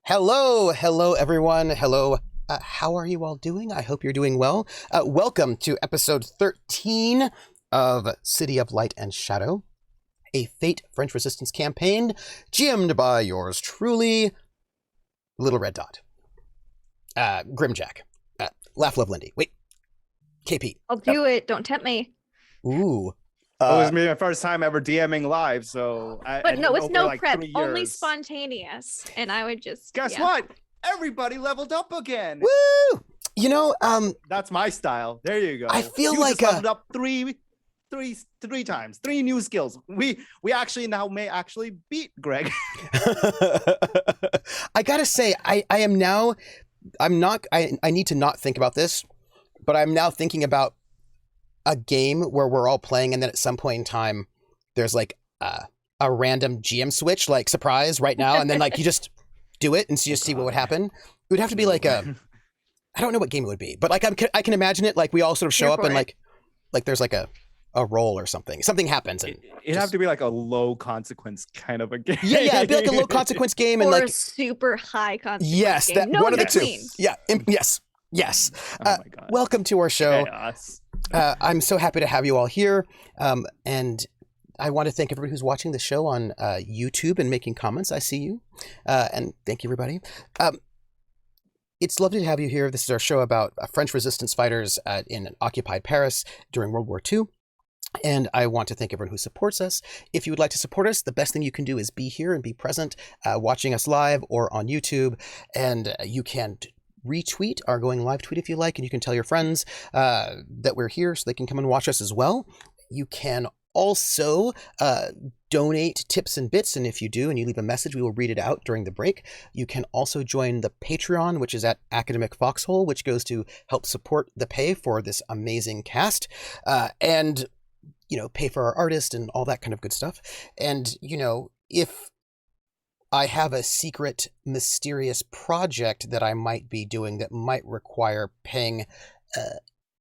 Hello, everyone. Hello. How are you all doing? I hope you're doing well. Welcome to episode 13 of City of Light and Shadow, a Fate French Resistance campaign, GM'd by yours truly, Little Red Dot, Grimjack, Laugh Love Lindy. Wait, KP. I'll do it. Don't tempt me. Ooh. It was my first time ever DMing live, so It's no like prep, 3 only years. spontaneous. And I would just Guess what? Everybody leveled up again. Woo! You know, That's my style. There you go. I feel you like just leveled up three times, 3 new skills. We actually now may actually beat Greg. I gotta say, I need to not think about this, but I'm now thinking about a game where we're all playing and then at some point in time there's like a random GM switch, like surprise right now, and then like you just do it and so you just see what would happen. It would have to be like I don't know what game it would be, but like I can imagine it like we all sort of show up and like there's like a roll or something happens and it'd have to be like a low consequence kind of a game. yeah it'd be like a low consequence game and or like a super high consequence yes game. that No one of the two. between. Yes. Oh my God. Welcome to our show. Chaos. I'm so happy to have you all here, and I want to thank everybody who's watching the show on YouTube and making comments. I see you, and thank you, everybody. It's lovely to have you here. This is our show about French resistance fighters in occupied Paris during World War II. And I want to thank everyone who supports us. If you would like to support us, the best thing you can do is be here and be present, watching us live or on YouTube, and you can retweet our going live tweet if you like, and you can tell your friends that we're here so they can come and watch us as well. You can also donate tips and bits, and if you do and you leave a message, we will read it out during the break. You can also join the Patreon, which is at Academic Foxhole, which goes to help support the pay for this amazing cast, and pay for our artist and all that kind of good stuff. And if I have a secret, mysterious project that I might be doing that might require paying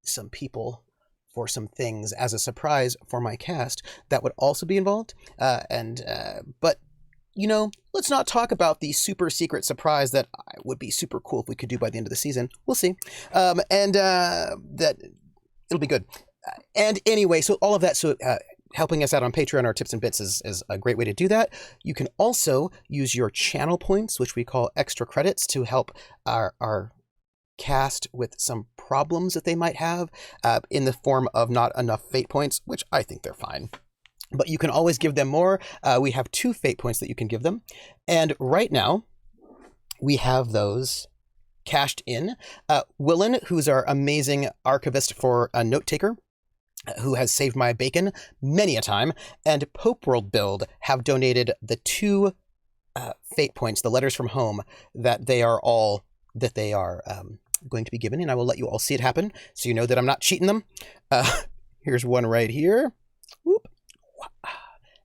some people for some things as a surprise for my cast, that would also be involved. But let's not talk about the super secret surprise that would be super cool if we could do by the end of the season. We'll see. That it'll be good. And anyway, so all of that, helping us out on Patreon, our tips and bits is a great way to do that. You can also use your channel points, which we call extra credits, to help our cast with some problems that they might have in the form of not enough fate points, which I think they're fine. But you can always give them more. We have 2 fate points that you can give them. And right now, we have those cashed in. Willen, who's our amazing archivist for a note taker, who has saved my bacon many a time, and Pope World Build have donated the 2 fate points, the letters from home, that they are going to be given, and I will let you all see it happen, so you know that I'm not cheating them. Here's one right here. Whoop.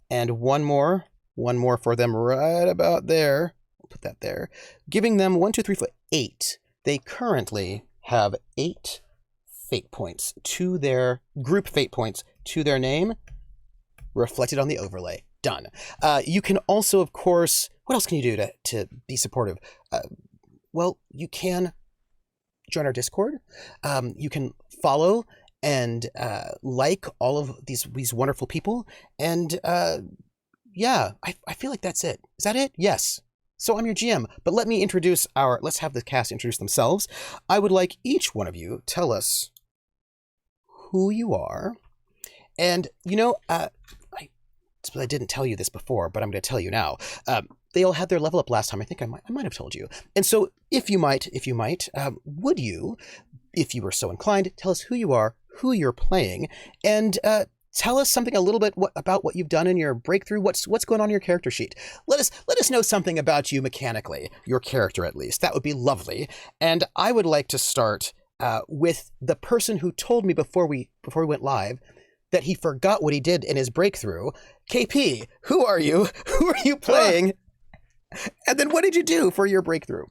And one more for them right about there. We'll put that there. Giving them 1, 2, 3, 4, 8. They currently have 8 fate points to their group fate points to their name, reflected on the overlay. Done. You can also, of course, what else can you do to be supportive? Well, you can join our Discord. You can follow and like all of these wonderful people. And I feel like that's it. Is that it? Yes. So I'm your GM, but let me let's have the cast introduce themselves. I would like each one of you tell us who you are. And, I didn't tell you this before, but I'm going to tell you now. They all had their level up last time. I think I might have told you. And so if you might, would you, if you were so inclined, tell us who you are, who you're playing, and tell us something a little bit about what you've done in your breakthrough. What's going on in your character sheet? Let us know something about you mechanically, your character at least. That would be lovely. And I would like to start with the person who told me before we went live that he forgot what he did in his breakthrough. KP, who are you? Who are you playing? And then what did you do for your breakthrough?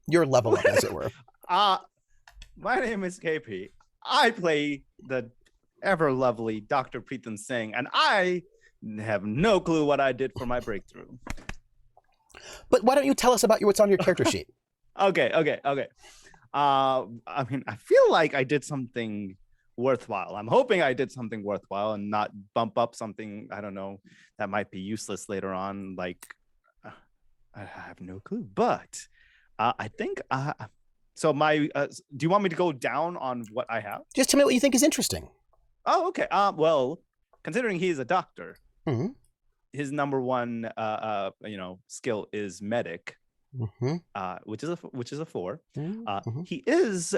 Your level up, as it were. My name is KP. I play the ever lovely Dr. Preetham Singh, and I have no clue what I did for my breakthrough. But why don't you tell us about what's on your character sheet? Okay. I mean, I feel like I did something worthwhile. I'm hoping I did something worthwhile and not bump up something, I don't know, that might be useless later on. Like, I have no clue. But I think, so do you want me to go down on what I have? Just tell me what you think is interesting. Oh, okay. Well, considering he is a doctor, Mm-hmm. his number one, skill is medic. Mm-hmm. Which is a 4. Mm-hmm. He is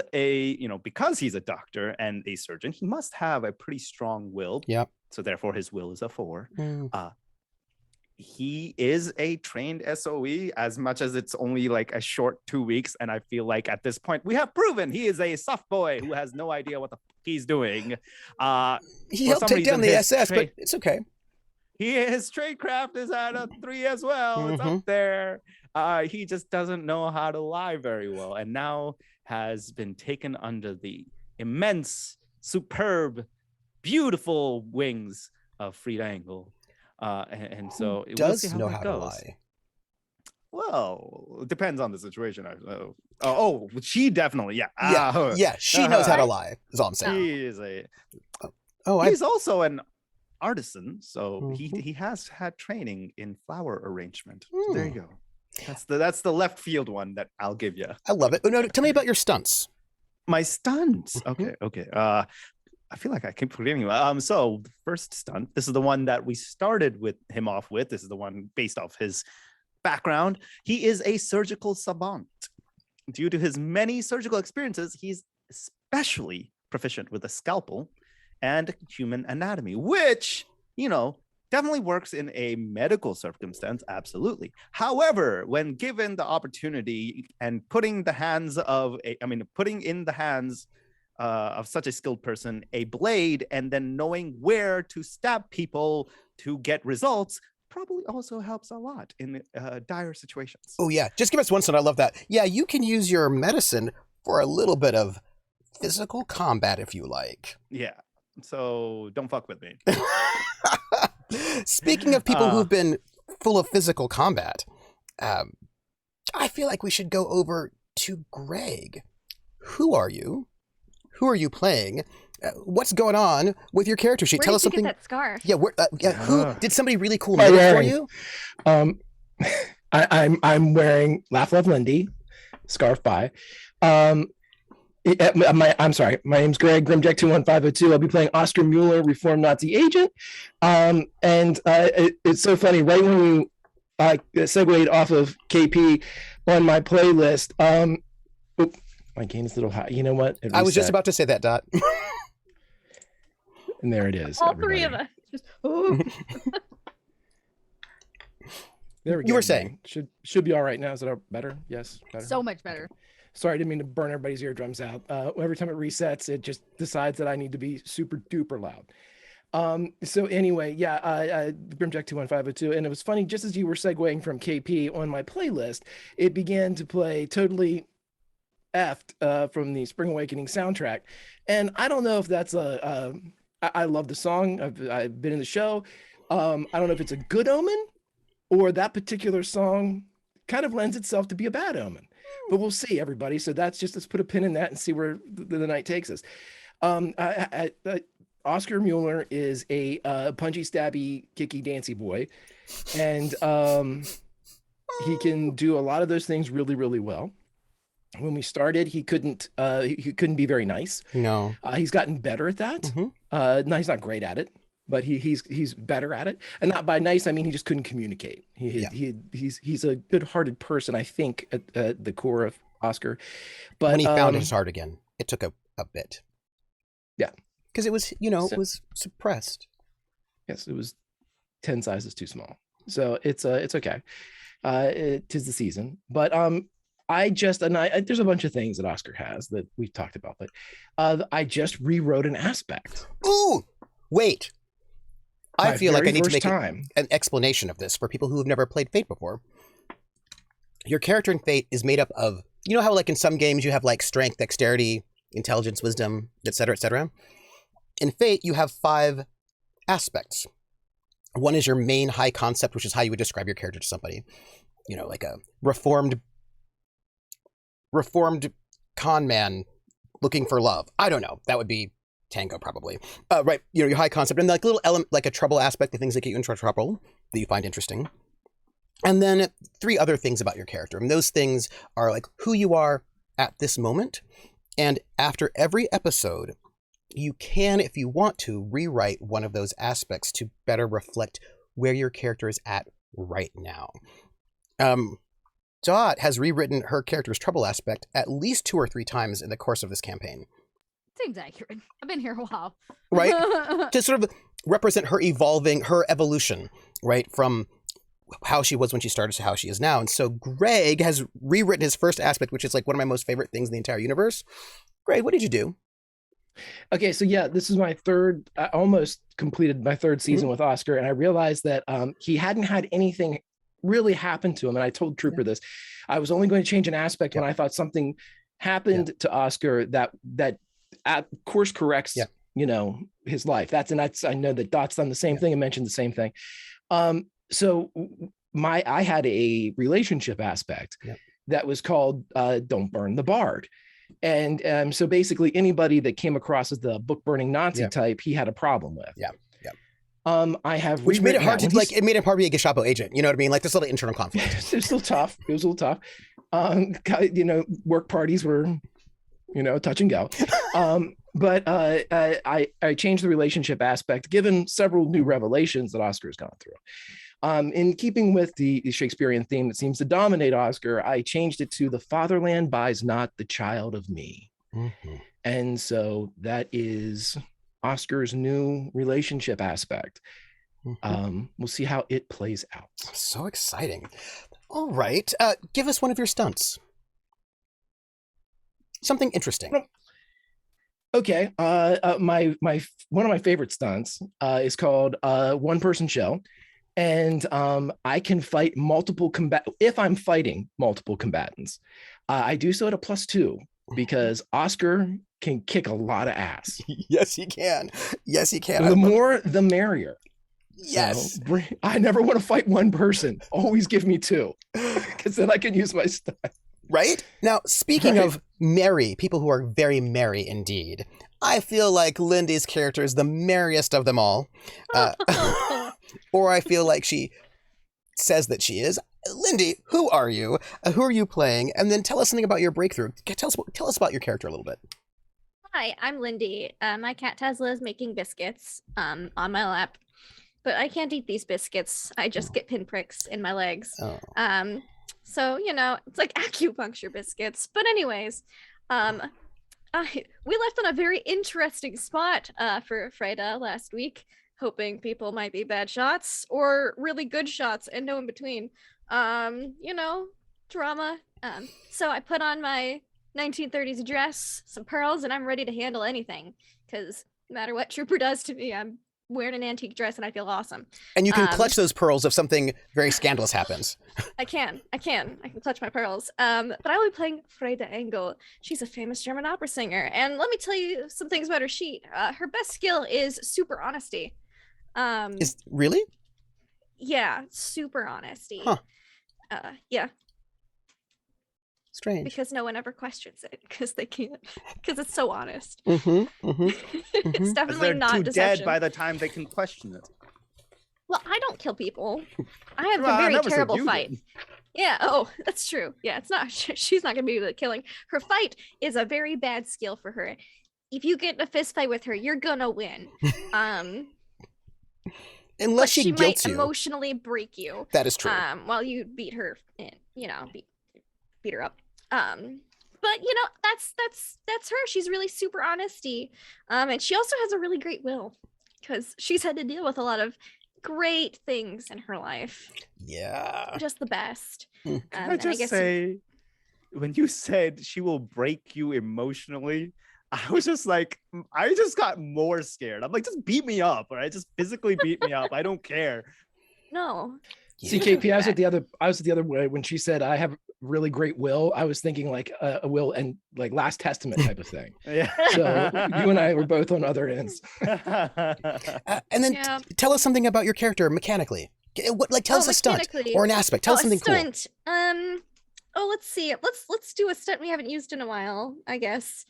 because he's a doctor and a surgeon, he must have a pretty strong will. Yep. So therefore, his will is a 4. Mm. He is a trained SOE, as much as it's only like a short 2 weeks, and I feel like at this point we have proven he is a soft boy who has no idea what the fuck he's doing. He helped take down the SS, but it's okay. His tradecraft is at a 3 as well. It's up there. He just doesn't know how to lie very well, and now has been taken under the immense, superb, beautiful wings of Frida Engel. And so it does we'll see how know that how goes. to lie. Well, it depends on the situation. She definitely, She knows how to lie. Is all I'm saying. He is Oh, he's also an artisan, so Mhm. he has had training in flower arrangement. So there you go. That's the left field one that I'll give you. I love it. Oh, no, tell me about your stunts. My stunts. Mhm. Okay. I feel like I keep forgetting. So the first stunt, this is the one that we started with him off with. This is the one based off his background. He is a surgical savant. Due to his many surgical experiences, he's especially proficient with a scalpel and human anatomy, which, definitely works in a medical circumstance. Absolutely. However, when given the opportunity and putting in the hands of such a skilled person a blade, and then knowing where to stab people to get results, probably also helps a lot in dire situations. Oh, yeah. Just give us one stunt. I love that. Yeah, you can use your medicine for a little bit of physical combat if you like. Yeah. So don't fuck with me. Speaking of people who've been full of physical combat, I feel like we should go over to Greg. Who are you? Who are you playing? What's going on with your character sheet? Where Tell did us you something. get that scarf? Yeah, who did somebody really cool make it for you? I'm wearing Laugh Love Lindy, scarf by. I'm sorry. My name's Greg Grimjack 21502. I'll be playing Oscar Mueller, reformed Nazi agent. It's so funny. Right when you segued off of KP on my playlist, my game's a little high. You know what? I was just about to say that, Dot. And there it is. All everybody. 3 of us. Just, ooh. There we go. You were saying. Should be all right now. Is it better? Yes. Better. So much better. Sorry, I didn't mean to burn everybody's eardrums out. Every time it resets, it just decides that I need to be super duper loud. So anyway, Grimjack 21502, and it was funny, just as you were segueing from KP on my playlist, it began to play Totally Effed from the Spring Awakening soundtrack. And I don't know if that's I love the song. I've been in the show. I don't know if it's a good omen or that particular song kind of lends itself to be a bad omen. But we'll see, everybody. So let's put a pin in that and see where the night takes us. Oscar Mueller is a punchy, stabby, kicky, dancy boy. And he can do a lot of those things really, really well. When we started, he couldn't be very nice. No. He's gotten better at that. Mm-hmm. No, he's not great at it, but he's better at it. And not by nice, I mean he just couldn't communicate. He's a good-hearted person, I think, at the core of Oscar. But when he found his heart again, it took a bit. Yeah, because it was it was suppressed. Yes, it was 10 sizes too small. So it's okay. Tis the season, but there's a bunch of things that Oscar has that we've talked about, but I rewrote an aspect. Ooh, wait. I feel like I need to make an explanation of this for people who have never played Fate before. Your character in Fate is made up of, you know how like in some games you have like strength, dexterity, intelligence, wisdom, etc., etc. In Fate, you have 5 aspects. One is your main high concept, which is how you would describe your character to somebody. like a reformed con man looking for love. I don't know. That would be Tango probably. Right. Your high concept and like little element, like a trouble aspect, the things that get you into trouble that you find interesting. And then 3 other things about your character. And those things are like who you are at this moment. And after every episode, you can, if you want to, rewrite one of those aspects to better reflect where your character is at right now. Dot has rewritten her character's trouble aspect at least 2 or 3 times in the course of this campaign. Seems accurate. I've been here a while. Right? To sort of represent her evolving, her evolution, right? From how she was when she started to how she is now. And so Greg has rewritten his first aspect, which is like one of my most favorite things in the entire universe. Greg, what did you do? Okay, so yeah, this is my third, I almost completed my 3rd season with Oscar, and I realized that he hadn't had anything really happen to him. And I told Trooper this. I was only going to change an aspect when I thought something happened to Oscar that course corrects, his life. I know that Dot's done the same thing and mentioned the same thing. So I had a relationship aspect that was called Don't Burn the Bard. And so basically anybody that came across as the book burning Nazi type, he had a problem with. I have, which made it hard to like, it made it hard to be a Gestapo agent. You know what I mean? Like there's a little internal conflict. It was still tough. It was a little tough. Work parties were, touch and go. But I changed the relationship aspect, given several new revelations that Oscar has gone through. In keeping with the Shakespearean theme that seems to dominate Oscar, I changed it to "The fatherland buys not the child of me." Mm-hmm. And so that is Oscar's new relationship aspect. Mm-hmm. We'll see how it plays out. So exciting. All right. Give us one of your stunts. Something interesting. Okay. My one of my favorite stunts is called One Person Show. And I can fight if I'm fighting multiple combatants, I do so at a +2 because Oscar can kick a lot of ass. Yes, he can. Yes, he can. The more, the merrier. Yes. So, I never want to fight one person. Always give me 2 because then I can use my stunt. Right? Now, speaking of merry, people who are very merry indeed, I feel like Lindy's character is the merriest of them all. Or I feel like she says that she is. Lindy, who are you? Who are you playing? And then tell us something about your breakthrough. Tell us about your character a little bit. Hi, I'm Lindy. My cat Tesla is making biscuits on my lap, but I can't eat these biscuits. I just get pinpricks in my legs. Oh. So, it's like acupuncture biscuits. But anyways, we left on a very interesting spot for Freda last week, hoping people might be bad shots or really good shots and no in between. Drama. So I put on my 1930s dress, some pearls, and I'm ready to handle anything because no matter what Trooper does to me, I'm wearing an antique dress and I feel awesome. And you can clutch those pearls if something very scandalous happens. I can clutch my pearls. But I will be playing Freda Engel. She's a famous German opera singer. And let me tell you some things about her sheet. Her best skill is super honesty. Is really? Yeah, super honesty. Huh. Yeah. Strange. Because no one ever questions it because they can't. Because it's so honest. Mm-hmm, mm-hmm, It's definitely they're not too deception. dead by the time they can question it. Well, I don't kill people. I have Well, I a very never said terrible you fight. did. Yeah. Oh, that's true. Yeah, it's not. She's not gonna be good at killing. Her fight is a very bad skill for her. If you get in a fist fight with her, you're gonna win. Unless she might guilts you. Emotionally break you. That is true. While you beat her in, beat her up. But that's her. She's really super honesty. And she also has a really great will because she's had to deal with a lot of great things in her life. Yeah. Just the best. Can I just say, when you said she will break you emotionally, I was just like, I just got more scared. I'm like, just beat me up, all right? Just physically beat me up. I don't care. No. CKP, I was the other way when she said I have really great will. I was thinking like a will and like Last Testament type of thing. Yeah. So you and I were both on other ends. And then tell us something about your character mechanically. Tell us a stunt mechanically. or an aspect. Tell us a something cool. stunt. Let's see. Let's do a stunt we haven't used in a while, I guess.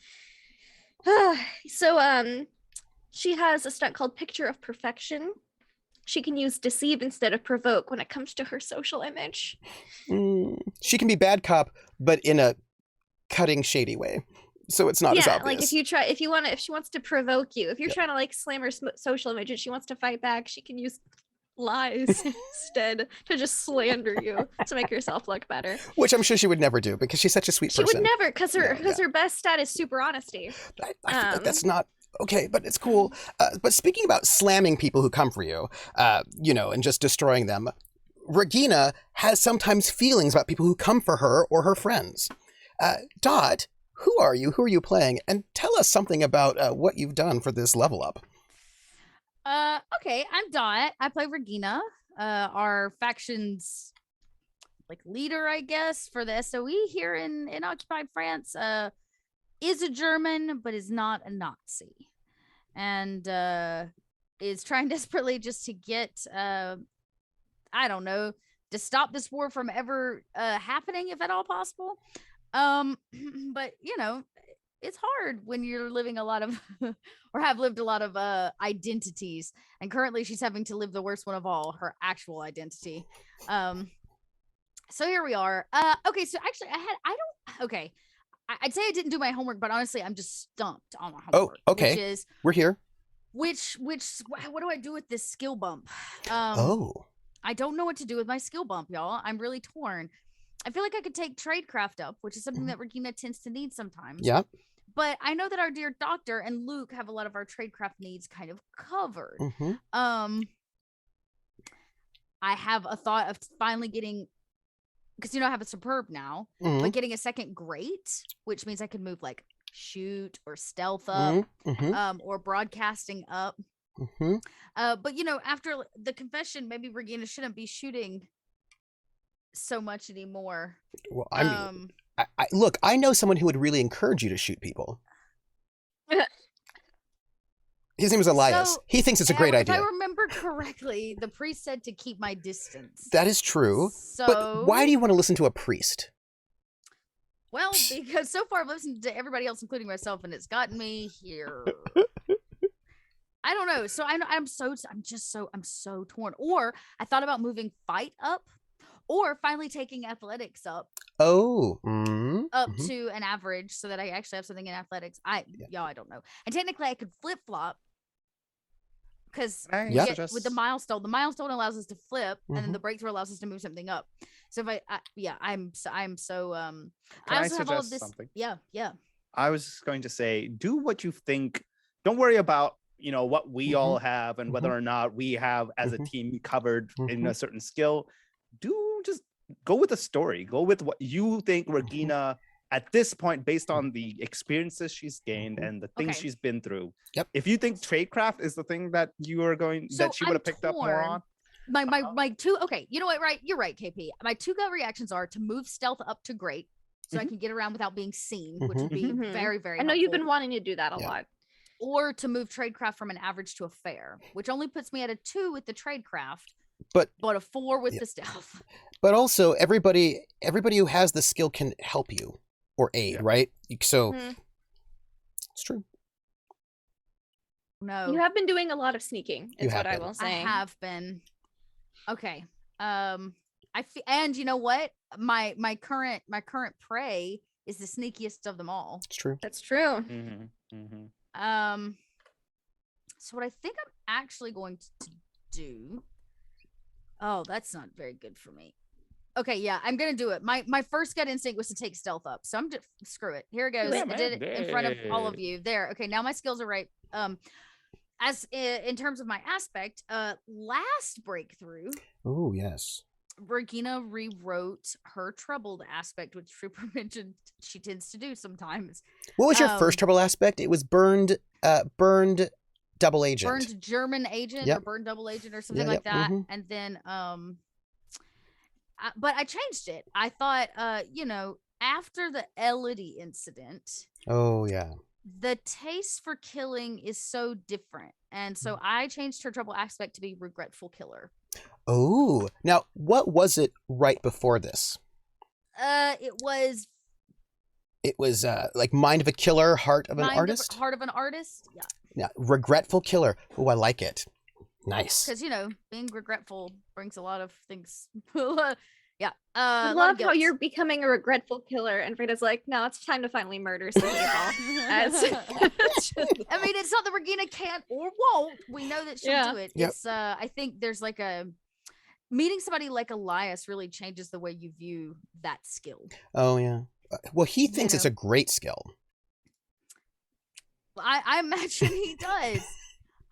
So she has a stunt called Picture of Perfection. She can use deceive instead of provoke when it comes to her social image. She can be bad cop, but in a cutting, shady way. So it's not as obvious. Like if she wants to provoke you, if you're trying to like slam her social image and she wants to fight back, she can use lies instead to just slander you to make herself look better. Which I'm sure she would never do because she's such a sweet person. She would never, because her best stat is super honesty. I feel like that's not okay, but it's cool. But speaking about slamming people who come for you, and just destroying them, Regina has sometimes feelings about people who come for her or her friends. Dot, who are you? Who are you playing? And tell us something about what you've done for this level up. Okay, I'm Dot. I play Regina, our faction's leader, I guess, for the SOE here in occupied France. Is a German, but is not a Nazi, and is trying desperately just to get, I don't know, to stop this war from ever happening, if at all possible. But it's hard when you're living a lot of or have lived a lot of identities, and currently she's having to live the worst one of all, her actual identity. So here we are. Okay, so actually I'd say I didn't do my homework, but honestly I'm just stumped on my homework. Oh, okay. Which is, we're here. what do I do with this skill bump? I don't know what to do with my skill bump, y'all. I'm really torn. I feel like I could take tradecraft up, which is something that Regina tends to need sometimes. Yeah. But I know that our dear doctor and Luke have a lot of our tradecraft needs kind of covered. I have a thought of finally getting, because I have a superb now, but getting a second great, which means I could move like shoot or stealth up, or broadcasting up. But after the confession, maybe Regina shouldn't be shooting so much anymore. Well, I mean, look, I know someone who would really encourage you to shoot people. His name is Elias. So, he thinks it's a great idea. If I remember correctly, the priest said to keep my distance. That is true. So, but why do you want to listen to a priest? Well, because so far I've listened to everybody else, including myself, and it's gotten me here. I don't know. So I'm so torn. Or I thought about moving fight up, or finally taking athletics up. Oh. To an average, so that I actually have something in athletics. I don't know. And technically I could flip flop, because with the milestone allows us to flip, and then the breakthrough allows us to move something up. So if I'm so I also have all of this. Something? Yeah. I was going to say, do what you think. Don't worry about what we all have and whether or not we have as a team covered in a certain skill. Just go with the story. Go with what you think Regina at this point, based on the experiences she's gained and the things she's been through. Yep. If you think tradecraft is the thing that you are that she would have picked up more on. My two, okay, you know what, right? You're right, KP. My two gut reactions are to move stealth up to great, so I can get around without being seen, which would be very, very I know helpful. you've been wanting to do that a lot. Or to move tradecraft from an average to a fair, which only puts me at a 2 with the tradecraft, but a 4 with the stealth. But also, everybody who has the skill can help you or aid, right? So it's true. No, you have been doing a lot of sneaking. Is what I will say. I have been. Okay. And you know what? My current prey is the sneakiest of them all. It's true. That's true. So what I think I'm actually going to do. Oh, that's not very good for me. Okay, yeah, I'm gonna do it. My first gut instinct was to take stealth up, so I'm just screw it. Here it goes. I did it in front of all of you. There. Okay, now my skills are right. As in terms of my aspect, last breakthrough. Oh yes. Regina rewrote her troubled aspect, which Trooper mentioned she tends to do sometimes. What was your first trouble aspect? It was burned double agent. Burned German agent or burned double agent or something like that. And then but I changed it. I thought after the Elodie incident. Oh yeah. The taste for killing is so different. And so I changed her trouble aspect to be regretful killer. Oh, now what was it right before this? It was It was like Mind of a Killer, Heart of an Artist? Heart of an Artist. Yeah. Yeah, Regretful Killer. Oh, I like it. Nice. Because being regretful brings a lot of things. Yeah. I a lot of love how guilt. you're becoming a regretful killer, and Freda's like, "No, it's time to finally murder some people." I mean, it's not that Regina can't or won't. We know that she'll do it. Yep. It's I think there's like meeting somebody like Elias really changes the way you view that skill. Oh, yeah. Well, he thinks it's a great skill. I imagine he does.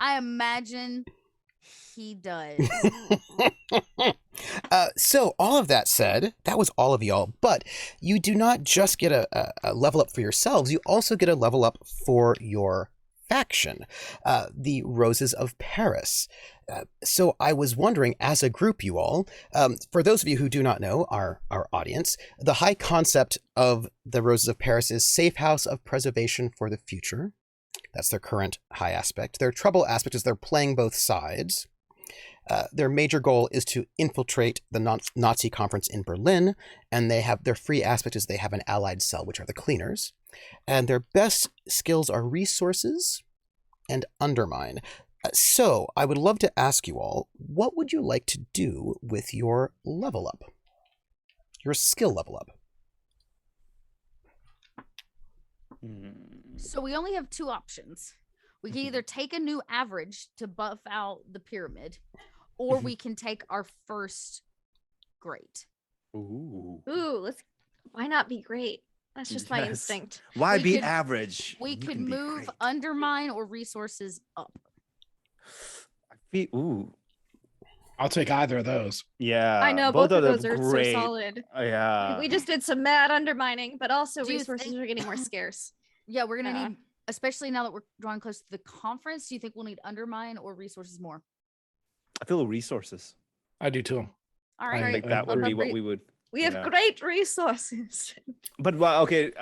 I imagine he does. So all of that said, that was all of y'all, but you do not just get a level up for yourselves, you also get a level up for your faction, the Roses of Paris. So I was wondering, as a group, you all, for those of you who do not know, our audience, the high concept of the Roses of Paris is safe house of preservation for the future. That's their current high aspect. Their trouble aspect is they're playing both sides. Their major goal is to infiltrate the Nazi conference in Berlin, and they have their free aspect is they have an allied cell, which are the cleaners. And their best skills are resources and undermine. So I would love to ask you all, what would you like to do with your level up? Your skill level up? So we only have two options. We can either take a new average to buff out the pyramid, or we can take our first great. Ooh. Ooh, why not be great? That's just my Yes. instinct. Why We be could- average? We You could can be move great. undermine or resources up. Ooh. I'll take either of those. Yeah. I know both of them those are great. so solid. Yeah. We just did some mad undermining, but also Do you resources think- are getting more scarce. Yeah, we're gonna Yeah. need, especially now that we're drawing close to the conference. Do you think we'll need undermine or resources more? I feel resources. I do too. All I right. think that would agree. be what we would. We have Yeah. great resources. But well, okay.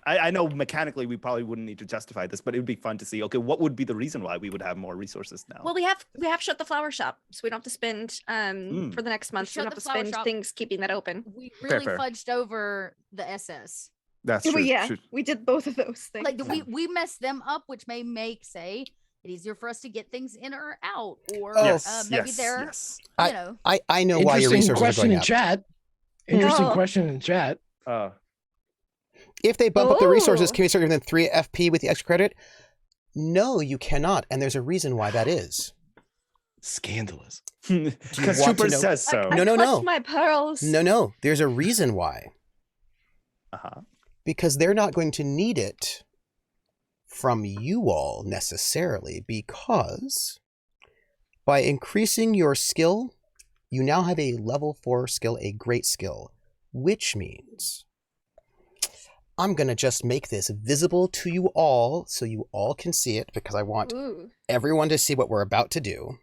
I know mechanically we probably wouldn't need to justify this, but it would be fun to see. Okay, what would be the reason why we would have more resources now? Well, we have shut the flower shop, so we don't have to spend for the next month. We shut don't have the to flower spend shop. things keeping that open. We Fair, really fair. fudged over the SS. That's Well, true. yeah, true. we did both of those things. Like we messed them up, which may make it easier for us to get things in or out, or Oh. Yes, maybe yes, they're yes. you know. I know why your Interesting resources are question going in up. chat. Interesting Oh. question in chat. If they bump up the resources, Oh. can we start giving them 3 FP with the extra credit? No, you cannot, and there's a reason why that is. Scandalous. Because want to Trooper know- says so. I No, no, clutched no. my pearls. No, there's a reason why. Uh-huh. Because they're not going to need it from you all necessarily, because by increasing your skill, you now have a level 4 skill, a great skill, which means I'm going to just make this visible to you all so you all can see it, because I want Ooh. everyone to see what we're about to do.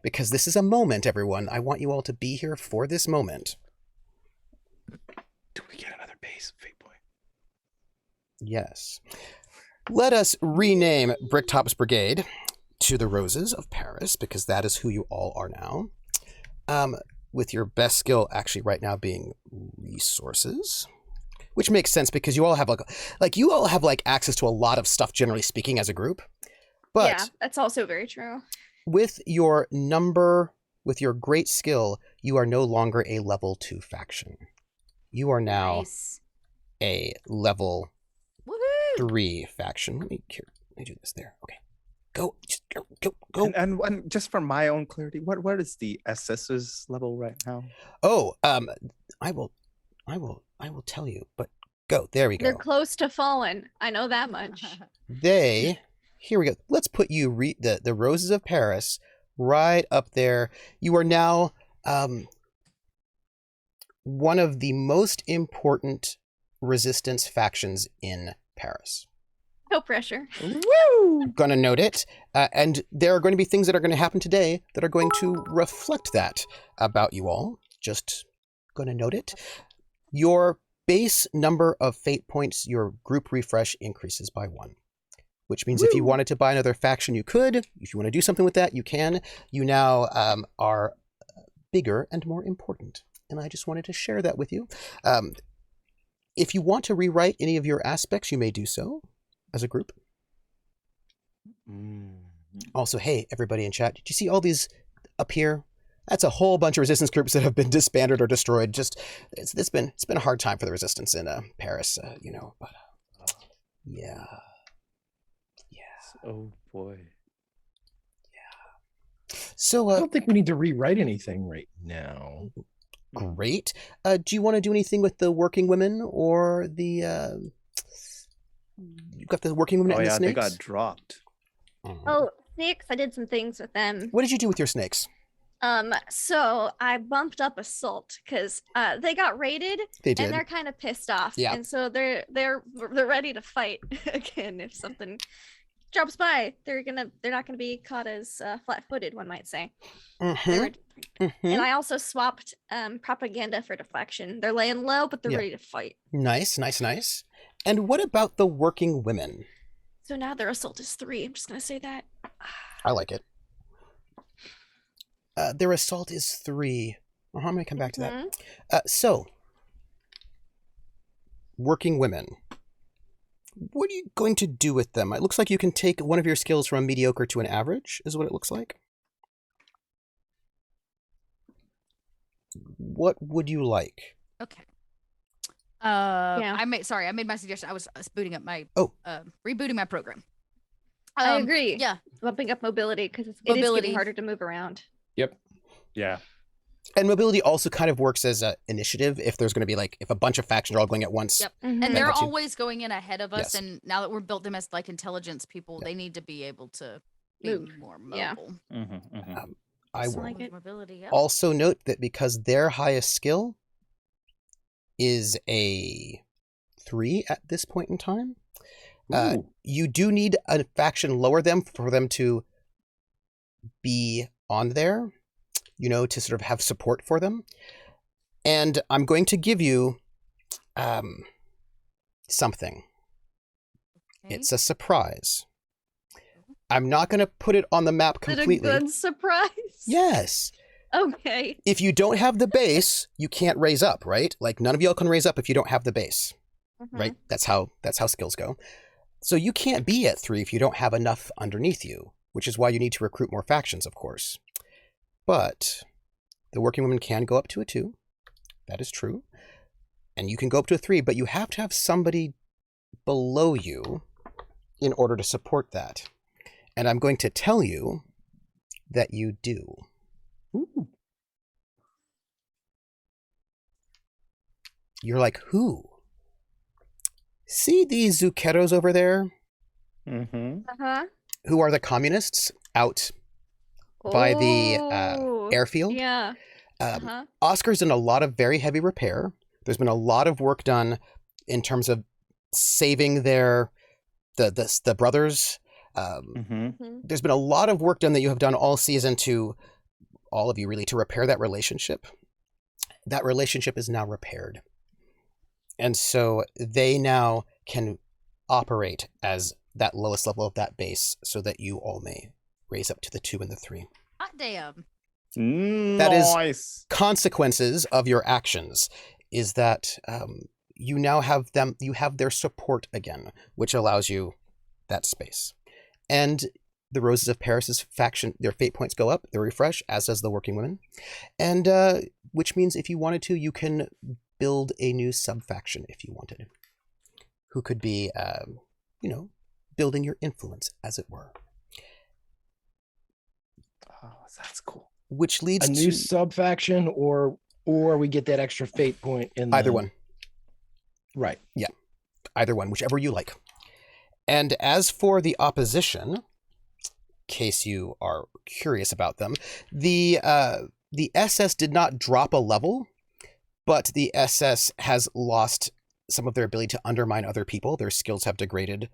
Because this is a moment, everyone. I want you all to be here for this moment. Do we get another base fate point? Yes. Let us rename Bricktop's Brigade to the Roses of Paris, because that is who you all are now. With your best skill actually right now being resources, which makes sense because you all have like access to a lot of stuff, generally speaking, as a group. But Yeah, that's also very true. with your great skill, you are no longer a level 2 faction. You are now Nice. a level Woohoo! 3 faction. Let me do this there. Okay. Go. Just go. And just for my own clarity, what is the SS's level right now? Oh, I will tell you, but go. There we go. They're close to fallen. I know that much. Here we go. Let's put you the Roses of Paris right up there. You are now one of the most important resistance factions in Paris. No pressure. Gonna note it, and there are going to be things that are going to happen today that are going to reflect that about you all. Just gonna note it. Your base number of fate points, your group refresh increases by 1, which means if you Woo. wanted to buy another faction, you could. If you want to do something with that, you can. You now are bigger and more important. And I just wanted to share that with you. If you want to rewrite any of your aspects, you may do so as a group. Also, hey, everybody in chat, did you see all these up here? That's a whole bunch of resistance groups that have been disbanded or destroyed. Just it's been a hard time for the resistance in Paris, But yeah. Oh boy. So I don't think we need to rewrite anything right now. great. Do you want to do anything with the working women or the? You've got the working women Oh and the yeah, they snakes. got dropped. Oh, snakes! I did some things with them. What did you do with your snakes? So I bumped up assault because they got raided They did. and they're kind of pissed off. Yeah. And so they're ready to fight again if something drops by. They're not gonna be caught as flat-footed, one might say. Mhm. And I also swapped propaganda for deflection. They're laying low, but they're Yeah. ready to fight. Nice. And what about the working women? So now their assault is 3. I'm just gonna say that. I like it. Their assault is 3. I'm going to come back to that. So, working women. What are you going to do with them? It looks like you can take one of your skills from a mediocre to an average, is what it looks like. What would you like? Okay. Yeah. I made my suggestion. I was booting up my rebooting my program. I agree. Yeah. Bumping up mobility because it is Mobility. getting harder to move around. Yeah. And mobility also kind of works as an initiative if there's going to be if a bunch of factions are all going at once. Yep. Mhm. And they're Got you. always going in ahead of us. Yes. And now that we're built them as intelligence people, Yeah. they need to be able to be Move. more Yeah. mobile. I So will like it. Mobility, yeah. also note that because their highest skill is a 3 at this point in time, you do need a faction lower them for them to be on there, to sort of have support for them. And I'm going to give you something. Okay. It's a surprise. I'm not going to put it on the map Is it a completely. good surprise? Yes. Okay. If you don't have the base, you can't raise up, right? None of y'all can raise up if you don't have the base, Mhm. right? That's how skills go. So you can't be at 3 if you don't have enough underneath you, which is why you need to recruit more factions, of course. But the working women can go up to a 2. That is true. And you can go up to a 3, but you have to have somebody below you in order to support that. And I'm going to tell you that you do. Ooh. You're like, who? See these Zuccheros over there? Uh-huh. Who are the communists out by the Oh, airfield? Yeah. Um, Uh-huh. Oscar's done a lot of very heavy repair. There's been a lot of work done in terms of saving the brothers. Mhm. There's been a lot of work done that you have done all season to all of you really to repair that relationship. That relationship is now repaired. And so they now can operate as that lowest level of that base so that you all may raise up to the 2 and the 3. Hot damn. That is Nice. consequences of your actions is that you now have their support again, which allows you that space. And the Roses of Paris's faction, their fate points go up, they refresh, as does the working women. And which means if you wanted to, you can build a new sub-faction if you wanted, who could be, building your influence, as it were. Oh, that's cool. Which leads A new to sub faction, or we get that extra fate point in either the- one. Right. Either one, whichever you like. And as for the opposition, in case you are curious about them, the SS did not drop a level, but the SS has lost some of their ability to undermine other people. Their skills have degraded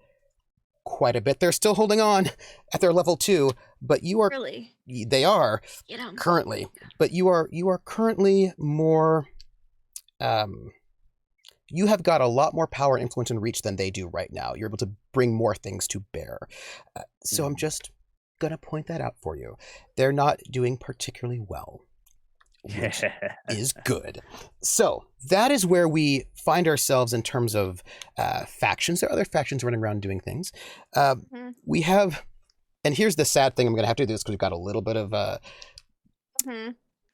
quite a bit. They're still holding on at their level 2, but you are Really? they are Get 'em. currently, but you are currently more You have got a lot more power, influence, and reach than they do right now. You're able to bring more things to bear. So I'm just going to point that out for you. They're not doing particularly well, which is good. So that is where we find ourselves in terms of factions. There are other factions running around doing things. We have, and here's the sad thing, I'm going to have to do this because we've got a little bit of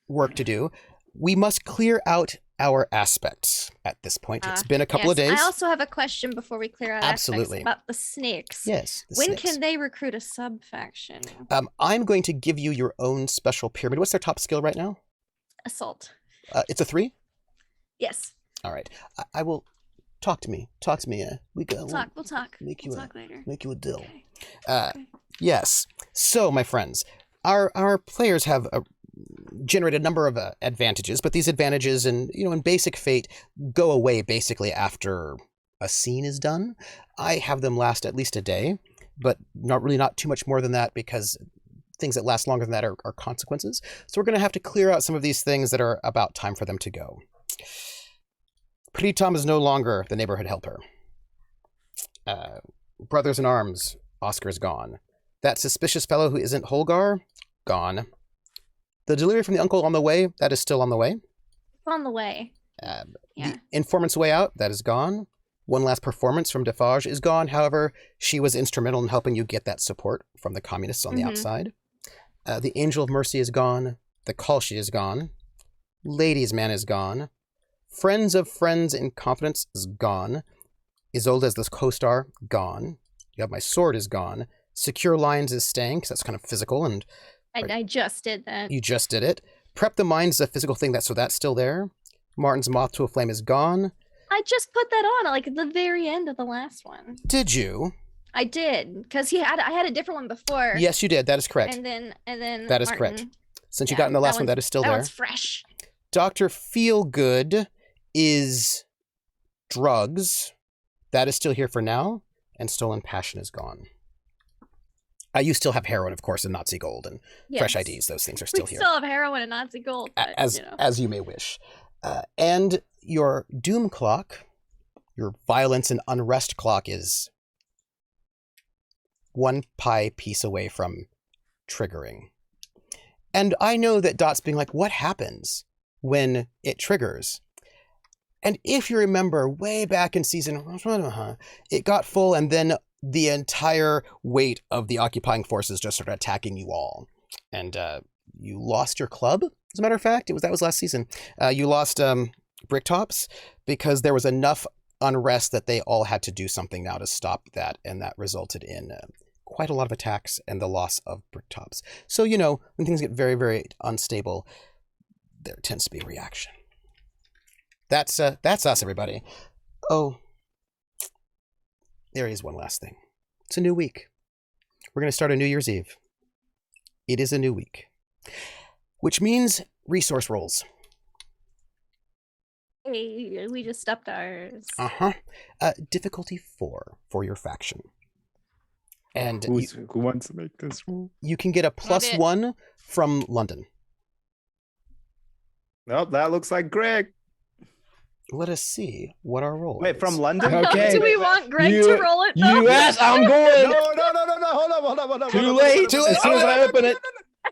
work to do. We must clear out our aspects at this point. It's been a couple of days. I also have a question before we clear out Absolutely. aspects about the snakes. Yes. When snakes. can they recruit a sub-faction? I'm going to give you your own special pyramid. What's their top skill right now? Assault. It's a 3? Yes. All right. I will talk to me. We'll talk. Make you We'll talk later. Make you a dill. Okay. Yes. So, my friends, our players have generated a number of advantages, but these advantages in basic Fate go away basically after a scene is done. I have them last at least a day, but not too much more than that, because things that last longer than that are consequences. So we're going to have to clear out some of these things that are about time for them to go. Pritam is no longer the neighborhood helper. Brothers in Arms, Oscar's gone. That suspicious fellow who isn't Holgar, gone. The delivery from the uncle on the way, that is still on the way. It's on the way. The informant's way out, that is gone. One last performance from Defarge is gone. However, she was instrumental in helping you get that support from the communists on the outside. The Angel of Mercy is gone. The Kalshi is gone. Ladies' Man is gone. Friends of Friends in Confidence is gone. Isolde as the co-star, gone. You have My Sword is gone. Secure Lines is staying, because that's kind of physical, and I just did that. you just did it. Prep the Mind is a physical thing, so that's still there. Martin's Moth to a Flame is gone. I just put that on like at the very end of the last one. Did you? I did, because I had a different one before. Yes, you did. That is correct. And then That is Martin. correct. Since you got in the last one, that is still that there. one's fresh. Dr. Feelgood is drugs. That is still here for now. And Stolen Passion is gone. You still have heroin, of course, and Nazi gold and fresh Yes. IDs. Those things are still We here. still have heroin and Nazi gold. But, As you may wish. And your doom clock, your violence and unrest clock, is one pie piece away from triggering. And I know that Dot's being like, what happens when it triggers? And if you remember way back in season, it got full, and then the entire weight of the occupying forces just started attacking you all. And you lost your club, as a matter of fact. That was last season. You lost Bricktops because there was enough unrest that they all had to do something now to stop that, and that resulted in quite a lot of attacks and the loss of Bricktops. So, when things get very, very unstable, there tends to be a reaction. That's us, everybody. Oh, there is one last thing. It's a new week. We're going to start a New Year's Eve. It is a new week, which means resource rolls. Hey, we just upped ours. Difficulty 4 for your faction. And Who wants to make this roll? you can get a +1 from London. Nope, that looks like Greg. Let us see what our roll Wait, is. from London? Okay. Do we want Greg to roll it though? U.S. I'm going. No. Hold on. Too late. As soon as I open it.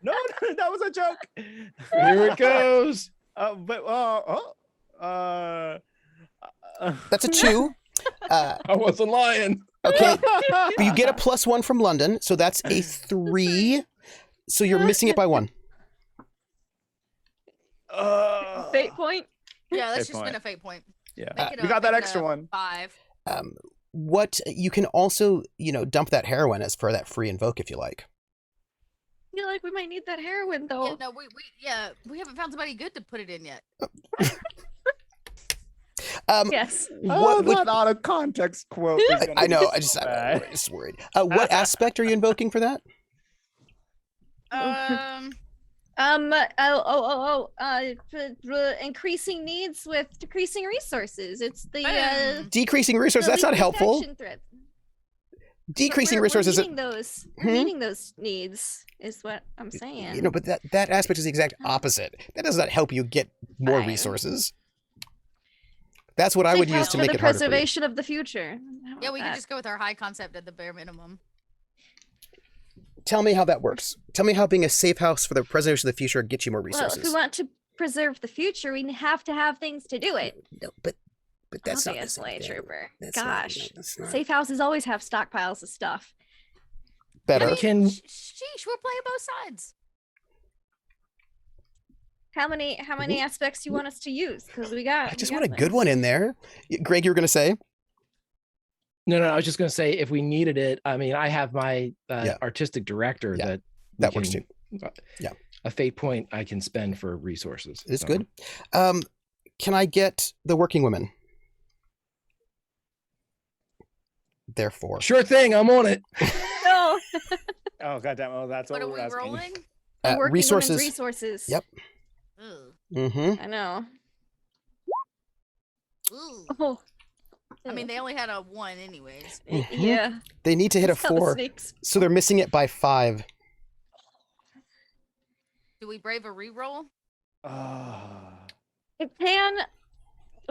No, that was a joke. Here it goes. That's a 2. I wasn't lying. Okay, but you get a +1 from London, so that's a 3. So you're missing it by 1. Fate point. Yeah, that's Fate just point. been a fate point. Yeah, Make it we got that make it extra a one. 5. What you can also, dump that heroin as for that free invoke if you like. I feel like we might need that heroin though. Yeah, no, we haven't found somebody good to put it in yet. Yes. That out of context quote. is gonna I know. be I so just bad. worried. What aspect are you invoking for that? Increasing needs with decreasing resources. It's the Decreasing resources. That's not helpful. faction threat. Decreasing We're resources. meeting those. We're meeting those needs is what I'm saying. But that aspect is the exact opposite. That does not help you get more Fine. resources. That's what I would Safe use house to for make the it harder for you. preservation of the future. How Yeah, about we that? could just go with our high concept at the bare minimum. Tell me how that works. Tell me how being a safe house for the preservation of the future gets you more Well, resources. if we want to preserve the future, we have to have things to do it. No, but that's not the same Obviously, thing. Trooper. That's not- Gosh, that's not- safe houses always have stockpiles of stuff. Better. I mean, Can- sheesh, we're playing both sides. How many aspects do you want us to use? Because we got. I just want a good one in there. Greg, you were going to say? No, I was just going to say if we needed it, I mean, I have my Yeah. artistic director Yeah, that that works too. Yeah. A fate point I can spend for resources. It's so. good. Can I get the working women? Therefore. Sure thing, I'm on it. No. Oh goddamn! Oh, that's What what are we're we asking. rolling? Working Resources. women's resources. Yep. Ugh. Mm-hmm. I know. Ooh. Oh. I mean, they only had a 1 anyways. Yeah. They need to hit a That's how the 4, snakes- so they're missing it by 5. Do we brave a reroll? Ah. It can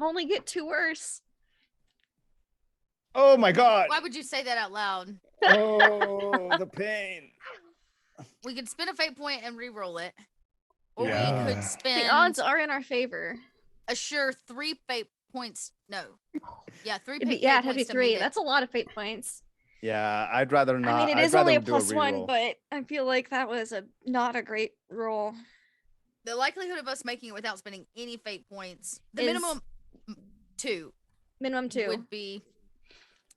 only get 2 worse. Oh my god! Why would you say that out loud? Oh, the pain. We could spend a fate point and reroll it. Or Yeah. we could spend The odds are in our favor. a sure 3 fate points. No. Yeah, 3 It'd be, fate yeah, it'd have to be points to 3. meet it. That's a lot of fate points. Yeah, I'd rather not. I mean, it I'd is only a rather do +1, reroll. but I feel like that was not a great roll. The likelihood of us making it without spending any fate points, the Is- minimum 2 Minimum 2. would be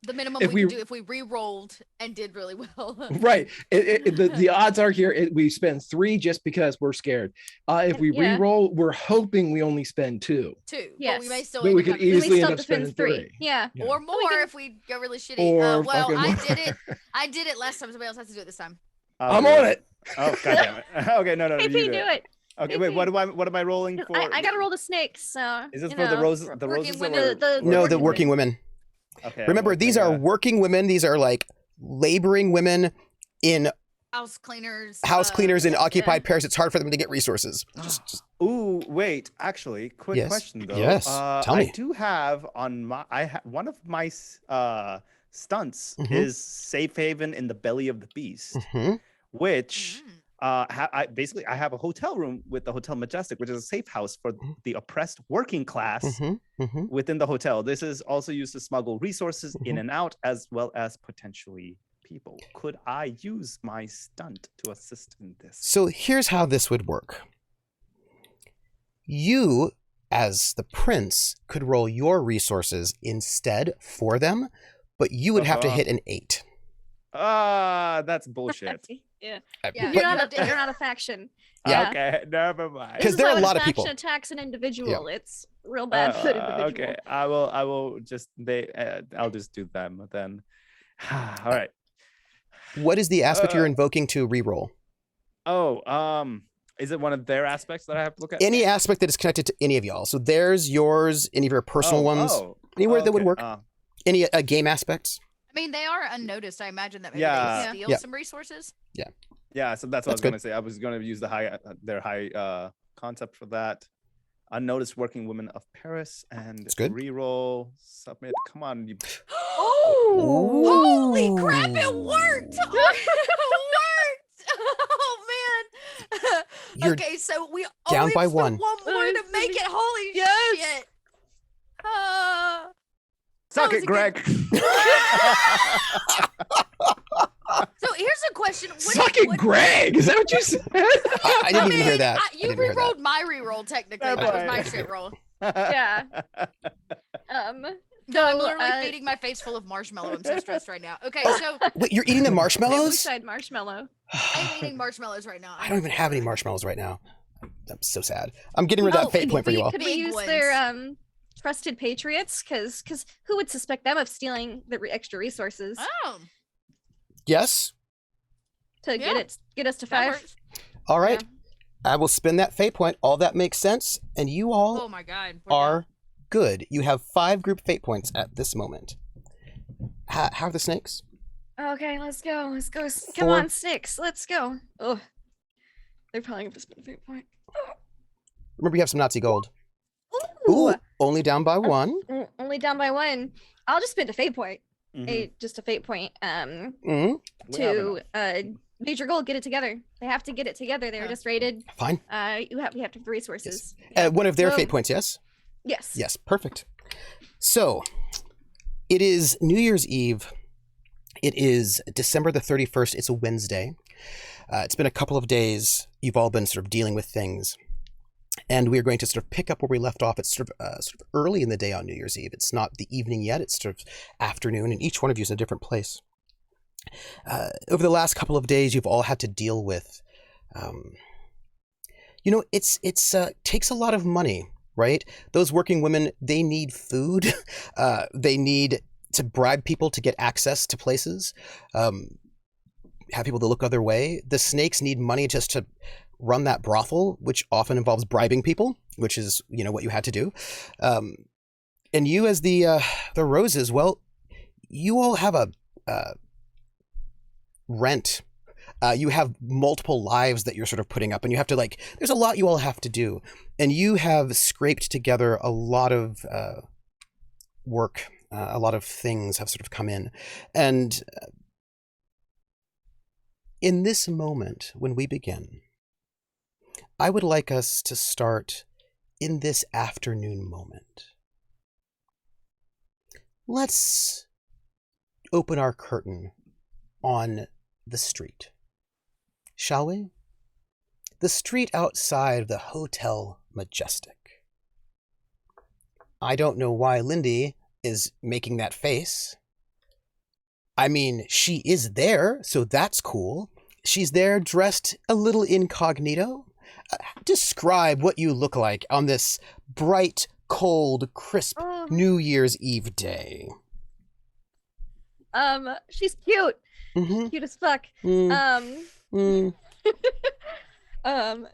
the minimum If we could we- do if we re-rolled and did really well. Right. The odds are here we spend 3 just because we're scared. If we Yeah. re-roll, we're hoping we only spend 2. 2. But Yes. we may still But end we up could having- We easily still end have up to spend spending 3. 3. Yeah. Yeah. Or more can- if we go really shitty. Or Well, fucking I more. did it. I did it last time. Somebody else has to do it this time. I'll I'm do on it. Oh goddamn it! Okay, no, you AP, do do it. Okay, wait. What am I rolling for? I got to roll the snakes, so. Is this you for the know, roses? The working roses women- or the- No, the working working women. Okay. Remember, I'm these looking are at- working women. These are like laboring women in House cleaners. house cleaners in yeah. occupied pairs. It's hard for them to get resources. Just Ooh, wait. Actually, quick Yes. question though. Yes, tell me. I do have on my. One of my stunts Mhm. is safe haven in the belly of the beast, mhm. which Mm. I have a hotel room with the Hotel Majestic, which is a safe house for Mhm. the oppressed working class Mhm, mhm. within the hotel. This is also used to smuggle resources in Mhm. and out, as well as potentially people. Could I use my stunt to assist in this? So here's how this would work. You, as the prince, could roll your resources instead for them, but you would have to Uh-huh. hit an 8. That's bullshit. Yeah. Yeah, But- You're not a faction. Yeah. Okay, never mind. 'Cause This is there are how a lot of faction people. attacks an individual. It's real bad for the individual. Okay, I will just I'll just do them then. All right. What is the aspect you're Uh, invoking to reroll? Oh, is it one of their aspects that I have to look at? Any aspect that is connected to any of y'all. So there's yours, any of your personal ones, anywhere that would okay, work. Any game aspects. I mean, they are unnoticed. I imagine that maybe Yeah. they steal Yeah. some resources. yeah, so that's what I was That's good. gonna say. I was gonna use their high concept for that. Unnoticed working women of Paris and That's good. reroll submit. Come on, you. Oh! Holy crap! It Ooh. worked. It worked. Oh man. You're okay, so we down only by spent 1. one more to make it. Holy Yes. shit. Suck was it, a good- Greg. So here's a question. Suck it, Greg. Is that what you said? I didn't even hear mean, that. I You didn't hear that. re-rolled my re-roll technically. Yeah, That was but- my shit roll. Yeah. No, I'm literally uh, feeding my face full of marshmallow. I'm so stressed right now. Okay, so Wait, you're eating the I wish marshmallows? I had marshmallow. I'm eating marshmallows right now. I don't even have any marshmallows right now. I'm so sad. I'm getting rid of that Oh, fate point for you all. Could we Big use ones. their trusted patriots? Because who would suspect them of stealing the extra resources Oh, Yes. to yeah, get us to that 5? works. All right. I will spend that fate point. All that makes sense. And you all Oh my god. we're are done. good. You have 5 group fate points at this moment. How are the snakes? Okay, let's go. Let's go. Come 4. on, 6. Let's go. Oh, they're probably gonna spend a fate point. Remember, you have some Nazi gold. Ooh. Ooh, Only down by one. Only down by one. I'll just spend a fate point. Mhm. Just a fate point. Mhm. We have To enough. Major Gold, get it together. They have to get it together. They were just raided. Fine. We have to have the resources. One of their So- fate points, yes? Yes. Yes, perfect. So, it is New Year's Eve. It is December the 31st. It's a Wednesday. It's been a couple of days. You've all been sort of dealing with things. And we're going to sort of pick up where we left off. It's sort of early in the day on New Year's Eve. It's not the evening yet. It's sort of afternoon, and each one of you is in a different place. Over the last couple of days, you've all had to deal with, it's takes a lot of money, right? Those working women, they need food. They need to bribe people to get access to places, have people to look other way. The snakes need money just to run that brothel, which often involves bribing people, which is, what you had to do. And you as the roses, well, you all have a rent. You have multiple lives that you're sort of putting up, and you have to there's a lot you all have to do. And you have scraped together a lot of work. A lot of things have sort of come in. And in this moment, when we begin, I would like us to start in this afternoon moment. Let's open our curtain on the street, shall we? The street outside the Hotel Majestic. I don't know why Lindy is making that face. I mean, she is there, so that's cool. She's there dressed a little incognito. Describe what you look like on this bright, cold, crisp New Year's Eve day. She's cute. Mm-hmm. Cute as fuck.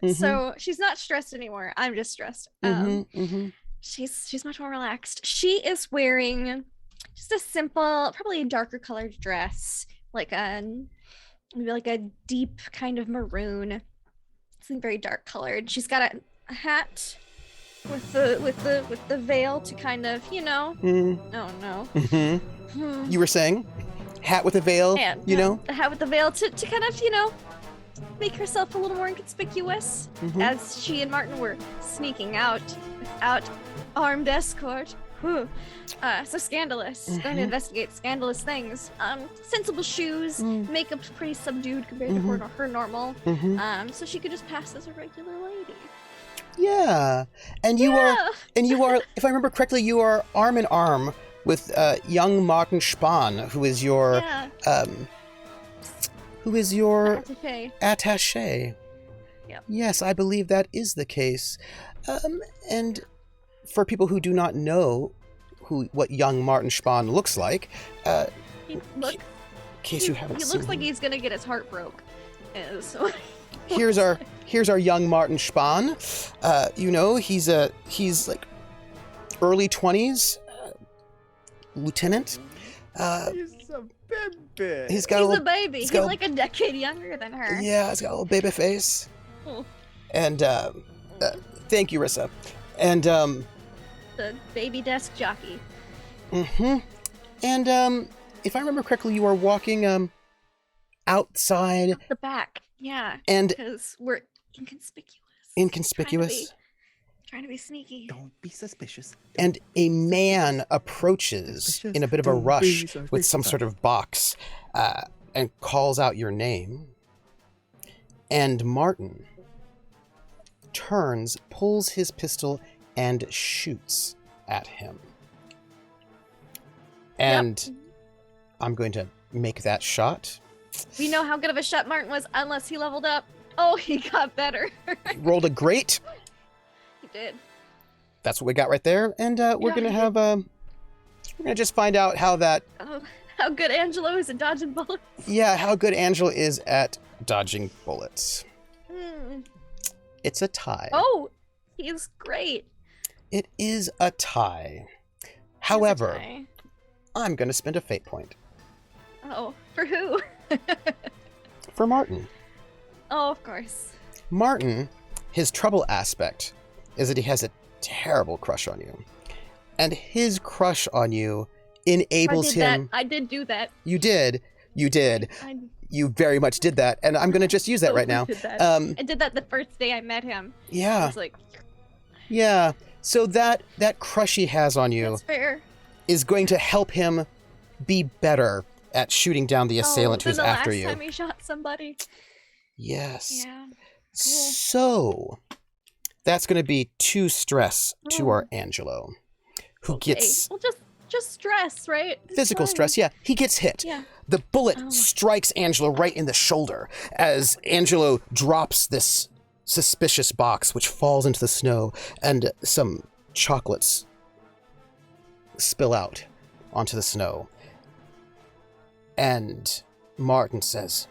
So she's not stressed anymore. I'm just stressed. She's much more relaxed. She is wearing just a simple, probably a darker colored dress, maybe like a deep kind of maroon, something very dark colored. She's got a hat with the veil to kind of, oh no. You were saying hat with a veil, a hat with the veil to kind of, make herself a little more inconspicuous as she and Martin were sneaking out without armed escort. So scandalous. Going to investigate scandalous things. Sensible shoes. Makeup's pretty subdued compared to her normal. So she could just pass as a regular lady. Yeah. And you are, if I remember correctly, you are arm in arm with young Martin Spahn, who is your attaché. Yep. Yes, I believe that is the case. And for people who do not know what young Martin Spahn looks like, in case you haven't he seen looks like him. he's gonna get his heart broke. So Here's our young Martin Spahn. He's like early 20s, lieutenant. He's a baby. He's got he's a baby. He's got like a decade younger than her. Yeah, he's got a little baby face. Oh. And thank you, Rissa. And The baby desk jockey. And if I remember correctly, you are walking outside. The back. Yeah. And because we're inconspicuous. Inconspicuous. Trying to be sneaky. Don't be suspicious. And a man approaches in a bit of a rush with some sort of box and calls out your name. And Martin turns, pulls his pistol, and shoots at him. And I'm going to make that shot. We know how good of a shot Martin was unless he leveled up. Oh, he got better. Rolled a great. He did. That's what we got right there. And we're going to have, we're going to just find out how that. Oh, how good Angelo is at dodging bullets. Yeah, how good Angelo is at dodging bullets. It's a tie. Oh, he's great. It is a tie. However, I'm going to spend a fate point. Oh, for who? For Martin. Oh, of course. Martin, his trouble aspect is that he has a terrible crush on you. and his crush on you enables him. I did do that. You did. I You very much did that, and I'm going to just use that right now. totally did that. I did that the first day I met him. I Yeah, was like, yeah. So that crush he has on you that's fair. is going to help him be better at shooting down the assailant than who's the after last you. time he shot somebody. Yes. Yeah. So that's going to be 2 stress to our Angelo, who gets Well, just stress, right? It's physical fine. stress. Yeah, he gets hit. Yeah. The bullet Oh. strikes Angelo right in the shoulder as Angelo drops this suspicious box, which falls into the snow, and some chocolates spill out onto the snow. And Martin says,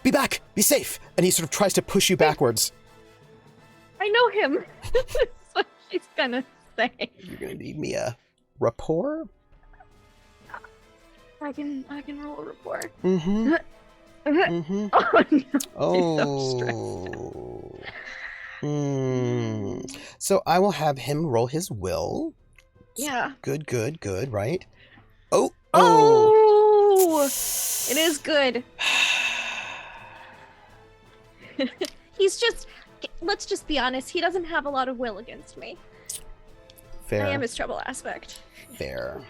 "Be back! Be safe!" And he sort of tries to push you backwards. I know him. That's what she's gonna say. You're going to need me a rapport? I can roll a rapport. Mm-hmm. Mm-hmm. Oh no. She's so stressed. So I will have him roll his will. Yeah. Good, right? Oh! It is good. He's just, let's just be honest, he doesn't have a lot of will against me. Fair. I am his trouble aspect. Fair.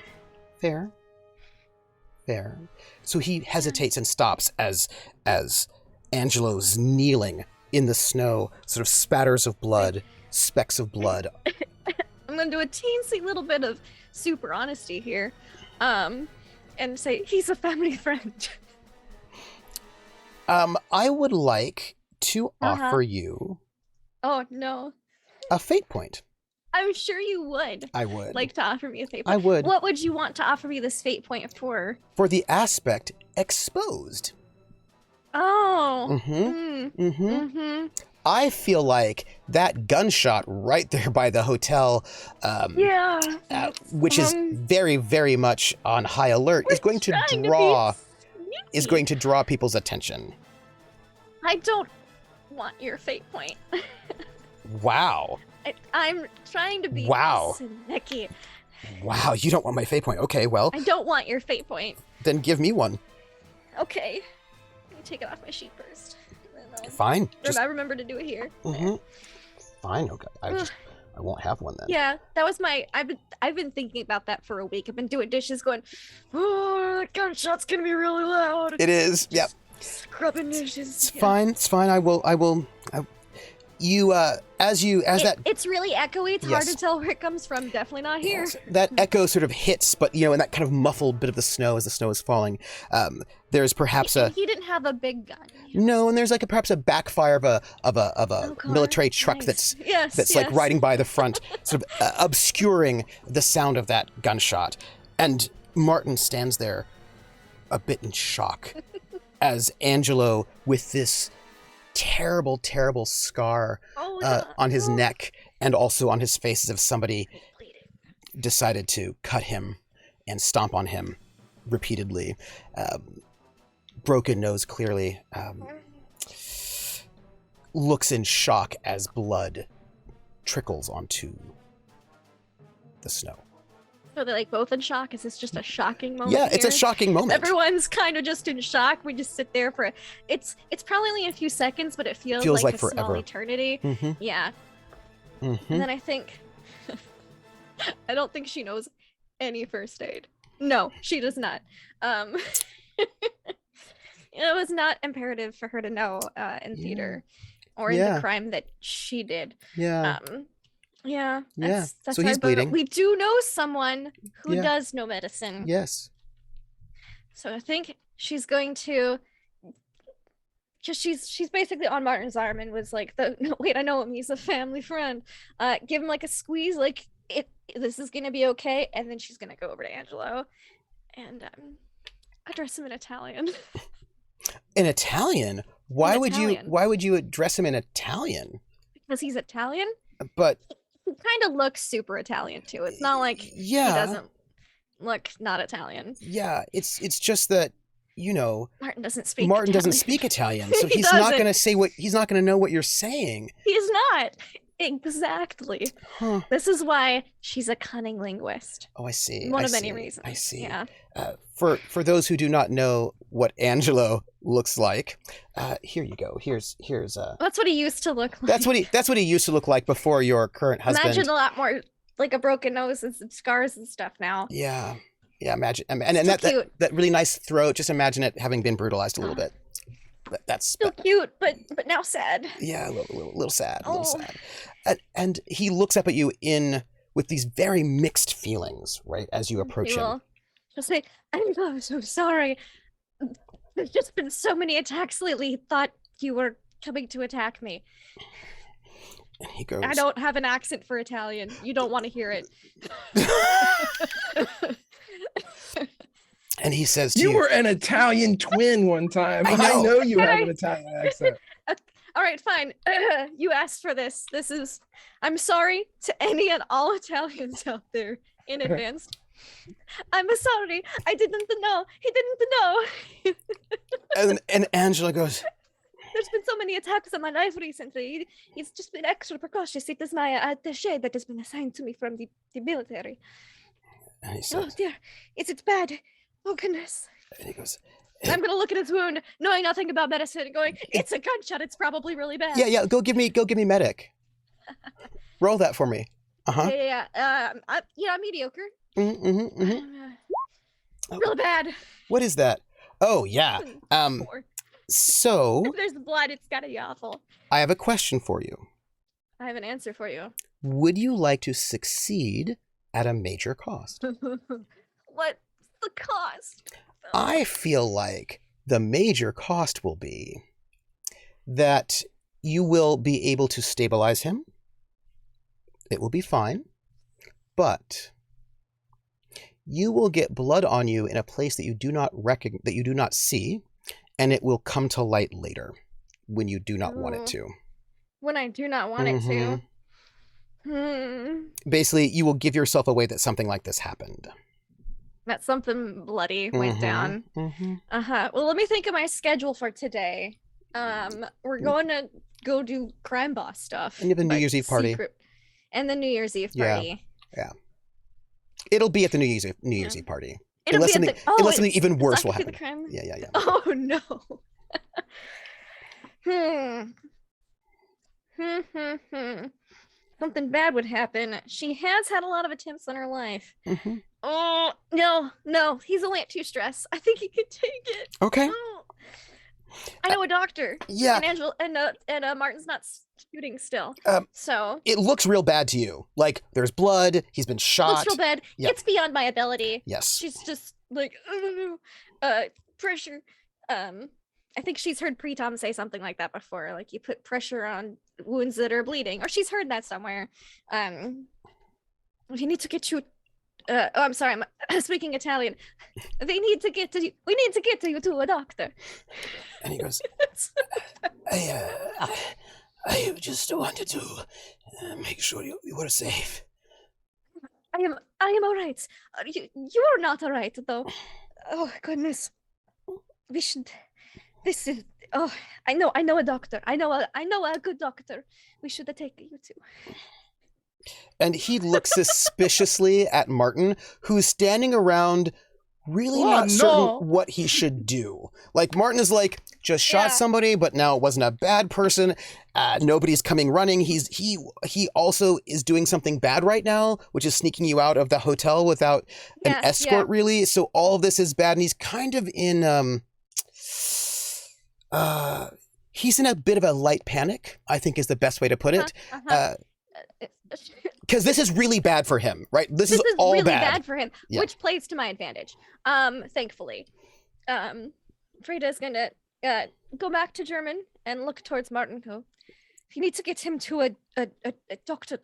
So he hesitates and stops as Angelo's kneeling in the snow, sort of spatters of blood, specks of blood. I'm gonna do a teensy little bit of super honesty here. And say, he's a family friend. I would like to Uh-huh. offer you Oh no. a fate point. I'm sure you would I would. like to offer me a fate I point. would. What would you want to offer me this fate point for? For the aspect exposed. Oh. Mm-hmm. Mm. Mm-hmm. Mm-hmm. I feel like that gunshot right there by the hotel, Yeah. which is very, very much on high alert, is going to draw people's attention. I don't want your fate point. Wow. I'm trying to be Wow. sneaky. Wow, you don't want my fate point. Okay, well, I don't want your fate point. then give me one. Okay. Let me take it off my sheet first. And then Fine. Just, I remember to do it here. mhm. Fine, okay. I won't have one then. Yeah, that was my. I've been thinking about that for a week. I've been doing dishes, going, "Oh, that gunshot's gonna be really loud." It is. Yep. Scrubbing dishes. It's fine. It's fine. I will. That It's really echoey. It's hard Yes. to tell where it comes from. Definitely not here. Yes, that echo sort of hits, but in that kind of muffled bit of the snow as the snow is falling. There's perhaps He didn't have a big gun. no, and there's perhaps a backfire of a Oh, God. military truck Nice. that's like riding by the front, sort of obscuring the sound of that gunshot. And Martin stands there, a bit in shock, as Angelo, with this terrible, terrible scar Oh, yeah. on his Oh. neck and also on his face, as if somebody decided to cut him and stomp on him repeatedly. Broken nose, clearly. Looks in shock as blood trickles onto the snow. So they're like both in shock. Is this just a shocking moment? Yeah, it's a here? shocking moment. Everyone's kind of just in shock. We just sit there for it's probably only a few seconds, but it feels like a small forever. eternity. Mm-hmm. Yeah. Mm-hmm. And then I think I don't think she knows any first aid. No, she does not. It was not imperative for her to know in theater or in Yeah. the crime that she did. Yeah. Yeah. Yeah. That's So right, he's but bleeding. we do know someone who Yeah. does know medicine. Yes. So I think she's going to, because she's basically on Martin's arm and was like, no, wait, I know him. He's a family friend. Give him like a squeeze, like this is gonna be okay. And then she's gonna go over to Angelo and address him in Italian. In Italian? Why would Italian. you address him in Italian? Because he's Italian. But He kind of looks super Italian too. It's not like yeah. he doesn't look not Italian. Yeah, it's just that Martin doesn't speak. Martin doesn't Italian. speak Italian, so He he's not doesn't. going to say he's not going to know what you're saying. He's not. Exactly. Huh. This is why she's a cunning linguist. Oh, I see. One I of many see, reasons. I see. Yeah. For those who do not know what Angelo looks like, here you go. Here's That's what he used to look like. that's what he used to look like before your current husband. Imagine a lot more like a broken nose and some scars and stuff now. Yeah. Imagine and Still cute. that really nice throat. Just imagine it having been brutalized a little bit. That's Still cute, but now sad. yeah, a little sad, a little Oh. sad. And he looks up at you with these very mixed feelings, right, as you approach He him. will. She'll say, I'm so sorry. There's just been so many attacks lately. He thought you were coming to attack me. And he goes, I don't have an accent for Italian. You don't want to hear it. and he says to You you, were an Italian twin one time. I I know. know you have an Italian accent. All right, fine. You asked for this. I'm sorry to any and all Italians out there in advance. I'm sorry. I didn't know. He didn't know. and Angela goes, There's been so many attacks on my life recently. He's just been extra precautious. It is my attaché that has been assigned to me from the military. and he Oh says, dear, is it bad? Oh goodness. and he goes, And I'm gonna look at his wound, knowing nothing about medicine, and going, it's a gunshot. It's probably really bad. yeah, go give me medic. Roll that for me. Uh-huh. Yeah. I'm mediocre. Mm-hmm. Really bad. What is that? Oh, yeah. Four. So If there's blood, it's gotta be awful. I have a question for you. I have an answer for you. Would you like to succeed at a major cost? What's the cost? I feel like the major cost will be that you will be able to stabilize him. It will be fine, but you will get blood on you in a place that you do not see, and it will come to light later when you do not want it to. When I do not want it to. Basically, you will give yourself away that something like this happened. That something bloody went down. Mm-hmm. Well, let me think of my schedule for today. We're going to go do crime boss stuff. And you have the New but Year's Eve party. And the New Year's Eve Yeah. party. It'll be at the New Year's Eve party. It'll Unless be unless something even worse will after the happen. crime? Yeah. Oh no. Something bad would happen. She has had a lot of attempts on her life. Mm-hmm. Oh no, he's only at 2 stress. I think he could take it. Okay. Oh. I know a doctor. Yeah. And Angela and Martin's not shooting still. So It looks real bad to you. Like there's blood. He's been shot. looks real bad. Yeah. It's beyond my ability. Yes. She's just like pressure. I think she's heard Pretom say something like that before. Like you put pressure on wounds that are bleeding, or she's heard that somewhere. We need to get you. I'm sorry, I'm speaking Italian. We need to get you to a doctor. And he goes, I just wanted to make sure you were safe. I am all right. You are not all right though. Oh goodness. We should. This is. Oh, I know a doctor. I know a good doctor. We should take you to. And he looks suspiciously at Martin, who's standing around really not certain what he should do. Like Martin is like, just shot somebody, but now it wasn't a bad person. Nobody's coming running. He also is doing something bad right now, which is sneaking you out of the hotel without an escort really. So all of this is bad. And he's kind of in, he's in a bit of a light panic, I think is the best way to put it. Because this is really bad for him, right? This is all really bad for him, Yeah. which plays to my advantage. Thankfully, Frida's gonna go back to German and look towards Martin. Go. You need to get him to a doctor,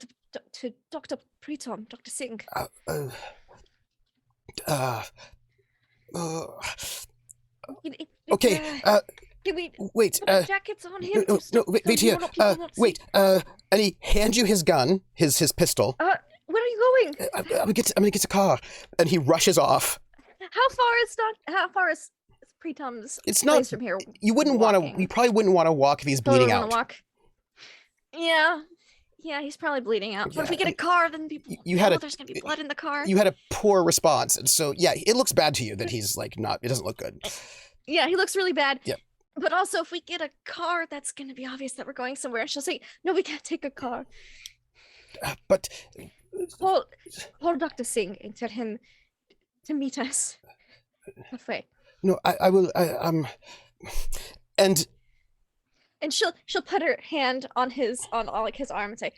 to Dr. Pretom, Dr. Singh. Okay. Can we Wait. put jackets on him? No, wait here. Wait. And he hands you his gun, his pistol. Where are you going? I'm gonna get a car, and he rushes off. How far is Pretom's It's place not. from here? You wouldn't want to. You probably wouldn't want to walk if he's bleeding Totally out. wanna walk. Yeah. Yeah, he's probably bleeding out. But if Yeah, we get a and car, then people you had know a- there's gonna be blood in the car. You had a poor response, and so yeah, it looks bad to you that he's like not. It doesn't look good. Yeah, he looks really bad. Yep. But also, if we get a car, that's gonna be obvious that we're going somewhere. She'll say, "No, we can't take a car." But Call Dr. Singh and tell him to meet us halfway. no, I will. And And she'll put her hand on his like his arm and say,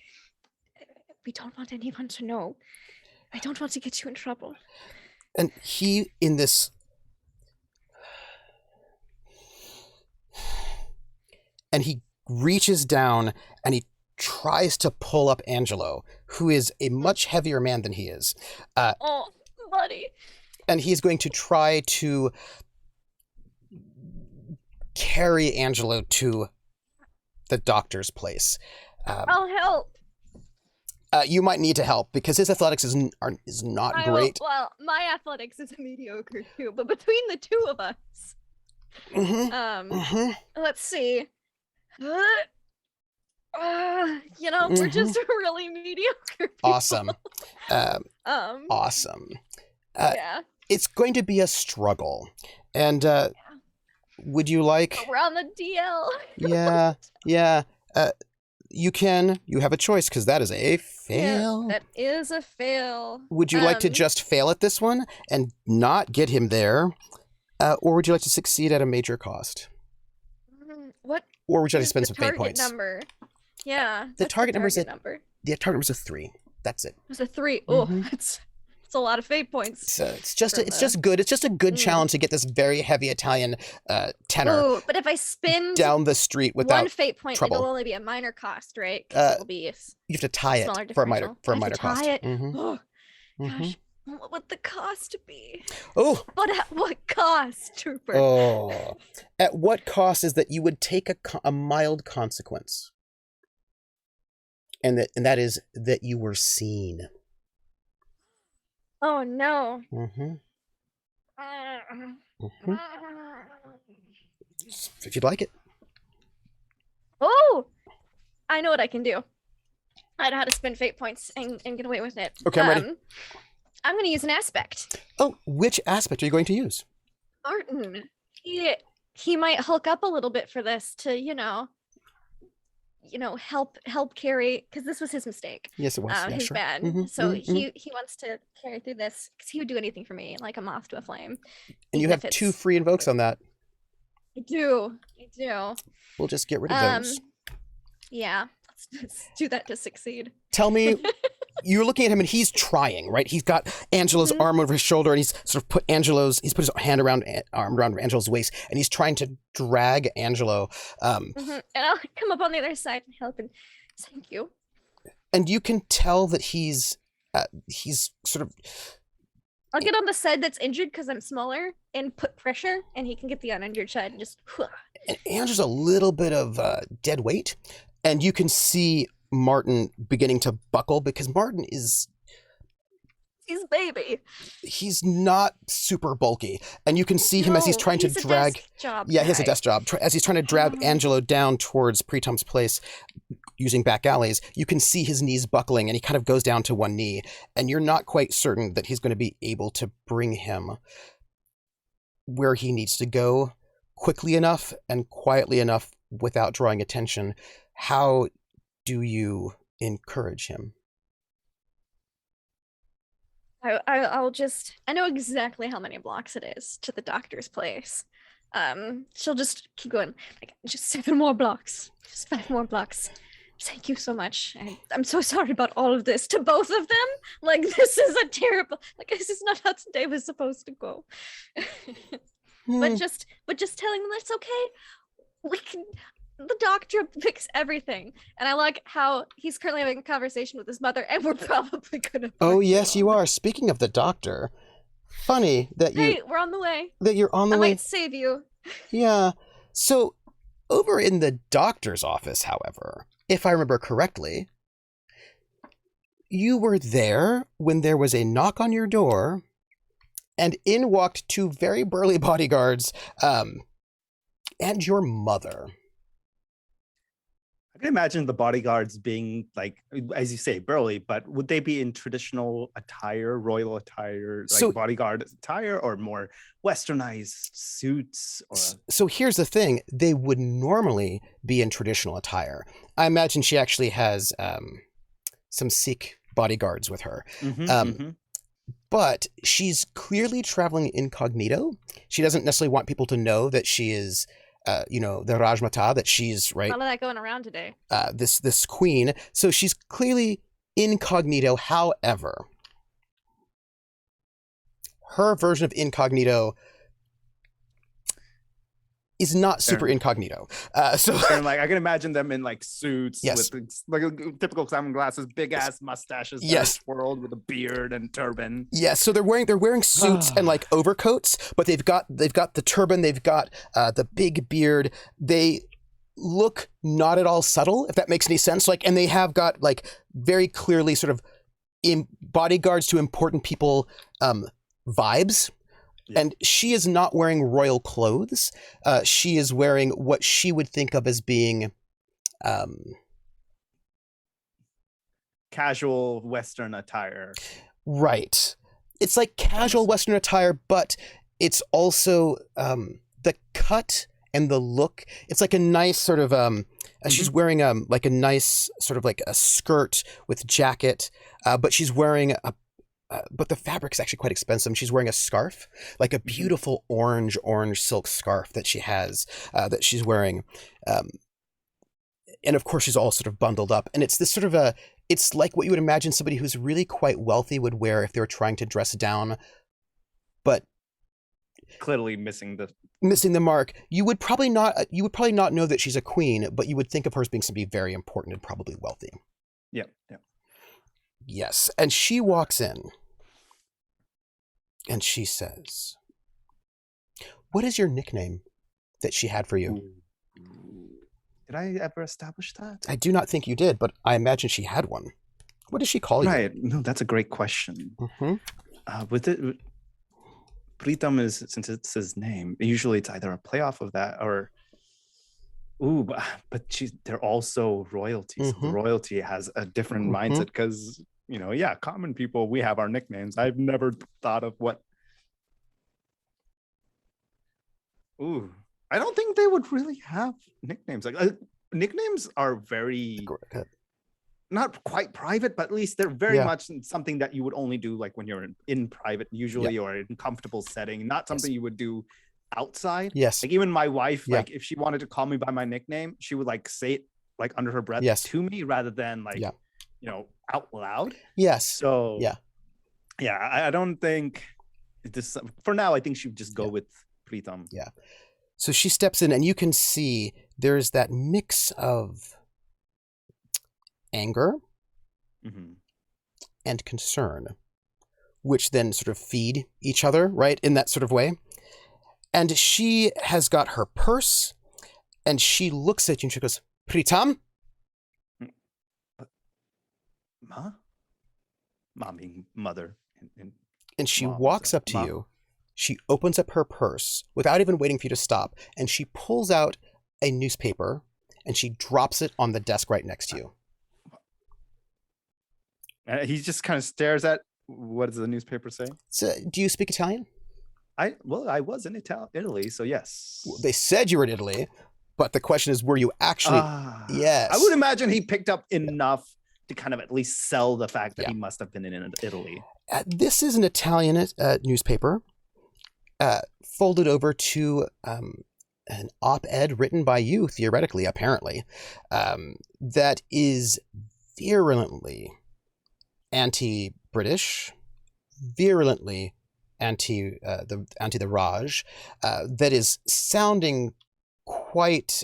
"We don't want anyone to know. I don't want to get you in trouble." and he in this. And he reaches down and he tries to pull up Angelo, who is a much heavier man than he is. Oh, buddy. And he's going to try to carry Angelo to the doctor's place. I'll help. You might need to help because his athletics is not I will- great. well, my athletics is mediocre too, but between the two of us, let's see. We're just really mediocre people. Awesome. Awesome. Yeah. It's going to be a struggle. And would you like... But we're on the DL. Yeah. You have a choice because that is a fail. Yeah, that is a fail. Would you like to just fail at this one and not get him there? Or would you like to succeed at a major cost? What? Or would you like to is spend the some fate target points? number? Yeah. The what's target number is number. The target number is a 3. That's it. It's a 3. Oh, Mhm. it's a lot of fate points. So it's just from it's just good. It's just a good challenge to get this very heavy Italian tenor Oh, but if I spin down the street without one fate point, trouble. it'll only be a minor cost, right? 'Cause it'll be you have to tie smaller it for a minor differential. I have to cost. tie it. Mhm. Oh, Mhm. gosh. What would the cost be? Oh, But at what cost, Trooper? oh! At what cost is that you would take a mild consequence, and that is that you were seen. Oh, no. Mm-hmm. Uh, Mm-hmm. If you'd like it. Oh, I know what I can do. I know how to spend fate points and get away with it. Okay, I'm ready. I'm going to use an aspect. Oh, which aspect are you going to use? Martin, he might hulk up a little bit for this to, help carry, because this was his mistake. Yes, it was. Yeah, his sure. bad. Mhm, So mhm, he wants to carry through this because he would do anything for me, like a moth to a flame. And you even have if 2 it's free invokes on that. I do. We'll just get rid of those. Yeah. Let's do that to succeed. Tell me, you're looking at him and he's trying, right? He's got Angelo's Mhm. arm over his shoulder and he's sort of put his arm around Angelo's waist and he's trying to drag Angelo. Mhm. And I'll come up on the other side and help and thank you. And you can tell that he's sort of, I'll get on the side that's injured because I'm smaller and put pressure, and he can get the uninjured side and just. and Angelo's a little bit of dead weight. And you can see Martin beginning to buckle because Martin is, He's baby. he's not super bulky. And you can see him as he's No, trying to he's a drag. desk job Yeah, he has a guy. desk job. As he's trying to drag Oh. Angelo down towards Pritam's place using back alleys, you can see his knees buckling and he kind of goes down to one knee. And you're not quite certain that he's going to be able to bring him where he needs to go quickly enough and quietly enough without drawing attention. How do you encourage him? I'll just. I know exactly how many blocks it is to the doctor's place. She'll just keep going. Like, just 7 more blocks. Just 5 more blocks. Thank you so much. I'm so sorry about all of this to both of them. Like, this is a terrible. Like, this is not how today was supposed to go. but just telling them that's okay. We can. The doctor fix everything. And I like how he's currently having a conversation with his mother, and we're probably gonna. Oh, bring yes, him you on. are. Speaking of the doctor, funny that Hey, we're on the way. you're on the I way. might save you. Yeah. So, over in the doctor's office, however, if I remember correctly, you were there when there was a knock on your door, and in walked 2 very burly bodyguards, and your mother. I can imagine the bodyguards being like, as you say, burly, but would they be in traditional attire, royal attire, like So- bodyguard attire, or more westernized suits? Or So here's the thing: they would normally be in traditional attire. I imagine she actually has some Sikh bodyguards with her. But she's clearly traveling incognito. She doesn't necessarily want people to know that she is, the Rajmata, that she's, right, A lot of that going around today. this queen. So she's clearly incognito. However, her version of incognito is not super incognito. So and like I can imagine them in like suits Yes. with like typical sunglasses, big ass mustaches, that Yes. are swirled with a beard and turban. yeah, so they're wearing suits and like overcoats, but they've got the turban, they've got the big beard. They look not at all subtle, if that makes any sense. Like, and they have got like very clearly sort of bodyguards to important people vibes. Yeah. And she is not wearing royal clothes. She is wearing what she would think of as being Casual Western attire. right. It's like casual Western attire, but it's also the cut and the look. It's like a nice sort of she's wearing like a nice sort of like a skirt with jacket, but she's wearing but the fabric's actually quite expensive. She's wearing a scarf, like a beautiful orange silk scarf that she has, that she's wearing. And of course, she's all sort of bundled up. And it's this sort of it's like what you would imagine somebody who's really quite wealthy would wear if they were trying to dress down, but Clearly missing the mark. You would probably not know that she's a queen, but you would think of her as being somebody very important and probably wealthy. Yeah. Yes. And she walks in and she says, "What is your nickname that she had for you?" Did I ever establish that? I do not think you did, but I imagine she had one. What does she call you? Right. No, that's a great question. Mm-hmm. With it, Pritam is, since it's his name, usually it's either a playoff of that or but they're also royalty. So the royalty has a different mindset because common people, we have our nicknames. I've never thought of what. I don't think they would really have nicknames. Like nicknames are very not quite private, but at least they're very much something that you would only do like when you're in private, usually, or in comfortable setting, not something you would do outside. Yes. Like even my wife, like if she wanted to call me by my nickname, she would like say it like under her breath to me rather than like, out loud. Yes. So I don't think this for now. I think she would just go with Pritam. Yeah. So she steps in and you can see there's that mix of anger and concern, which then sort of feed each other, right? In that sort of way. And she has got her purse and she looks at you and she goes, "Pritam?" Mom being mother. And she walks up to you. She opens up her purse without even waiting for you to stop. And she pulls out a newspaper and she drops it on the desk right next to you. He just kind of stares at, what does the newspaper say? So, do you speak Italian? I was in Italy, so yes. Well, they said you were in Italy, but the question is, were you actually? Yes. I would imagine he picked up enough to kind of at least sell the fact that he must have been in Italy. This is an Italian newspaper, folded over to an op-ed written by you, theoretically, apparently, that is virulently anti-British, virulently anti the Raj, that is sounding quite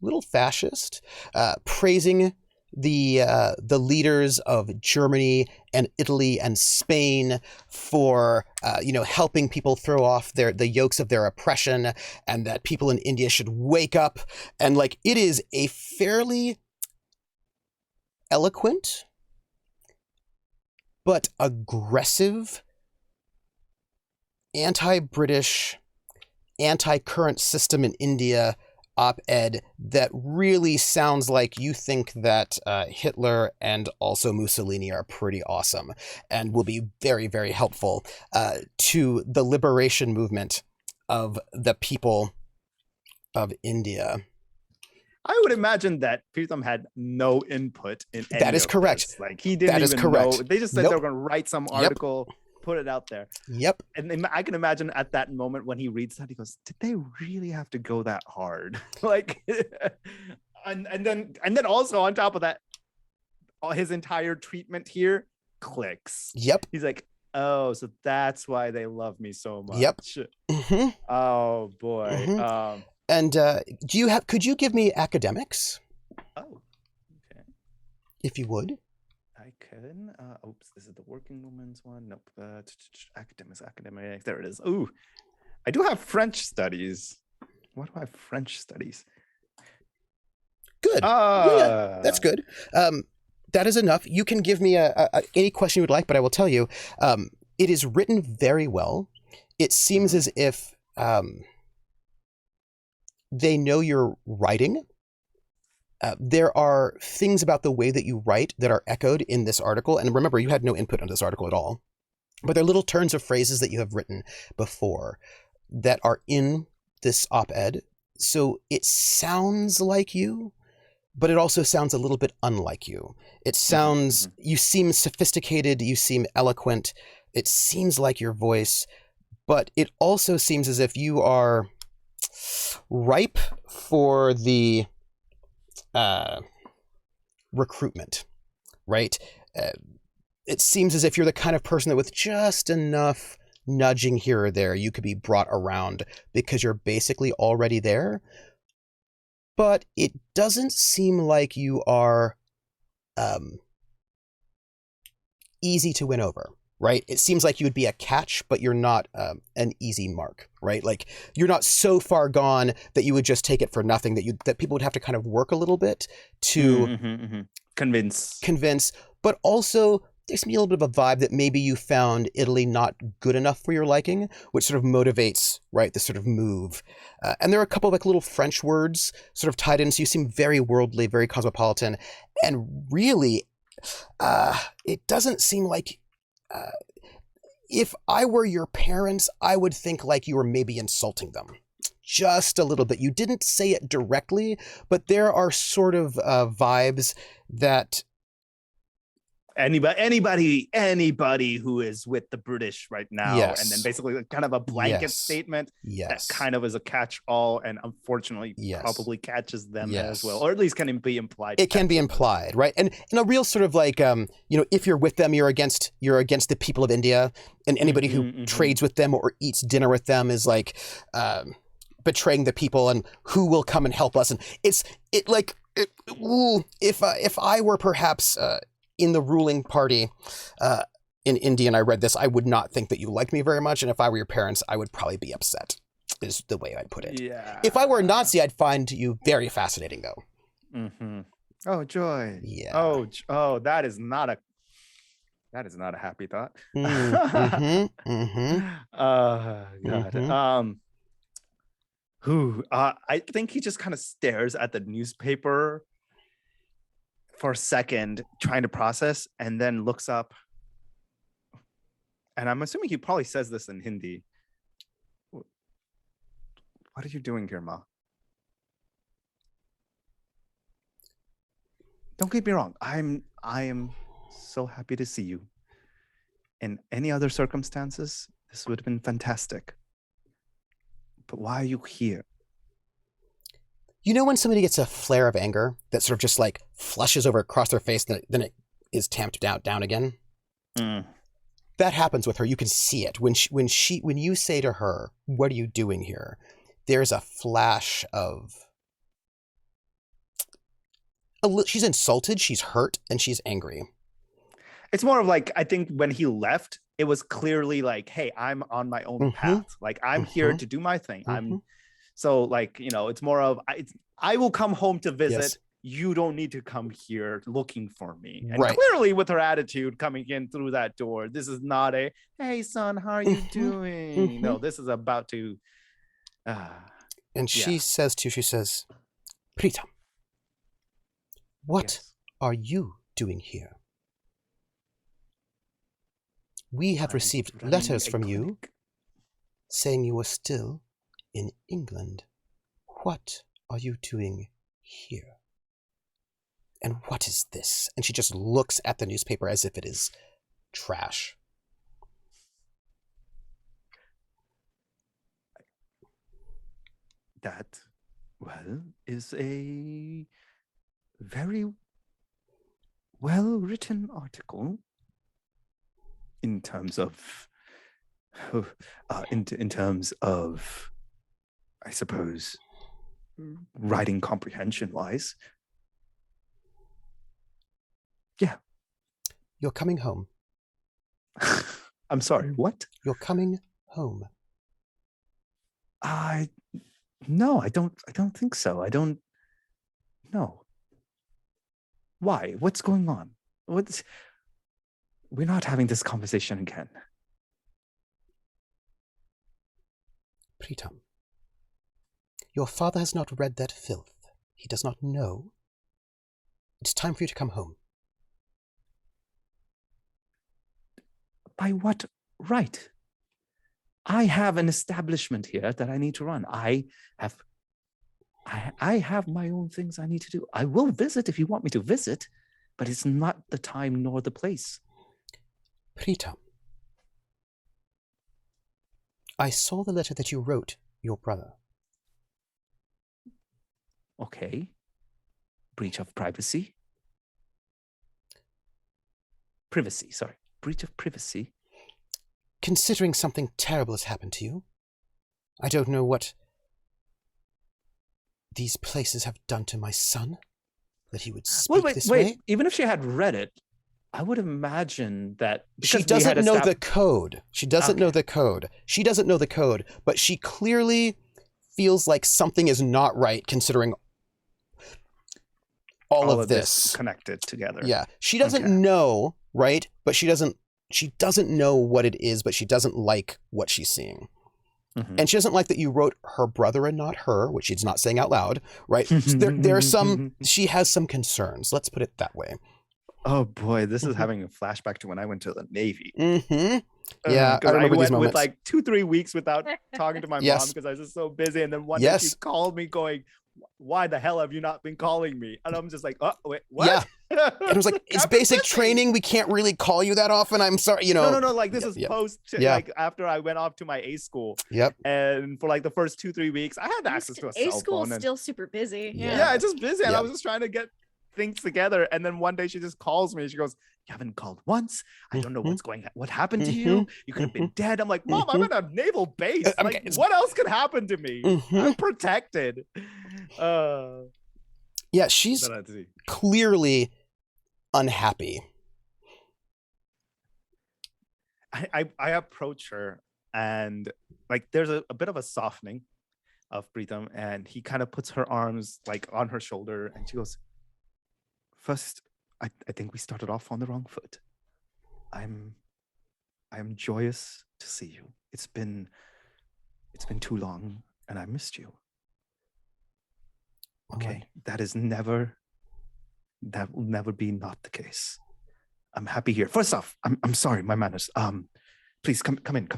little fascist, praising the leaders of Germany and Italy and Spain for helping people throw off the yokes of their oppression, and that people in India should wake up. And like, it is a fairly eloquent but aggressive, anti-British, anti-current system in India op-ed that really sounds like you think that Hitler and also Mussolini are pretty awesome and will be very, very helpful to the liberation movement of the people of India. I would imagine that Pritam had no input in any That is of correct. this. Like he didn't That is even correct. know. They just said Nope. they were going to write some article, put it out there. Yep. And I can imagine at that moment when he reads that, he goes, "Did they really have to go that hard?" Like, and then also on top of that, his entire treatment here clicks. Yep. He's like, "Oh, so that's why they love me so much." Yep. Mm-hmm. Oh boy. Mhm. And could you give me academics, Oh, okay. if you would? I can. Oops, this is the working woman's one. Nope. Academics. There it is. Ooh, I do have French studies. What do I have French studies? Good. Yeah, that's good. That is enough. You can give me any question you would like, but I will tell you, it is written very well. It seems as if they know you're writing. There are things about the way that you write that are echoed in this article. And remember, you had no input on this article at all. But there are little turns of phrases that you have written before that are in this op-ed. So it sounds like you, but it also sounds a little bit unlike you. It sounds, you seem sophisticated, you seem eloquent. It seems like your voice, but it also seems as if you are ripe for the recruitment, right? It seems as if you're the kind of person that with just enough nudging here or there, you could be brought around because you're basically already there. But it doesn't seem like you are easy to win over. Right? It seems like you would be a catch, but you're not an easy mark, right? Like you're not so far gone that you would just take it for nothing, that people would have to kind of work a little bit to convince. But also there's a little bit of a vibe that maybe you found Italy not good enough for your liking, which sort of motivates, right, this sort of move. And there are a couple of like little French words sort of tied in, so you seem very worldly, very cosmopolitan, and really, it doesn't seem like. If I were your parents, I would think like you were maybe insulting them just a little bit. You didn't say it directly, but there are sort of vibes that anybody who is with the British right now, yes. and then basically kind of a blanket yes. statement yes. that kind of is a catch-all, and unfortunately yes. probably catches them yes. as well, or at least can be implied. It can be implied, right? And in a real sort of like, if you're with them, you're against the people of India, and anybody who trades with them or eats dinner with them is like betraying the people, and who will come and help us? And if I were perhaps in the ruling party in India and I read this, I would not think that you like me very much. And if I were your parents, I would probably be upset, is the way I'd put it. Yeah. If I were a Nazi, I'd find you very fascinating, though. Oh, joy. Yeah. Oh, that is not a happy thought. God. I think he just kind of stares at the newspaper for a second, trying to process, and then looks up. And I'm assuming he probably says this in Hindi. What are you doing here, Ma? Don't get me wrong. I am so happy to see you. In any other circumstances, this would have been fantastic. But why are you here? You know when somebody gets a flare of anger that sort of just like flushes over across their face, then it is tamped down again? That happens with her. You can see it. When you say to her, "What are you doing here?" There's a flash of... she's insulted, she's hurt, and she's angry. It's more of like, I think when he left, it was clearly like, hey, I'm on my own path. Like, I'm here to do my thing. So like, it's more of, I will come home to visit. Yes. You don't need to come here looking for me. And clearly with her attitude coming in through that door, this is not a, hey son, how are you doing? No, this is about to... And she says to you, she says, Pritam, what Yes. are you doing here? We have I'm received running letters a from you clinic. saying you are still in England. What are you doing here? And what is this? And she just looks at the newspaper as if it is trash. That, well, is a very well-written article in terms of, in terms of, I suppose, writing comprehension-wise. Yeah. You're coming home. I'm sorry, what? You're coming home. No, I don't think so. I don't know. Why? What's going on? We're not having this conversation again. Pritam, your father has not read that filth. He does not know. It's time for you to come home. By what right? I have an establishment here that I need to run. I have my own things I need to do. I will visit if you want me to visit, but it's not the time nor the place. Pritam, I saw the letter that you wrote your brother. Okay. Breach of privacy. Privacy, sorry. Breach of privacy. Considering something terrible has happened to you, I don't know what these places have done to my son, that he would speak this way. Even if she had read it, I would imagine that she doesn't know the code. She doesn't know the code. She doesn't know the code, but she clearly feels like something is not right considering all of this connected together. Yeah. She doesn't know, right? But she doesn't know what it is, but she doesn't like what she's seeing. Mm-hmm. And she doesn't like that you wrote her brother and not her, which she's not saying out loud, right? There are some, she has some concerns. Let's put it that way. Oh boy, this is having a flashback to when I went to the Navy. Mm-hmm. Yeah, I remember these moments. With like 2-3 weeks without talking to my mom because I was just so busy. And then one day she called me going, why the hell have you not been calling me? And I'm just like, oh, wait, what? Yeah. And it was like, it's basic training. We can't really call you that often. I'm sorry, you know. No. Like this is post, like after I went off to my A school. Yep. And for like the first 2-3 weeks, I had access to a cell phone. A school still super busy. Yeah, it's just busy. And I was just trying to get things together. And then one day she just calls me. She goes, you haven't called once. I don't know what's going on. What happened to you? You could have been dead. I'm like, Mom, I'm at a naval base. Like, what else could happen to me? I'm protected. Yeah, she's clearly unhappy. I approach her and like there's a bit of a softening of Pritam, and he kind of puts her arms like on her shoulder and she goes, first, I think we started off on the wrong foot. I'm joyous to see you. It's been too long and I missed you. Okay, that will never be not the case. I'm happy here. First off, I'm sorry, my manners. Please come in.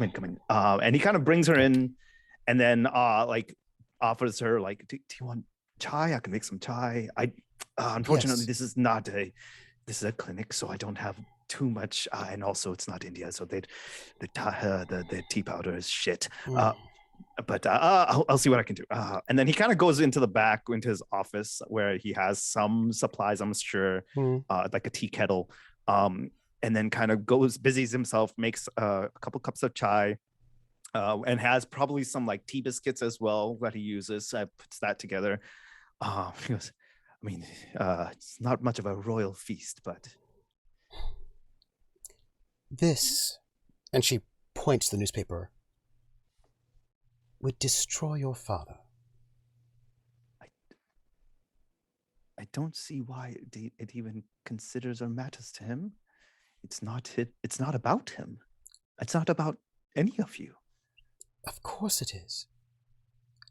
And he kind of brings her in, and then like offers her like, do you want chai? I can make some chai. Unfortunately, this is a clinic, so I don't have too much, and also it's not India, so the tea powder is shit. But I'll see what I can do. And then he kind of goes into the back, into his office where he has some supplies, I'm sure, like a tea kettle. And then kind of busies himself, makes a couple cups of chai, and has probably some like tea biscuits as well that he uses. Puts that together. He goes, I mean, it's not much of a royal feast, but this, and she points to the newspaper, would destroy your father. I don't see why it even considers or matters to him. It's not about him. It's not about any of you. Of course it is.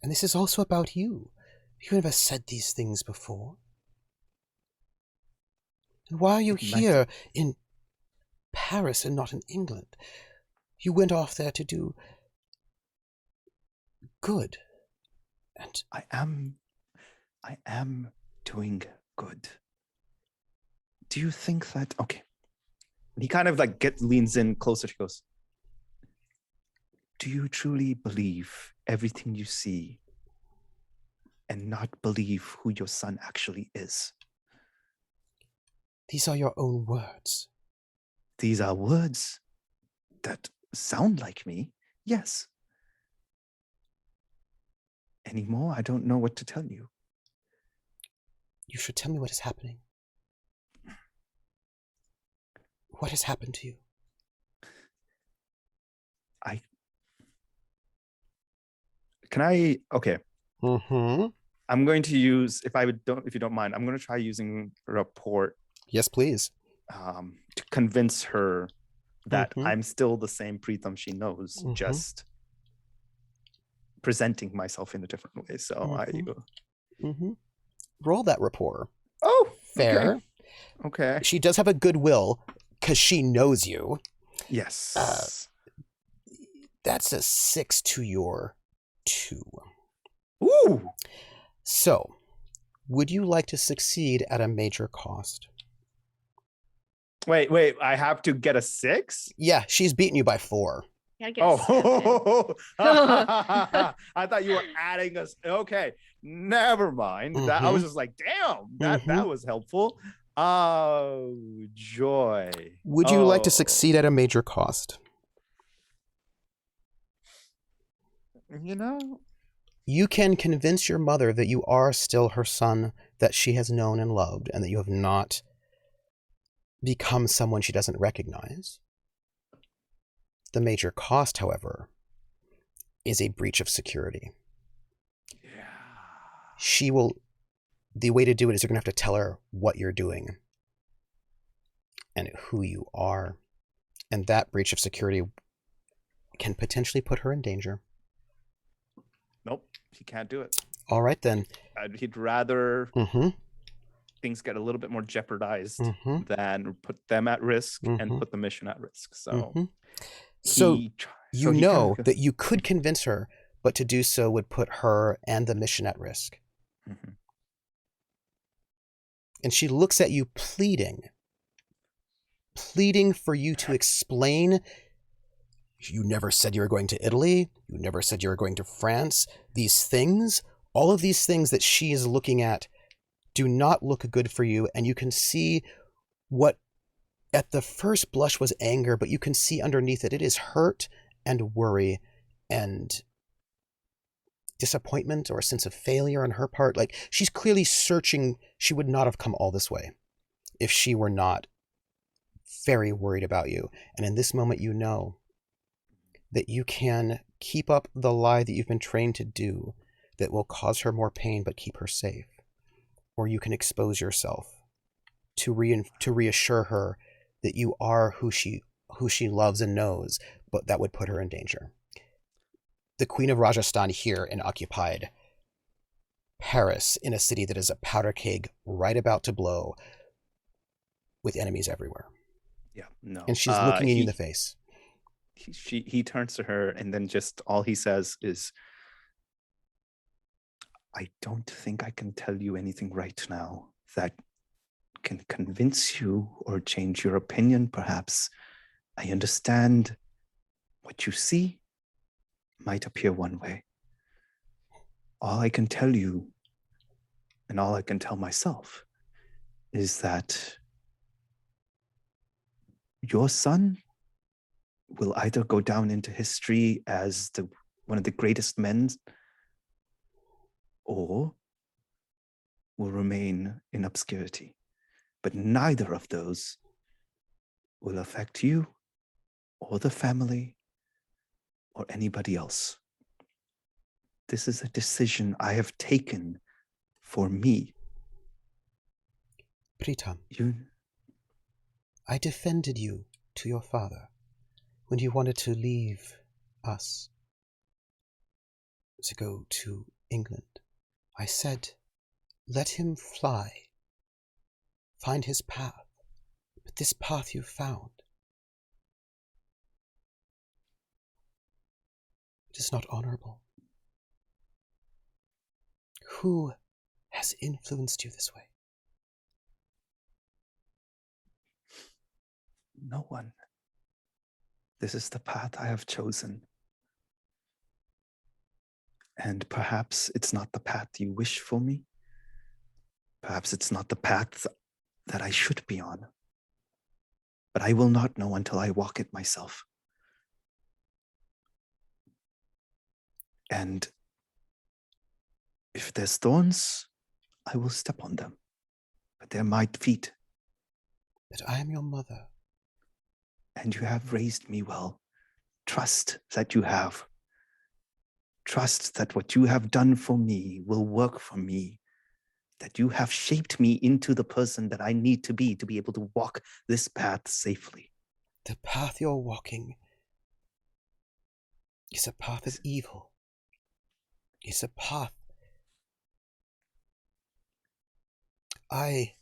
And this is also about you. You never said these things before. And why are you here in Paris and not in England? You went off there to do good. And I am doing good. Do you think that... Okay. He kind of like leans in closer. He goes, do you truly believe everything you see and not believe who your son actually is? These are your own words. These are words that sound like me, yes. Anymore, I don't know what to tell you. You should tell me what is happening. What has happened to you? Okay. Mm-hmm. I'm going to use, if you don't mind, I'm going to try using rapport. Yes, please. To convince her that Mm-hmm. I'm still the same Preetham she knows, Mm-hmm. just presenting myself in a different way. So Mm-hmm. Roll that rapport. Oh, fair. Okay. She does have a goodwill because she knows you. Yes. That's a 6 to your 2. Ooh. So, would you like to succeed at a major cost? Wait. I have to get a 6? Yeah, she's beaten you by 4. Gotta get a 7. I thought you were adding us. Okay, never mind. That I was just like, damn, that was helpful. Oh, joy. Would you like to succeed at a major cost? You know, you can convince your mother that you are still her son, that she has known and loved, and that you have not become someone she doesn't recognize. The major cost, however, is a breach of security. Yeah. The way to do it is you're going to have to tell her what you're doing and who you are. And that breach of security can potentially put her in danger. Nope, he can't do it. All right, then. He'd rather things get a little bit more jeopardized than put them at risk and put the mission at risk. So, that you could convince her, but to do so would put her and the mission at risk. Mm-hmm. And she looks at you pleading for you to explain. You never said you were going to Italy. You never said you were going to France. These things, all of these things that she is looking at do not look good for you. And you can see what at the first blush was anger, but you can see underneath it is hurt and worry and disappointment or a sense of failure on her part. Like, she's clearly searching. She would not have come all this way if she were not very worried about you. And in this moment, you know that you can keep up the lie that you've been trained to do that will cause her more pain but keep her safe. Or you can expose yourself to reassure her that you are who she loves and knows, but that would put her in danger. The Queen of Rajasthan here in occupied Paris, in a city that is a powder keg right about to blow, with enemies everywhere. Yeah, no. And she's looking you in the face. He turns to her, and then just all he says is, I don't think I can tell you anything right now that can convince you or change your opinion, perhaps. I understand what you see might appear one way. All I can tell you, and all I can tell myself, is that your son will either go down into history as one of the greatest men, or will remain in obscurity. But neither of those will affect you or the family or anybody else. This is a decision I have taken for me. Preetham, I defended you to your father when you wanted to leave us. to go to England. I said, let him fly, find his path. But this path you found, it is not honorable. Who has influenced you this way? No one. This is the path I have chosen. And perhaps it's not the path you wish for me. Perhaps it's not the path that I should be on. But I will not know until I walk it myself. And if there's thorns, I will step on them. But they're my feet. But I am your mother. And you have raised me well. Trust that you have. Trust that what you have done for me will work for me. That you have shaped me into the person that I need to be able to walk this path safely. The path you're walking is a path of evil. It's a path. I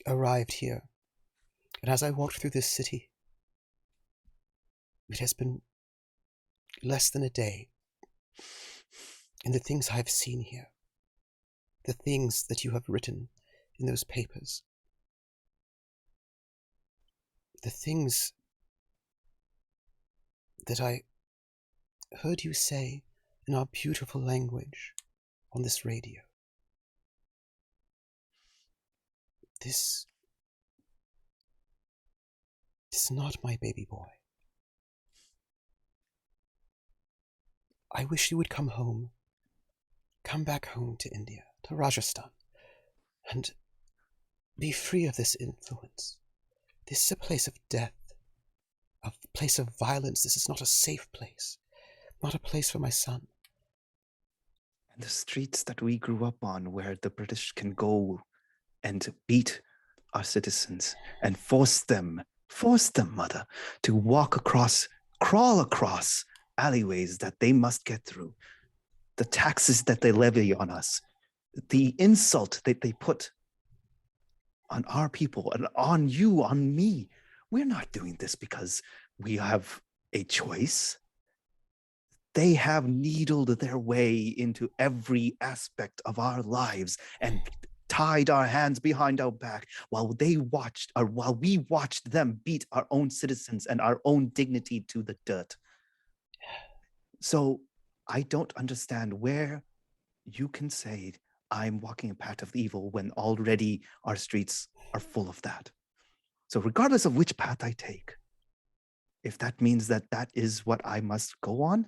arrived here, and as I walked through this city, it has been less than a day, and the things I've seen here, the things that you have written in those papers, the things that I heard you say in our beautiful language on this radio. This is not my baby boy. I wish you would come home, come back home to India, to Rajasthan, and be free of this influence. This is a place of death, a place of violence. This is not a safe place, not a place for my son. And the streets that we grew up on, where the British can go and beat our citizens and force them, mother, to walk across, crawl across alleyways that they must get through, the taxes that they levy on us, the insult that they put on our people and on you, on me. We're not doing this because we have a choice. They have needled their way into every aspect of our lives and tied our hands behind our back while we watched them beat our own citizens and our own dignity to the dirt. So I don't understand where you can say I'm walking a path of evil when already our streets are full of that. So regardless of which path I take, if that means that that is what I must go on,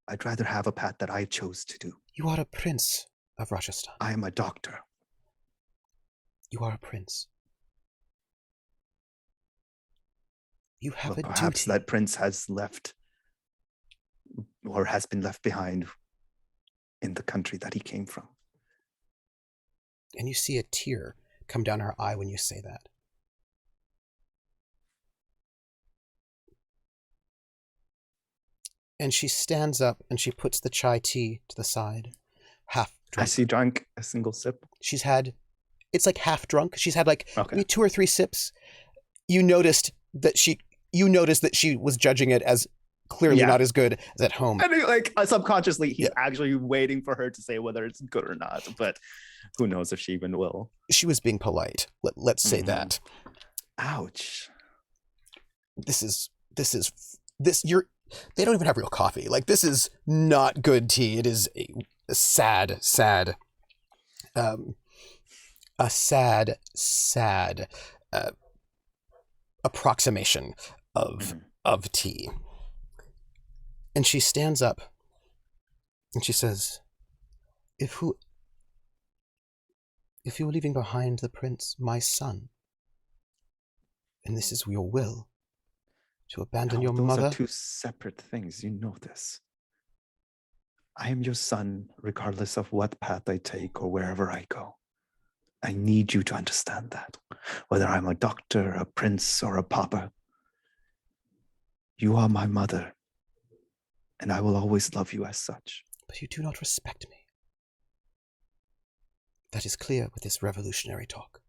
I'd rather have a path that I chose to do. You are a prince of Rajasthan. I am a doctor. You are a prince. You have a perhaps duty. that prince has left or has been left behind in the country that he came from. And you see a tear come down her eye when you say that. And she stands up and she puts the chai tea to the side, half drunk. Has she drank a single sip? She's had, it's like half drunk. She's had like Okay. maybe 2 or 3 sips. You noticed that she was judging it as clearly Yeah. not as good as at home. And like subconsciously, he's actually waiting for her to say whether it's good or not. But who knows if she even will. She was being polite. Let's say Mhm. that. Ouch. They don't even have real coffee. Like, this is not good tea. It is a sad approximation of tea. And she stands up and she says, if you're leaving behind the prince, my son, and this is your will, to abandon your those mother. are 2 separate things. You know this. I am your son, regardless of what path I take or wherever I go. I need you to understand that. Whether I'm a doctor, a prince, or a pauper, you are my mother. and I will always love you as such. But you do not respect me. That is clear with this revolutionary talk.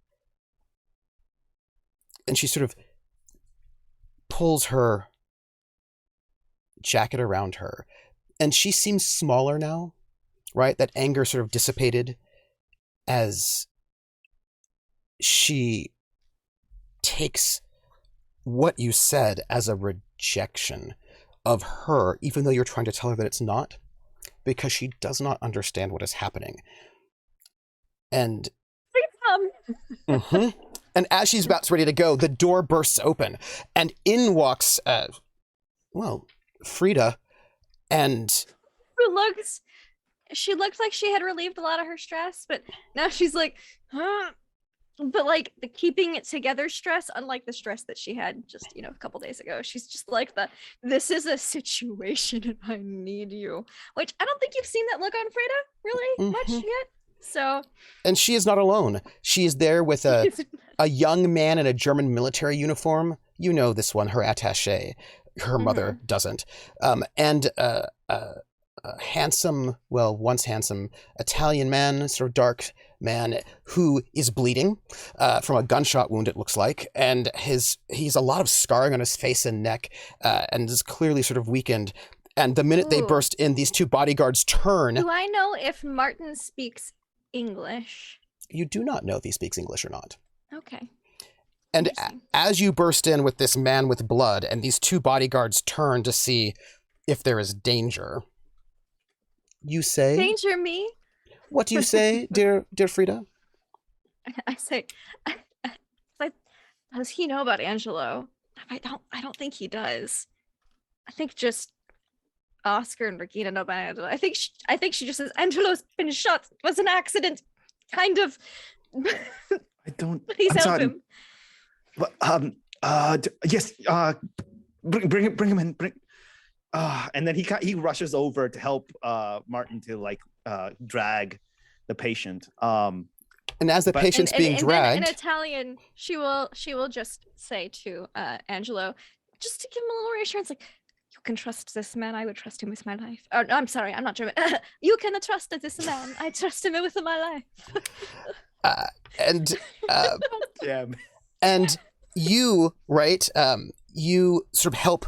And she sort of pulls her jacket around her, and she seems smaller now, right? That anger sort of dissipated as she takes what you said as a rejection of her, even though you're trying to tell her that it's not, because she does not understand what is happening. And and as she's about ready to go, the door bursts open, and in walks, Frida, and she looked like she had relieved a lot of her stress, but now she's like, huh? But like the keeping it together stress, unlike the stress that she had just, a couple days ago, she's just like this is a situation and I need you, which I don't think you've seen that look on Frida really much yet. So, and she is not alone. She is there with a young man in a German military uniform. You know this one, her attaché. Her mother doesn't. And a handsome, once handsome Italian man, sort of dark man, who is bleeding from a gunshot wound, it looks like. And he's a lot of scarring on his face and neck, and is clearly sort of weakened. And the minute they burst in, these two bodyguards turn. Do I know if Martin speaks English? You do not know if he speaks English or not. Okay. And as you burst in with this man with blood, and these two bodyguards turn to see if there is danger, you say... Danger me? What do you say, dear Frida? I say, does he know about Angelo? I don't think he does. I think just Oscar and Regina know about Angelo. I think she just says, Angelo's been shot. It was an accident. Kind of. I don't. Please I'm help sorry. him. Yes. Bring him in. And then he rushes over to help Martin to drag the patient. And as the patient's being dragged, in Italian, she will just say to Angelo, just to give him a little reassurance, like, you can trust this man. I would trust him with my life. Oh, no, I'm sorry, I'm not German. You can trust this man. I trust him with my life. And you, right? You sort of help,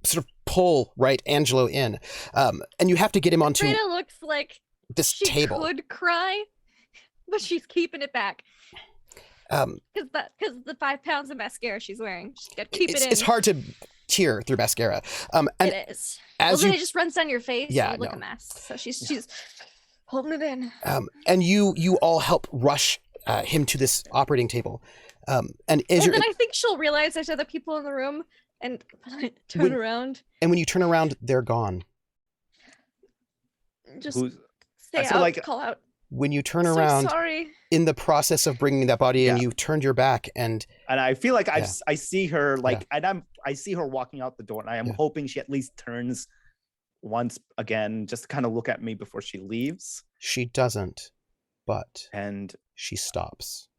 sort of pull, right, Angelo in, and you have to get him onto. Frida looks like this table. She could cry, but she's keeping it back. Because the 5 pounds of mascara she's wearing, she's got to keep it in. It's hard to tear through mascara. And it is. Then it just runs down your face. Yeah, and you look a mess. So she's holding it in. And you all help rush him to this operating table. And then I think she'll realize there's other people in the room and turn around. And when you turn around, they're gone. Just stay out, call out. When you turn around, sorry. In the process of bringing that body in, you turned your back, and I feel like I see her and I see her walking out the door, and I am hoping she at least turns once again, just to kind of look at me before she leaves. She doesn't, and she stops.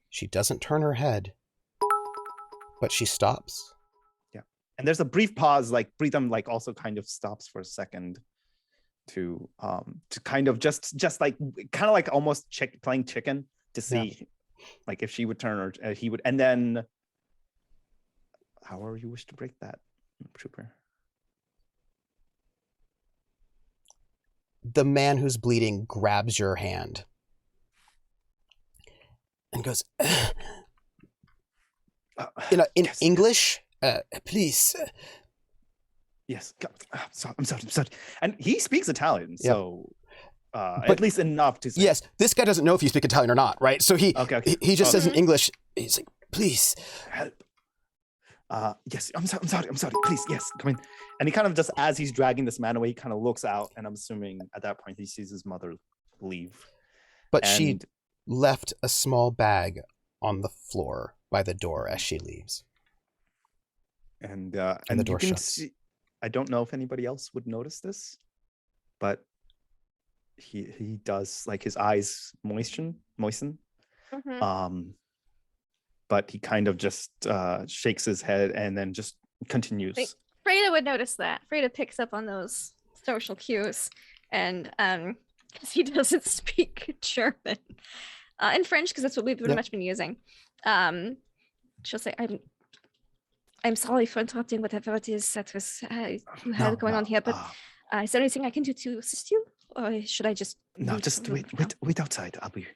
She doesn't turn her head, but she stops. Yeah, and there's a brief pause. Preetham also kind of stops for a second. To kind of just almost playing chicken to see if she would turn or he would, and then however you wish to break that, trooper. The man who's bleeding grabs your hand and goes in English, please. Yes, I'm sorry. And he speaks Italian, so but at least enough to say. Yes, this guy doesn't know if you speak Italian or not, right? So he just says in English, he's like, please. Help. Yes, I'm sorry. Please, yes, come in. And he kind of just, as he's dragging this man away, he kind of looks out, and I'm assuming at that point he sees his mother leave. But she left a small bag on the floor by the door as she leaves. And the door shuts. I don't know if anybody else would notice this, but he does, his eyes moisten. But he kind of just shakes his head and then just continues. Freda would notice that. Freda picks up on those social cues, and because he doesn't speak German, and French, because that's what we've pretty much been using. She'll say, I'm sorry for interrupting whatever it is that was you had going on here, but is there anything I can do to assist you, or should I just just wait outside. I'll be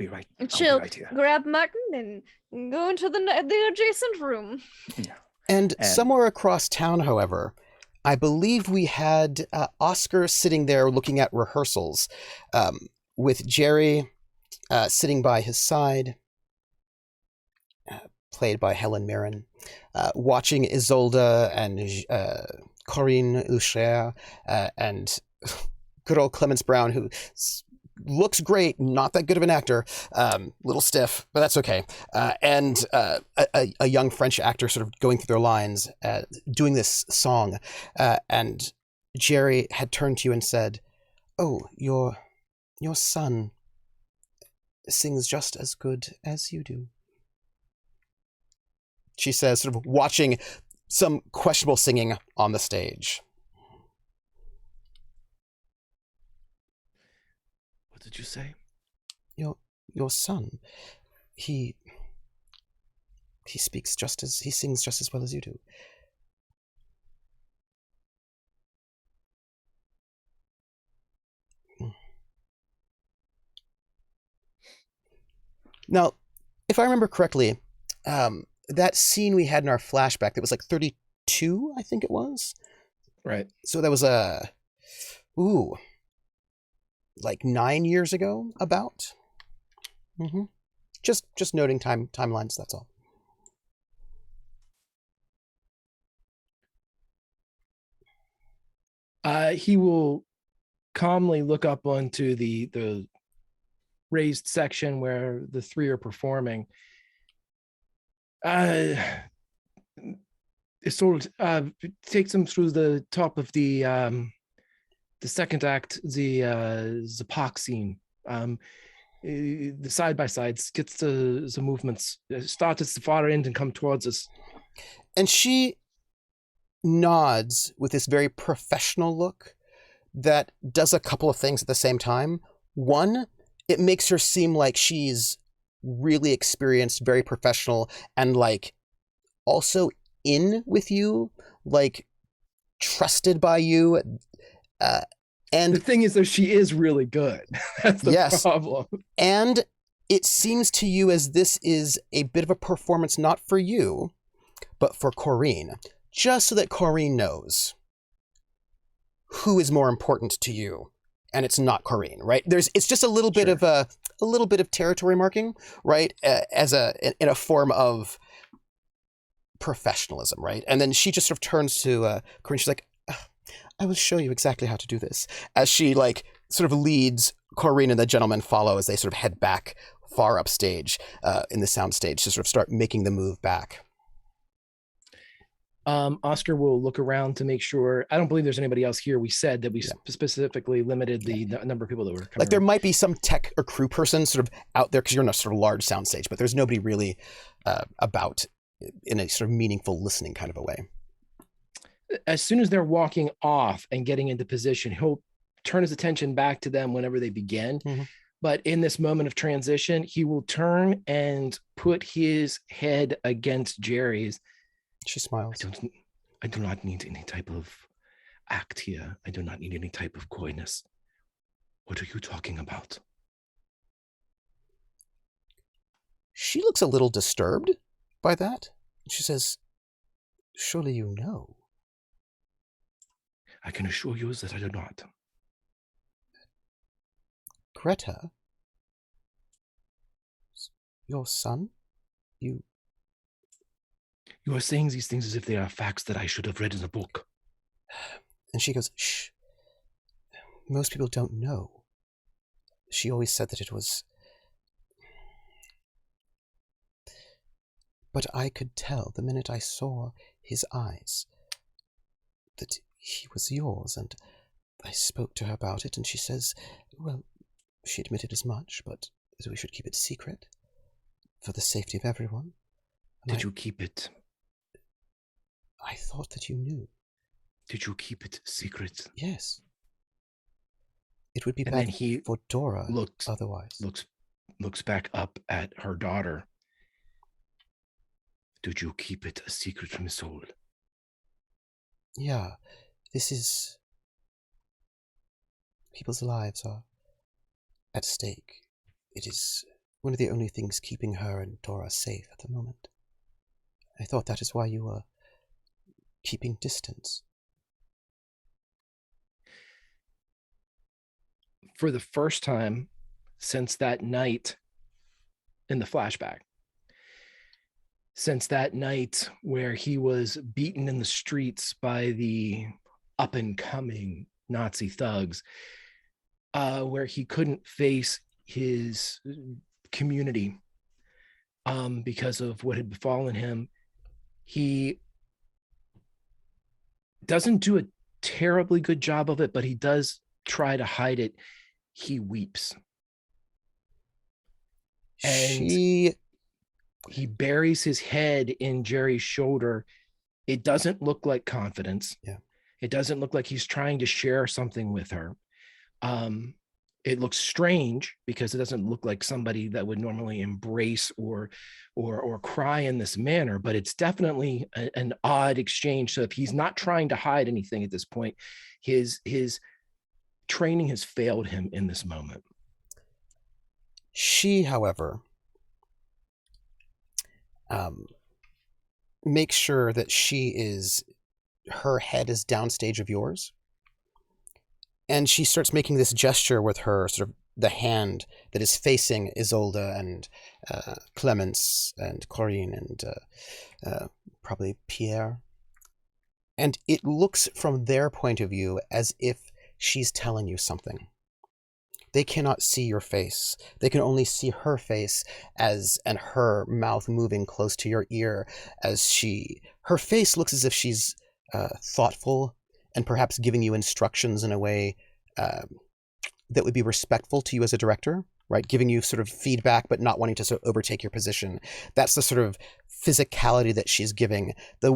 right. And I'll she'll be right here. grab Martin and go into the adjacent room. Yeah. And somewhere across town, however, I believe we had Oscar sitting there looking at rehearsals, with Jerry sitting by his side, played by Helen Mirren, watching Isolde and Corinne Hucher, and good old Clemens Brown, who looks great, not that good of an actor, little stiff, but that's okay. And a young French actor sort of going through their lines, doing this song. And Jerry had turned to you and said, "Oh, your son sings just as good as you do." She says, sort of watching some questionable singing on the stage. What did you say? Your son, he sings just as well as you do. Now, if I remember correctly, that scene we had in our flashback, that was like 32, I think it was. Right. So that was like 9 years ago, about. Mm-hmm. Just noting timelines. That's all. He will calmly look up onto the raised section where the three are performing. It sort of takes him through the top of the second act, the Zapak scene. The side by sides, gets the movements, start at the far end and come towards us. And she nods with this very professional look that does a couple of things at the same time. One, it makes her seem like she's really experienced, very professional, and like also in with you, like trusted by you. And the thing is, though, she is really good. That's the problem. And it seems to you as this is a bit of a performance, not for you, but for Corinne, just so that Corinne knows who is more important to you. And it's not Corinne, right? It's just a little bit of a little bit of territory marking, right? In a form of professionalism, right? And then she just sort of turns to Corinne. She's like, "I will show you exactly how to do this." As she like sort of leads Corinne and the gentlemen follow as they sort of head back far upstage in the soundstage to sort of start making the move back. Oscar will look around to make sure. I don't believe there's anybody else here. We said that we specifically limited the number of people that were coming. Like there might be some tech or crew person sort of out there because you're in a sort of large soundstage, but there's nobody really about in a sort of meaningful listening kind of a way. As soon as they're walking off and getting into position, he'll turn his attention back to them whenever they begin. Mm-hmm. But in this moment of transition, he will turn and put his head against Jerry's. She smiles. I do not need any type of act here. I do not need any type of coyness. What are you talking about? She looks a little disturbed by that. She says, "Surely you know." I can assure you that I do not. Greta, your son? You are saying these things as if they are facts that I should have read in a book. And she goes, "Shh. Most people don't know." She always said that it was... But I could tell the minute I saw his eyes that he was yours, and I spoke to her about it, and she says, well, she admitted as much, but that we should keep it secret for the safety of everyone. Did you keep it? I thought that you knew. Did you keep it secret? Yes. It would be And then bad he for Dora looks otherwise. looks back up at her daughter. Did you keep it a secret from Soul? Yeah, this is... People's lives are at stake. It is one of the only things keeping her and Dora safe at the moment. I thought that is why you were keeping distance. For the first time since that night in the flashback, since that night where he was beaten in the streets by the up and coming Nazi thugs, where he couldn't face his community because of what had befallen him, he doesn't do a terribly good job of it, but he does try to hide it. He weeps. And he buries his head in Jerry's shoulder. It doesn't look like confidence. Yeah. It doesn't look like he's trying to share something with her. It looks strange because it doesn't look like somebody that would normally embrace or cry in this manner, but it's definitely an odd exchange. So if he's not trying to hide anything at this point, his training has failed him in this moment. She, however, makes sure that her head is downstage of yours. And she starts making this gesture with her, sort of the hand that is facing Isolde and Clemence and Corinne and probably Pierre. And it looks from their point of view as if she's telling you something. They cannot see your face. They can only see her face and her mouth moving close to your ear as her face looks as if she's thoughtful and perhaps giving you instructions in a way that would be respectful to you as a director, right? Giving you sort of feedback, but not wanting to sort of overtake your position. That's the sort of physicality that she's giving,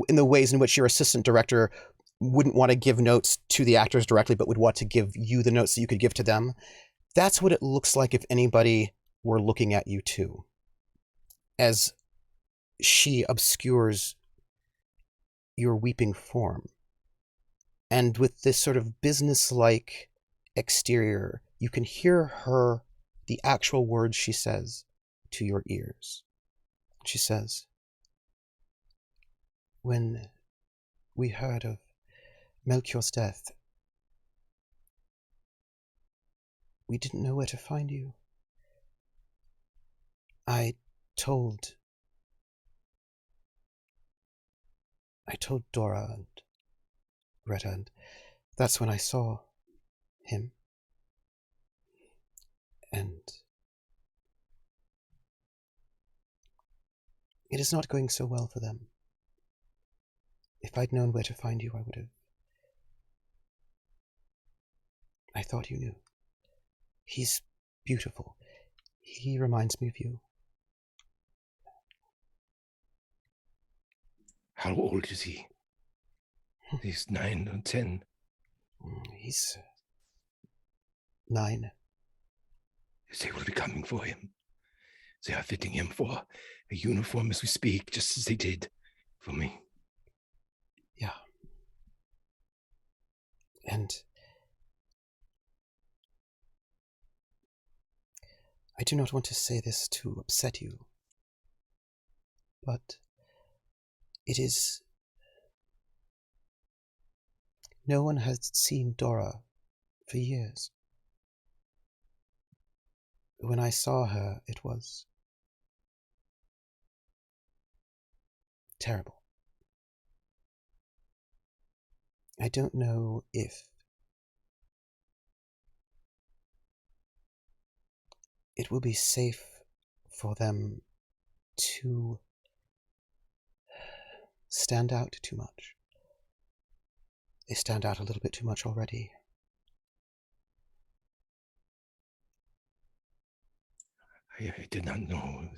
in the ways in which your assistant director wouldn't want to give notes to the actors directly, but would want to give you the notes that you could give to them. That's what it looks like if anybody were looking at you too, as she obscures your weeping form. And with this sort of business-like exterior, you can hear the actual words she says to your ears. She says, "When we heard of Melchior's death, we didn't know where to find you. I told Dora and Greta, and that's when I saw him. And it is not going so well for them. If I'd known where to find you, I would have. I thought you knew. He's beautiful. He reminds me of you." How old is he? He's 9 or 10. He's 9. They will be coming for him. They are fitting him for a uniform as we speak, just as they did for me. Yeah. And I do not want to say this to upset you, but it is... No one has seen Dora for years. When I saw her, it was terrible. I don't know if it will be safe for them to stand out too much. They stand out a little bit too much already. I did not know.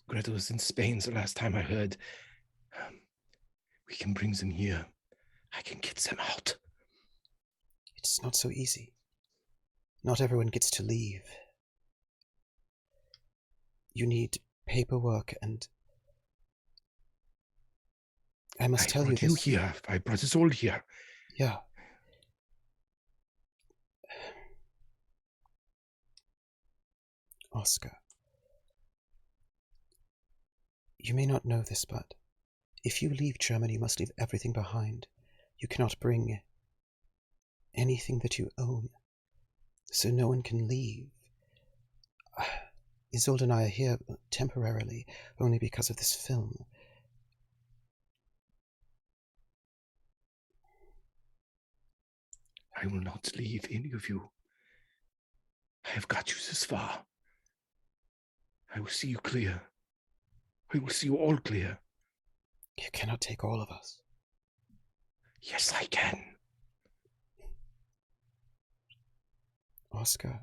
Greta was in Spain the last time I heard. We can bring them here. I can get them out. It's not so easy. Not everyone gets to leave. You need paperwork, and I must tell you brought you this. here. I brought us all here. Yeah. Oscar, you may not know this, but if you leave Germany, you must leave everything behind. You cannot bring anything that you own, so no one can leave. Isolde and I are here temporarily, only because of this film. I will not leave any of you. I have got you this far. I will see you clear. I will see you all clear. You cannot take all of us. Yes, I can. Oscar.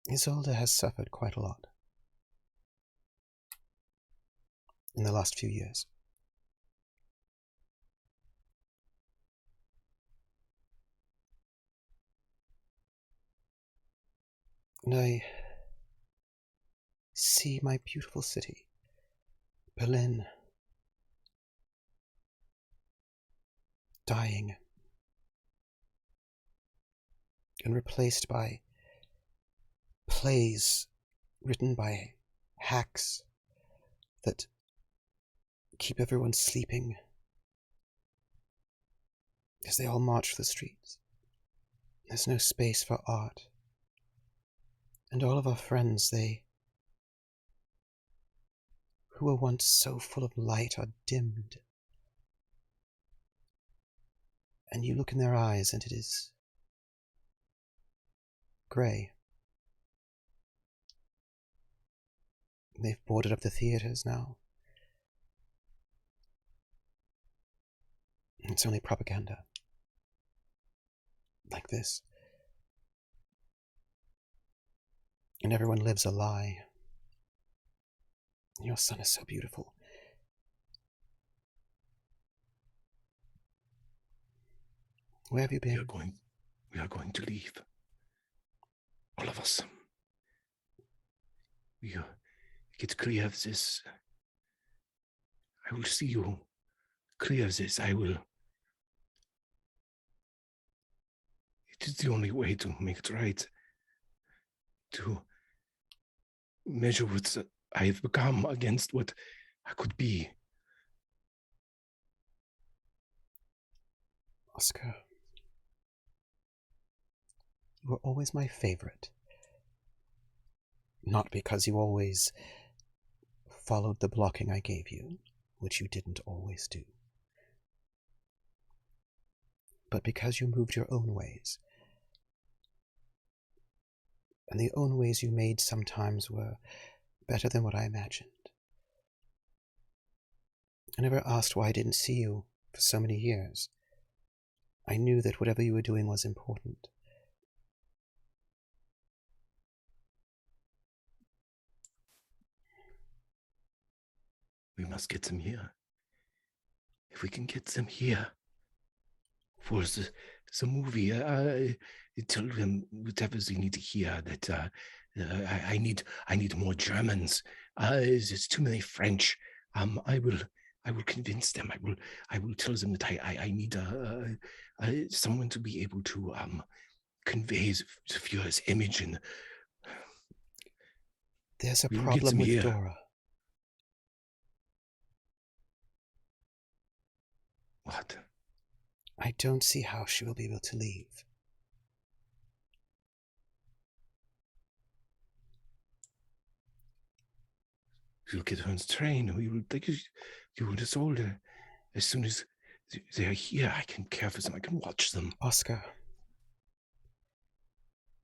Isolde has suffered quite a lot in the last few years. And I see my beautiful city, Berlin, dying and replaced by plays written by hacks that keep everyone sleeping as they all march the streets. There's no space for art. And all of our friends, who were once so full of light, are dimmed. And you look in their eyes and it is grey. They've boarded up the theaters now. It's only propaganda. Like this. And everyone lives a lie. Your son is so beautiful. Where have you been? We are going to leave. All of us. We get clear of this. I will see you clear of this. I will. It is the only way to make it right. To measure what I have become against what I could be. Oscar, you were always my favorite. Not because you always followed the blocking I gave you, which you didn't always do, but because you moved your own ways. And the own ways you made sometimes were better than what I imagined. I never asked why I didn't see you for so many years. I knew that whatever you were doing was important. We must get them here. If we can get them here for the movie, tell them whatever they need to hear. That I need more Germans. There's too many French. I will convince them. I will tell them that I need someone to be able to convey the Führer's image. And there's a problem with Dora. What? I don't see how she will be able to leave. You'll get her on the train. We will take you and us all. As soon as they are here, I can care for them. I can watch them. Oscar,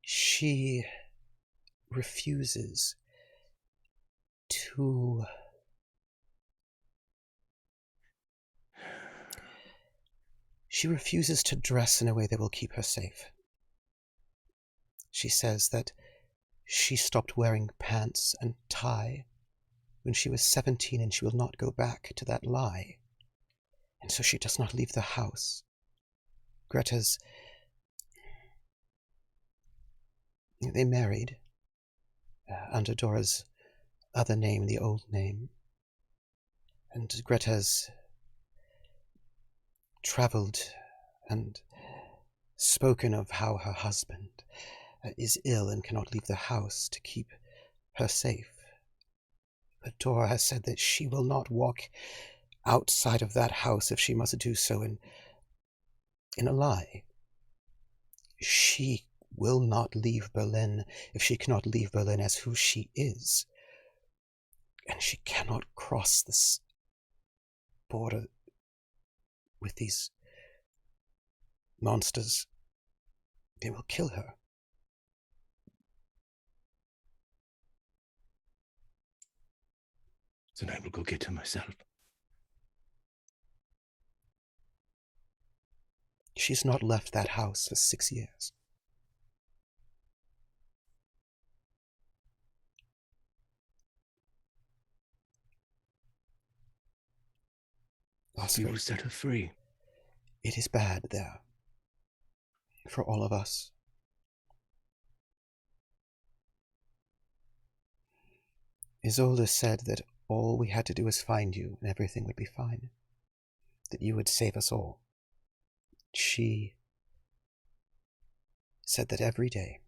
she refuses to... She refuses to dress in a way that will keep her safe. She says that she stopped wearing pants and tie when she was 17, and she will not go back to that lie. And so she does not leave the house. Greta's... They married under Dora's other name, the old name. And Greta's traveled and spoken of how her husband is ill and cannot leave the house to keep her safe. But Dora has said that she will not walk outside of that house if she must do so in a lie. She will not leave Berlin if she cannot leave Berlin as who she is. And she cannot cross this border with these monsters. They will kill her. Then I will go get her myself. She's not left that house for 6 years. You will set her free. It is bad there. For all of us. Isolde said that all we had to do was find you and everything would be fine. That you would save us all. She said that every day.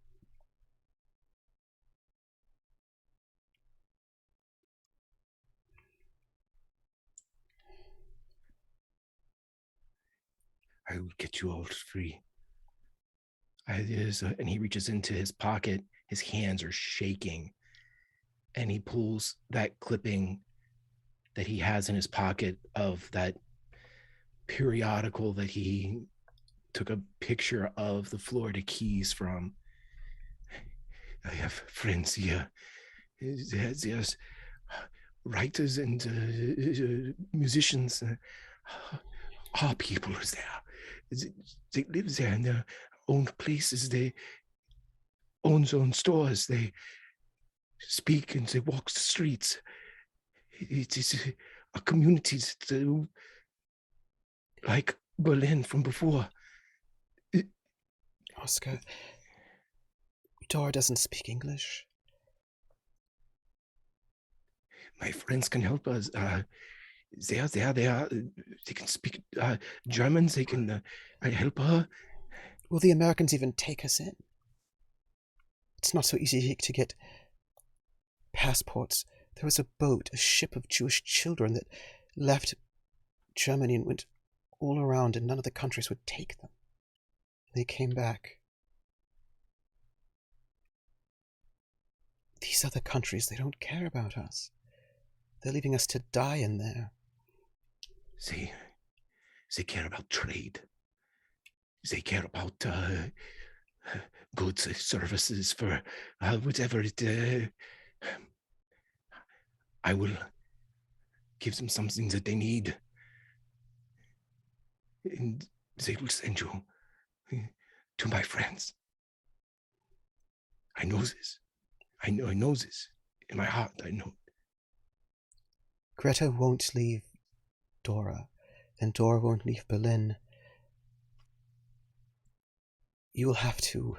I will get you all free. And he reaches into his pocket. His hands are shaking. And he pulls that clipping that he has in his pocket of that periodical that he took a picture of the Florida Keys from. I have friends here. There's writers and musicians. Our people is there. They live there in their own places. They own their own stores. They speak and they walk the streets. It is a community like Berlin from before. Oscar, Dora doesn't speak English. My friends can help us. They are. They can speak German. They can help her. Will the Americans even take us in? It's not so easy to get passports. There was a boat, a ship of Jewish children that left Germany and went all around, and none of the countries would take them. They came back. These other countries, they don't care about us. They're leaving us to die in there. They care about trade. They care about goods, services, for whatever it... I will give them something that they need. And they will send you to my friends. I know this. I know this. In my heart, I know. Greta won't leave Dora, and Dora won't leave Berlin. You will have to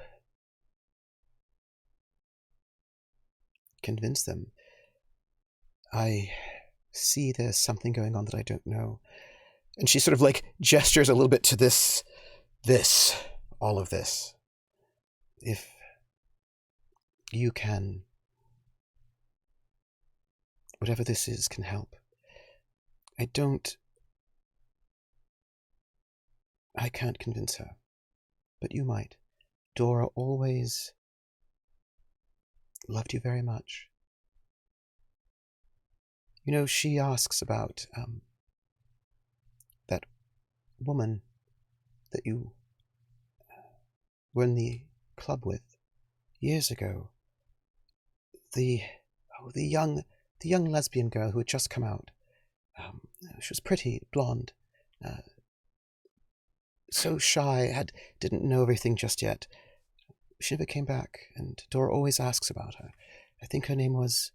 convince them. I see there's something going on that I don't know. And she sort of like gestures a little bit to this, all of this. If you can, whatever this is can help. I can't convince her, but you might. Dora always loved you very much. You know, she asks about that woman that you were in the club with years ago. The young lesbian girl who had just come out. She was pretty, blonde, so shy, didn't know everything just yet. She never came back, and Dora always asks about her. I think her name was...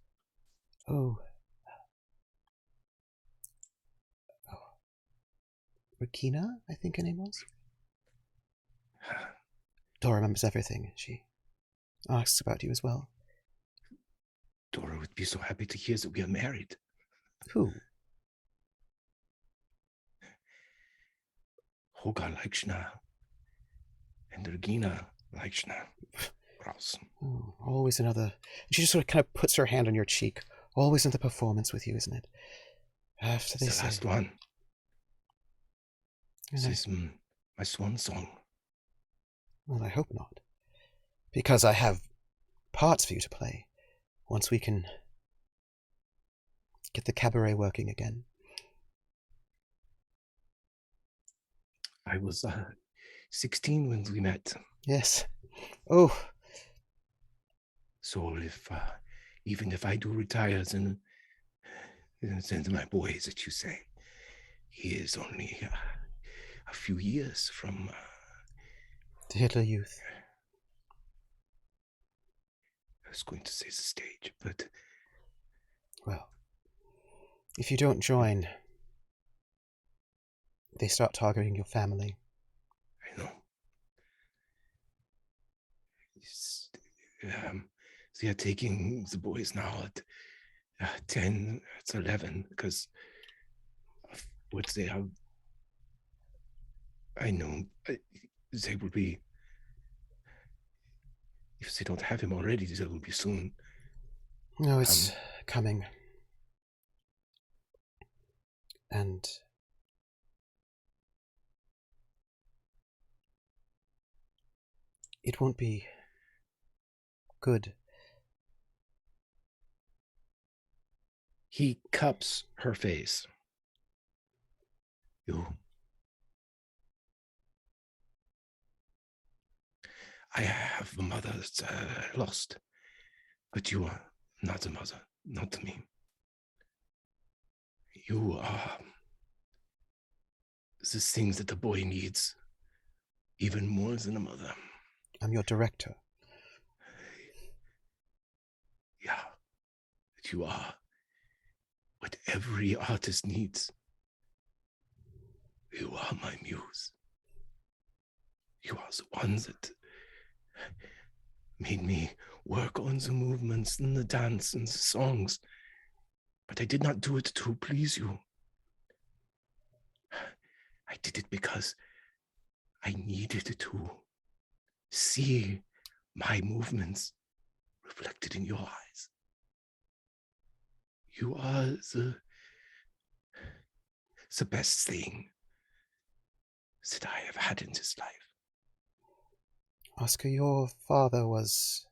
Regina, I think her name was. Dora remembers everything. She asks about you as well. Dora would be so happy to hear that we are married. Who? Hogar Leichner and Regina Leichner. Ross. Oh, always another. She just sort of kind of puts her hand on your cheek. Always another performance with you, isn't it? After they It's the say. last one. And This is my swan song. well, I hope not. Because I have parts for you to play once we can get the cabaret working again. I was 16 when we met. Yes. Oh, So if even if I do retire, then my boy, as you say, he is only a few years from the Hitler Youth. I was going to say the stage, but Well, if you don't join, they start targeting your family. I know. They are taking the boys now at 10, it's 11, because of what they have. I know they will be, if they don't have him already, they will be soon. No, it's coming. And it won't be good. He cups her face. I have a mother that's lost, but you are not a mother, not to me. You are the things that the boy needs, even more than a mother. I'm your director. Yeah, that you are what every artist needs. You are my muse. You are the one that made me work on the movements and the dance and the songs. But I did not do it to please you. I did it because I needed to see my movements reflected in your eyes. You are the best thing that I have had in this life. Oscar, your father was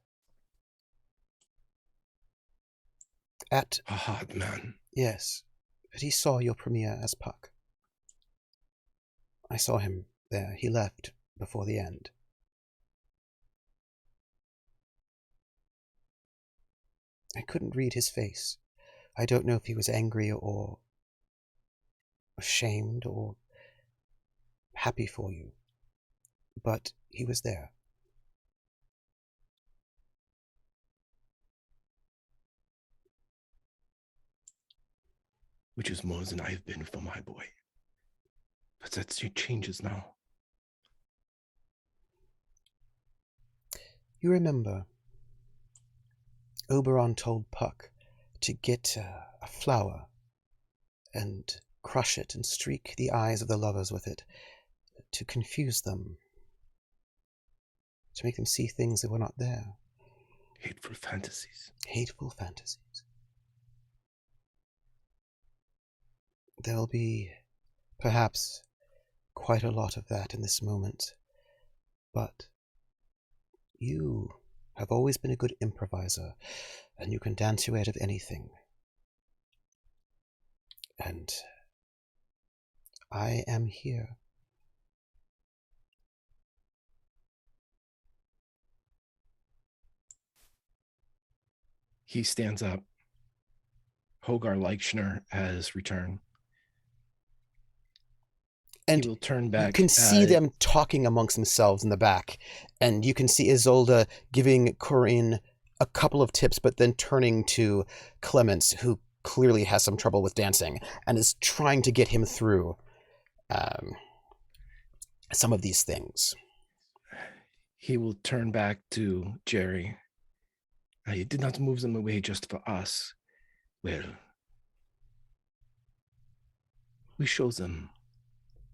at... A hard man. Yes, but he saw your premiere as Puck. I saw him there. He left before the end. I couldn't read his face. I don't know if he was angry or ashamed or happy for you, but he was there. Which is more than I've been for my boy. But that changes now. You remember, Oberon told Puck to get a flower and crush it and streak the eyes of the lovers with it to confuse them, to make them see things that were not there. Hateful fantasies. Hateful fantasies. There'll be, perhaps, quite a lot of that in this moment, but you have always been a good improviser, and you can dance your way out of anything. And I am here. He stands up. Hogar Leichner has returned. And he will turn back. You can see them talking amongst themselves in the back. And you can see Isolde giving Corinne a couple of tips, but then turning to Clemens, who clearly has some trouble with dancing, and is trying to get him through. some of these things. He will turn back to Jerry. He did not move them away just for us. Well, we show them.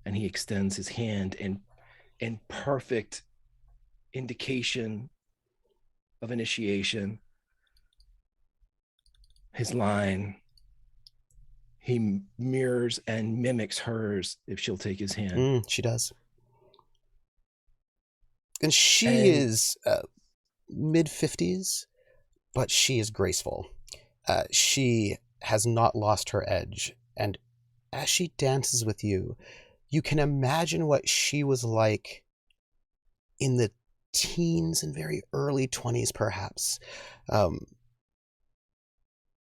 And he extends his hand in perfect indication of initiation. His line, he mirrors and mimics hers if she'll take his hand. She does. And she is mid-50s, but she is graceful. She has not lost her edge. And as she dances with you, you can imagine what she was like in the teens and very early 20s, perhaps.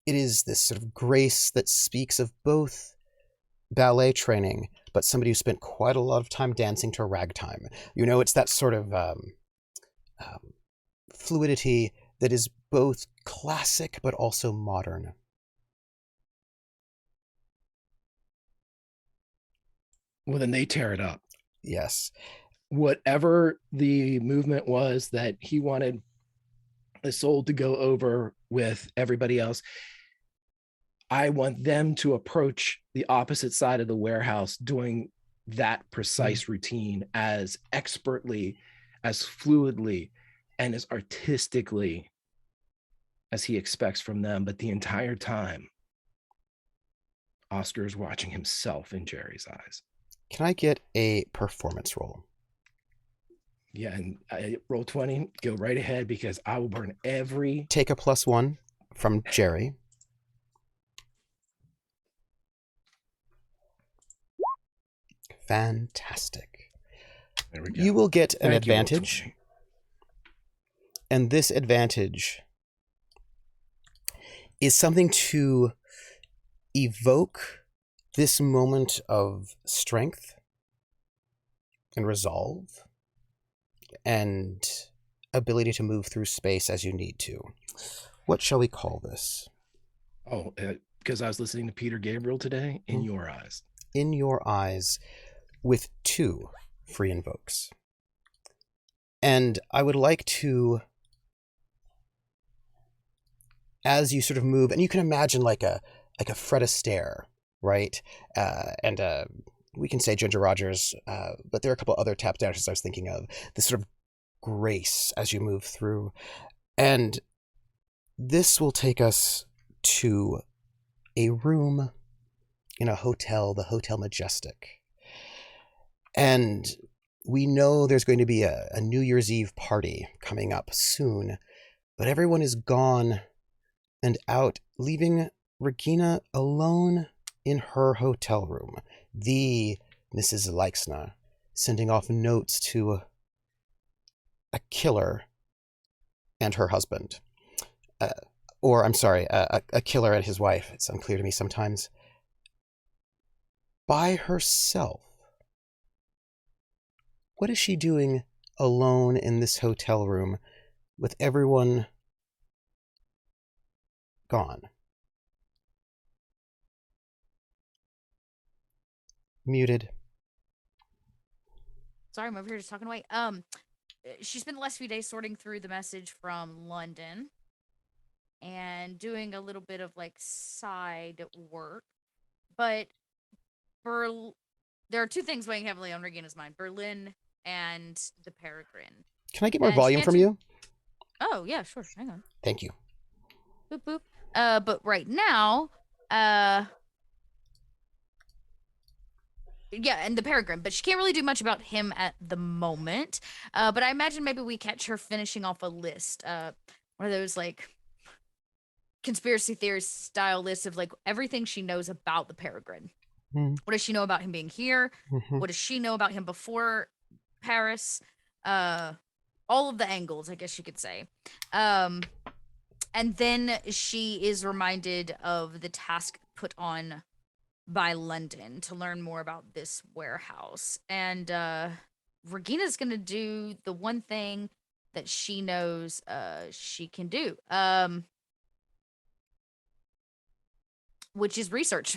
It is this sort of grace that speaks of both ballet training, but somebody who spent quite a lot of time dancing to ragtime. You know, it's that sort of fluidity that is both classic but also modern. Well, then they tear it up. Yes. Whatever the movement was that he wanted Isolde to go over with everybody else, I want them to approach the opposite side of the warehouse doing that precise routine as expertly, as fluidly, and as artistically as he expects from them. But the entire time, Oscar is watching himself in Jerry's eyes. Can I get a performance roll? Yeah, and roll 20, go right ahead, because I will burn every... Take a +1 from Jerry. Fantastic. There we go. You will get an Thank you, roll advantage. 20. And this advantage is something to evoke this moment of strength and resolve and ability to move through space as you need to. What shall we call this? Oh, because I was listening to Peter Gabriel today, In Your Eyes. In Your Eyes, with 2 free invokes. And I would like to, as you sort of move, and you can imagine like a Fred Astaire, right? And we can say Ginger Rogers, but there are a couple other tap dancers I was thinking of. This sort of grace as you move through. And this will take us to a room in a hotel, the Hotel Majestic. And we know there's going to be a New Year's Eve party coming up soon, but everyone is gone and out, leaving Regina alone in her hotel room. The Mrs. Leixner sending off notes to a killer and her husband. Or, I'm sorry, a killer and his wife. It's unclear to me sometimes. By herself. What is she doing alone in this hotel room with everyone gone? Muted. Sorry, I'm over here just talking away. She spent the last few days sorting through the message from London and doing a little bit of like side work. But there are 2 things weighing heavily on Regina's mind: Berlin and the Peregrine. Can I get more And volume from you? Oh, yeah, sure. Hang on. Thank you. Boop, boop. But right now, yeah, and the Peregrine, but she can't really do much about him at the moment. But I imagine maybe we catch her finishing off a list. One of those like conspiracy theorist style lists of like everything she knows about the Peregrine. What does she know about him being here? What does she know about him before Paris? All of the angles, I guess you could say. And then she is reminded of the task put on by London to learn more about this warehouse. And Regina's going to do the one thing that she knows she can do. which is research.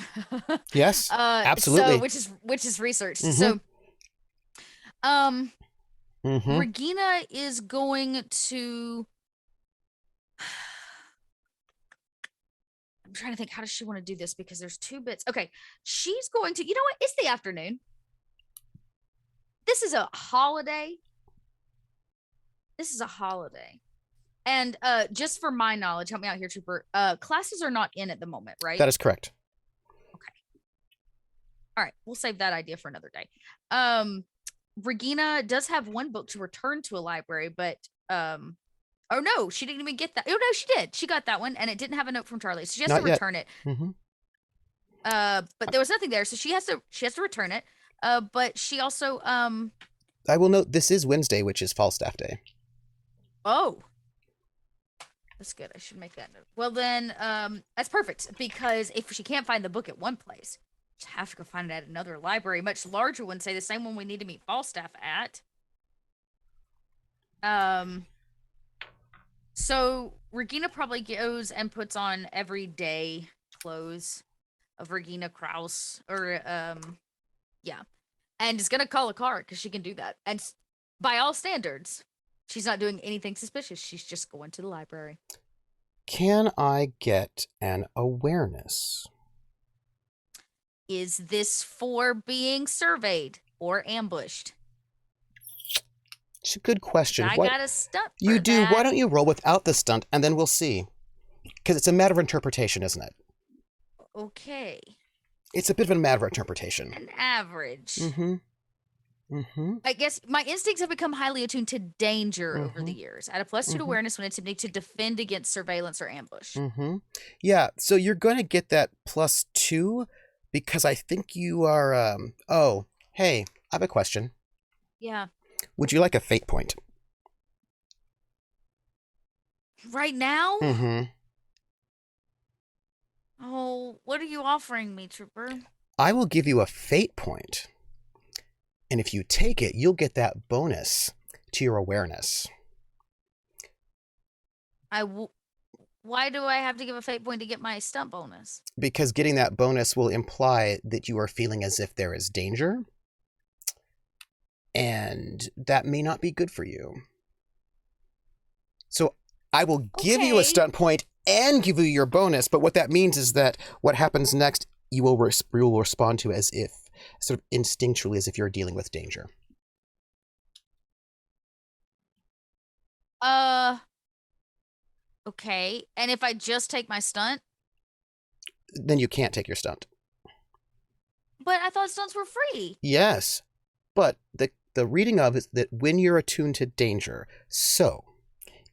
Yes, absolutely. So which is research. Mhm. So Mm-hmm. Regina is going to I'm trying to think, how does she want to do this? Because there's 2 bits. Okay, she's going to, you know what? It's the afternoon. This is a holiday. And just for my knowledge, help me out here, Trooper. Classes are not in at the moment, right? That is correct. All right, we'll save that idea for another day. Regina does have 1 book to return to a library, but oh no, she didn't even get that. Oh no, she did. She got that one, and it didn't have a note from Charlie, so she has Not to yet. return it. Mm-hmm. But there was nothing there, so she has to return it. But she also I will note this is Wednesday, which is Falstaff Day. oh, that's good. I should make that note. Well then, that's perfect, because if she can't find the book at one place, she'll have to go find it at another library, much larger one, say the same one we need to meet Falstaff at. So Regina probably goes and puts on everyday clothes of Regina Kraus, or yeah, and is gonna call a car because she can do that. And by all standards, she's not doing anything suspicious. She's just going to the library. Can I get an awareness? Is this for being surveyed or ambushed? It's a good question. I got a stunt. You for do. that. Why don't you roll without the stunt, and then we'll see. Because it's a matter of interpretation, isn't it? Okay. It's a bit of a matter of interpretation. An average. Mm-hmm. Mm-hmm. I guess my instincts have become highly attuned to danger over the years. At a +2 to awareness when attempting to defend against surveillance or ambush. Mm-hmm. Yeah, so you're going to get that +2 because I think you are... Oh, hey, I have a question. Yeah. Would you like a fate point? Right now? Mm-hmm. Oh, what are you offering me, Trooper? I will give you a fate point. And if you take it, you'll get that bonus to your awareness. Why do I have to give a fate point to get my stunt bonus? Because getting that bonus will imply that you are feeling as if there is danger. And that may not be good for you. So I will give you a stunt point and give you your bonus, but what that means is that what happens next, you will respond to as if, sort of instinctually, as if you're dealing with danger. Okay. And if I just take my stunt? Then you can't take your stunt. But I thought stunts were free. Yes, but the reading of is that when you're attuned to danger. So,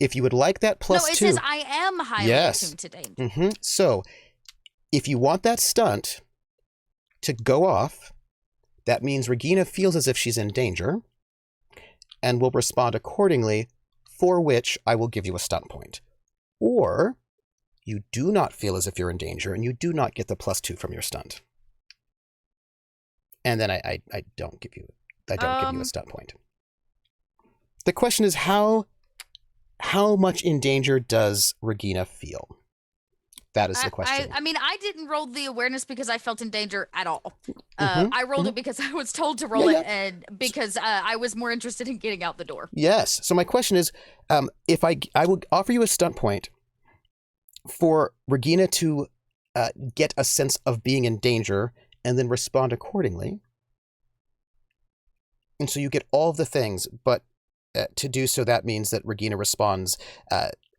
if you would like that +2... No, it says I am highly attuned to danger. Mm-hmm. So, if you want that stunt to go off, that means Regina feels as if she's in danger and will respond accordingly, for which I will give you a stunt point. Or, you do not feel as if you're in danger and you do not get the +2 from your stunt. And then I don't give you give you a stunt point. The question is how much in danger does Regina feel? That is the question. I mean, I didn't roll the awareness because I felt in danger at all. I rolled it because I was told to roll it, and because I was more interested in getting out the door. Yes. So my question is, if I will offer you a stunt point for Regina to get a sense of being in danger and then respond accordingly. And so you get all of the things, but to do so, that means that Regina responds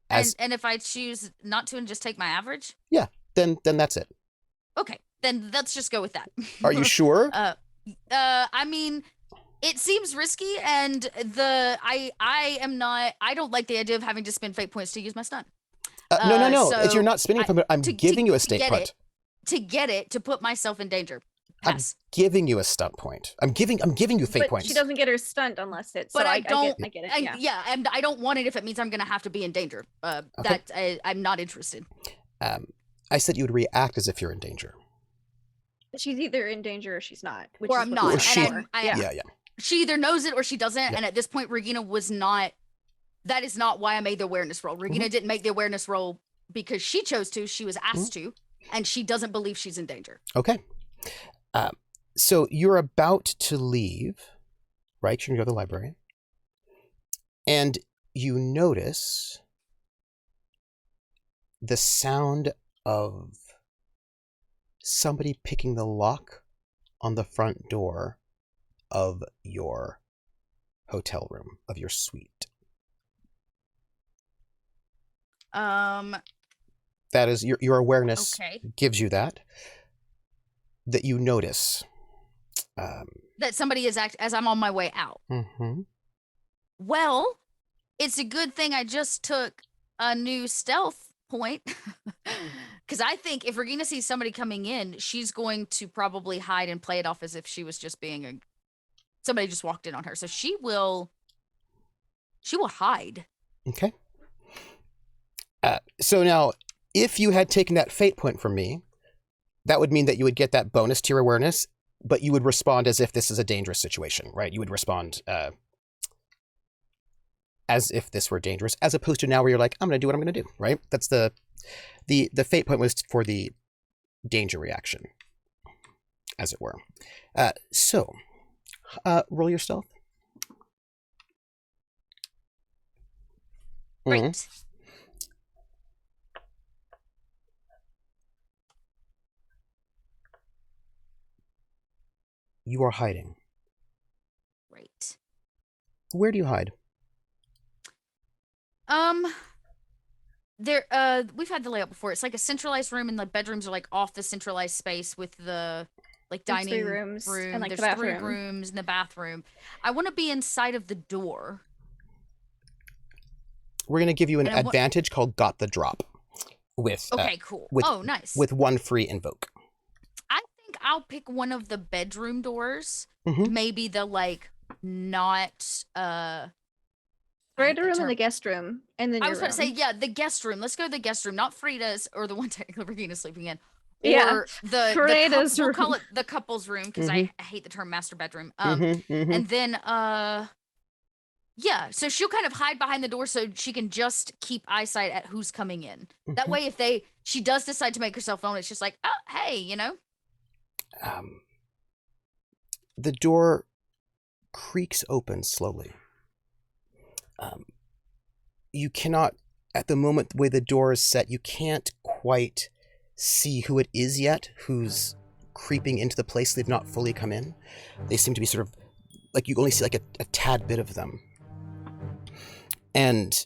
as... And if I choose not to and just take my average? Yeah, then that's it. Okay, then let's just go with that. Are you sure? I mean, it seems risky, and I don't like the idea of having to spend fate points to use my stunt. No. So you're not spending them. I'm giving you a state point. To put myself in danger. Pass. I'm giving you a stunt point. I'm giving you fate points. She doesn't get her stunt unless it's. But so I get it. Yeah, and I don't want it if it means I'm going to have to be in danger. Okay. I'm not interested. I said you would react as if you're in danger. She's either in danger or she's not. Or I'm not. Or she, yeah. She either knows it or she doesn't. Yeah. And at this point, Regina was not. That is not why I made the awareness roll. Regina didn't make the awareness roll because she chose to. She was asked to. and she doesn't believe she's in danger. Okay. So you're about to leave, right? You're going to go to the library. And you notice the sound of somebody picking the lock on the front door of your hotel room, of your suite. That is your awareness gives you that you notice. That somebody is as I'm on my way out. Mm-hmm. Well, it's a good thing I just took a new stealth point. Because I think if Regina sees somebody coming in, she's going to probably hide and play it off as if she was just being somebody just walked in on her. So she will hide. Okay. So now, if you had taken that fate point from me, that would mean that you would get that bonus to your awareness, but you would respond as if this is a dangerous situation, right? You would respond as if this were dangerous, as opposed to now where you're like, I'm going to do what I'm going to do, right? That's the fate point was for the danger reaction, as it were. So, roll your stealth. Great. Mm-hmm. You are hiding. Right. Where do you hide? We've had the layout before. It's like a centralized room, and the bedrooms are like off the centralized space with the like There's dining 3 rooms room. and like There's the 3 bathroom. rooms in the bathroom. I want to be inside of the door. We're going to give you an And I advantage called Got the Drop. With Okay, cool. with- Nice. with 1 free invoke. I think I'll pick one of the bedroom doors. Mhm. Maybe the like not Right the room term- and the guest room, and then I your was about to say, room. yeah, the guest room. Let's go to the guest room, not Frida's or the one technically Regina's sleeping in. Yeah, Or the Frida's we'll call room. it the couple's room because I hate the term master bedroom. Mhm, mhm. And then yeah, so she'll kind of hide behind the door so she can just keep eyesight at who's coming in. That Mhm. way, if she does decide to make herself known, it's just like, oh, hey, you know. The door creaks open slowly. You cannot, at the moment, the way the door is set, you can't quite see who it is yet, who's creeping into the place. They've not fully come in. They seem to be sort of, like you only see like a tad bit of them. And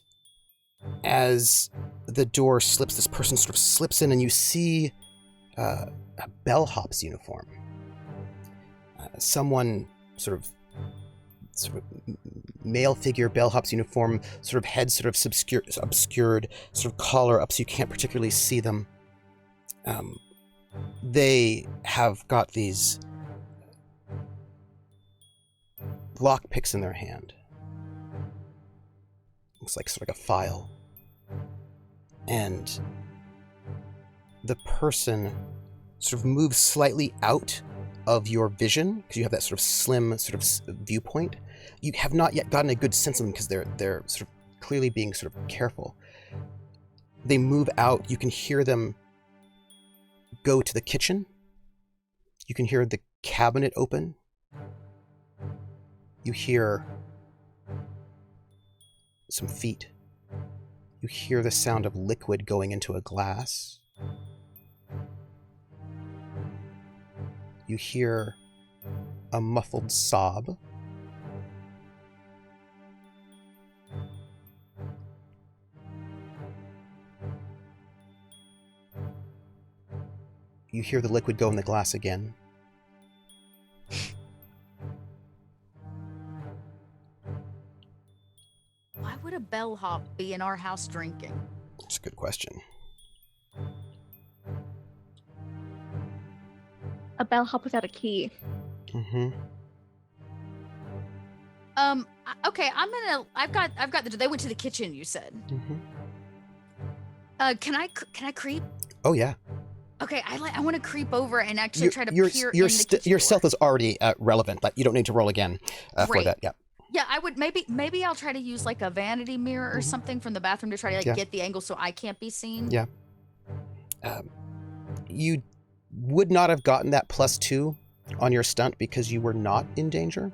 as the door slips, this person sort of slips in, and you see a bellhop's uniform. Someone sort of male figure, bellhop's uniform, sort of head sort of obscured, sort of collar up so you can't particularly see them. They have got these lockpicks in their hand. Looks like sort of like a file. And the person sort of moves slightly out of your vision because you have that sort of slim sort of viewpoint. You have not yet gotten a good sense of them because they're sort of clearly being sort of careful. They move out. You can hear them go to the kitchen. You can hear the cabinet open. You hear some feet. You hear the sound of liquid going into a glass. You hear a muffled sob. You hear the liquid go in the glass again. Why would a bellhop be in our house drinking? That's a good question. A bellhop without a key. Mm-hmm. Okay, I've got they went to the kitchen, you said. Mm-hmm. Can I creep? Oh yeah. Okay, I want to creep over and actually try to peer in the kitchen Your door. stealth is already relevant, but you don't need to roll again for Great. that. Yeah. Yeah, I would maybe I'll try to use like a vanity mirror or something from the bathroom to try to Yeah. get the angle so I can't be seen. Yeah. you would not have gotten that +2 on your stunt because you were not in danger.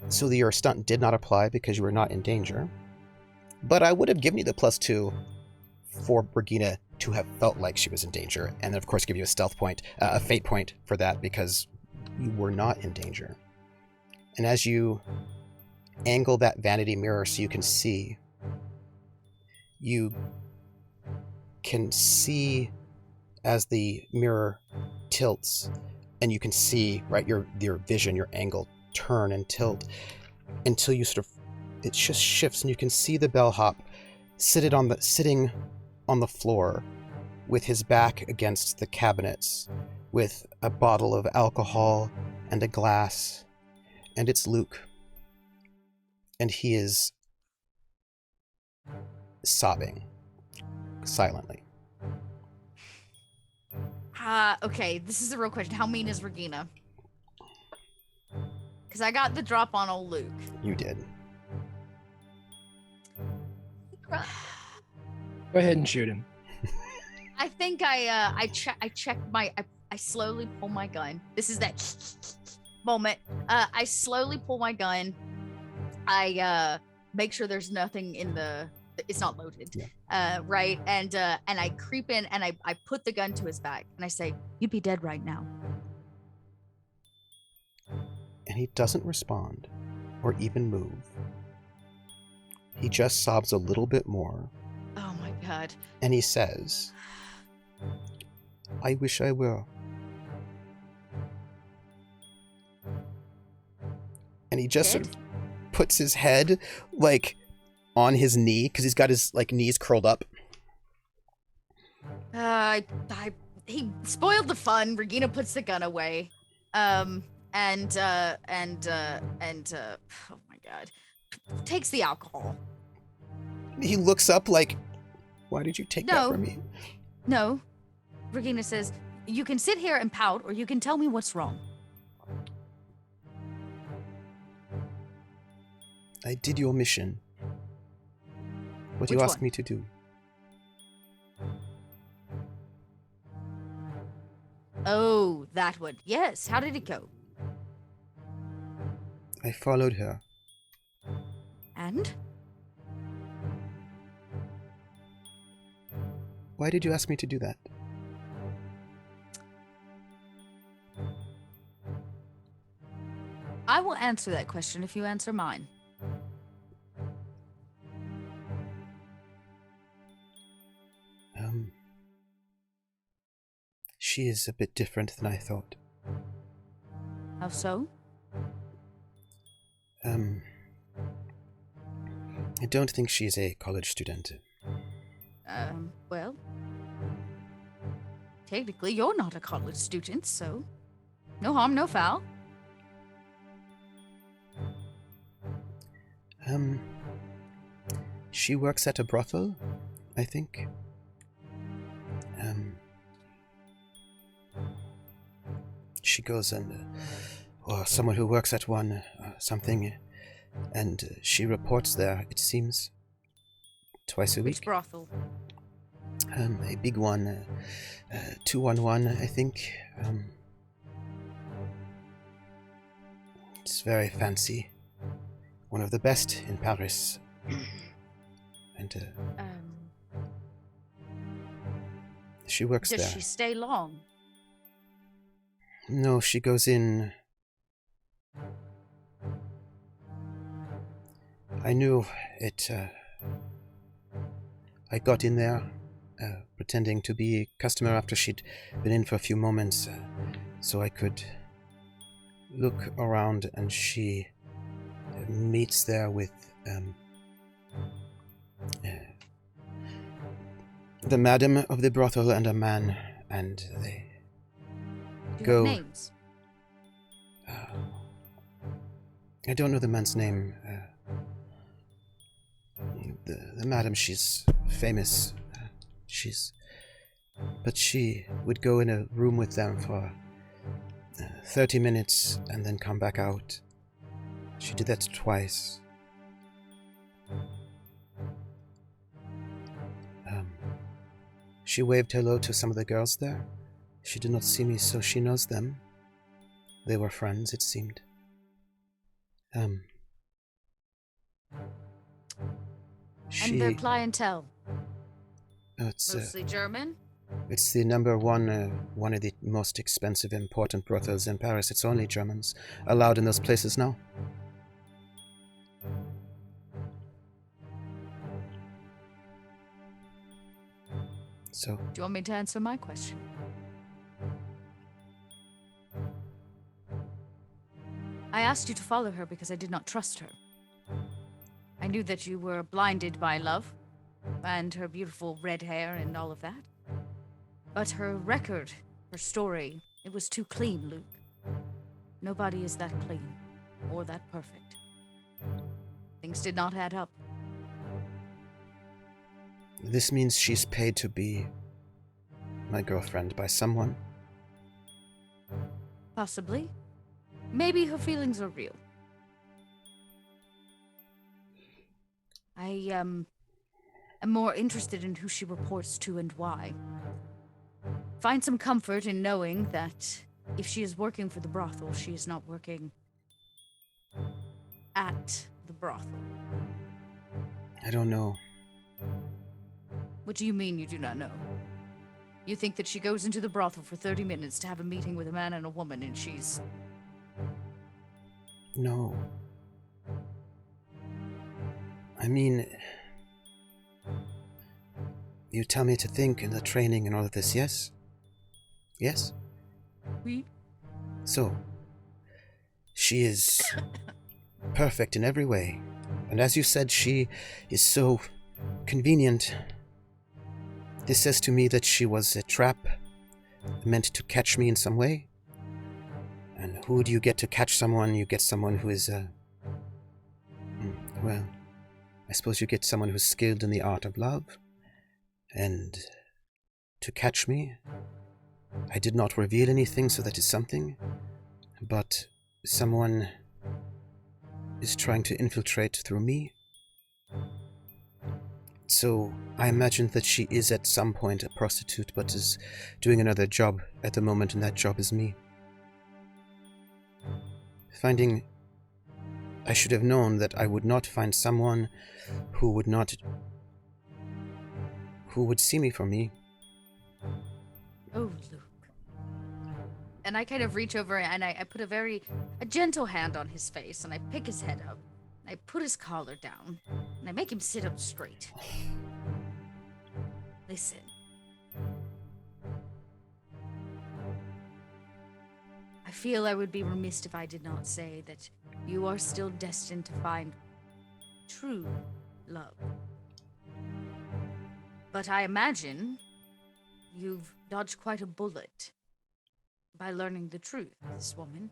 So your stunt did not apply because you were not in danger. But I would have given you the +2 for Regina to have felt like she was in danger, and then of course give you a stealth point, a fate point for that because you were not in danger. And as you angle that vanity mirror so you can see as the mirror tilts, and you can see, right, your vision, your angle turn and tilt until you sort of, it just shifts and you can see the bellhop sitting on the floor with his back against the cabinets with a bottle of alcohol and a glass, and it's Luke. And he is sobbing silently. Okay, this is a real question. How mean is Regina? Because I got the drop on old Luke. You did. Go ahead and shoot him. I think I check my I slowly pull my gun. This is that moment. I slowly pull my gun. I make sure there's nothing in it's not loaded. Yeah. Right. And I creep in and I put the gun to his back and I say, "You'd be dead right now." And he doesn't respond or even move. He just sobs a little bit more. Oh my God. And he says, "I wish I were." And he just sort of puts his head like on his knee because he's got his like knees curled up. He spoiled the fun. Regina puts the gun away. Oh my God. Takes the alcohol. He looks up like, "Why did you take that from me?" No. Regina says, "You can sit here and pout, or you can tell me what's wrong." "I did your mission. What do you Which ask one? me to do?" Oh, that one. Yes. How did it go? "I followed her." And? "Why did you ask me to do that?" I will answer that question if you answer mine. She is a bit different than I thought. How so? I don't think she's a college student. Well, technically you're not a college student, so no harm, no foul. She works at a brothel, I think. She goes and, or someone who works at one, something, and she reports there, it seems, twice a week. Which brothel? A big one, 211, I think. It's very fancy. One of the best in Paris. And she works Does there. she stay long? No, she goes in. I knew it. I got in there, pretending to be a customer after she'd been in for a few moments, so I could look around, and she meets there with the madam of the brothel and a man, and they Do you go. have names? I don't know the man's name. The madam, she's famous. But she would go in a room with them for 30 minutes and then come back out. She did that twice. She waved hello to some of the girls there. She did not see me, so she knows them. They were friends, it seemed. And their clientele? It's Mostly German? It's the number one of the most expensive, important brothels in Paris. It's only Germans allowed in those places now. So, Do you want me to answer my question? I asked you to follow her because I did not trust her. I knew that you were blinded by love and her beautiful red hair and all of that. But her record, her story, it was too clean, Luke. Nobody is that clean or that perfect. Things did not add up. this means she's paid to be my girlfriend by someone. Possibly. Maybe her feelings are real. I am more interested in who she reports to and why. Find some comfort in knowing that if she is working for the brothel, she is not working at the brothel. I don't know. What do you mean you do not know? You think that she goes into the brothel for 30 minutes to have a meeting with a man and a woman and she's... No. I mean... You tell me to think in the training and all of this, yes? Yes? Oui. So, she is perfect in every way. And as you said, she is so convenient. This says to me that she was a trap meant to catch me in some way. And who do you get to catch someone? You get someone who is, well, I suppose you get someone who's skilled in the art of love. And to catch me, I did not reveal anything, so that is something. But someone is trying to infiltrate through me. So I imagine that she is at some point a prostitute, but is doing another job at the moment, and that job is me. I should have known that I would not find someone who would see me for me. Oh, Luke. And I kind of reach over and I put a gentle hand on his face and I pick his head up. I put his collar down and I make him sit up straight. Listen. I feel I would be remiss if I did not say that you are still destined to find true love. But I imagine you've dodged quite a bullet by learning the truth, this woman.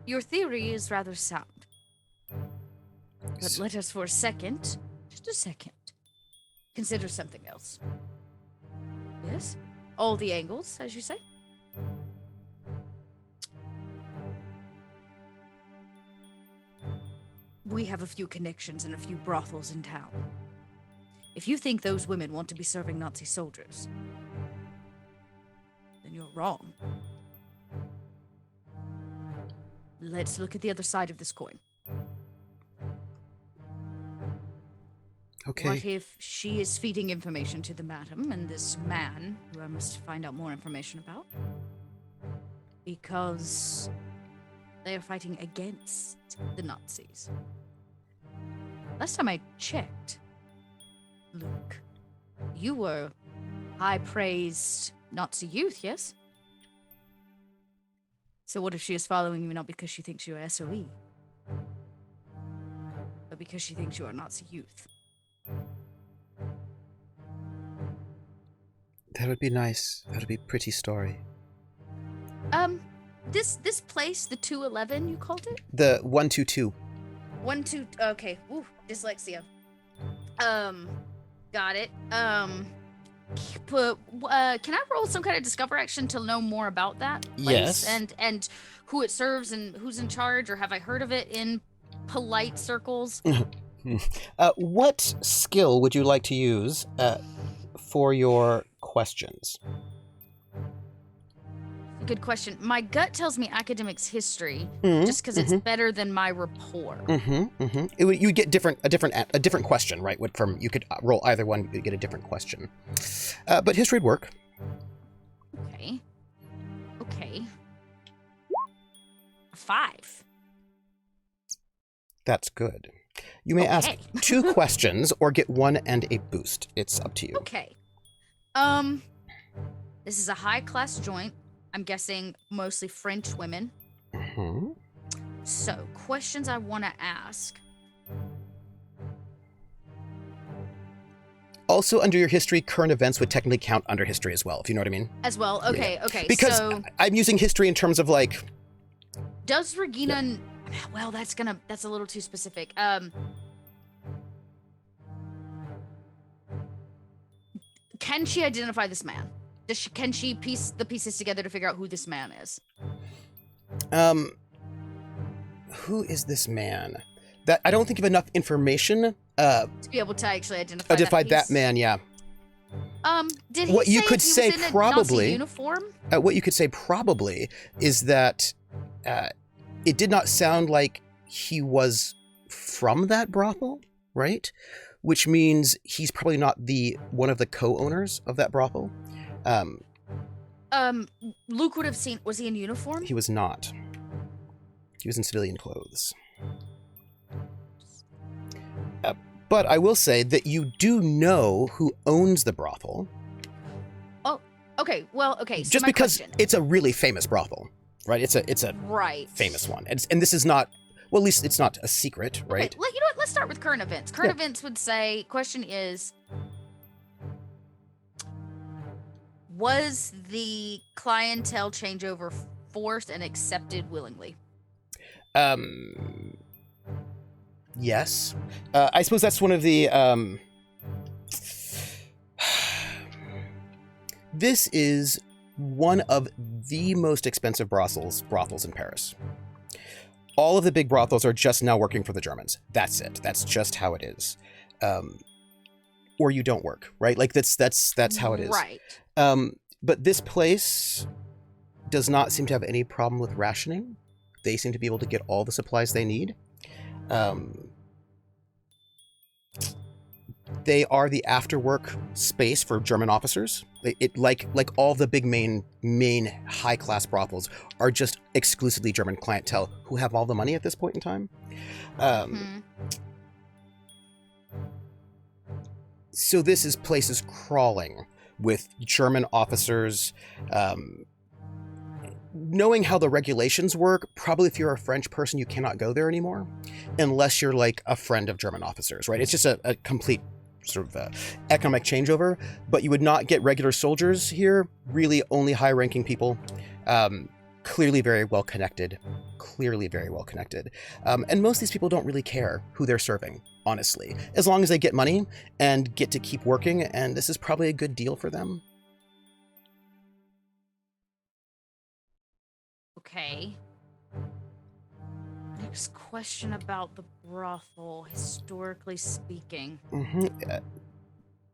Your theory is rather sound. But let us for a second, just a second, consider something else. Yes? All the angles, as you say? We have a few connections and a few brothels in town. If you think those women want to be serving Nazi soldiers, then you're wrong. Let's look at the other side of this coin. Okay. What if she is feeding information to the madam and this man, who I must find out more information about, because they are fighting against the Nazis? Last time I checked, Luke, you were high-praised Nazi youth, yes? So what if she is following you not because she thinks you are SOE, but because she thinks you are Nazi youth? That would be nice. That would be a pretty story. This place, the 211, you called it? The 122. 1-2. Okay. Ooh, dyslexia. Got it. Can I roll some kind of discover action to know more about that place? Yes. And who it serves and who's in charge, or have I heard of it in polite circles? What skill would you like to use for your questions. Good question. My gut tells me academics history, Mhm, just because it's better than my rapport. You get a different question, right? You could roll either one, you get a different question. But history would work. Okay. 5. That's good. You may ask 2 questions or get 1 and a boost. It's up to you. Okay. This is a high-class joint. I'm guessing mostly French women. So, questions I want to ask. Also, under your history, current events would technically count under history as well, if you know what I mean. As well? Okay, okay. Because so, I'm using history in terms of like... does Regina... Well, that's a little too specific. Can she identify this man? Can she piece the pieces together to figure out who this man is? Who is this man? That I don't think of enough information To be able to actually identify that man. Yeah. Did he What say you could he say was in a probably Nazi uniform? What you could say probably is that it did not sound like he was from that brothel, right? Which means he's probably not one of the co-owners of that brothel. Luke would have seen. Was he in uniform? He was not. He was in civilian clothes. But I will say that you do know who owns the brothel. Oh, okay. Well, okay. So just because it's a really famous brothel, right? It's a right famous one, and this is not. Well, at least it's not a secret, right? Okay, you know what? Let's start with current events. Current events would say, question is, was the clientele changeover forced and accepted willingly? Yes. I suppose that's one of the, this is one of the most expensive brothels in Paris. All of the big brothels are just now working for the Germans. That's it. That's just how it is. Or you don't work, right? Like that's how it is. Right. But this place does not seem to have any problem with rationing. They seem to be able to get all the supplies they need. They are the after-work space for German officers. Like all the big main high-class brothels are just exclusively German clientele who have all the money at this point in time. So this place is crawling with German officers. Knowing how the regulations work, probably if you're a French person, you cannot go there anymore unless you're like a friend of German officers, right? It's just a complete sort of economic changeover, but you would not get regular soldiers here, really only high-ranking people, clearly very well connected. And most of these people don't really care who they're serving, honestly, as long as they get money and get to keep working, and this is probably a good deal for them. Okay. Next question about the brothel, historically speaking.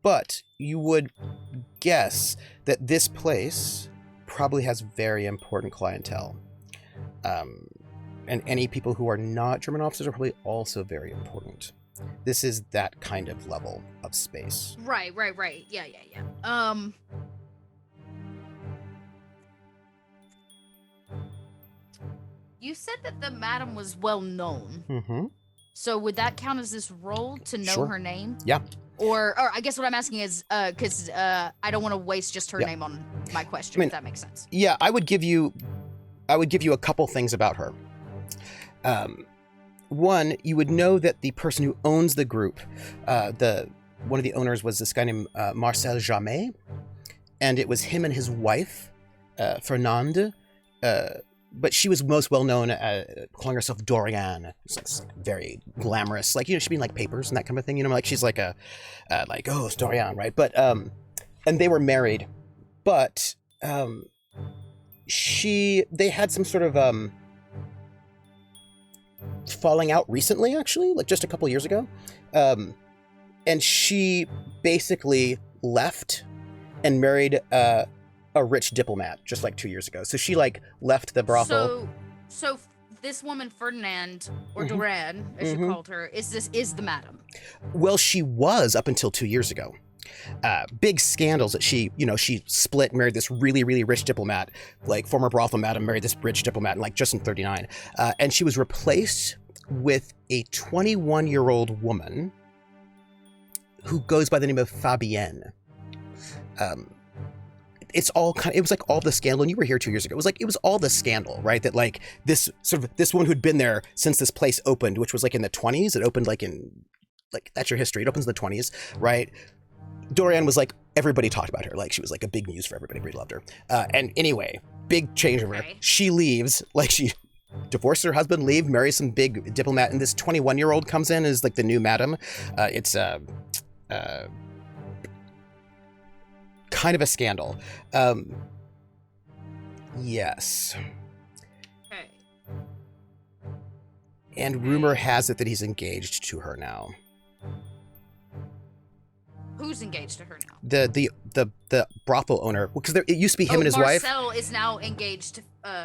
But you would guess that this place probably has very important clientele. And any people who are not German officers are probably also very important. This is that kind of level of space. Right. Yeah. You said that the madam was well known. So would that count as this role to know her name? Yeah. Or I guess what I'm asking is, because I don't want to waste just her name on my question, if that makes sense. Yeah, I would give you a couple things about her. One, you would know that the person who owns the group, one of the owners was this guy named Marcel Jamais, and it was him and his wife, Fernande. But she was most well known calling herself Dorian. It's very glamorous, like she'd be in like papers and that kind of thing. Like she's like it's Dorian, right? But and they were married, but they had some sort of falling out recently, actually, like just a couple years ago, and she basically left and married a rich diplomat just like 2 years ago. So she like left the brothel. So this woman Ferdinand or Mhm. Duran, as you Mhm. called her, is the madam. Well, she was up until 2 years ago. Big scandals that she split, married this really, really rich diplomat, like former brothel madam, married this rich diplomat, like just in 39. And she was replaced with a 21-year-old woman who goes by the name of Fabienne. It was like all the scandal, and you were here 2 years ago. It was all the scandal, right? That like this woman who'd been there since this place opened, which was like in the 20s. It opened like that's your history. It opens in the 20s, right? Dorian was like, everybody talked about her. Like she was like a big muse for everybody. Everybody loved her. And anyway, big changeover. Okay. She leaves, like she divorced her husband, marries some big diplomat, and this 21-year-old comes in as like the new madam. It's kind of a scandal. Yes. Okay. And rumor has it that he's engaged to her now. Who's engaged to her now? The brothel owner, because it used to be him and his wife. Marcel is now engaged to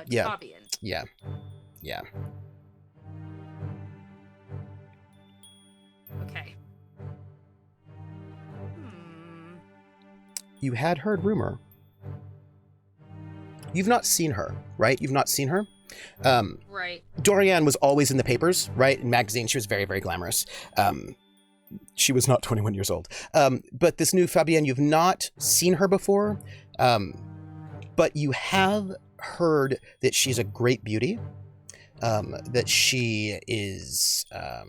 Yeah. Fabian. Yeah. Okay. You had heard rumor. You've not seen her, right? You've not seen her. Right. Dorian was always in the papers, right? In magazines, she was very, very glamorous. She was not 21 years old. But this new Fabienne, you've not seen her before, but you have heard that she's a great beauty, that she is a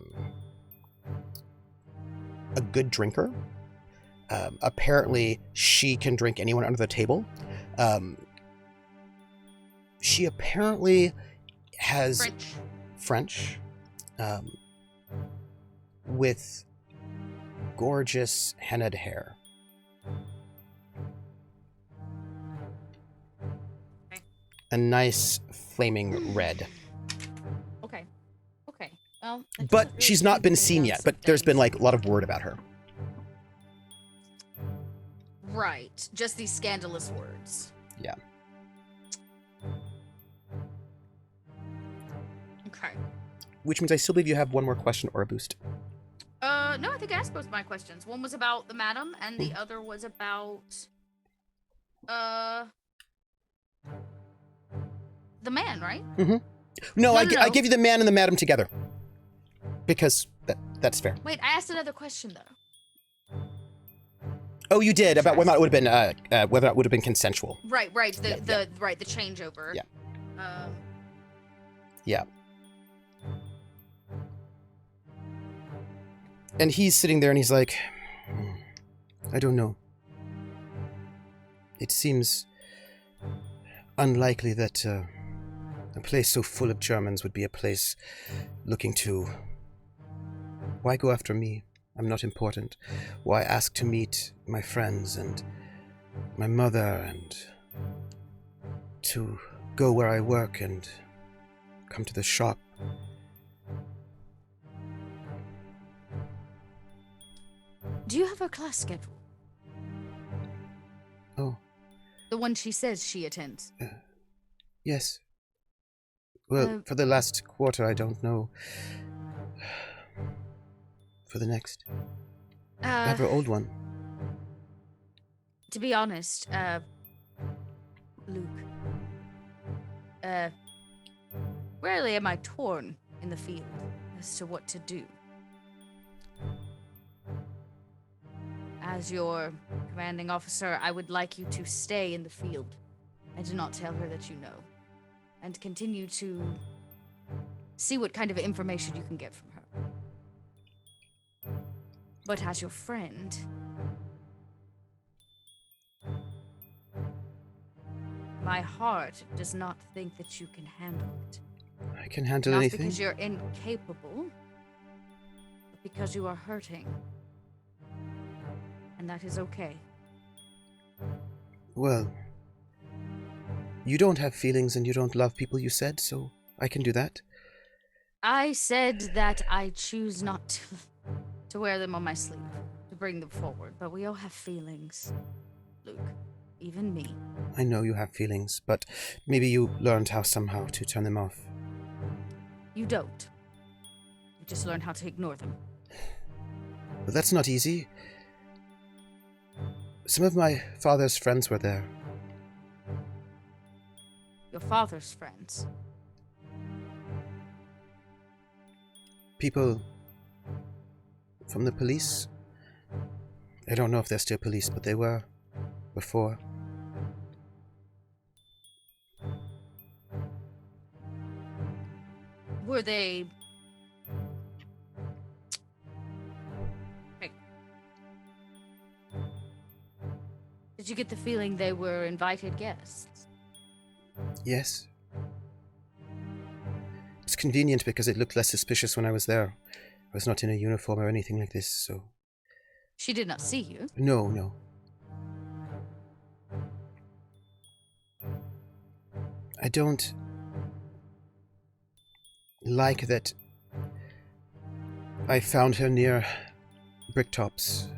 good drinker. Apparently, she can drink anyone under the table. She apparently has French, with gorgeous hennaed hair. Okay. A nice flaming red. Okay. Well, that But doesn't really she's not give been me seen down yet, some but there's been things. like a lot of word about her. Right. Just these scandalous words. Yeah. Okay. Which means I still believe you have one more question or a boost. No, I think I asked both my questions. One was about the madam, and the other was about the man, right? No, I No. give you the man and the madam together. Because that's fair. Wait, I asked another question though. Oh, you did, about whether or not it would have been consensual. Right. The Yeah. the changeover. Yeah. Um, Yeah. And he's sitting there and he's like, I don't know. It seems unlikely that a place so full of Germans would be a place looking to... Why go after me? I'm not important. Why ask to meet my friends and my mother and to go where I work and come to the shop? do you have her class schedule? Oh, The one she says she attends. yes. Well, for the last quarter, I don't know. For the next. I have her old one. To be honest, Luke, rarely am I torn in the field as to what to do. As your commanding officer, I would like you to stay in the field and do not tell her that you know, and continue to see what kind of information you can get from her. But as your friend, my heart does not think that you can handle it. I can handle Not anything. because you're incapable, but because you are hurting. And that is okay. Well, you don't have feelings and you don't love people, you said, so I can do that. I said that I choose not to wear them on my sleeve, to bring them forward, but we all have feelings, Luke. Even me. I know you have feelings, but maybe you learned how somehow to turn them off. You don't. You just learn how to ignore them. But that's not easy. Some of my father's friends were there. Your father's friends. People from the police. I don't know if they're still police, but they were before. Were they... Did you get the feeling they were invited guests? Yes. It's convenient because it looked less suspicious when I was there. I was not in a uniform or anything like this, so... She did not see you. No. I don't like that I found her near Bricktops.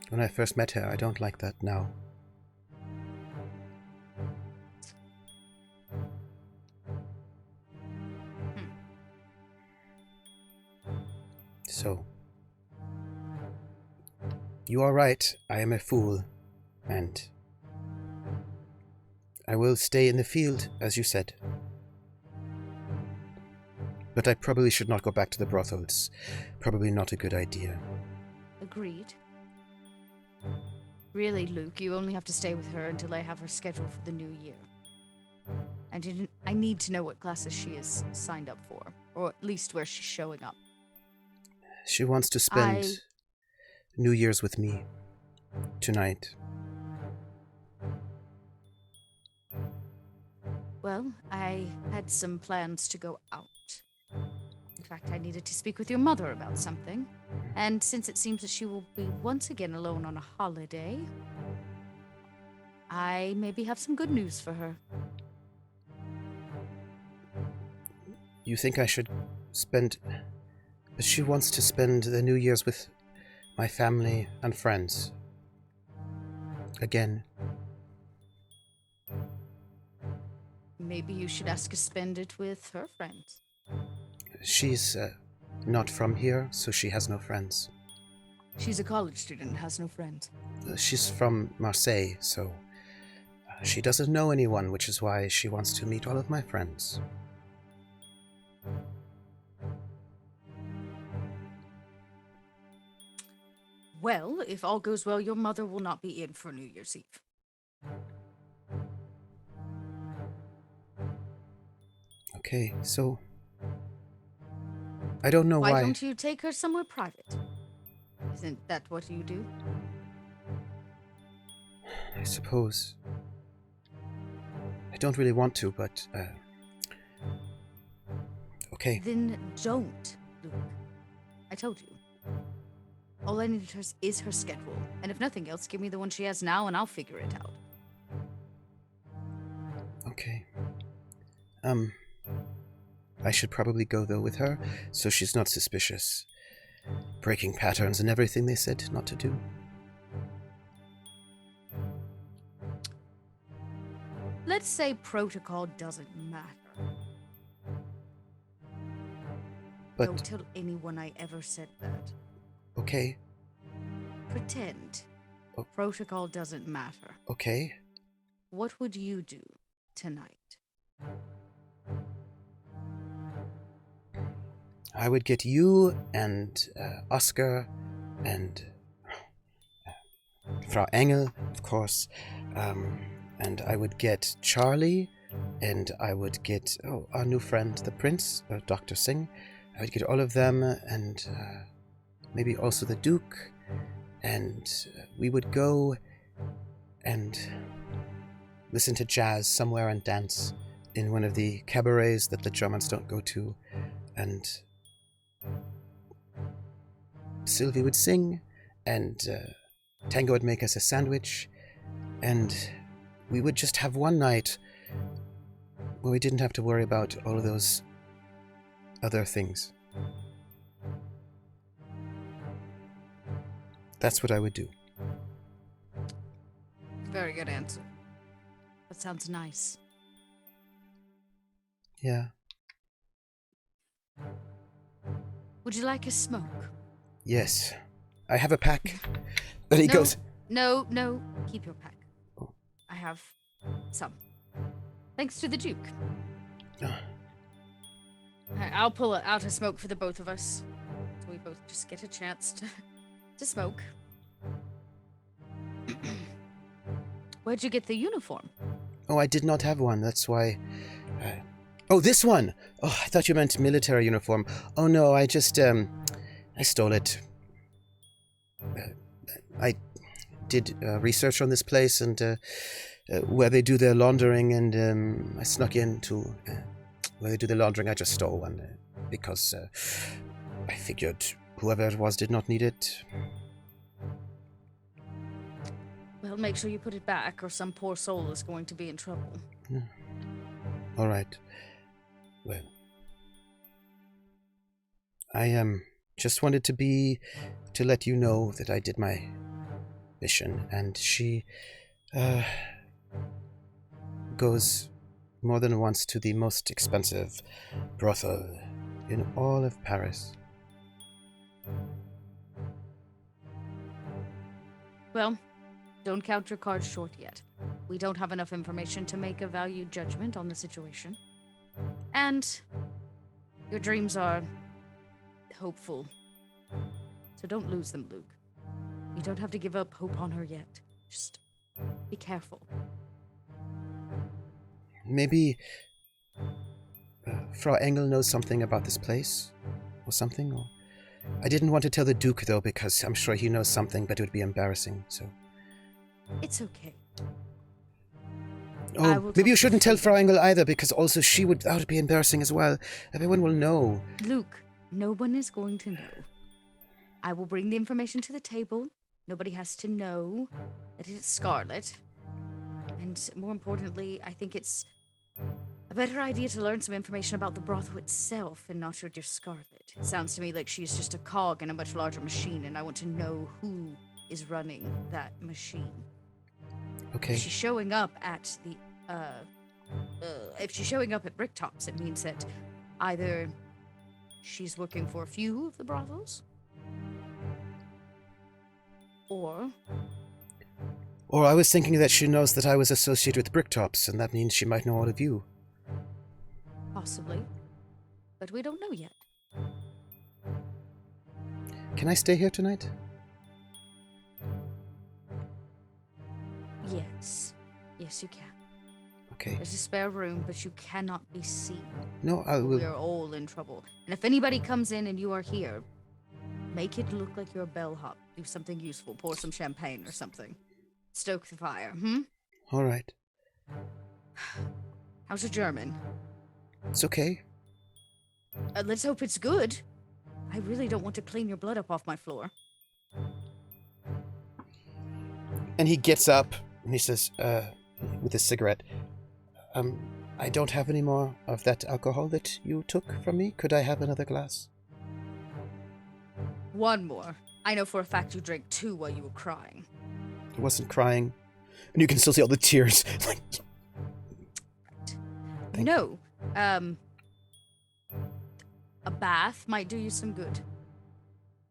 When I first met her, I don't like that now. So, you are right, I am a fool, and I will stay in the field, as you said. But I probably should not go back to the brothel. It's probably not a good idea. Agreed. Really, Luke, you only have to stay with her until I have her scheduled for the new year. And I need to know what classes she is signed up for, or at least where she's showing up. She wants to spend New Year's with me tonight. Well, I had some plans to go out. In fact, I needed to speak with your mother about something. And since it seems that she will be once again alone on a holiday, I maybe have some good news for her. You think I should spend... But she wants to spend the New Year's with my family and friends. Again. Maybe you should ask to spend it with her friends. She's not from here, so she has no friends. She's a college student and has no friends. She's from Marseille, so she doesn't know anyone, which is why she wants to meet all of my friends. Well, if all goes well, your mother will not be in for New Year's Eve. Okay, so... I don't know why... Why don't you take her somewhere private? Isn't that what you do? I suppose. I don't really want to, but... Okay. Then don't, Luke. I told you. All I need is her schedule. And if nothing else, give me the one she has now and I'll figure it out. Okay. I should probably go, though, with her, so she's not suspicious. Breaking patterns and everything they said not to do. Let's say protocol doesn't matter. But... Don't tell anyone I ever said that. Okay. Pretend. Oh. Protocol doesn't matter. Okay. What would you do tonight? I would get you and Oscar and Frau Engel, of course, and I would get Charlie, and I would get our new friend, the Prince, Dr. Singh. I would get all of them, and maybe also the Duke, and we would go and listen to jazz somewhere and dance in one of the cabarets that the Germans don't go to, and Sylvie would sing, and Tango would make us a sandwich, and we would just have one night where we didn't have to worry about all of those other things. That's what I would do. Very good answer. That sounds nice. Yeah. Would you like a smoke? Yes. I have a pack. But he No. goes, No, keep your pack. Oh. I have some. Thanks to the Duke. "Ah, I'll pull out a smoke for the both of us. So we both just get a chance to smoke. Where'd you get the uniform? oh, I did not have one. That's why. Oh, this one. Oh, I thought you meant military uniform. Oh no, I just I stole it. I did research on this place and where they do their laundering, and I snuck into where they do the laundering. I just stole one because I figured whoever it was did not need it. Well, make sure you put it back, or some poor soul is going to be in trouble. All right. Well, I just wanted to let you know that I did my mission, and she goes more than once to the most expensive brothel in all of Paris. Well, don't count your cards short yet. We don't have enough information to make a valued judgment on the situation. And your dreams are hopeful. So don't lose them, Luke. You don't have to give up hope on her yet. Just be careful. Maybe Frau Engel knows something about this place, or something. Or I didn't want to tell the Duke though, because I'm sure he knows something, but it would be embarrassing. So. It's okay. Oh, maybe you shouldn't tell Frau Engel either, because also that would be embarrassing as well. Everyone will know. Luke, no one is going to know. I will bring the information to the table. Nobody has to know that it's Scarlet. And more importantly, I think it's a better idea to learn some information about the brothel itself and not your dear Scarlet. It sounds to me like she's just a cog in a much larger machine, and I want to know who is running that machine. Okay. If she's showing up at the, if she's showing up at Bricktops, it means that either she's working for a few of the brothels, or I was thinking that she knows that I was associated with Bricktops, and that means she might know all of you. possibly, but we don't know yet. Can I stay here tonight? Yes, you can. Okay. There's a spare room, but you cannot be seen. No, I will. We are all in trouble. And if anybody comes in and you are here, make it look like you're a bellhop. Do something useful. Pour some champagne or something. Stoke the fire, All right. How's your German? It's okay. Let's hope it's good. I really don't want to clean your blood up off my floor. And he gets up and he says, with a cigarette, I don't have any more of that alcohol that you took from me. Could I have another glass? One more. I know for a fact you drank 2 while you were crying. I wasn't crying. And you can still see all the tears. Like, Thank No. A bath might do you some good.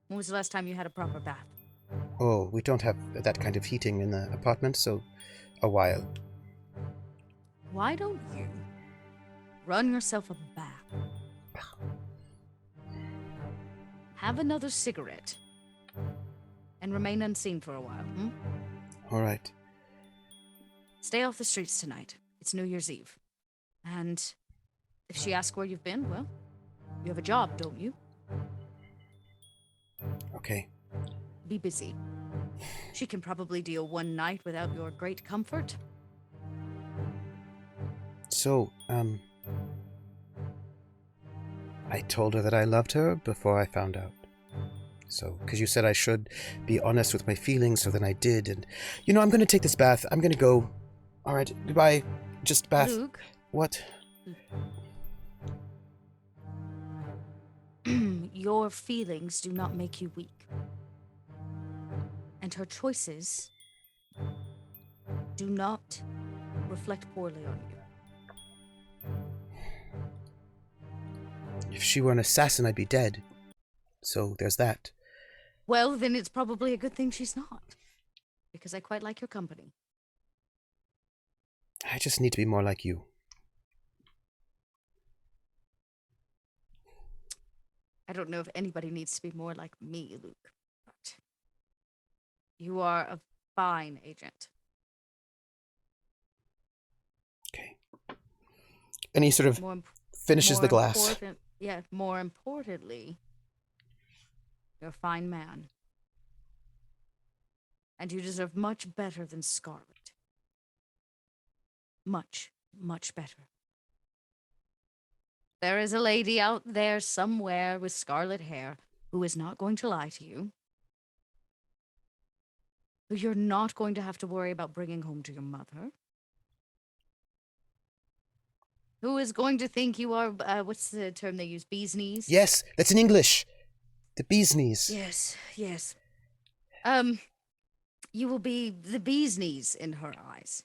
When was the last time you had a proper bath? oh, we don't have that kind of heating in the apartment, so a while. Why don't you run yourself a bath? Have another cigarette. And remain unseen for a while, All right. Stay off the streets tonight. It's New Year's Eve. And if she asks where you've been, well, you have a job, don't you? Okay. Be busy. She can probably deal one night without your great comfort. So, I told her that I loved her before I found out. So, because you said I should be honest with my feelings, so then I did. And, I'm going to take this bath. I'm going to go. All right, goodbye. Just bath. Luke, What? your feelings do not make you weak. and her choices do not reflect poorly on you. If she were an assassin, I'd be dead. So there's that. Well, then it's probably a good thing she's not, because I quite like your company. I just need to be more like you. I don't know if anybody needs to be more like me, Luke, but you are a fine agent. Okay. And he sort of finishes the glass. More importantly, you're a fine man. And you deserve much better than Scarlet. Much, much better. There is a lady out there somewhere with scarlet hair who is not going to lie to you. Who you're not going to have to worry about bringing home to your mother. Who is going to think you are, what's the term they use, bee's knees? Yes, that's in English. The bee's knees. Yes, yes. You will be the bee's knees in her eyes.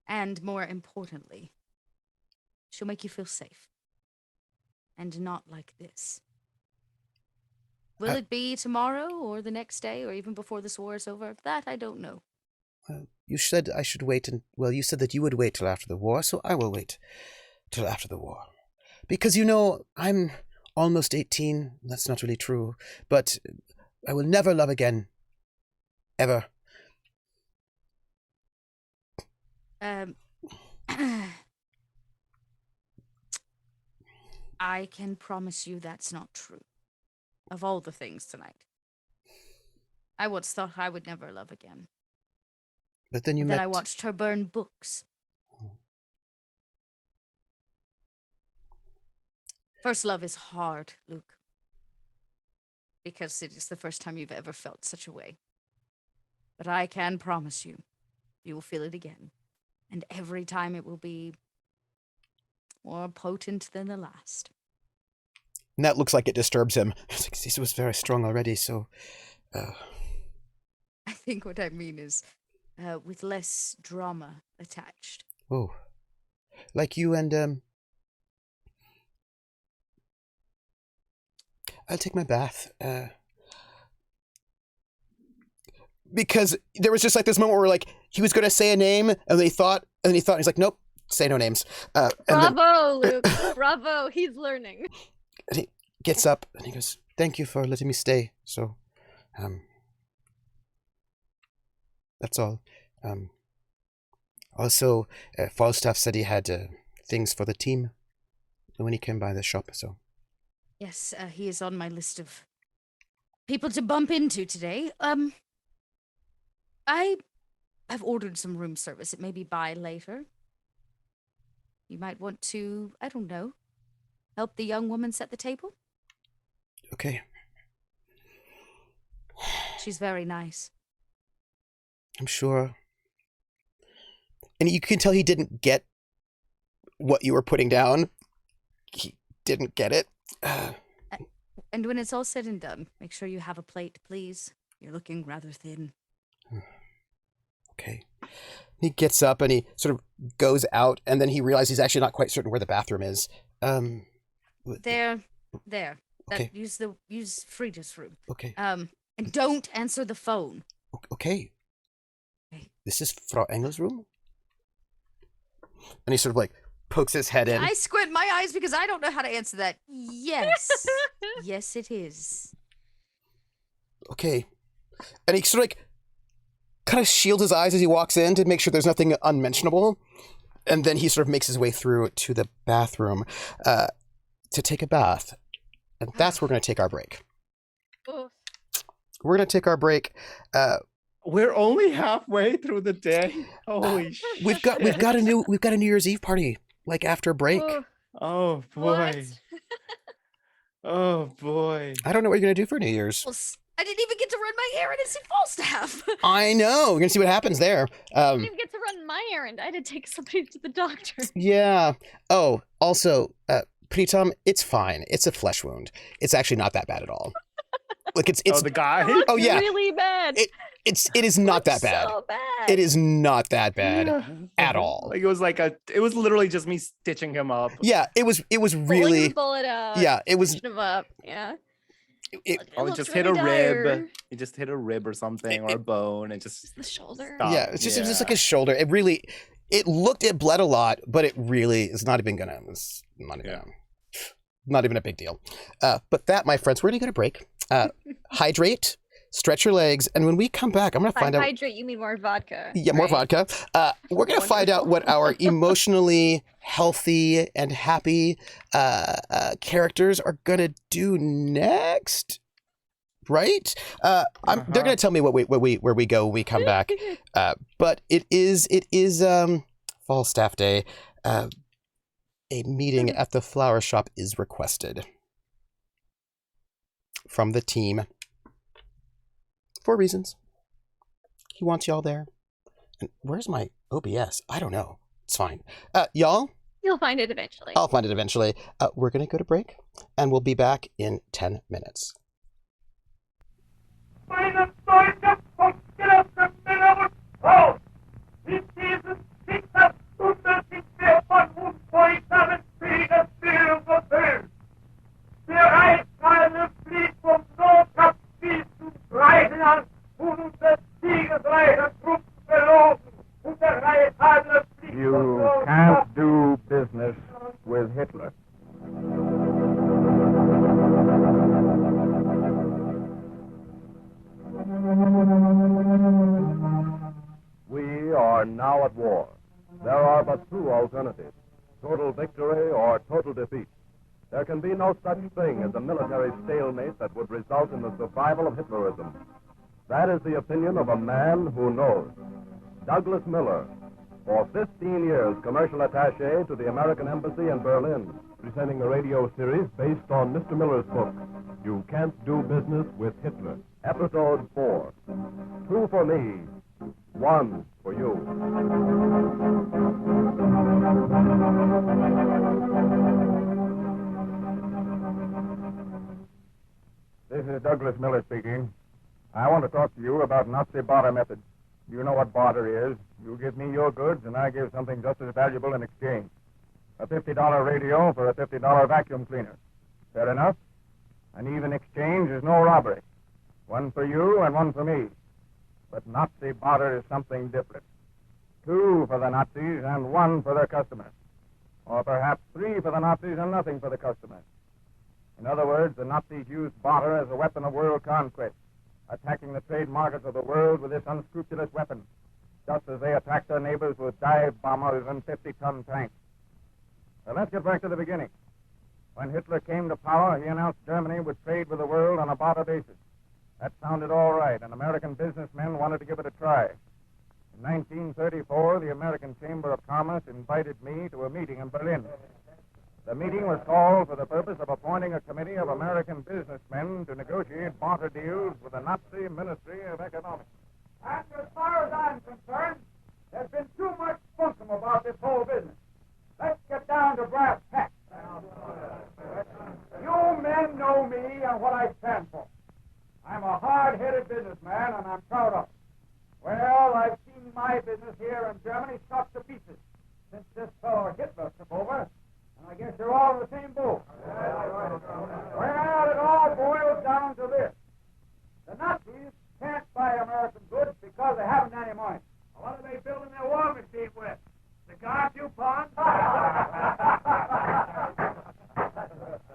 And more importantly, she'll make you feel safe. And not like this. Will it be tomorrow or the next day or even before this war is over? That I don't know. You said I should wait, and well, you said that you would wait till after the war, so I will wait till after the war. Because, you know, I'm almost 18. That's not really true, but I will never love again. Ever. I can promise you that's not true. Of all the things tonight. I once thought I would never love again. But then Then I watched her burn books. First love is hard, Luke. Because it is the first time you've ever felt such a way. But I can promise you, you will feel it again. And every time it will be more potent than the last. And that looks like it disturbs him. He was very strong already, so... I think what I mean is with less drama attached. Oh. Like you and, I'll take my bath. Because there was just like this moment where like he was going to say a name and then he thought, he's like, nope, say no names. Bravo, Luke. Bravo. He's learning. And he gets up and he goes, thank you for letting me stay. So, that's all. Also, Falstaff said he had things for the team when he came by the shop, so. Yes, he is on my list of people to bump into today. I've ordered some room service. It may be by later. You might want to, I don't know, help the young woman set the table? Okay. She's very nice. I'm sure. And you can tell he didn't get what you were putting down. He didn't get it. And when it's all said and done, make sure you have a plate, please. You're looking rather thin. Okay. He gets up and he sort of goes out, and then he realizes he's actually not quite certain where the bathroom is. There. Okay. Use Frida's room. Okay. And don't answer the phone. Okay. This is Frau Engel's room? And he sort of like pokes his head in. I squint my eyes because I don't know how to answer that. Yes. Yes, it is. Okay. And he sort of like kind of shields his eyes as he walks in to make sure there's nothing unmentionable. And then he sort of makes his way through to the bathroom to take a bath. And that's where we're going to take our break. Oof. We're going to take our break. We're only halfway through the day. Holy shit. We've got a New Year's Eve party like after break. Oof. Oh boy. Oh boy. I don't know what you're going to do for New Year's. Well, I didn't even get to run my errand and see Falstaff. I know. We're going to see what happens there. I didn't even get to run my errand. I had to take somebody to the doctor. Yeah. Oh, also, Pritam, it's fine. It's a flesh wound. It's actually not that bad at all. Like it's the guy. It looks Oh, yeah. really bad. it is not that bad. So bad. It is not that bad Yeah. at all. Like it was literally just me stitching him up. Yeah, it was Pulling really the bullet out. yeah, it was Stitching him up. Yeah. it, It Oh, it looks just really hit a rib. dire. It just hit a rib or something, or a bone. It just Just the shoulder. Stop. yeah, it's just Yeah. like his shoulder. It bled a lot, but it really is not even not even a big deal. But that, my friends, we're gonna go to break. Hydrate, stretch your legs, and when we come back, I'm gonna By find out. hydrate, you mean more vodka. Yeah, more right? vodka. We're gonna find out what our emotionally healthy and happy characters are gonna do next. Right? They're gonna tell me where we go when we come back. But it is Falstaff Day. A meeting at the flower shop is requested from the team for reasons. He wants y'all there. And where's my OBS? I don't know. It's fine. Y'all, You'll find it eventually. I'll find it eventually. We're gonna go to break, and we'll be back in 10 minutes. Meine deutsche Funkgelöste Männer Frauen, in diesem Schicksal sind wir von unfeuchtsamen Kriegen verfüllt. Bereits eine Flieg vom Nordkap bis zum Griechenland und unser Siegesreicher Truppen verloren und der Reichsadler Flieg vom You Nordkap. can't do business with Hitler. We are now at war. There are but two alternatives, total victory or total defeat. There can be no such thing as a military stalemate that would result in the survival of Hitlerism. That is the opinion of a man who knows. Douglas Miller, for 15 years commercial attaché to the American Embassy in Berlin, presenting a radio series based on Mr. Miller's book, You Can't Do Business with Hitler. Episode 4. 2 for me, 1 for you. This is Douglas Miller speaking. I want to talk to you about Nazi barter methods. You know what barter is. You give me your goods, and I give something just as valuable in exchange. A $50 radio for a $50 vacuum cleaner. Fair enough? An even exchange is no robbery. One for you and one for me. But Nazi barter is something different. 2 for the Nazis and 1 for their customers. Or perhaps 3 for the Nazis and nothing for the customers. In other words, the Nazis used barter as a weapon of world conquest, attacking the trade markets of the world with this unscrupulous weapon, just as they attacked their neighbors with dive bombers and 50-ton tanks. Now, let's get back to the beginning. When Hitler came to power, he announced Germany would trade with the world on a barter basis. That sounded all right, and American businessmen wanted to give it a try. In 1934, the American Chamber of Commerce invited me to a meeting in Berlin. The meeting was called for the purpose of appointing a committee of American businessmen to negotiate barter deals with the Nazi Ministry of Economics. And as far as I'm concerned, there's been too much funkum about this whole business. Let's get down to brass tacks. You men know me and what I stand for. I'm a hard-headed businessman, and I'm proud of it. Well, I've seen my business here in Germany shot to pieces since this fellow Hitler took over, and I guess you're all in the same boat. Well, it all boils down to this. The Nazis can't buy American goods because they haven't any money. What are they building their war machine with? Cigar coupons?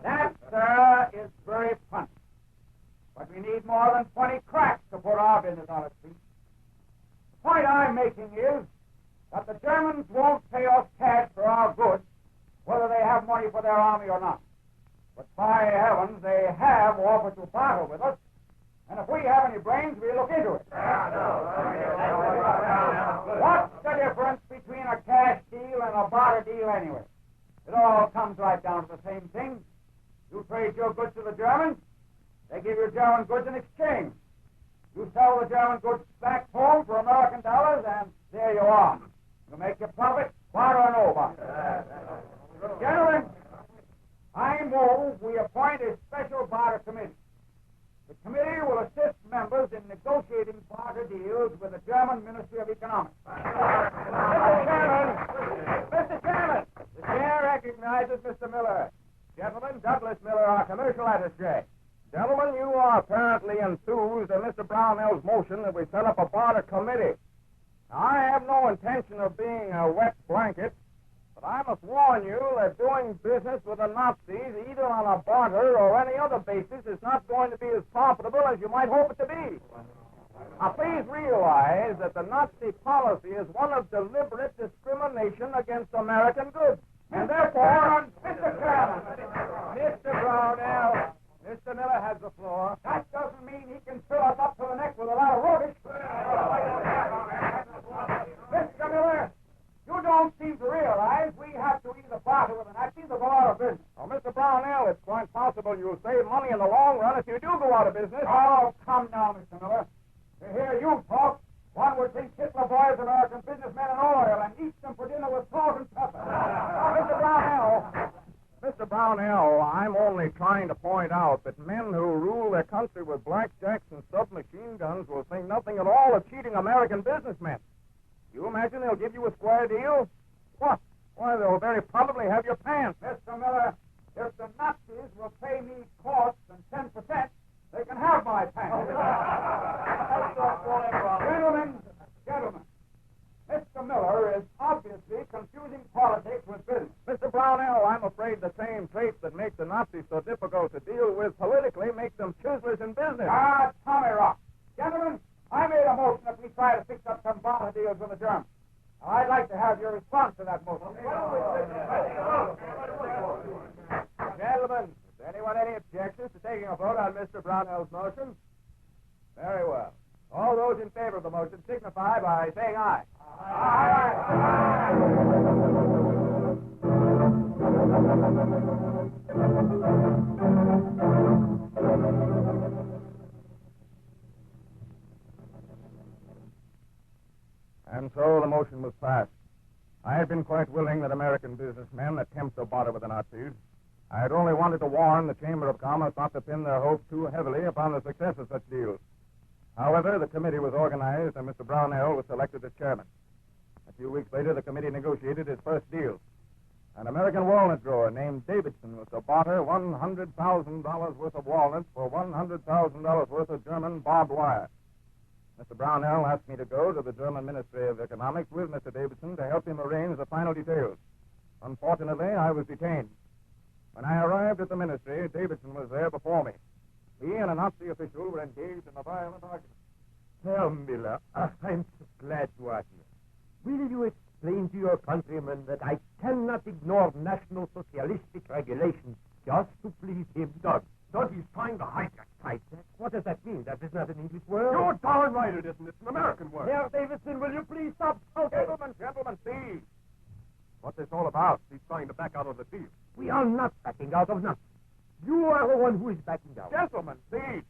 That, sir, is very funny. But we need more than 20 cracks to put our business on its feet. The point I'm making is that the Germans won't pay us cash for our goods, whether they have money for their army or not. But by heavens, they have offered to barter with us, and if we have any brains, we'll look into it. What's the difference between a cash deal and a barter deal anyway? It all comes right down to the same thing. You trade your goods to the Germans, they give you German goods in exchange. You sell the German goods back home for American dollars, and there you are. You make your profit, barter or no barter. Gentlemen, I move we appoint a special barter committee. The committee will assist members in negotiating barter deals with the German Ministry of Economics. Mr. Chairman, the chair recognizes Mr. Miller. Gentlemen, Douglas Miller, our commercial attaché. Gentlemen, you are apparently enthused at Mr. Brownell's motion that we set up a barter committee. Now, I have no intention of being a wet blanket, but I must warn you that doing business with the Nazis, either on a barter or any other basis, is not going to be as profitable as you might hope it to be. Now, please realize that the Nazi policy is one of deliberate discrimination against American goods. And therefore, Mr. Chairman, Mr. Brownell, Mr. Miller has the floor. That doesn't mean he can fill us up to the neck with a lot of rubbish. Mr. Miller, you don't seem to realize we have to either barter with the Nazis or go out of business. Oh, Mr. Brownell, it's quite possible you'll save money in the long run if you do go out of business. Oh, come now, Mr. Miller. To hear you talk, one would think Hitler boys American businessmen in oil and eat them for dinner with salt and pepper. Mr. Brownell, I'm only trying to point out that men who rule their country with blackjacks and submachine guns will think nothing at all of cheating American businessmen. You imagine they'll give you a square deal? What? Why, they'll very probably have your pants. Mr. Miller, if the Nazis will pay me costs and 10%, they can have my pants. Gentlemen, Mr. Miller is obviously confusing politics with business. Mr. Brownell, I'm afraid the same traits that make the Nazis so difficult to deal with politically make them chiselers in business. Ah, Tommy Rock. Gentlemen, I made a motion that we try to fix up some barter deals with the Germans. Now, I'd like to have your response to that motion. Gentlemen, is anyone any objections to taking a vote on Mr. Brownell's motion? Very well. All those in favor of the motion signify by saying aye. Aye. And so the motion was passed. I had been quite willing that American businessmen attempt to barter with the Nazis. I had only wanted to warn the Chamber of Commerce not to pin their hopes too heavily upon the success of such deals. However, the committee was organized and Mr. Brownell was selected as chairman. A few weeks later, the committee negotiated its first deal. An American walnut grower named Davidson was to barter $100,000 worth of walnuts for $100,000 worth of German barbed wire. Mr. Brownell asked me to go to the German Ministry of Economics with Mr. Davidson to help him arrange the final details. Unfortunately, I was detained. When I arrived at the ministry, Davidson was there before me. He and a Nazi official were engaged in a violent argument. Herr Miller, I'm so glad you are here. Will you explain to your countrymen that I cannot ignore National Socialistic regulations just to please him? Doug, he's trying to hijack. Hijack? What does that mean? That is not an English word. You're darn right it isn't. It's an American word. Herr Davidson, will you please stop? Oh, gentlemen, please. What's this all about? He's trying to back out of the deal. We are not backing out of nothing. You are the one who is backing out. Gentlemen, please.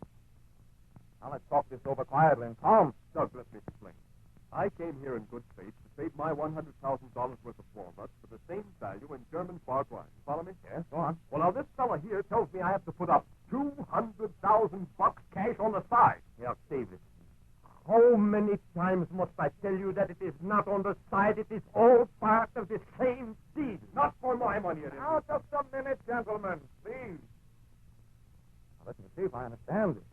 Now let's talk this over quietly and calm. Doug, let me explain. I came here in good faith to save my $100,000 worth of walnuts for the same value in German barbed wire. Follow me? Yes, go on. Well, now this fella here tells me I have to put up $200,000 cash on the side. Herr Davidson, how many times must I tell you that it is not on the side, it is all part of the same deal? Not for my money, it isn't. Now, just a minute, gentlemen, please. Now, let me see if I understand this.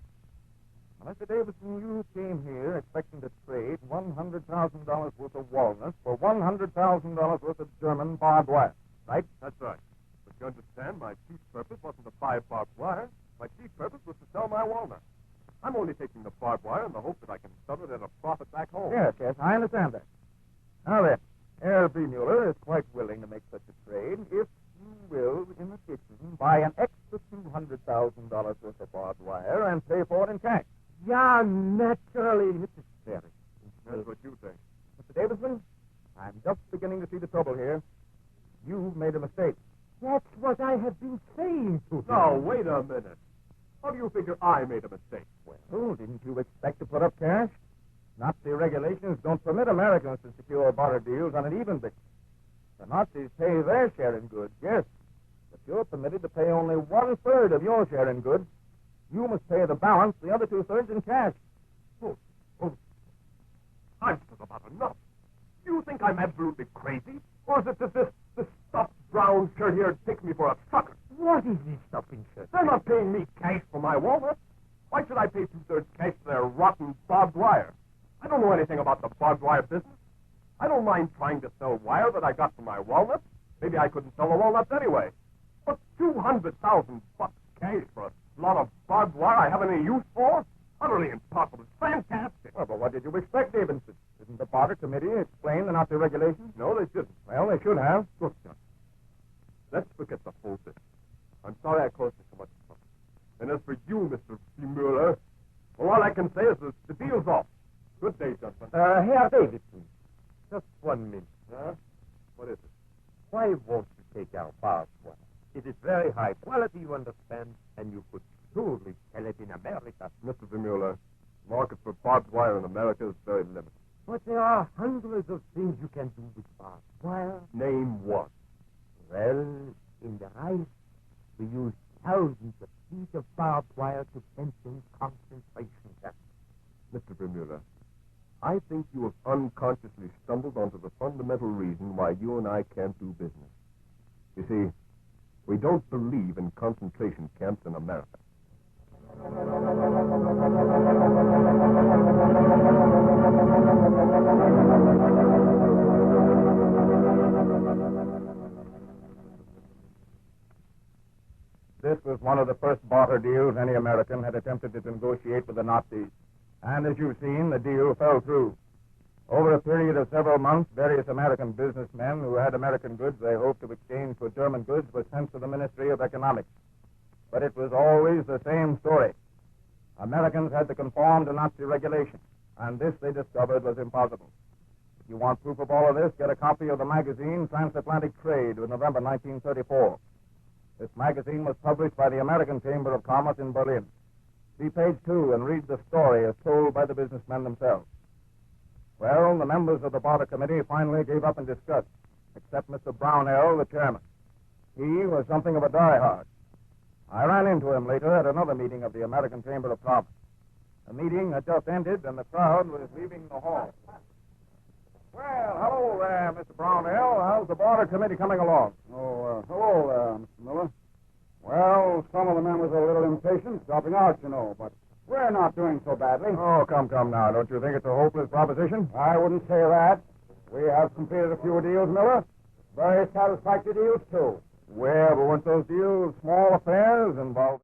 Now, Mr. Davidson, you came here expecting to trade $100,000 worth of walnuts for $100,000 worth of German barbed wire, right? That's right. But you understand, my chief purpose wasn't to buy barbed wire. My chief purpose was to sell my walnuts. I'm only taking the barbed wire in the hope that I can sell it at a profit back home. Yes, I understand that. Now then, Herr B. Mueller is quite willing to make such a trade if you will, in addition, buy an extra $200,000 worth of barbed wire and pay for it in cash. Yeah, naturally. It is very That's what you think. Mr. Davidson, I'm just beginning to see the trouble here. You've made a mistake. That's what I have been saying to him. Now, wait a minute. How do you figure I made a mistake? Well, didn't you expect to put up cash? Nazi regulations don't permit Americans to secure barter deals on an even basis. The Nazis pay their share in goods, yes, but you're permitted to pay only 1/3 of your share in goods. You must pay the balance, the other 2/3 in cash. I'm just about enough. You think I'm absolutely crazy? Or is it that this stuffed brown shirt here takes me for a sucker? What is this stuffing shirt? They're not paying me cash for my walnuts. Why should I pay 2/3 cash for their rotten barbed wire? I don't know anything about the barbed wire business. I don't mind trying to sell wire that I got from my walnuts. Maybe I couldn't sell the walnuts anyway. But $200,000 cash for a lot of barbed wire I haven't any use for? Utterly impossible. It's fantastic. Well, but what did you expect, Davidson? Didn't the Barter Committee explain the Nazi regulations? No, they shouldn't. Well, they should have. Look, John, let's forget the whole thing. I'm sorry I caused you so much trouble. And as for you, Mr. Mueller, well, all I can say is that the deal's off. Good day, gentlemen. Herr Davidson, just 1 minute. Huh? What is it? Why won't you take our barbed wire? It is very high quality, you understand, and you could surely sell it in America. Mr. Mueller, market for barbed wire in America is very limited. But there are hundreds of things you can do with barbed wire. Name one. Well, in the Reich, we use thousands of feet of barbed wire to fence in concentration camps. Mr. Mueller, I think you have unconsciously stumbled onto the fundamental reason why you and I can't do business. You see, we don't believe in concentration camps in America. This was one of the first barter deals any American had attempted to negotiate with the Nazis. And as you've seen, the deal fell through. Over a period of several months, various American businessmen who had American goods they hoped to exchange for German goods were sent to the Ministry of Economics. But it was always the same story. Americans had to conform to Nazi regulations, and this they discovered was impossible. If you want proof of all of this, get a copy of the magazine Transatlantic Trade of November 1934. This magazine was published by the American Chamber of Commerce in Berlin. See page 2 and read the story as told by the businessmen themselves. Well, the members of the Barter Committee finally gave up in disgust, except Mr. Brownell, the chairman. He was something of a diehard. I ran into him later at another meeting of the American Chamber of Commerce. The meeting had just ended, and the crowd was leaving the hall. Well, hello there, Mr. Brownell. How's the Barter Committee coming along? Oh, hello there, Mr. Miller. Well, some of the members are a little impatient, dropping out, you know, but we're not doing so badly. Oh, come now. Don't you think it's a hopeless proposition? I wouldn't say that. We have completed a few deals, Miller. Very satisfactory deals, too. Well, but weren't those deals small affairs involved?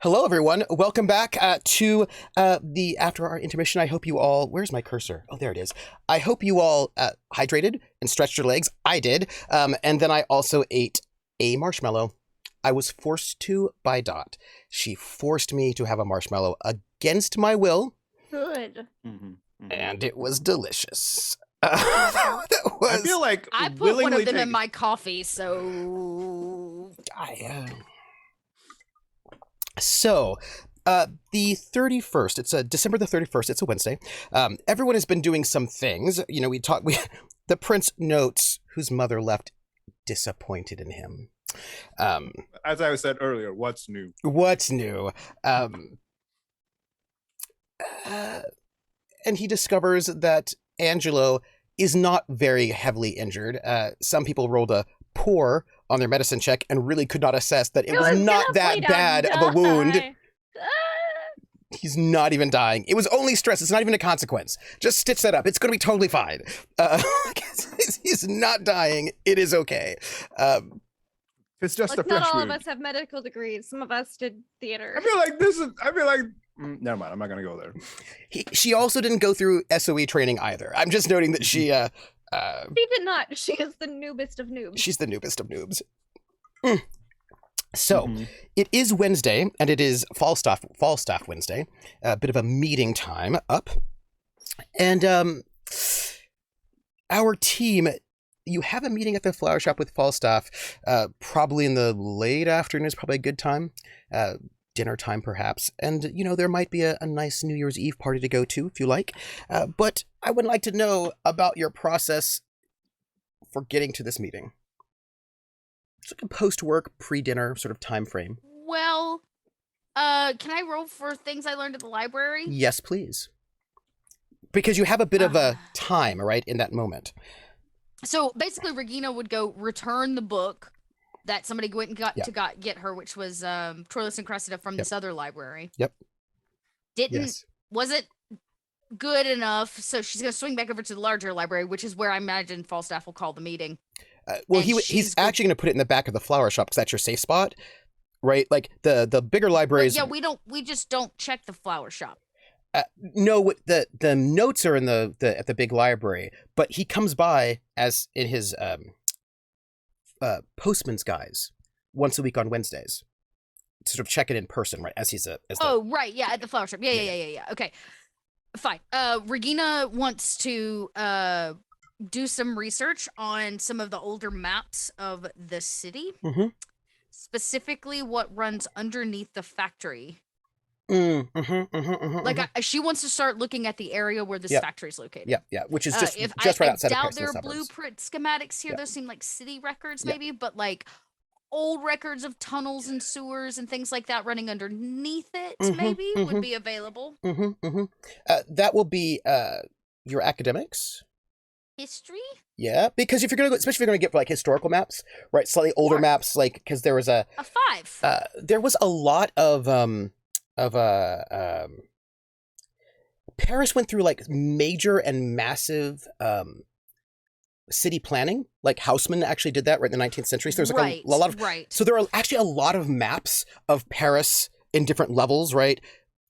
Hello, everyone. Welcome back to the After Our Intermission. I hope you all... Where's my cursor? Oh, there it is. I hope you all hydrated and stretched your legs. I did. And then I also ate a marshmallow. I was forced to by Dot. She forced me to have a marshmallow against my will. Good. And it was delicious. I feel like I put one willingly of them in taking- my coffee, so So, The 31st. It's December the 31st. It's a Wednesday. Everyone has been doing some things. You know, the prince notes whose mother left disappointed in him. As I said earlier, what's new? What's new? And he discovers that Angelo is not very heavily injured. Some people rolled a poor on their medicine check and really could not assess that it was not that bad of a wound. He's not even dying. It was only stress. It's not even a consequence. Just stitch that up. It's going to be totally fine. He's not dying. It is okay. It's just Like, a fresh not all wound. of us have medical degrees. Some of us did theater. I feel like never mind. I'm not gonna go there. She also didn't go through SOE training either. I'm just noting that she. She did not. She is the noobest of noobs. She's the noobest of noobs. So, it is Wednesday, and it is Falstaff Wednesday. A bit of a meeting time up. And our team, you have a meeting at the flower shop with Falstaff, probably in the late afternoon is probably a good time. Dinner time, perhaps. And, you know, there might be a nice New Year's Eve party to go to, if you like. But I would like to know about your process for getting to this meeting. It's like a post-work, pre-dinner sort of time frame. Well, can I roll for things I learned at the library? Yes, please. Because you have a bit of a time, right, in that moment. So basically, Regina would go return the book that somebody went and got to get her, which was Troilus and Cressida from this other library. Yep. Wasn't good enough, so she's gonna swing back over to the larger library, which is where I imagine Falstaff will call the meeting. Well, he's actually going to put it in the back of the flower shop because that's your safe spot, right? Like the bigger libraries. But yeah, we just don't check the flower shop. No, the notes are in the at the big library, but he comes by as in his postman's guise once a week on Wednesdays, to sort of check it in person, right? As he's Right, yeah, at the flower shop. Yeah. Okay, fine. Regina wants to do some research on some of the older maps of the city, specifically what runs underneath the factory. She wants to start looking at the area where this factory is located. Yeah, which is just right outside of Paris. I doubt there are blueprint schematics here. Those seem like city records, maybe, but like old records of tunnels and sewers and things like that running underneath it, maybe would be available. That will be your academics. History? Yeah, because if you're gonna go, especially if you're gonna get like historical maps, right? Slightly older maps, like because there was a 5. There was a lot of Paris went through like major and massive city planning. Like Haussmann actually did that right in the 19th century. So there's like a lot of so there are actually a lot of maps of Paris in different levels, right?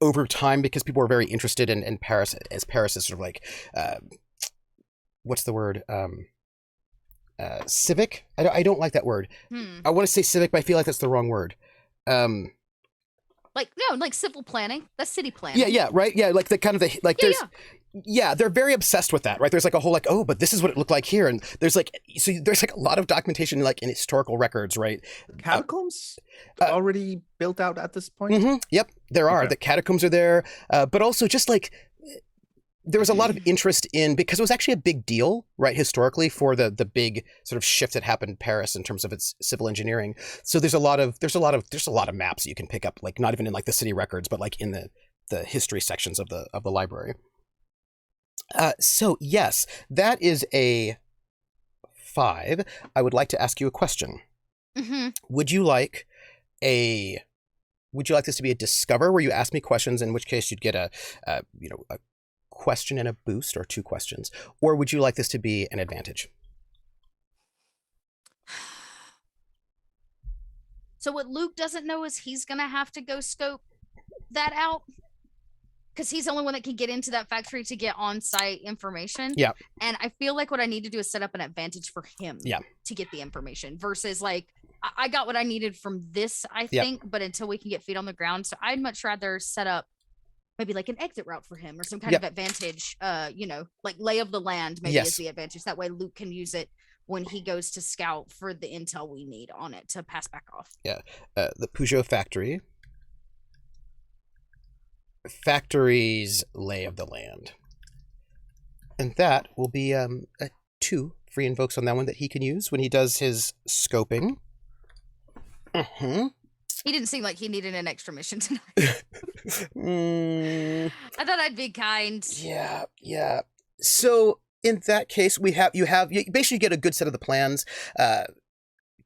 Over time, because people were very interested in Paris, as Paris is sort of like what's the word? Civic? I don't like that word. I want to say civic, but I feel like that's the wrong word. Like civil planning. That's city planning. Yeah, right. Yeah, like the kind of the like they're very obsessed with that, right? There's like a whole like, oh, but this is what it looked like here, and there's like a lot of documentation like in historical records, right? Catacombs already built out at this point. Yep, there are. The catacombs are there, but also just like there was a lot of interest in, because it was actually a big deal, right, historically, for the big sort of shift that happened in Paris in terms of its civil engineering. So there's a lot of maps that you can pick up, like not even in like the city records, but like in the history sections of the library. So yes, that is a 5. I would like to ask you a question. Would you like this to be a discover where you ask me questions, in which case you'd get a question and a boost, or 2 questions, or would you like this to be an advantage? So what Luke doesn't know is he's gonna have to go scope that out, because he's the only one that can get into that factory to get on-site information. Yeah. And I feel like what I need to do is set up an advantage for him to get the information, versus like I got what I needed from this, I think, but until we can get feet on the ground. So I'd much rather set up maybe like an exit route for him, or some kind of advantage, like lay of the land maybe is the advantage. That way Luke can use it when he goes to scout for the intel we need on it to pass back off. Yeah. The Peugeot factory factory's lay of the land. And that will be 2 free invokes on that one that he can use when he does his scoping. Mm-hmm. He didn't seem like he needed an extra mission tonight. Mm, I thought I'd be kind. yeah. So in that case, you basically get a good set of the plans, because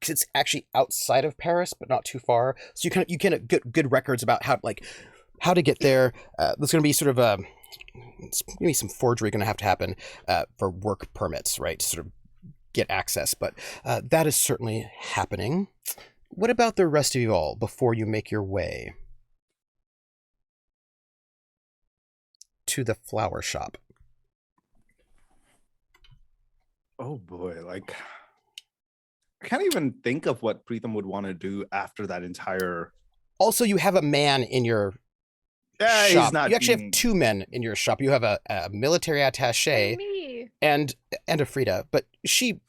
it's actually outside of Paris, but not too far. So you get good records about how to get there. There's going to be sort of maybe some forgery going to have to happen for work permits, right? To sort of get access, but that is certainly happening. What about the rest of you all before you make your way to the flower shop? Oh boy, like I can't even think of what Preetham would want to do after that entire. Also, you have a man in your shop. He's not you actually have 2 men in your shop. You have a military attaché and a Frida, but she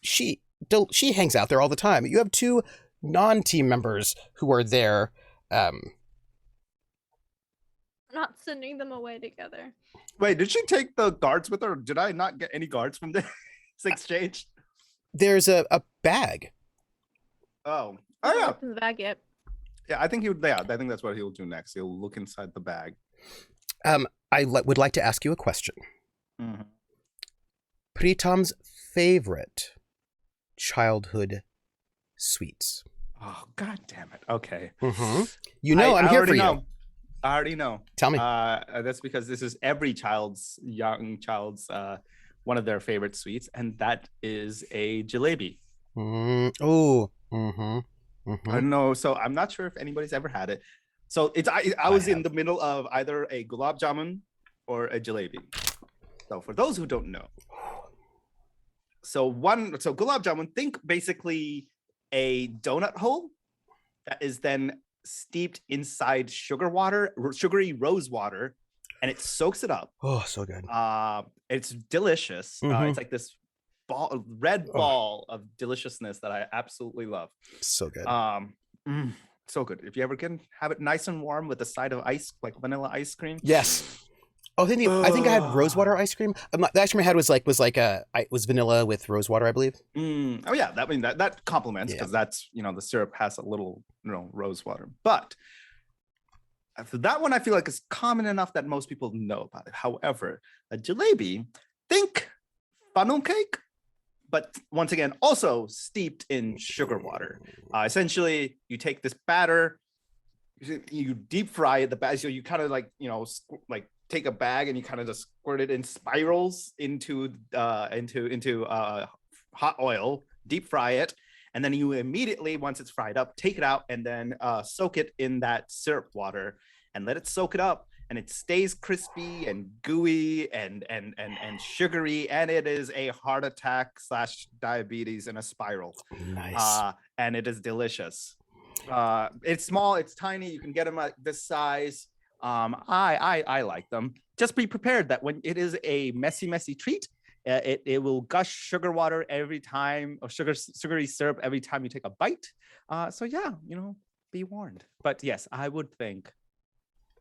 hangs out there all the time. You have 2 non-team members who are there. Not sending them away together. Wait, did she take the guards with her? Did I not get any guards from this exchange? There's a bag. Oh I haven't yeah. opened the bag yet. Yeah, I think he would. Yeah, I think that's what he'll do next. He'll look inside the bag. I would like to ask you a question. Mm-hmm. Pritam's favorite childhood sweets. Oh, god damn it. Okay. Mm-hmm. I'm here for you. I already know. Tell me. That's because this is every young child's one of their favorite sweets, and that is a jalebi. Oh. Mm-hmm. I don't know. So I'm not sure if anybody's ever had it. So I was in the middle of either a gulab jamun or a jalebi. So for those who don't know, so gulab jamun, think basically a donut hole that is then steeped inside sugary rose water, and it soaks it up. Oh, so good. It's delicious. Mm-hmm. It's like this red ball of deliciousness that I absolutely love. So good. So good. If you ever can have it nice and warm with a side of ice, like vanilla ice cream. Yes. Oh, I think I had rosewater ice cream. The ice cream I had was vanilla with rosewater, I believe. Oh yeah, that complements, because that's the syrup has a little rosewater. But that one I feel like is common enough that most people know about it. However, a jalebi, think funnel cake, but once again also steeped in sugar water. Essentially, you take this batter, you deep fry it. So you kind of take a bag and you kind of just squirt it in spirals into hot oil, deep fry it, and then you immediately, once it's fried up, take it out and then soak it in that syrup water and let it soak it up, and it stays crispy and gooey and sugary, and it is a heart attack / diabetes in a spiral. Nice. And it is delicious. It's small, it's tiny, you can get them at this size. I like them. Just be prepared that when it is a messy treat, it will gush sugar water every time, or sugary syrup every time you take a bite. So yeah, be warned. But yes, I would think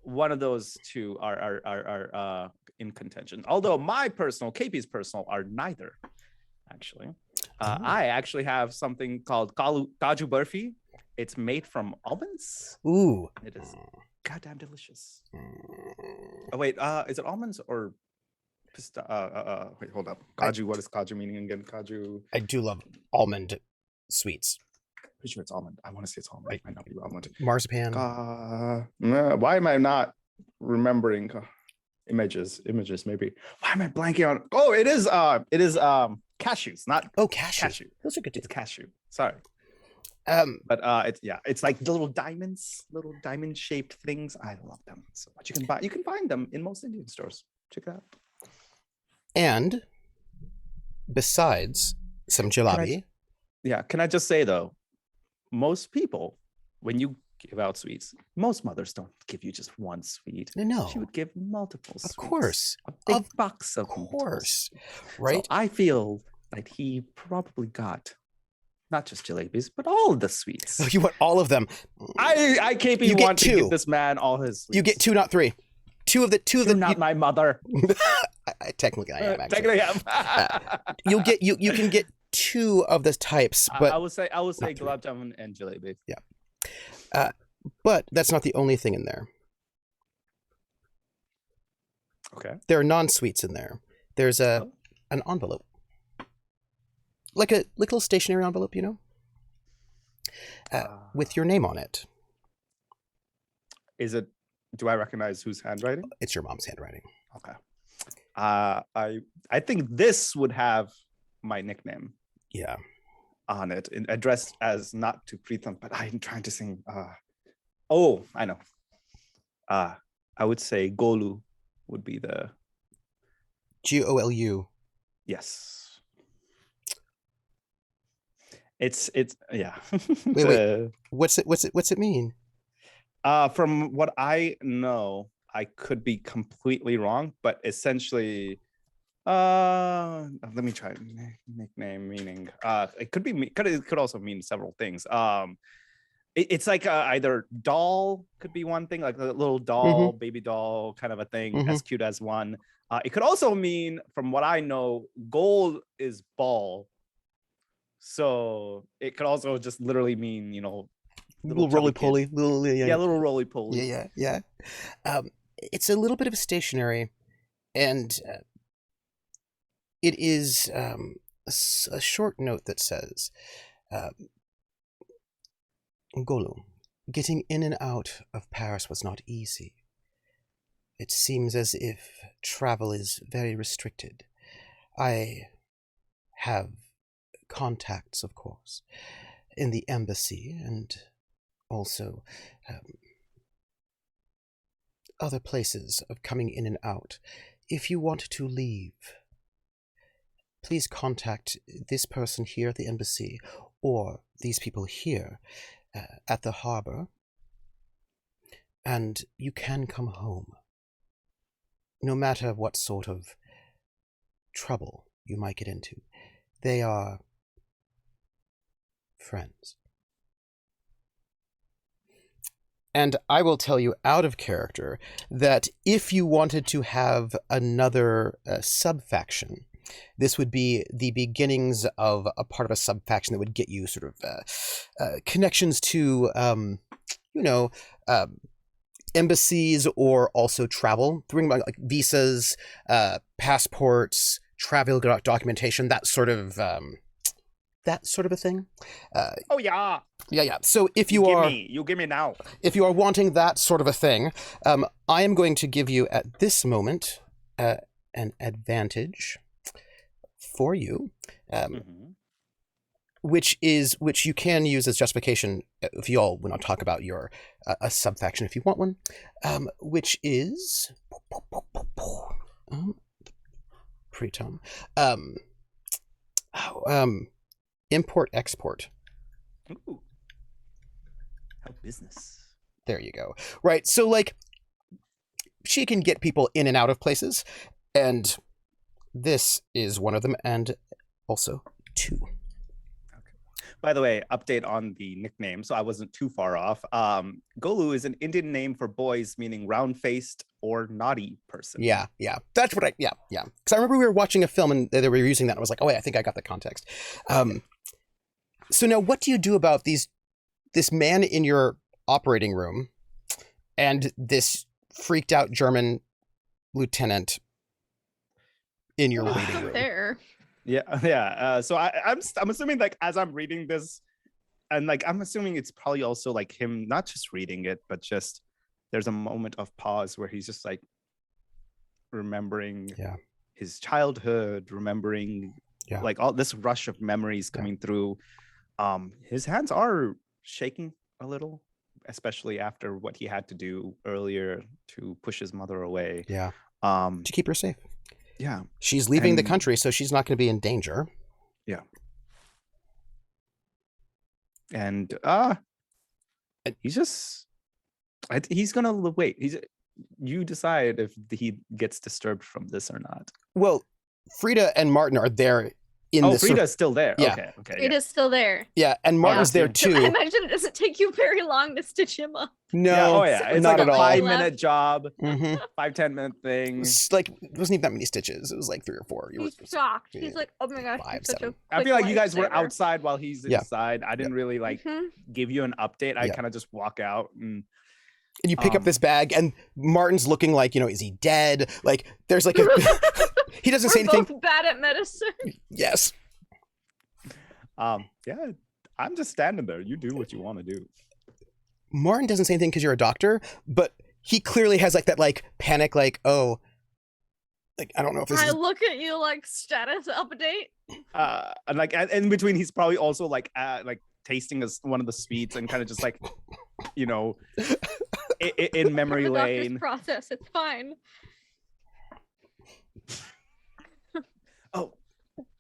one of those 2 are in contention. Although my personal, KP's personal, are neither. Actually, I actually have something called Kaju Burfi. It's made from almonds. Ooh, it is goddamn delicious. Oh wait, is it almonds or wait, hold up. Kaju, what does kaju meaning again? Kaju. I do love almond sweets. Pretty sure it's almond. I want to say it's almond. It might not be almond. Marzipan. Why am I not remembering images? Maybe. Why am I blanking on? Oh, it is cashews, not cashew. Those are good too. It's cashew. Sorry. But it's like the little diamond shaped things. I love them so much. You can find them in most Indian stores. Check it out. And besides some jalebi, can I just say though, most people, when you give out sweets, most mothers don't give you just one sweet. No, she would give multiple. Of course, a big box of. Of course, right? So I feel like he probably got not just jalebis, but all of the sweets. Oh, you want all of them? I KP want to give this man all his sweets. You get 2, not 3. two of the You're not my mother. Technically, I am. Actually. Technically, I am. You can get two of the types, but I will say gulab jamun and jalebi. Yeah. But that's not the only thing in there. Okay. There are non-sweets in there. There's an envelope, like a little stationery envelope, you know, with your name on it. Is it? Do I recognize whose handwriting? It's your mom's handwriting. Okay. I think this would have my nickname. Yeah. On it, addressed as not to Pritham, but I'm trying to sing. Oh, I know. I would say Golu would be the Golu. Yes. It's yeah. Wait. What's it mean? From what I know, I could be completely wrong, but essentially, let me try nickname meaning. It could also mean several things. It's like either doll could be one thing, like a little doll, baby doll kind of a thing, as cute as one. It could also mean, from what I know, goal is ball. So it could also just literally mean, you know, little roly-poly. Little roly-poly. Yeah. It's a little bit of stationery, and it is a short note that says, Ngolu, getting in and out of Paris was not easy. It seems as if travel is very restricted. I have contacts, of course, in the embassy and also other places of coming in and out. If you want to leave, please contact this person here at the embassy or these people here at the harbor, and you can come home, no matter what sort of trouble you might get into. They are friends. And I will tell you out of character that if you wanted to have another sub-faction, this would be the beginnings of a part of a sub-faction that would get you sort of connections to, embassies or also travel, bring like visas, passports, travel documentation, that sort of a thing. Oh yeah. Yeah. So if you give me now. If you are wanting that sort of a thing, I am going to give you at this moment an advantage for you, which you can use as justification if you all want to talk about your a subfaction if you want one, which is pre-tom import export. Ooh. How business. There you go. Right. So like she can get people in and out of places, and this is one of them, and also two. Okay. By the way, update on the nickname, so I wasn't too far off. Golu is an Indian name for boys, meaning round-faced or naughty person. Yeah. That's what yeah. Because I remember we were watching a film and they were using that. And I was like, oh wait, I think I got the context. So now, what do you do about this man in your operating room and this freaked out German lieutenant in your waiting room? There. Yeah. So I'm assuming, like, as I'm reading this, and like I'm assuming it's probably also like him not just reading it, but just there's a moment of pause where he's just like remembering his childhood, remembering like all this rush of memories coming through. His hands are shaking a little, especially after what he had to do earlier to push his mother away. Yeah. To keep her safe. Yeah. She's leaving the country, so she's not going to be in danger. Yeah. And he's gonna wait. You decide if he gets disturbed from this or not. Well, Frida and Martin are there in Oh, the sort of- Frida's still there. Yeah. Okay. Okay. It is still there. yeah, and Martin's there So I too. imagine it doesn't take you very long to stitch him up. No, Yeah, oh yeah. It's not like at a all. 5-minute job, hmm 5-10 minute thing. It's like it wasn't even that many stitches. It was like 3 or 4. He's shocked. He's like, oh my gosh, you're such a I feel like you guys were lifesaver." outside while he's Yeah. inside. I didn't really like Mhm. give you an update. I Yeah. kind of just walk out and And you pick up this bag, and Martin's looking like, is he dead? Like, there's like a. He doesn't say We're anything. both bad at medicine. Yes. yeah, I'm just standing there. You do what you want to do. Martin doesn't say anything because you're a doctor, but he clearly has like that like panic, like, oh, like I don't know if this I is. look at you like status update. And like in between, he's probably also like tasting one of the sweets and kind of just like, in memory The doctor's lane. process. It's fine. Oh,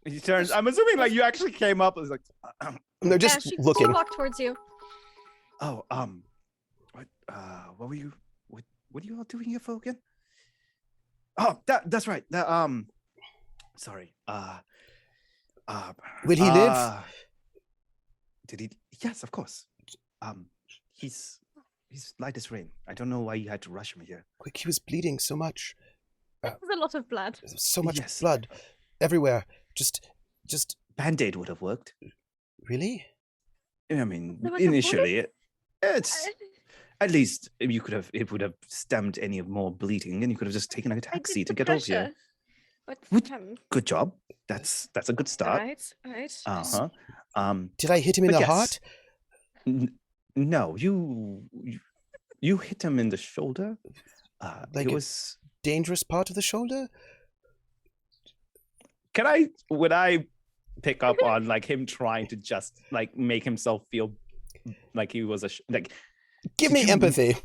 he turns. I'm assuming like you actually came up. It's like, And they're just She looking. walk towards you. oh, what were you? What are you all doing here for again? Oh, that's right. Sorry. Will he live? Did he? Yes, of course. He's light as rain. I don't know why you had to rush him here. Quick, he was bleeding so much. There's a lot of blood. So much Yes. blood everywhere. Just Band-Aid would have worked. really? I mean, There was a bullet? initially, it's at least it would have stemmed any more bleeding, and you could have just taken a taxi to get over here. What? Good job. That's a good start. All right. Did I hit him in but the yes. heart? No, you hit him in the shoulder. Like it a- was. Dangerous part of the shoulder? Would I pick up on like him trying to just like make himself feel like he was Give me empathy.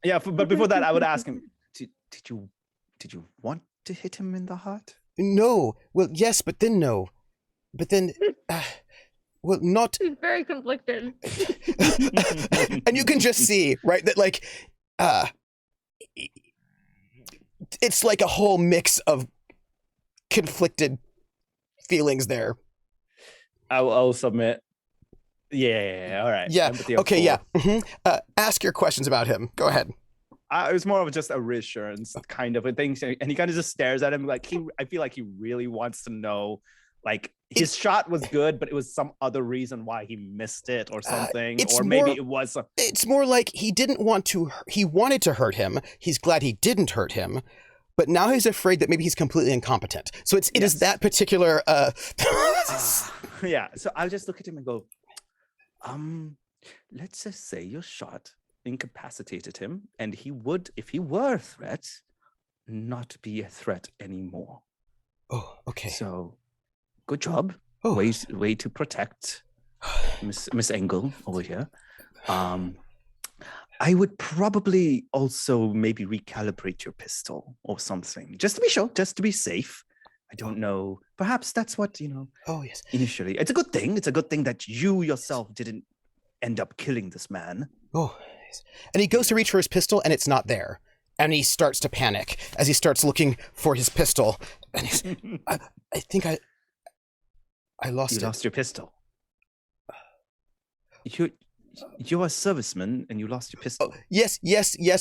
Yeah, but before that, I would ask him, did you want to hit him in the heart? No. Well, yes, but then no. But then, well, not. He's very conflicted. And you can just see, right, that like, it's like a whole mix of conflicted feelings there. I'll submit. Yeah, all right. Yeah. Empathy of Okay. 4. Yeah. Ask your questions about him. Go ahead. It was more of just a reassurance kind of a thing, and he kind of just stares at him like I feel like he really wants to know, like his shot was good, but it was some other reason why he missed it or something, it's or maybe more- it was. It's more like he didn't want to. He wanted to hurt him. He's glad he didn't hurt him. But now he's afraid that maybe he's completely incompetent. So it is that particular. Yeah. So I'll just look at him and go, let's just say your shot incapacitated him, and he would, if he were a threat, not be a threat anymore. Oh, okay. So, good job. Oh. Way to protect Miss Engel over here. I would probably also maybe recalibrate your pistol or something, just to be sure, just to be safe. I don't know. Perhaps that's what, Oh, yes. initially. It's a good thing. It's a good thing that you yourself didn't end up killing this man. Oh, yes. And he goes to reach for his pistol, and it's not there. And he starts to panic as he starts looking for his pistol. And he's, I think I lost You it. lost your pistol. You're a serviceman and you lost your pistol. Oh, yes,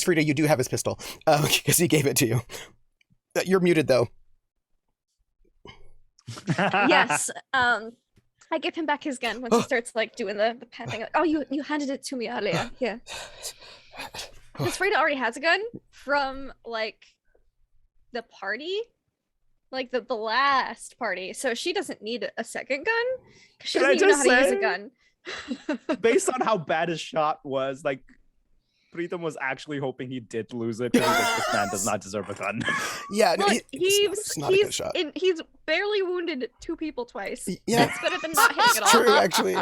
Frida, you do have his pistol. Because he gave it to you. You're muted, though. Yes. I give him back his gun once he starts like doing the panting. Like, oh, you handed it to me earlier. Here. Because Frida already has a gun from like the party, like the last party, so she doesn't need a second gun because she Can I doesn't even know how just to use a say- gun. Based on how bad his shot was, like Pritam was actually hoping he did lose it because this man does not deserve a gun. Yeah, no, Look, it's not a good shot. he's barely wounded 2 people twice. Yeah. That's better than not hitting at all. True, actually.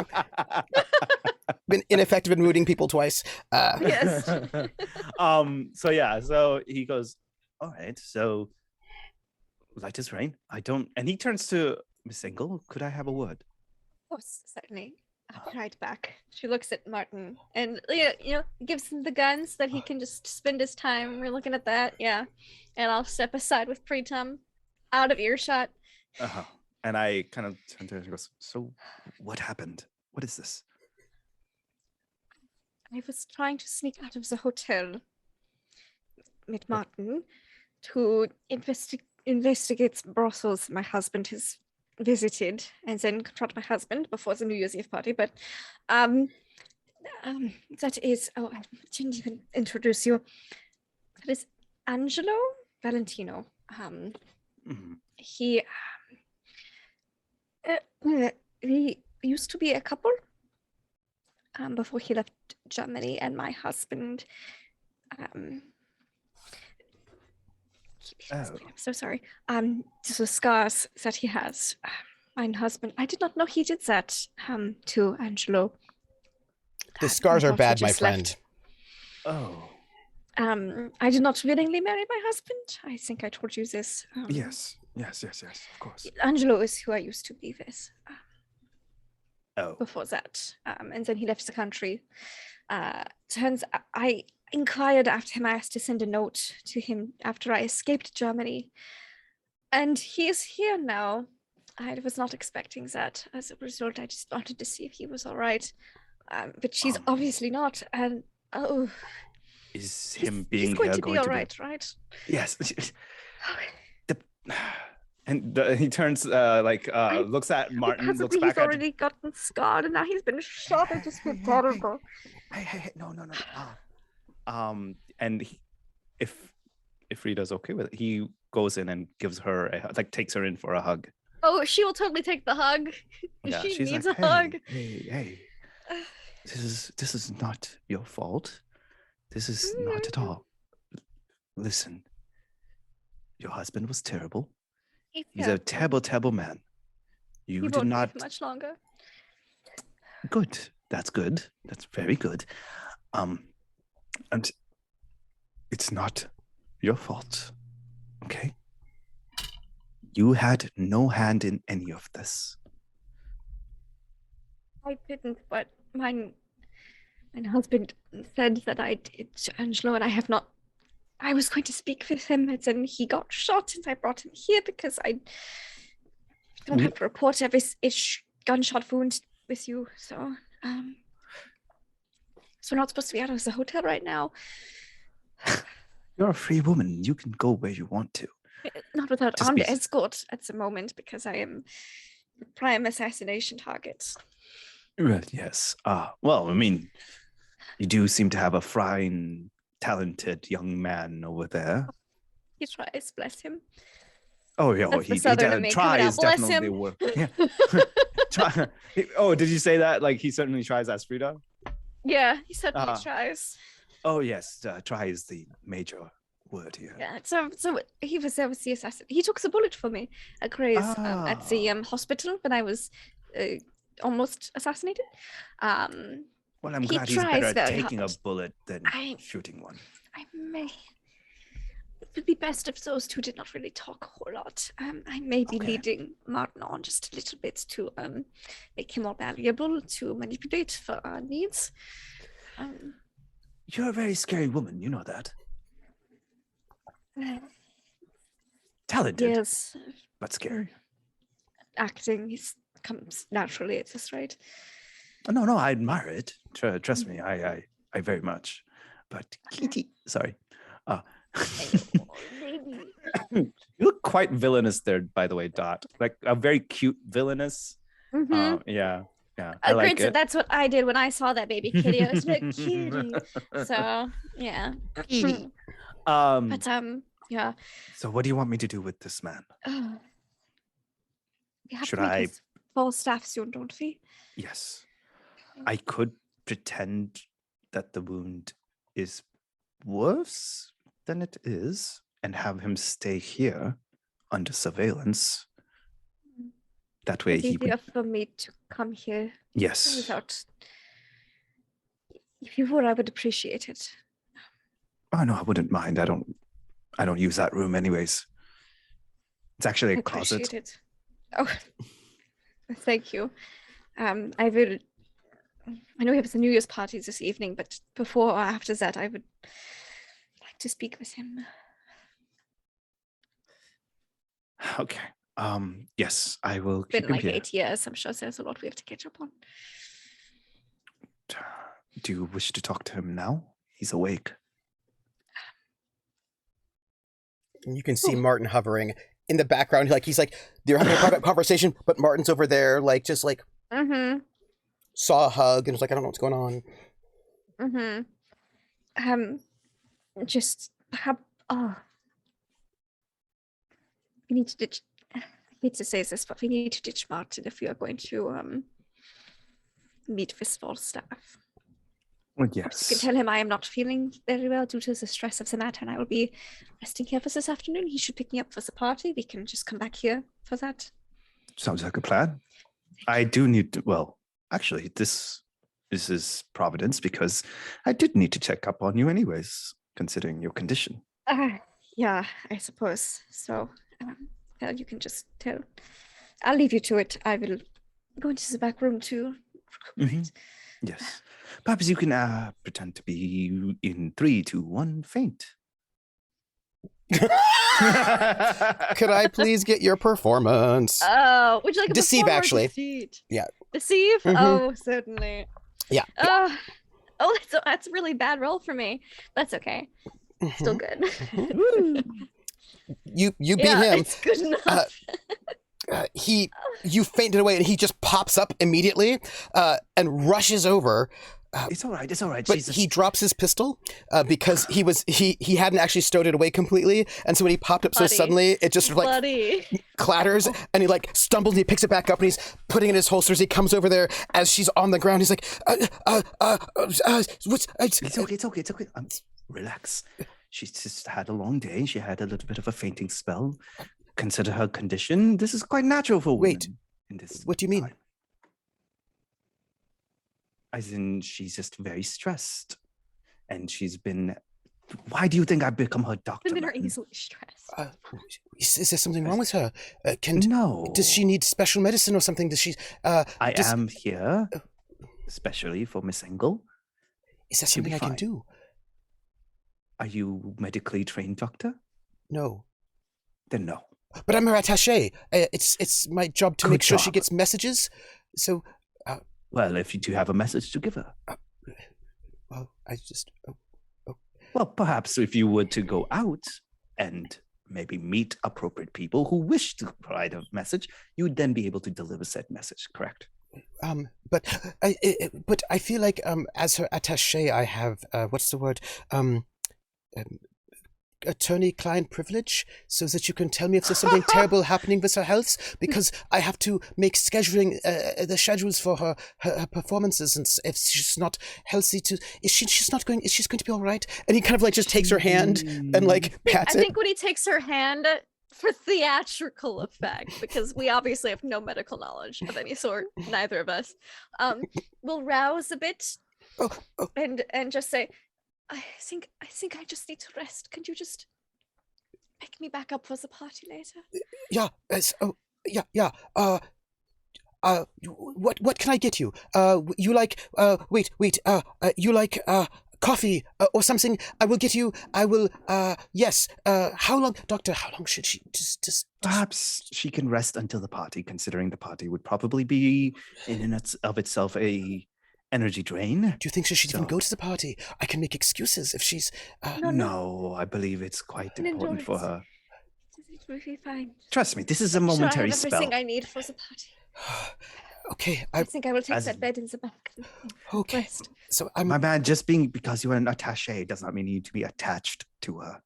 Been ineffective at wounding people twice. Yes. So yeah, so he goes, all right, so light as rain. And he turns to Miss Engel. Could I have a word? Of course, certainly. I'll be right back. She looks at Martin and gives him the gun so that he can just spend his time. We're looking at that, yeah. And I'll step aside with Pritam, out of earshot. And I kind of turn to her and goes, so what happened? What is this? I was trying to sneak out of the hotel with Martin to investigate brothels my husband has visited, and then confront my husband before the New Year's Eve party. But that is, I didn't even introduce you. That is Angelo Valentino. He we used to be a couple before he left Germany, and my husband I'm so sorry. The scars that he has. My husband, I did not know he did that to Angelo. The scars are bad, my friend. Oh. I did not willingly marry my husband. I think I told you this. Yes, of course. Angelo is who I used to be with. Oh. Before that. And then he left the country. I inquired after him. I asked to send a note to him after I escaped Germany. And he is here now. I was not expecting that. As a result, I just wanted to see if he was all right. But she's obviously not. And is him being he's going here to be all right, right? Yes. And he turns looks at Martin, looks back he's already gotten scarred, and now he's been shot. I just feel terrible. Hey, no. And if Rita's okay with it, he goes in and gives her takes her in for a hug. Oh, she will totally take the hug. Yeah, she needs like, a hug. Hey. This is not your fault. This is not at all. Listen, your husband was terrible. He's a terrible, terrible man. You did not much longer. Good. That's good. That's very good. And it's not your fault. Okay? You had no hand in any of this. I didn't, but my husband said that I did to Angelo, and I have not. I was going to speak with him, and then he got shot, and I brought him here because I don't have to report every gunshot wound with you. So, so we're not supposed to be out of the hotel right now. You're a free woman. You can go where you want to. Not without armed escort at the moment, because I am the prime assassination target. Well, yes. Well, I mean, you do seem to have a fine, talented young man over there. He tries, bless him. Oh yeah, he tries definitely work. Yeah. Oh, did you say that? Like he certainly tries as Frida? Yeah, he certainly tries. Oh yes, try is the major word here. Yeah, so he was there with the assassin. He took the bullet for me at Gray's at the hospital when I was almost assassinated. Well, I'm glad he's better at taking a bullet than shooting one. It would be best if those two did not really talk a whole lot. I may be leading Martin on just a little bit to make him more valuable, to manipulate for our needs. You're a very scary woman, you know that. Talented, yes, but scary. Acting comes naturally at this rate. No, I admire it. Trust me, I very much. But Kitty, sorry. You look quite villainous there, by the way, Dot. Like a very cute villainous. Mm-hmm. Yeah. I like it. That's what I did when I saw that baby kitty. I was like, kitty. So yeah. Kitty. But yeah. So what do you want me to do with this man? We have to make his Falstaff soon, don't we? Yes. I could pretend that the wound is worse than it is and have him stay here under surveillance. That way he would... for me to come here. Yes. Without... If you would, I would appreciate it. Oh no, I wouldn't mind. I don't use that room anyways. It's actually a closet. Appreciate it. Oh, thank you. I know we have the New Year's party this evening, but before or after that, I would like to speak with him. Okay. Yes, I will Been keep him like here. 8 years. I'm sure there's a lot we have to catch up on. Do you wish to talk to him now? He's awake. And you can see Martin hovering in the background. He's like, they're having a private conversation, but Martin's over there, like, just like, saw a hug, and it's like, I don't know what's going on. Just perhaps. Oh, we need to ditch. I hate to say this, but we need to ditch Martin if we are going to meet with Falstaff. Well, You can yes. tell him I am not feeling very well due to the stress of the matter, and I will be resting here for this afternoon. He should pick me up for the party. We can just come back here for that. Sounds like a plan. I do need to, well, actually, this is Providence because I did need to check up on you anyways, considering your condition. Yeah, I suppose. So, well, you can just tell. I'll leave you to it. I will go into the back room to recuperate. Yes. Perhaps you can pretend to be in 3, 2, 1, faint. Could I please get your performance? Oh, would you like a Deceive, perform or actually. deceit? Yeah. Deceive? Mhm. Oh, certainly. Yeah. Oh, that's a really bad roll for me. That's okay. Still good. You beat Yeah, him. it's good enough. You fainted away, and he just pops up immediately and rushes over. It's all right. It's all right. But Jesus. he drops his pistol because he hadn't actually stowed it away completely, and so when he popped up so Buddy. suddenly, it just sort of like Buddy. clatters, and he like stumbles, and he picks it back up, and he's putting it in his holsters. He comes over there as she's on the ground. He's like, what's? It's okay. It's okay. It's okay. Relax. She's just had a long day. She had a little bit of a fainting spell. Consider her condition. This is quite natural for women. Wait. In this What do you mean? time. As in, she's just very stressed, and she's been. Why do you think I've become her doctor? Women are Martin? easily stressed. Is there something wrong with her? No. Does she need special medicine or something? Does she? I am here, especially for Miss Engel. Is there She'll be something I can fine. do? Are you medically trained doctor? No. Then no. But I'm her attaché. It's my job to Good make sure she job. gets messages. So, Well, if you do have a message to give her. well, I just. Well, perhaps if you were to go out and maybe meet appropriate people who wish to provide a message, you would then be able to deliver said message, correct? But I feel like as her attaché, I have what's the word? Attorney-client privilege, so that you can tell me if there's something terrible happening with her health, because I have to make scheduling the schedules for her performances, and if she's not healthy, is she's going to be all right? And he kind of like just takes her hand and like pats I it. think when he takes her hand for theatrical effect, because we obviously have no medical knowledge of any sort, neither of us, we'll rouse a bit and just say, I think I just need to rest. Can you just pick me back up for the party later? Yeah. Yeah. What can I get you? You like? Wait. You like coffee or something? I will get you. I will. Yes. How long, Doctor? How long should she just? Perhaps she can rest until the party, considering the party would probably be in and of itself a energy drain. Do you think she should even go to the party? I can make excuses if she's. No, I believe it's quite important for her. It will be fine. Trust me, this is a I'm sure I momentary have spell. everything I need for the party. Okay, I think I will take as- that bed in the back. Okay. Rest. So I'm. My man, just because you're an attaché does not mean you need to be attached to her.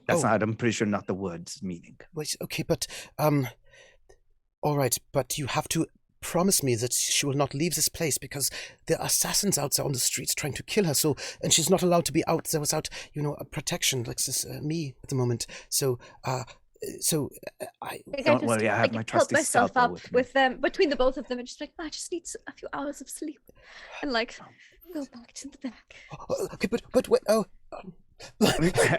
That's not, I'm pretty sure, not the word's meaning. Wait, okay, but all right, but you have to promise me that she will not leave this place, because there are assassins out there on the streets trying to kill her. So, and she's not allowed to be out there without, a protection like this, me at the moment. So, I think Don't worry, I have my help trusty myself scalpel up with me. with them between the both of them, and just like, I just need a few hours of sleep, and go back to the back. Okay, but wait,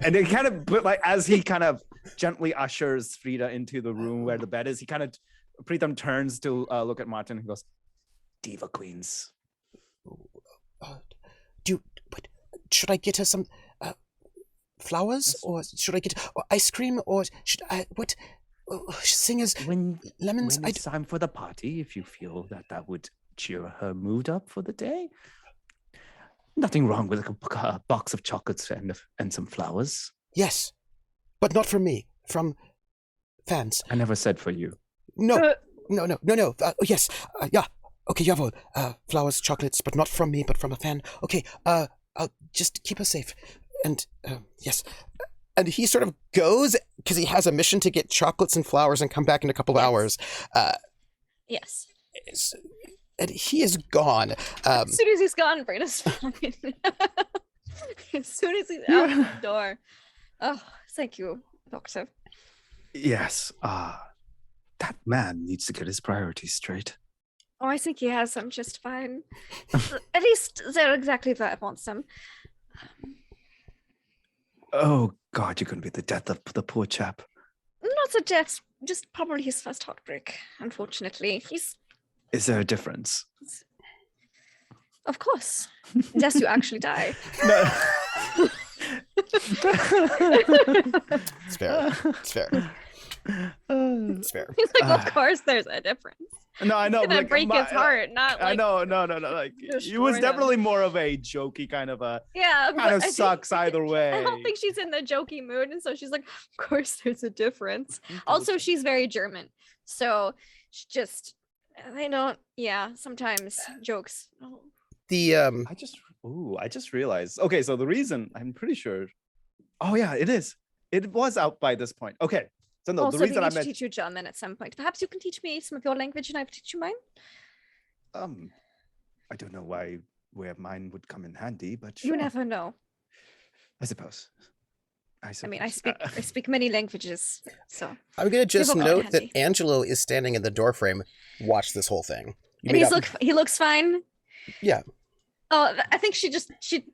And it kind of, but like as he kind of gently ushers Frida into the room where the bed is, he kind of, Preetham turns to look at Martin and goes, "Diva Queens." Should I get her some flowers, or should I get ice cream, or should I what? Sing as lemons. When it's time for the party, if you feel that would cheer her mood up for the day, nothing wrong with a box of chocolates and some flowers. Yes, but not from me. From fans. I never said for you. No. Yes. Yeah. Okay, jawohl. Flowers, chocolates, but not from me, but from a fan. Okay. I'll just keep us safe. And yes. And he sort of goes because he has a mission to get chocolates and flowers and come back in a couple of hours. Yes. And he is gone. As soon as he's gone, Brita's fine. As soon as he's out the door. Oh, thank you, Doctor. Yes. That man needs to get his priorities straight. Oh, I think he has them just fine. At least they're exactly where I want them. Oh, God, you're going to be the death of the poor chap. Not a death, just probably his first heartbreak, unfortunately. Is there a difference? Of course. Yes, you actually die. It's fair. It's fair. It's fair. He's like, of course there's a difference. No, I know. It's gonna break his heart, not like... I know, no. Like, it was definitely more of a jokey kind of a... Yeah. Kind of sucks either way. I don't think she's in the jokey mood, and so she's like, of course there's a difference. Also, she's very German. So, she just... sometimes jokes. I just realized. Okay, so the reason, I'm pretty sure... Oh, yeah, it is. It was out by this point. Okay. So no, also, the reason I I need meant... to teach you German at some point. Perhaps you can teach me some of your language and I will teach you mine. I don't know where mine would come in handy, but You sure. never know. I suppose. I mean, I speak many languages, so... I'm going to just They will come in note that handy. Angelo is standing in the doorframe, watch this whole thing. And he looks fine. Yeah. Oh, I think she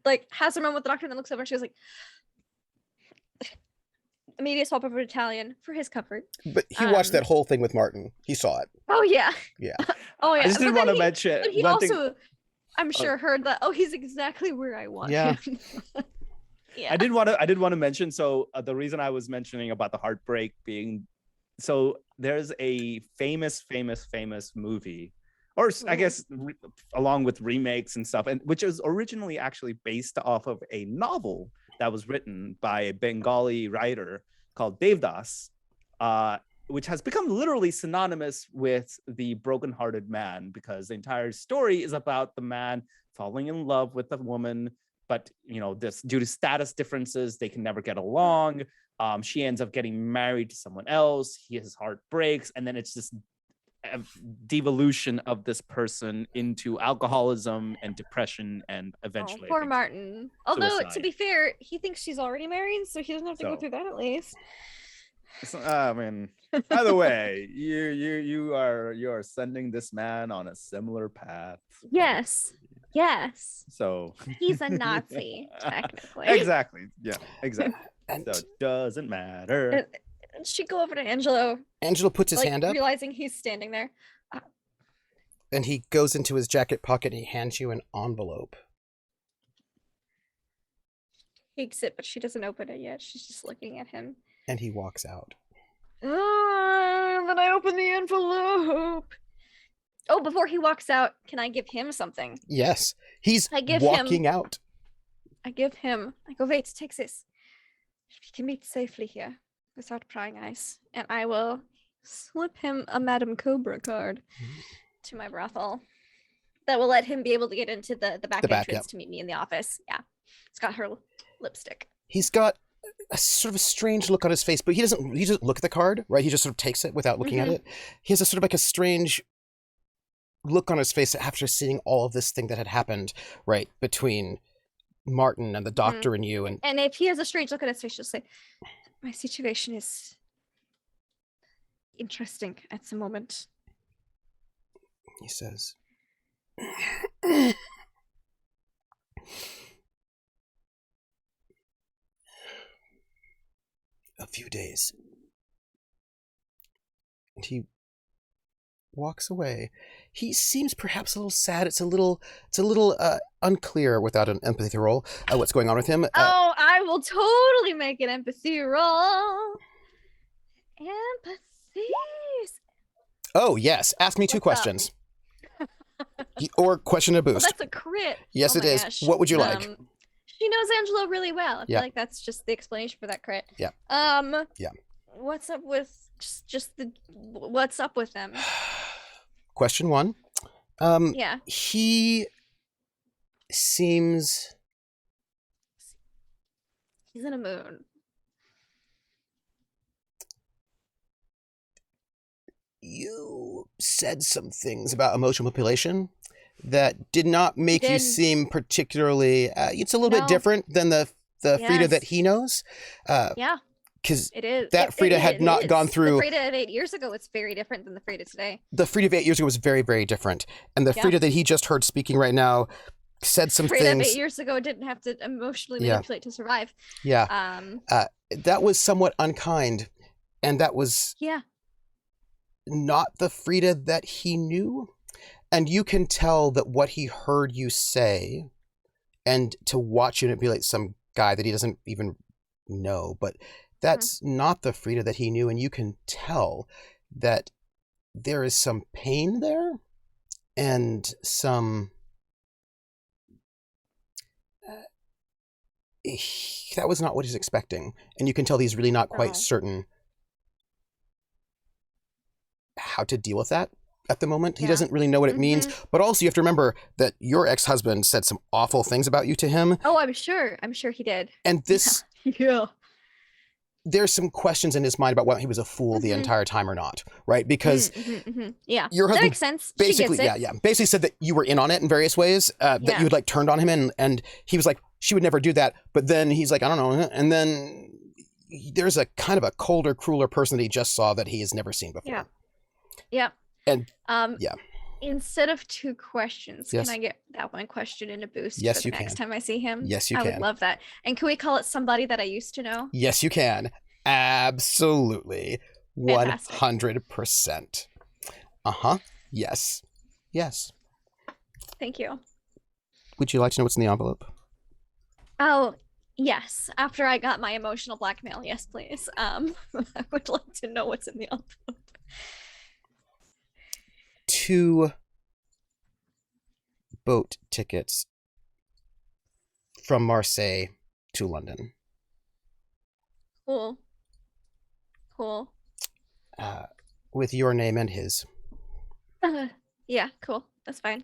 like has a moment with the doctor and then looks over and she was like, immediate swap over to Italian for his comfort. But he watched that whole thing with Martin. He saw it. Oh yeah. Yeah. Oh yeah. I just didn't want to mention. But he one also, thing... I'm sure, heard that. Oh, he's exactly where I want Yeah. him. Yeah. I did want to mention. So the reason I was mentioning about the heartbreak being, so there's a famous movie, or I guess along with remakes and stuff, and which was originally actually based off of a novel that was written by a Bengali writer called Devdas, which has become literally synonymous with the brokenhearted man, because the entire story is about the man falling in love with a woman, but this due to status differences, they can never get along. She ends up getting married to someone else. His heart breaks, and then it's this devolution of this person into alcoholism and depression, and eventually poor Martin. Although suicide. to be fair, he thinks she's already married, so he doesn't have to go through that at least. I mean, either way, you are sending this man on a similar path. Yes. So He's a Nazi, technically. Exactly. Yeah, exactly. So it doesn't matter. She go over to Angelo. Angelo puts his hand up, realizing he's standing there. and he goes into his jacket pocket and he hands you an envelope. Takes it, but she doesn't open it yet. She's just looking at him. And he walks out. Then I open the envelope. Oh, before he walks out, can I give him something? Yes, he's I give walking him, out. I go, wait, take this. We can meet safely here without prying eyes. And I will slip him a Madame Cobra card to my brothel. That will let him be able to get into the back entrance yep. to meet me in the office. Yeah. It's got her lipstick. He's got a sort of a strange look on his face, but he doesn't look at the card, right? He just sort of takes it without looking at it. He has a sort of like a strange look on his face after seeing all of this thing that had happened, right, between Martin and the doctor and you. And if he has a strange look on his face, just say, my situation is interesting at the moment. He says, a few days. And he walks away. He seems perhaps a little sad. It's a little unclear without an empathy roll what's going on with him. I will totally make an empathy roll. Please. Oh, yes. Ask me 2 What's up? questions. Or question a Well, boost. that's a crit. Yes, Oh it my is. gosh. What would you like? She knows Angelo really well. I feel Yeah. like that's just the explanation for that crit. Yeah. Yeah. What's up with what's up with them? Question 1. Yeah. He seems... He's in a mood. You said some things about emotional manipulation that did not make you did. seem particularly... it's a little bit No. different than the Frida that Yes. he knows. Yeah. Because It is. that Frida had not is. gone through... The Frida of 8 years ago was very different than the Frida today. The Frida of 8 years ago was very, very different. And the Yeah. Frida that he just heard speaking right now said some Frida of things... 8 years ago didn't have to emotionally Yeah. manipulate to survive. Yeah. That was somewhat unkind. And that was Yeah. not the Frida that he knew. And you can tell that what he heard you say, and to watch you manipulate some guy that he doesn't even know, but that's not the Frida that he knew. And you can tell that there is some pain there and some... that was not what he's expecting. And you can tell he's really not quite Oh. certain how to deal with that at the moment. He Yeah. doesn't really know what it means. But also you have to remember that your ex-husband said some awful things about you to him. Oh, I'm sure. I'm sure he did. And this... Yeah. There's some questions in his mind about whether he was a fool the entire time or not, right? Because Yeah. your That husband makes sense. basically, she gets it. yeah, basically said that you were in on it in various ways, that Yeah. you had like turned on him, and he was like, she would never do that. But then he's like, I don't know. And then there's a kind of a colder, crueler person that he just saw that he has never seen before. Yeah. Yeah. And yeah. Instead of 2 questions, Yes. can I get that 1 question in a boost Yes, for the you next can. time I see him? Yes, you I can. would love that. And can we call it somebody that I used to know? Yes, you can. Absolutely. Fantastic. 100%. Uh-huh. Yes. Yes. Thank you. Would you like to know what's in the envelope? Oh, yes. After I got my emotional blackmail, yes, please. I would like to know what's in the envelope. 2 boat tickets from Marseille to London. Cool. Cool. With your name and his. Yeah, cool. That's fine.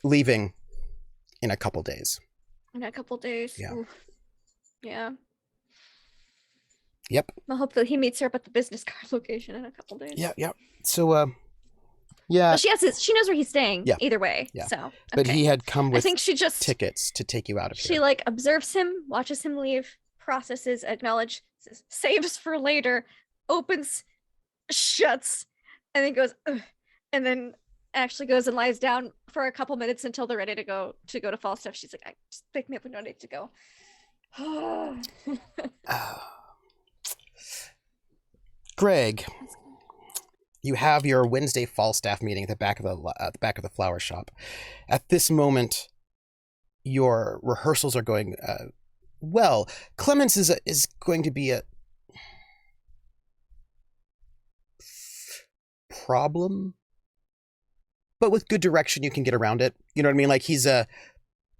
Leaving in a couple days. In a couple days. Yeah. Oof. Yeah. Yep. I hope that he meets her up at the business card location in a couple days. Yeah, yeah. So, yeah. Well, she knows where he's staying. Yeah. Either way. Yeah. So. But okay. he had come with I think she just tickets to take you out of She here. like observes him, watches him leave, processes, acknowledges, saves for later, opens, shuts, and then goes, ugh, and then actually goes and lies down for a couple minutes until they're ready to go to Falstaff. She's like, just pick me up when I need to go. Greg, you have your Wednesday Falstaff meeting at the back of the flower shop. At this moment, your rehearsals are going well. Clemens is going to be a problem, but with good direction, you can get around it. You know what I mean? Like, he's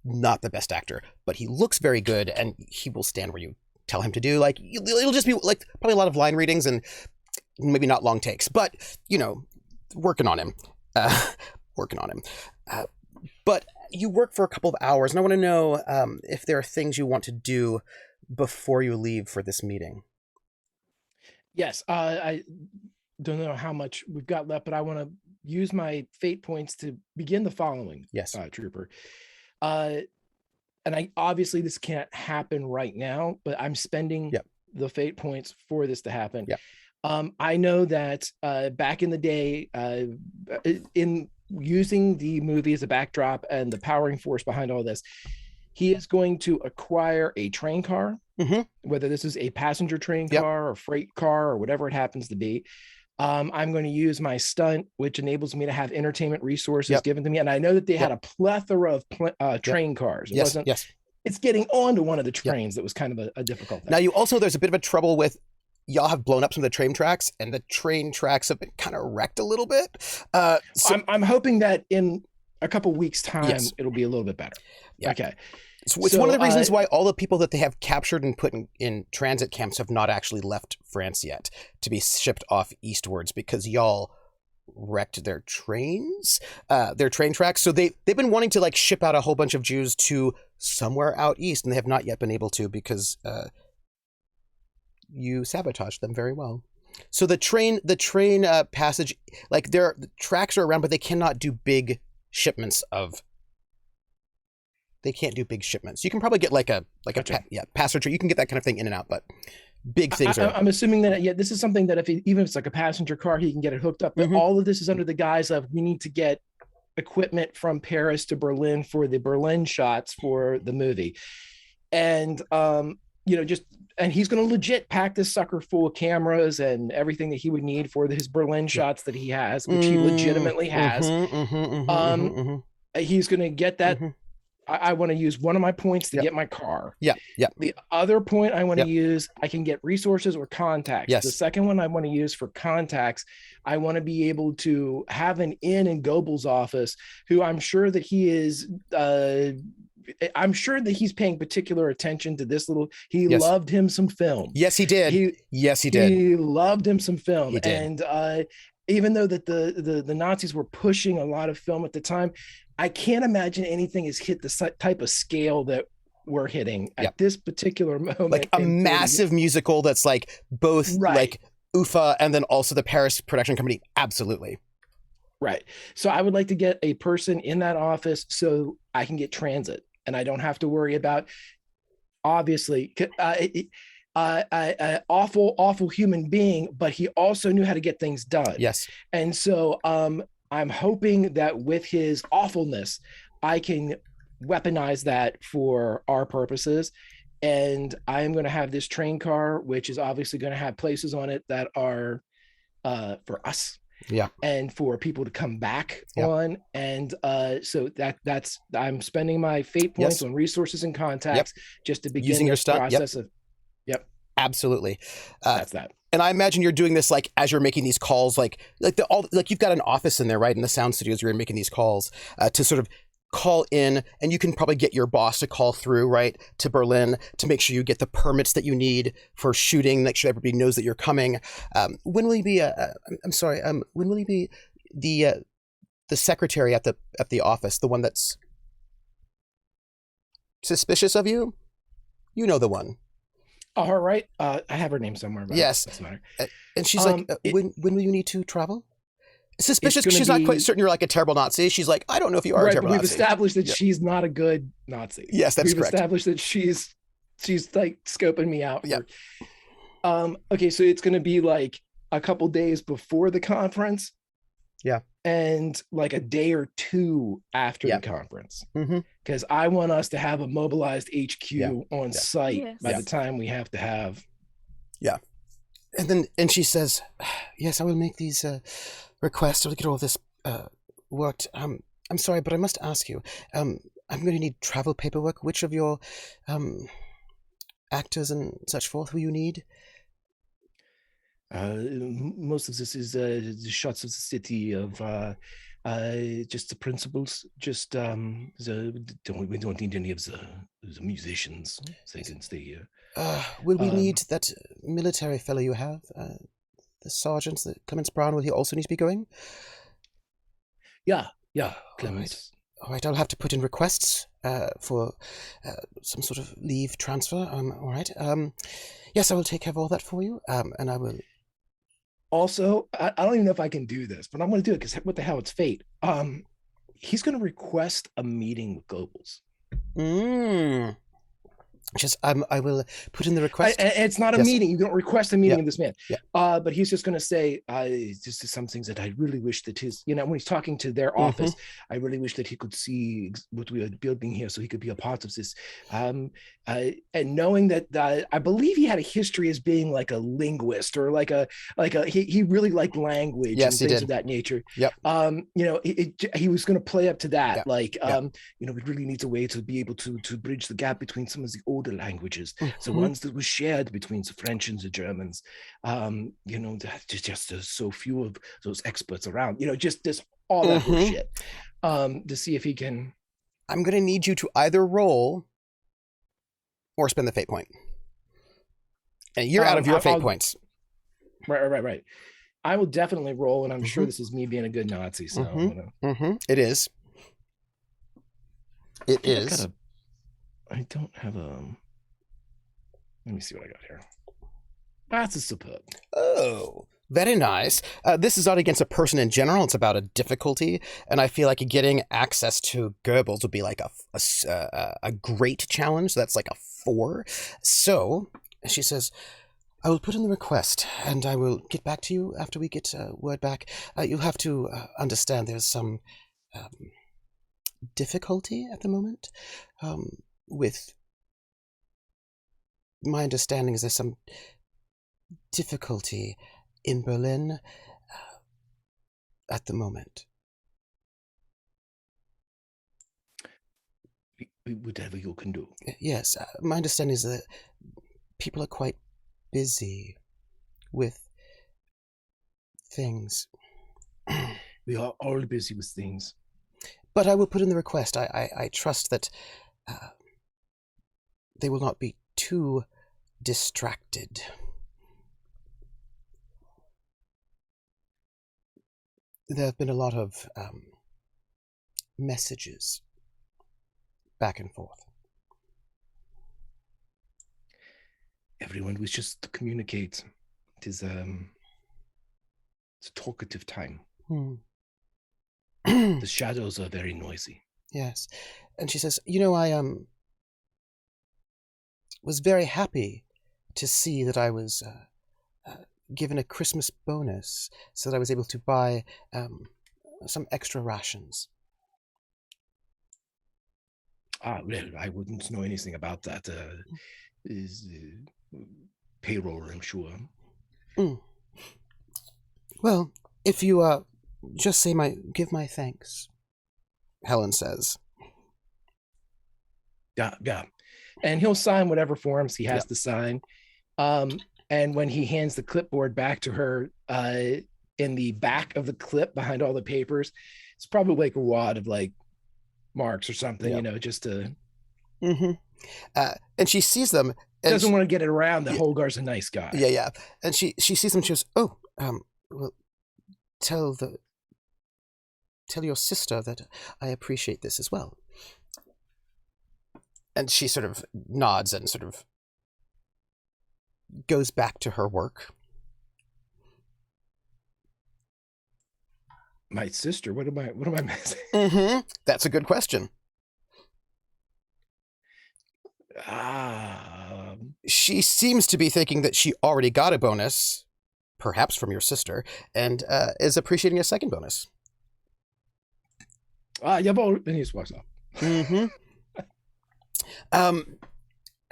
not the best actor, but he looks very good, and he will stand where you tell him to do. Like, it'll just be like probably a lot of line readings and maybe not long takes, but working on him. But you work for a couple of hours, and I want to know if there are things you want to do before you leave for this meeting. Yes, I don't know how much we've got left, but I want to use my fate points to begin the following. Yes, Trooper. And obviously this can't happen right now, but I'm spending the fate points for this to happen. I know that back in the day, in using the movie as a backdrop and the powering force behind all this, he is going to acquire a train car, whether this is a passenger train car or freight car or whatever it happens to be. I'm going to use my stunt, which enables me to have entertainment resources given to me. And I know that they had a plethora of train cars. It wasn't, it's getting onto one of the trains that was kind of a difficult thing. Now, you also, there's a bit of a trouble with y'all have blown up some of the train tracks, and the train tracks have been kind of wrecked a little bit. So, I'm hoping that in a couple weeks' time, Yes. it'll be a little bit better. Yeah. Okay. so it's one of the reasons why all the people that they have captured and put in transit camps have not actually left France yet to be shipped off eastwards, because y'all wrecked their trains, their train tracks. So they've been wanting to like ship out a whole bunch of Jews to somewhere out east, and they have not yet been able to, because you sabotaged them very well. So the train passage, like the tracks are around, but they cannot do big shipments of. They can't do big shipments. You can probably get like a passenger. You can get that kind of thing in and out, but big things are. I'm assuming that this is something that even if it's like a passenger car, he can get it hooked up. But all of this is under the guise of we need to get equipment from Paris to Berlin for the Berlin shots for the movie, and and he's going to legit pack this sucker full of cameras and everything that he would need for his Berlin shots that he has, which he legitimately has. He's going to get that. I want to use one of my points to get my car. Yeah. The other point I want to use, I can get resources or contacts. Yes. The second one I want to use for contacts, I want to be able to have an in Goebbels' office, who I'm sure that he is. I'm sure that he's paying particular attention to this little. He loved him some film. Yes, he did. Yes, he did. He loved him some film. He did. And even though that the Nazis were pushing a lot of film at the time, I can't imagine anything has hit the type of scale that we're hitting at this particular moment. Like a massive musical that's like both like UFA and then also the Paris production company. Absolutely. Right. So I would like to get a person in that office so I can get transit and I don't have to worry about, obviously, awful human being, but he also knew how to get things done. Yes. And so I'm hoping that with his awfulness, I can weaponize that for our purposes. And I'm going to have this train car, which is obviously going to have places on it that are for us. Yeah. And for people to come back on. And so that's I'm spending my fate points on resources and contacts just to begin using your stuff process of. Absolutely. That's that. And I imagine you're doing this like as you're making these calls, like you've got an office in there, right? In the sound studios, you're making these calls to sort of call in, and you can probably get your boss to call through, right, to Berlin to make sure you get the permits that you need for shooting, make sure everybody knows that you're coming. When will you be? I'm sorry. When will you be the secretary at the office, the one that's suspicious of you? You know the one. All right. I have her name somewhere. But yes. Doesn't matter. And she's like, when will you need to travel? Suspicious because she's not quite certain you're like a terrible Nazi. She's like, I don't know if you are a terrible Nazi. We've Nazi. established that she's not a good Nazi. Yes, that's correct. We've established that she's like scoping me out. Yeah. Okay, so it's going to be like a couple days before the conference. Yeah. And like a day or two after the conference. Because I want us to have a mobilized HQ on site by the time we have to have. Yeah. And she says, yes, I will make these requests. I'll get all this worked. I'm sorry, but I must ask you. I'm going to need travel paperwork. Which of your actors and such forth will you need? Most of this is the shots of the city of just the principals. Just we don't need any of the musicians. They can stay here. Will we need that military fellow you have? The sergeant, the Clements Brown, will he also need to be going? Yeah, Clements. All right, I'll have to put in requests for some sort of leave transfer. All right. Yes, I will take care of all that for you. And I will. Also, I don't even know if I can do this, but I'm going to do it because what the hell, it's fate. He's going to request a meeting with Goebbels. Just I will put in the request. It's not a meeting. You don't request a meeting with this man. Yeah. But he's just going to say, just some things that I really wish that when he's talking to their office, I really wish that he could see what we are building here so he could be a part of this. And knowing that I believe he had a history as being like a linguist or he really liked language and things of that nature. Yep. He was going to play up to that. We really need a way to be able to bridge the gap between some of the old older languages, the Mhm. ones that were shared between the French and the Germans. There's just so few of those experts around. Just this all that Mhm. horseshit. To see if he can. I'm going to need you to either roll or spend the fate point. And you're out of your fate points. Right. I will definitely roll, and I'm sure this is me being a good Nazi. So It is. It is. I don't have a. Let me see what I got here. That's a superb. Oh, very nice. This is not against a person in general. It's about a difficulty, and I feel like getting access to Goebbels would be like a great challenge. So that's like a 4. So she says, I will put in the request, and I will get back to you after we get word back. You'll have to understand there's some difficulty at the moment with my understanding is there's some difficulty in Berlin at the moment. Whatever you can do. Yes, my understanding is that people are quite busy with things. We are all busy with things. But I will put in the request. I trust that they will not be too distracted. There have been a lot of messages back and forth. Everyone wishes to communicate. It's a talkative time. The shadows are very noisy. Yes. And she says, I was very happy to see that I was given a Christmas bonus so that I was able to buy some extra rations. Well, I wouldn't know anything about that. Is payroll, I'm sure. Well, if you just give my thanks, Helen says. Yeah. And he'll sign whatever forms he has to sign. And when he hands the clipboard back to her, in the back of the clip behind all the papers, it's probably like a wad of like marks or something, just to. And she sees them. And doesn't want to get it around that Holgar's a nice guy. Yeah. And she sees them. She goes, "Oh, well, tell your sister that I appreciate this as well." And she sort of nods and sort of goes back to her work. My sister? What am I missing? That's a good question. She seems to be thinking that she already got a bonus, perhaps from your sister, and is appreciating a second bonus. Jawohl, then he just walks off.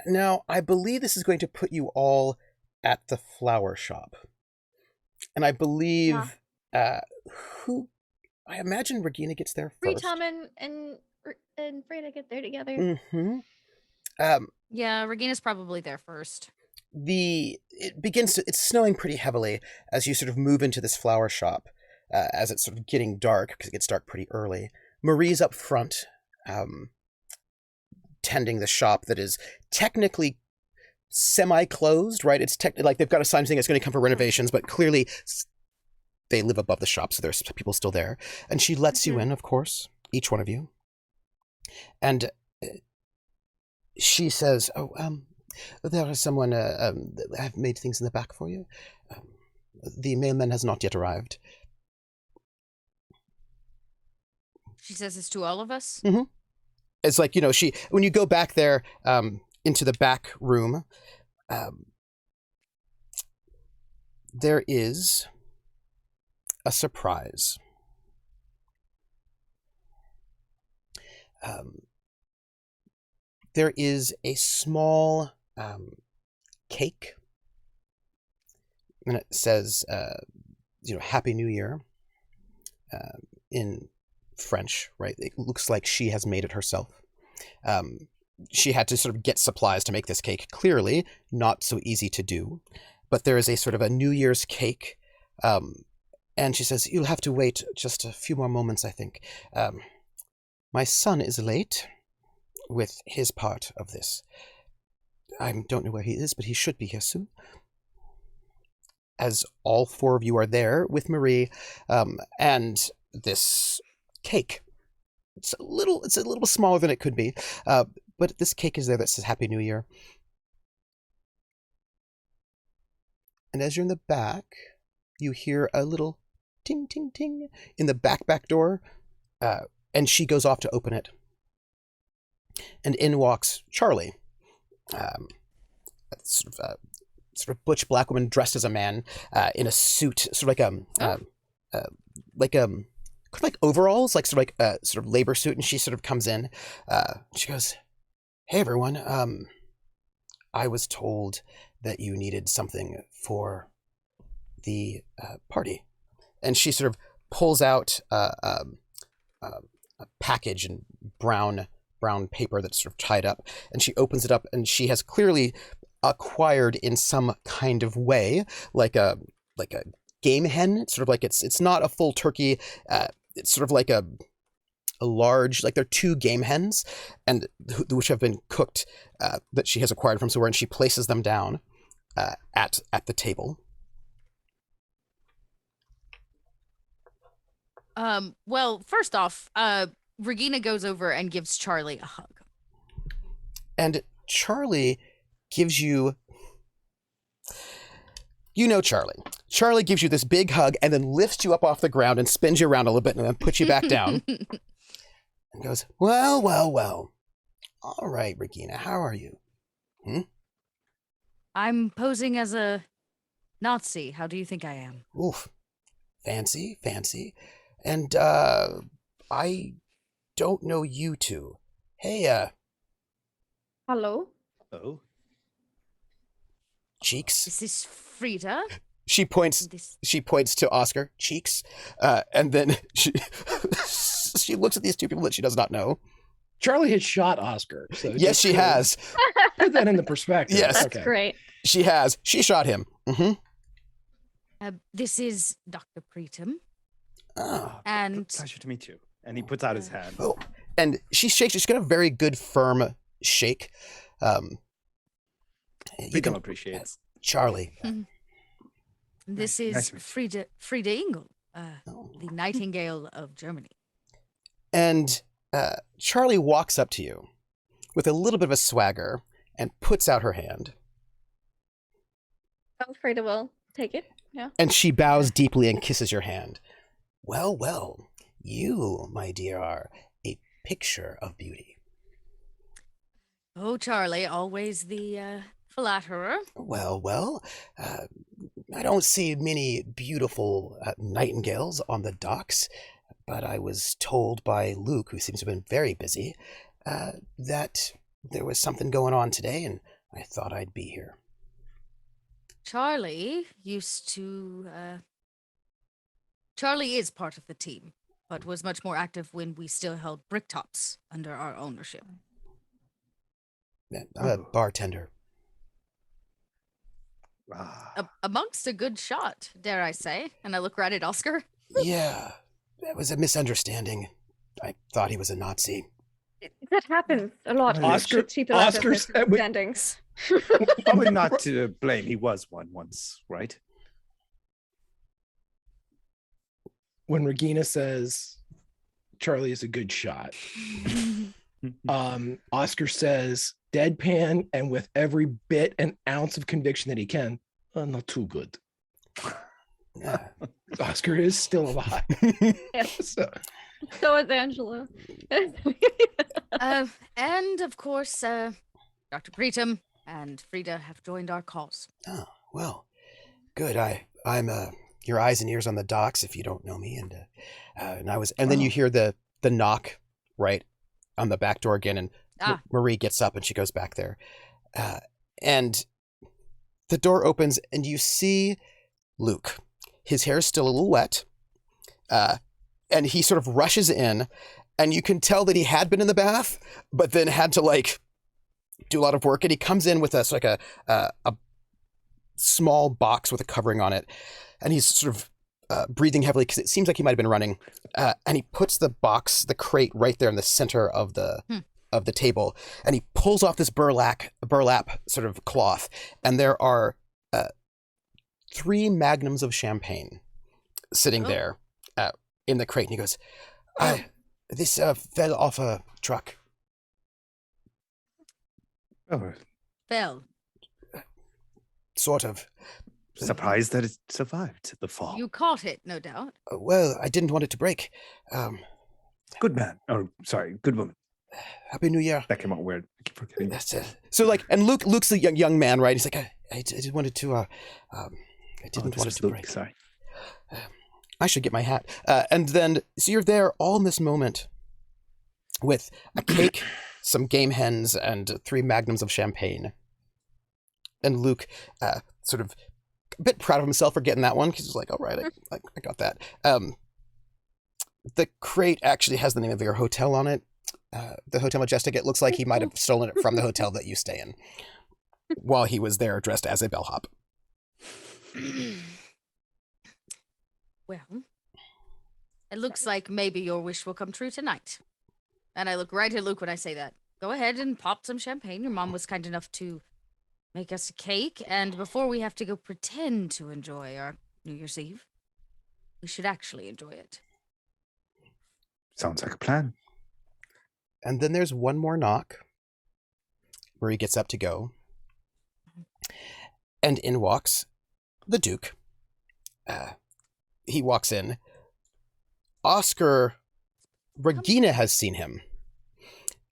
Now, I believe this is going to put you all at the flower shop. And I believe I imagine Regina gets there first. Tom and Freda get there together. Yeah, Regina's probably there first. It's snowing pretty heavily as you sort of move into this flower shop, as it's sort of getting dark, because it gets dark pretty early. Marie's up front, tending the shop that is technically semi-closed, right? It's like they've got a sign saying it's going to come for renovations, but clearly they live above the shop, so there's people still there. And she lets you in, of course, each one of you. And she says, there is someone, I've made things in the back for you. The mailman has not yet arrived. She says this to all of us? It's like, when you go back there into the back room, there is a surprise. There is a small cake, and it says, Happy New Year in French, right? It looks like she has made it herself. she had to sort of get supplies to make this cake. Clearly, not so easy to do. But there is a sort of a New Year's cake. And she says, you'll have to wait just a few more moments, I think. My son is late with his part of this. I don't know where he is, but he should be here soon. As all four of you are there with Marie, and this cake. It's a little smaller than it could be, but this cake is there that says Happy New Year. And as you're in the back, you hear a little ting, ting, ting in the back door, and she goes off to open it. And in walks Charlie, sort of butch black woman dressed as a man, in a suit, sort of like overalls, like sort of labor suit. And she sort of comes in. She goes, "Hey everyone, I was told that you needed something for the party." And she sort of pulls out a package in brown paper that's sort of tied up, and she opens it up, and she has clearly acquired in some kind of way, like a game hen. It's sort of like it's not a full turkey. It's sort of like a large, like they're two game hens, and which have been cooked, that she has acquired from somewhere, and she places them down at the table. Well, first off, Regina goes over and gives Charlie a hug. And Charlie gives you... Charlie. Charlie gives you this big hug and then lifts you up off the ground and spins you around a little bit and then puts you back down. And goes, well. All right, Regina, how are you? I'm posing as a Nazi. How do you think I am? Oof. Fancy. And, I don't know you two. Hey, Hello? Oh. Cheeks? This is Frida. She points to Oscar. Cheeks. And then she looks at these two people that she does not know. Charlie has shot Oscar. So yes, she has. Put that into perspective. Yes. That's great. She has. She shot him. Mm-hmm. This is Dr. Preetam. Oh. And Pleasure to meet you. And he puts out his hand. Oh. And she shakes. She's got a very good, firm shake. Preetam appreciates. Charlie. This is Frida Engel, the Nightingale of Germany. And Charlie walks up to you with a little bit of a swagger and puts out her hand. Oh, Frida will take it. Yeah. And she bows deeply and kisses your hand. Well, you, my dear, are a picture of beauty. Oh, Charlie, always the flatterer. Well, I don't see many beautiful nightingales on the docks, but I was told by Luke, who seems to have been very busy, that there was something going on today, and I thought I'd be here. Charlie is part of the team, but was much more active when we still held Bricktops under our ownership. I'm a bartender. Amongst a good shot, dare I say. And I look right at Oscar. Yeah, that was a misunderstanding. I thought he was a Nazi. That happens a lot. Oscar's misunderstandings. Probably not to blame. He was one once, right? When Regina says Charlie is a good shot, Oscar says deadpan and with every bit and ounce of conviction that he can, not too good. Oscar is still alive. Yes. So is Angela. And of course, Dr. Preetam and Frida have joined our cause. Oh, well, good. I'm your eyes and ears on the docks if you don't know me, and then you hear the knock right on the back door again, and Marie gets up and she goes back there, and the door opens and you see Luke. His hair is still a little wet, and he sort of rushes in, and you can tell that he had been in the bath, but then had to do a lot of work, and he comes in with a small box with a covering on it, and he's sort of breathing heavily because it seems like he might have been running, and he puts the crate right there in the center of the table, and he pulls off this burlap sort of cloth, and there are 3 magnums of champagne sitting there in the crate, and he goes, this fell off a truck. Oh, Fell. Sort of. surprised that it survived the fall. You caught it, no doubt. Well, I didn't want it to break. Good man. Oh, sorry, good woman. Happy New Year. That came out weird. I keep forgetting. That's it. So like, and Luke's a young man, right? He's like, I just wanted to, I didn't want it to break. Sorry. I should get my hat. And then, so you're there all in this moment with a cake, some game hens, and 3 magnums of champagne. And Luke, sort of a bit proud of himself for getting that one, because he's like, all right, I got that. The crate actually has the name of your hotel on it. The Hotel Majestic. It looks like he might have stolen it from the hotel that you stay in while he was there dressed as a bellhop. Well, it looks like maybe your wish will come true tonight. And I look right at Luke when I say that. Go ahead and pop some champagne. Your mom was kind enough to make us a cake. And before we have to go pretend to enjoy our New Year's Eve, we should actually enjoy it. Sounds like a plan. And then there's one more knock where he gets up to go. And in walks the Duke. He walks in. Regina has seen him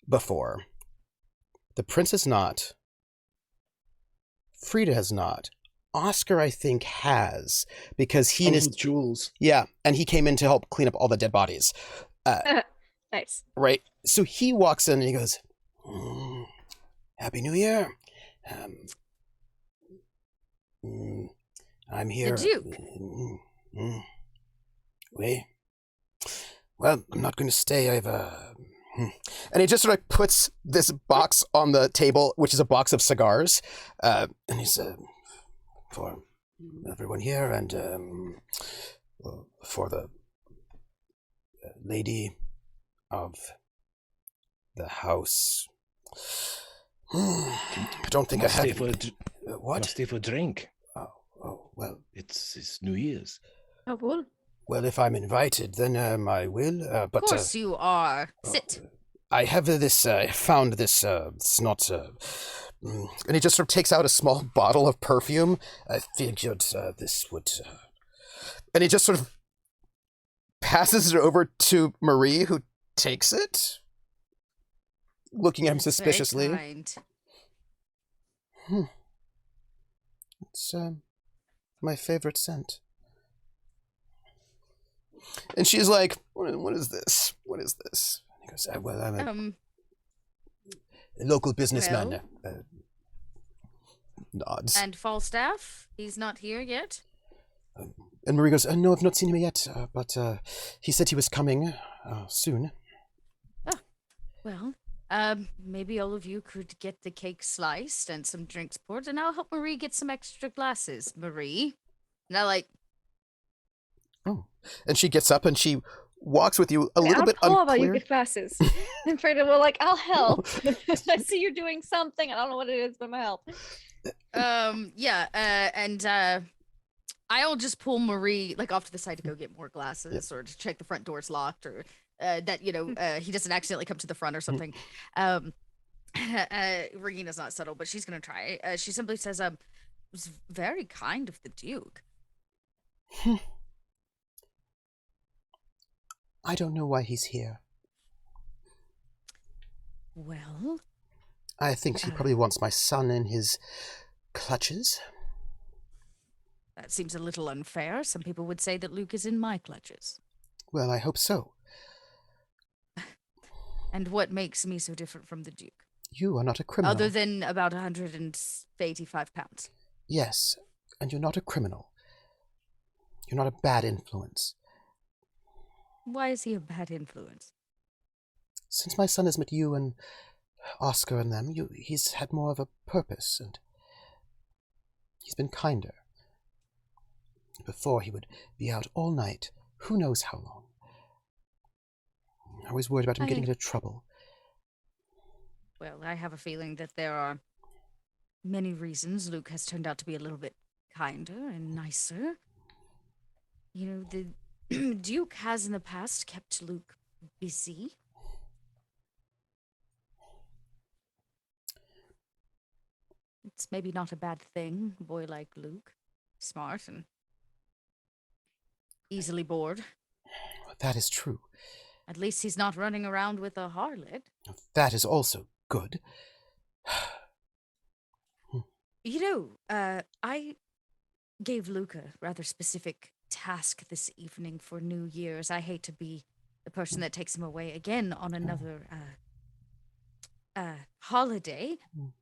before. The prince has not. Frida has not. Oscar, I think, has, because he and his Jules. Yeah, and he came in to help clean up all the dead bodies. Nice. Right. So he walks in and he goes, Happy New Year. I'm here. The Duke. Wait. Well, I'm not going to stay. I've And he just sort of puts this box on the table, which is a box of cigars. And he said, for everyone here and for the lady of the house. I don't think I have. What? Must stay for a drink. Oh, well. It's New Year's. Oh, cool. Well, if I'm invited, then I will. But Of course you are. Sit. I have this. I found this. It's not. And he just sort of takes out a small bottle of perfume. I figured this would. And he just sort of passes it over to Marie, who takes it, looking at him That's very suspiciously. kind. It's my favorite scent. And she's like, what is this? What is this? And he goes, well, I'm a local businessman. Nods. And Falstaff, he's not here yet? And Marie goes, no, I've not seen him yet, but he said he was coming soon. Oh, well, maybe all of you could get the cake sliced and some drinks poured, and I'll help Marie get some extra glasses. Marie? And I like... Oh. And she gets up and she walks with you a little bit How unclear. about you get glasses? And Freda will like, I'll help. I see you're doing something. I don't know what it is, but I'm help. I'll just pull Marie like off to the side to go get more glasses or to check the front door's locked or that he doesn't accidentally come to the front or something. Regina's not subtle, but she's gonna try. She simply says, "It was very kind of the Duke." I don't know why he's here. Well, I think he probably wants my son in his clutches. that seems a little unfair. Some people would say that Luke is in my clutches. Well, I hope so. And what makes me so different from the Duke? You are not a criminal. Other than about 185 pounds. Yes, and you're not a criminal. You're not a bad influence. Why is he a bad influence? Since my son has met you and Oscar and them, he's had more of a purpose, and he's been kinder. Before, he would be out all night, who knows how long. I was worried about him getting into trouble. Well, I have a feeling that there are many reasons Luke has turned out to be a little bit kinder and nicer. You know, the Duke has in the past kept Luke busy. It's maybe not a bad thing, a boy like Luke. Smart and easily bored. That is true. At least he's not running around with a harlot. That is also good. You know, I gave Luke a rather specific task this evening for New Year's. I hate to be the person that takes him away again on another holiday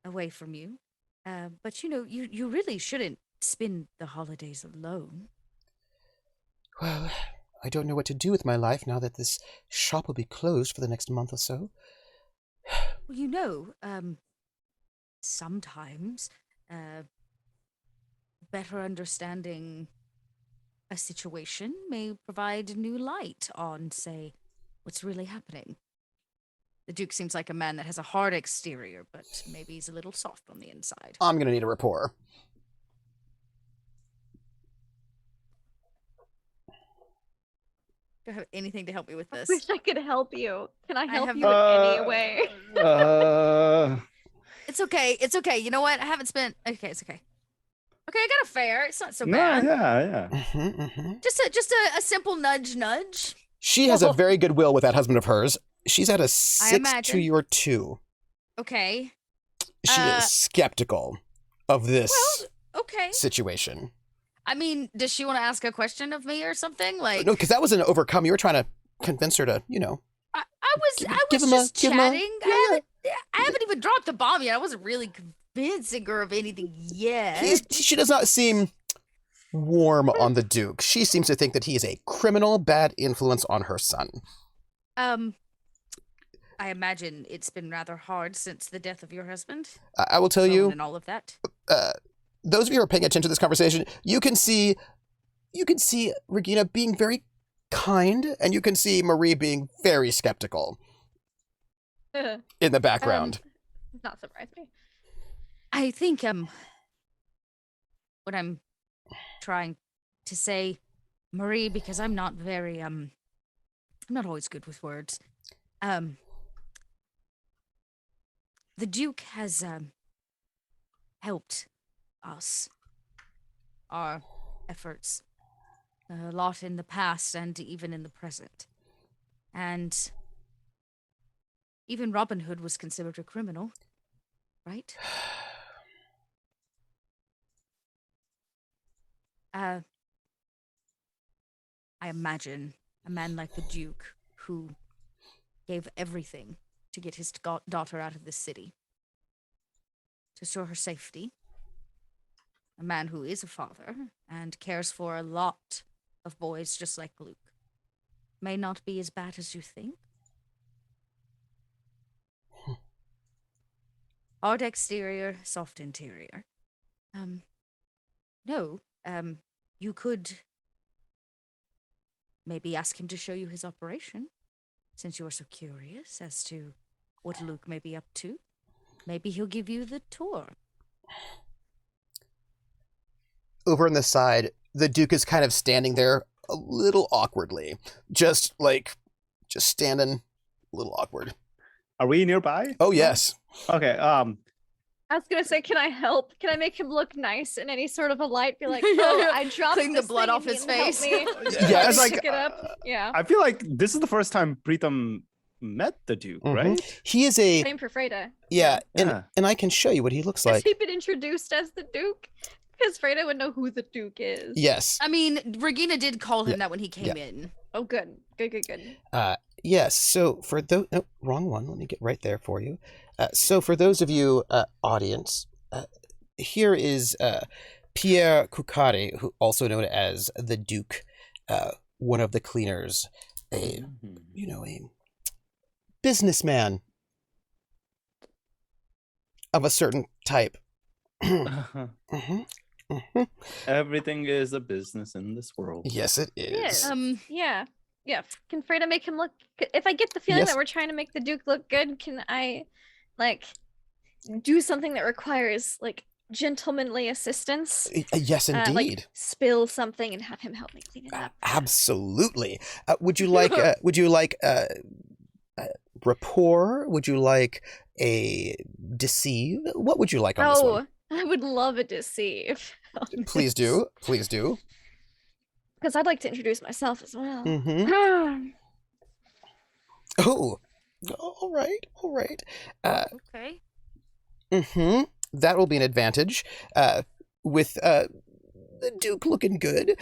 away from you. But you know, you really shouldn't spend the holidays alone. Well, I don't know what to do with my life now that this shop will be closed for the next month or so. Well, you know, sometimes better understanding a situation may provide new light on, say, what's really happening. The Duke seems like a man that has a hard exterior, but maybe he's a little soft on the inside. I'm going to need a rapport. Do I have anything to help me with this? I wish I could help you. Can I help you in any way? It's okay. It's okay. You know what? I haven't spent. Okay, it's okay. Okay, I got a fair. It's not so No, bad. yeah. Just a simple nudge. She has a very good will with that husband of hers. She's at a 6 imagine. to your 2. Okay. She is skeptical of this Okay. situation. I mean, does she want to ask a question of me or something? Like, No, because that wasn't overcome. You were trying to convince her to, you know. I was just chatting. I haven't even dropped the bomb yet. I wasn't really convincing her of anything yet. She does not seem warm on the Duke. She seems to think that he is a criminal, bad influence on her son. I imagine it's been rather hard since the death of your husband. I will tell you, and all of that. Those of you who are paying attention to this conversation, you can see Regina being very kind, and you can see Marie being very skeptical in the background. Not surprise me. I think what I'm trying to say, Marie, because I'm not very I'm not always good with words. The Duke has helped us, our efforts, a lot in the past and even in the present. And even Robin Hood was considered a criminal, right? I imagine a man like the Duke who gave everything to get his daughter out of this city, to ensure her safety. A man who is a father and cares for a lot of boys just like Luke. May not be as bad as you think. Hard exterior, soft interior. No, you could maybe ask him to show you his operation, since you are so curious as to what Luke may be up to. Maybe he'll give you the tour. Over on the side, the Duke is kind of standing there a little awkwardly. Just standing a little awkward. Are we nearby? Oh, yes. Okay, I was gonna say, can I help? Can I make him look nice in any sort of a light? Be like, oh, I dropped Clean the this blood thing off and his you help face. me. Yeah, it's like, Pick it up. Yeah. I feel like this is the first time Preetham met the Duke, right? He is a... Same for Freda. Yeah, and I can show you what he looks Has like. he been introduced as the Duke? Because Freda would know who the Duke is. Yes. I mean, Regina did call him that when he came in. Oh, good. Good. Yes, so for those... No, wrong one. Let me get right there for you. So for those of you, audience, here is Pierre Cucari, who also known as the Duke, one of the cleaners, a businessman. of a certain type. Mhm, mhm. Everything is a business in this world. Yes, it is. Yeah. Yeah. Can Freda make him look if I get the feeling Yes. that we're trying to make the Duke look good, can I like do something that requires like gentlemanly assistance? Yes, indeed. Like spill something and have him help me clean it up. Absolutely. Would you like rapport? Would you like a deceive? What would you like on this one? I would love a deceive. Please do. Please do. Because I'd like to introduce myself as well. Mm-hmm. Oh, all right, all right. Okay. Mm-hmm. That will be an advantage. With the Duke looking good.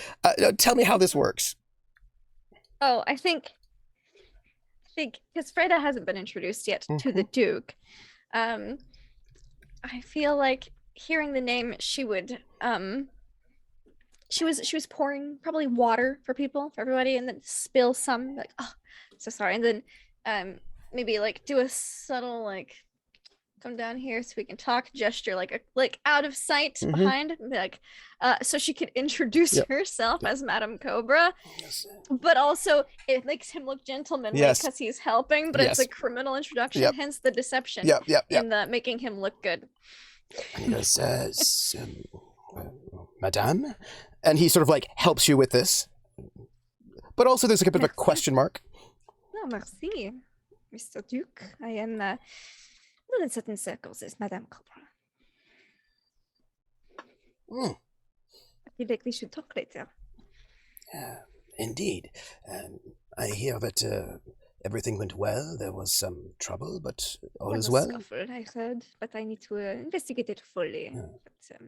Tell me how this works. Oh, I think because Freda hasn't been introduced yet to the Duke. I feel like hearing the name, she would she was pouring probably water for everybody, and then spill some, like, oh, so sorry, and then maybe like do a subtle like come down here so we can talk gesture, like out of sight behind, and be like, so she could introduce herself as Madame Cobra, but also it makes him look gentlemanly because he's helping, but it's a criminal introduction, hence the deception in the making him look good. And he goes, Madame? And he sort of like helps you with this. But also there's like a bit of a question mark. No, merci, Mr. Duke. I am known in certain circles as Madame Cobra. I feel like we should talk later. Indeed. I hear that everything went well. There was some trouble, but all is well. Scuffle, I heard, but I need to investigate it fully. But,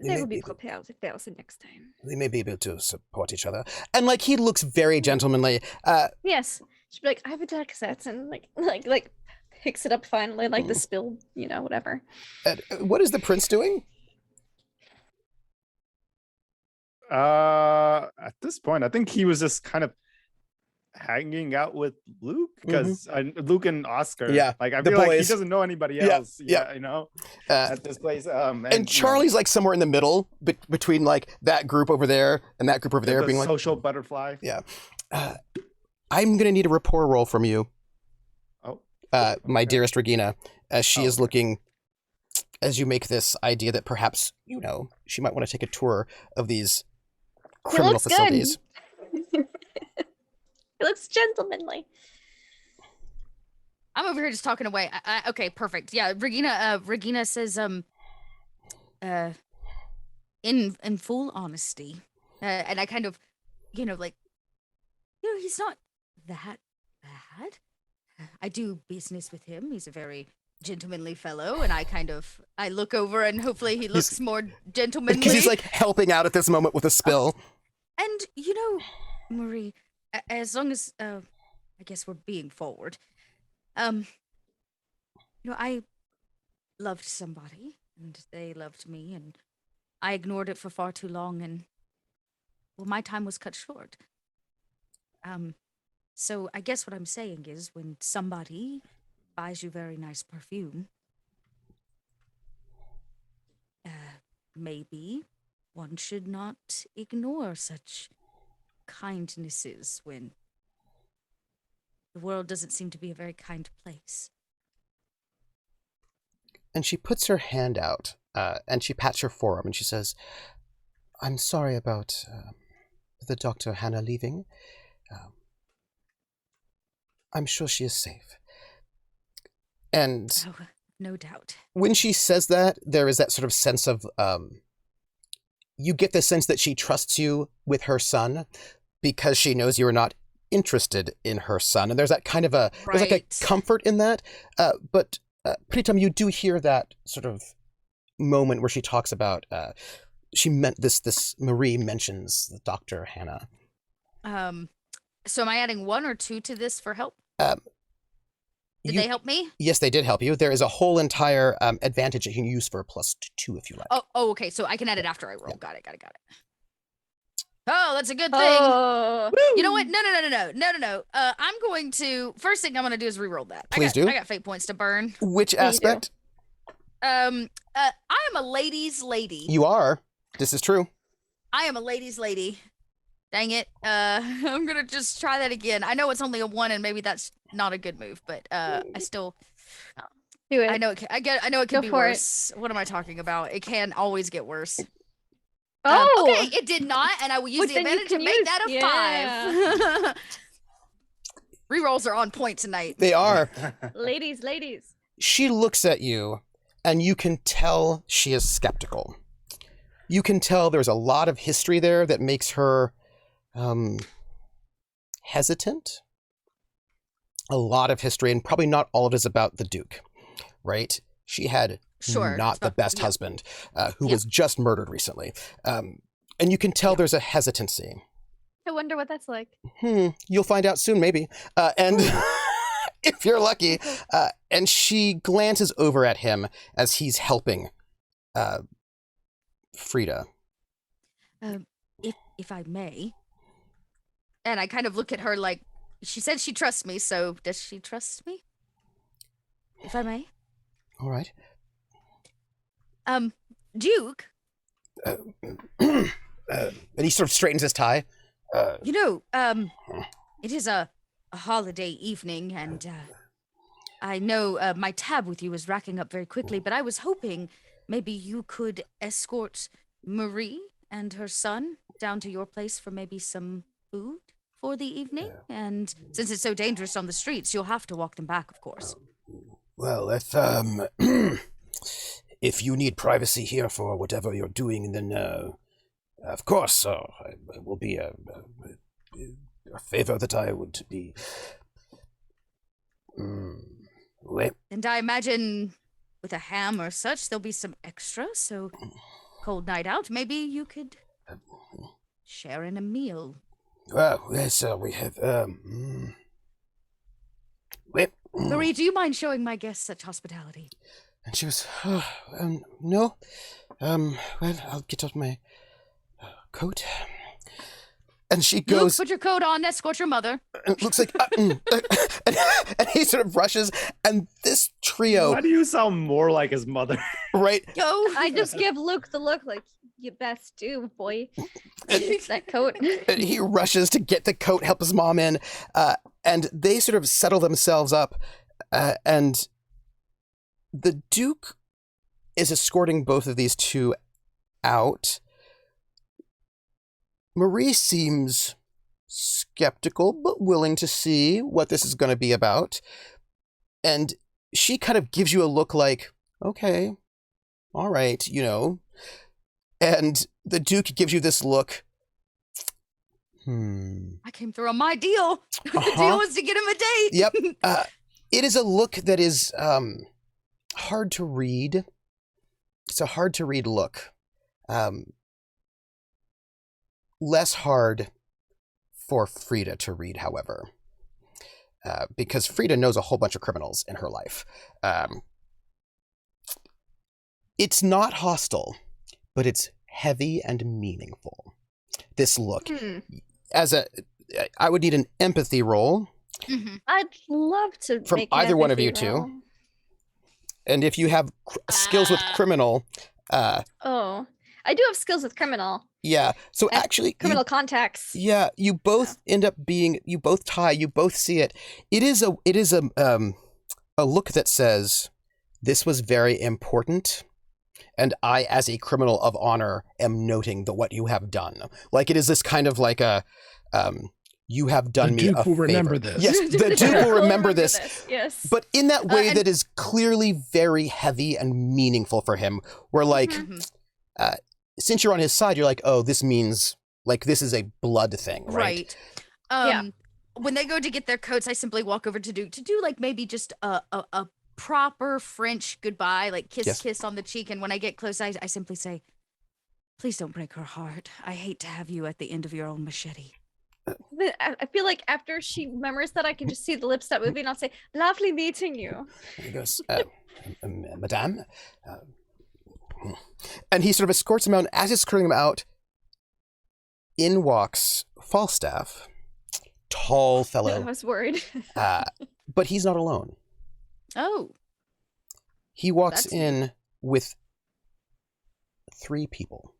they will be prepared if there was a next time. We may be able to support each other. And like he looks very gentlemanly. Yes. She'd be like, I have a dark set, and like picks it up finally, like the spilled, whatever. What is the prince doing? At this point, I think he was just kind of hanging out with Luke, because Luke and Oscar. Yeah, like I feel like he doesn't know anybody else. At this place. And Charlie's like somewhere in the middle between like that group over there and that group over there, being like social butterfly. Yeah. I'm gonna need a rapport roll from you. My dearest Regina, as she is looking, as you make this idea that perhaps, she might want to take a tour of these criminal facilities. It looks gentlemanly. I'm over here just talking away. Okay, perfect. Yeah, Regina says, in full honesty, and I kind of, he's not that bad. I do business with him. He's a very gentlemanly fellow, and I look over, and hopefully he looks more gentlemanly. Because he's like helping out at this moment with a spill. And Marie, as long as I guess we're being forward, I loved somebody, and they loved me, and I ignored it for far too long, and my time was cut short. So I guess what I'm saying is, when somebody buys you very nice perfume, maybe one should not ignore such kindnesses when the world doesn't seem to be a very kind place. And she puts her hand out, and she pats her forearm, and she says, I'm sorry about the Dr. Hannah leaving. I'm sure she is safe. And no doubt. When she says that, there is that sort of sense of, you get the sense that she trusts you with her son because she knows you are not interested in her son. And there's that kind of there's like a comfort in that. But Pritam, you do hear that sort of moment where she talks about, she meant this Marie mentions Dr. Hannah. So am I adding 1 or 2 to this for help? Did they help me? Yes, they did help you. There is a whole entire advantage that you can use for a +2 if you like. Oh, okay. So I can add it after I roll. Yeah. Got it. Oh, that's a good thing. Oh. You know what? No. I'm going to, first thing I'm going to do is re-roll that. Please do. I got fate points to burn. Which aspect? I am a ladies' lady. You are. This is true. I am a ladies' lady. Dang it. I'm gonna just try that again. I know it's only a 1, and maybe that's not a good move, but I still. Do it. I know. I know it can Go be for it. worse. What am I talking about? It can always get worse. Oh, okay, it did not, and I will use But the then you advantage to can make use- that a 5. Rerolls are on point tonight. They are. ladies. She looks at you, and you can tell she is skeptical. You can tell there's a lot of history there that makes her hesitant. A lot of history, and probably not all of it is about the Duke, right? She had not the best husband who was just murdered recently. And you can tell there's a hesitancy. I wonder what that's like. You'll find out soon, maybe. And if you're lucky. And she glances over at him as he's helping Frida. If I may. And I kind of look at her like, she said she trusts me, so does she trust me? If I may. All right. Duke. And he sort of straightens his tie. It is a holiday evening, and I know my tab with you is racking up very quickly, but I was hoping maybe you could escort Marie and her son down to your place for maybe some food for the evening. And since it's so dangerous on the streets, you'll have to walk them back, of course. Well, if you need privacy here for whatever you're doing, then of course, it will be a favor that I would be. And I imagine with a ham or such, there'll be some extra. So, cold night out, maybe you could share in a meal. Well, yes, we have. Marie, do you mind showing my guests such hospitality? And she was, no. Well, I'll get out my coat. And she goes. Luke, put your coat on, escort your mother. And it looks like, and he sort of rushes, and this trio. Why do you sound more like his mother? Right. I just give Luke the look like, you best do, boy. That coat. And he rushes to get the coat, help his mom in, and they sort of settle themselves up, and the Duke is escorting both of these two out. Marie seems skeptical, but willing to see what this is going to be about. And she kind of gives you a look like, okay, all right, And the Duke gives you this look. I came through on my deal. The deal was to get him a date. Yep. It is a look that is hard to read. It's a hard to read look. Less hard for Frida to read, however, because Frida knows a whole bunch of criminals in her life. It's not hostile, but it's heavy and meaningful. This look, I would need an empathy roll. Mm-hmm. I'd love to from make an either one of you empathy roll. two. And if you have skills with criminal, I do have skills with criminal. Yeah. So actually, criminal contacts. Yeah, you both end up being. You both tie. You both see it. It is a look that says, "This was very important, and I, as a criminal of honor, am noting what you have done." Like it is this kind of like a, you have done me a favor. The Duke will remember this. Yes, the Duke will remember this. Yes. But in that way that is clearly very heavy and meaningful for him. Where like. Since you're on his side, you're like, oh, this means, like, this is a blood thing, right? Right. When they go to get their coats, I simply walk over to do like maybe just a proper French goodbye, like kiss on the cheek. And when I get close, I simply say, please don't break her heart. I hate to have you at the end of your own machete. I feel like after she remembers that, I can just see the lips start moving, and I'll say, lovely meeting you. And he goes, Madame, and he sort of escorts him out. And as he's escorting him out, in walks Falstaff, tall fellow. I was worried. But he's not alone. Oh. He walks in with 3 people.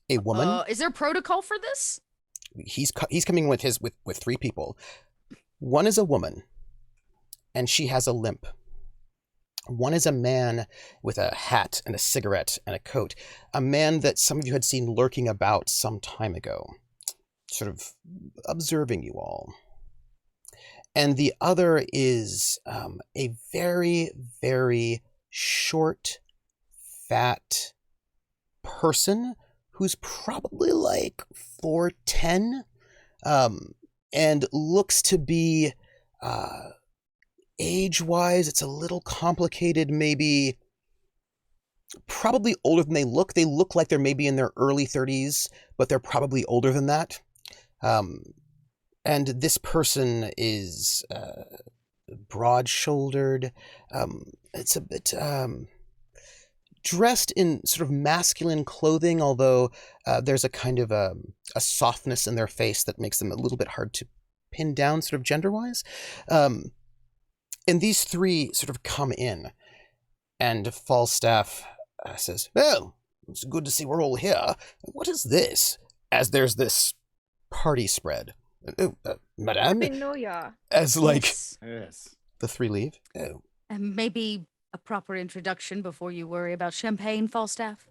A woman. Is there protocol for this? He's coming with 3 people. One is a woman, and she has a limp. One is a man with a hat and a cigarette and a coat. A man that some of you had seen lurking about some time ago, sort of observing you all. And the other is a very, very short, fat person who's probably like 4'10", and looks to be... age-wise, it's a little complicated, maybe probably older than they look. They look like they're maybe in their early 30s, but they're probably older than that. And this person is broad-shouldered. It's a bit dressed in sort of masculine clothing, although there's a kind of a softness in their face that makes them a little bit hard to pin down sort of gender-wise. And these 3 sort of come in, and Falstaff says, "Well, it's good to see we're all here. What is this?" As there's this party spread. Madame? As like... Yes. The 3 leave. Oh. And maybe a proper introduction before you worry about champagne, Falstaff?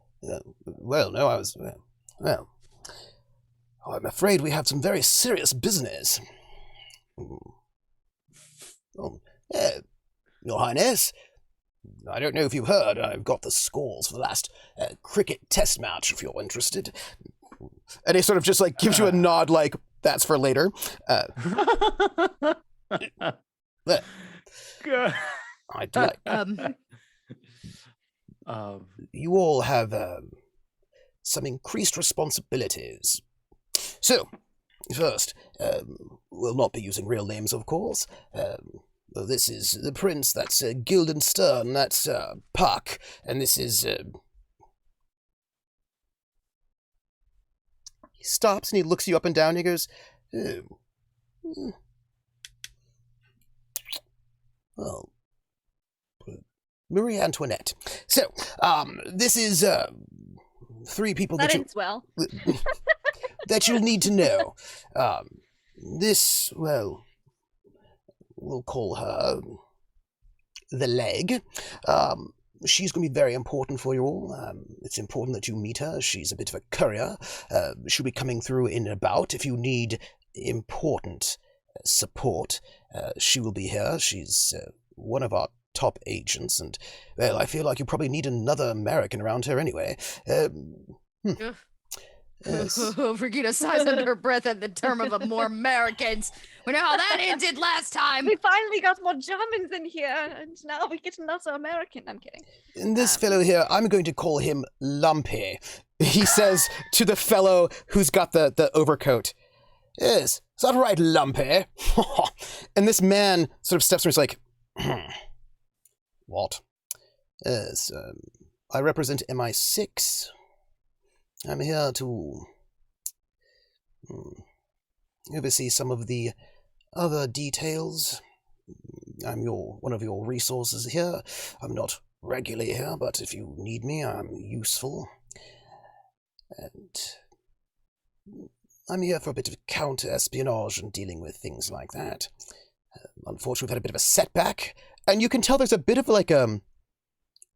Well, no, I was... Well, I'm afraid we have some very serious business. Oh, Your Highness, I don't know if you've heard, I've got the scores for the last cricket test match, if you're interested. And he sort of just like gives you a nod like, that's for later. I'd like... you all have some increased responsibilities. So, first, we'll not be using real names, of course. This is the Prince, that's Guildenstern, that's Puck, and this is... He stops and he looks you up and down and he goes, oh. Well, Marie Antoinette. So, this is 3 people That that ends well. that you'll need to know. This, well, we'll call her the Leg. She's going to be very important for you all. It's important that you meet her. She's a bit of a courier. She'll be coming through in and about. If you need important support, she will be here. She's one of our top agents, and, well, I feel like you probably need another American around here anyway. Yes. Regina sighs under her breath at the term of more Americans. We know how that ended last time. We finally got more Germans in here, and now we get another American. I'm kidding. And this fellow here, I'm going to call him Lumpy. He says to the fellow who's got the overcoat. Yes, is that right, Lumpy? And this man sort of steps and he's like, what? Yes, I represent MI6. I'm here to oversee some of the other details. I'm one of your resources here. I'm not regularly here, but if you need me, I'm useful. And I'm here for a bit of counter-espionage and dealing with things like that. Unfortunately, we've had a bit of a setback, and you can tell there's a bit of like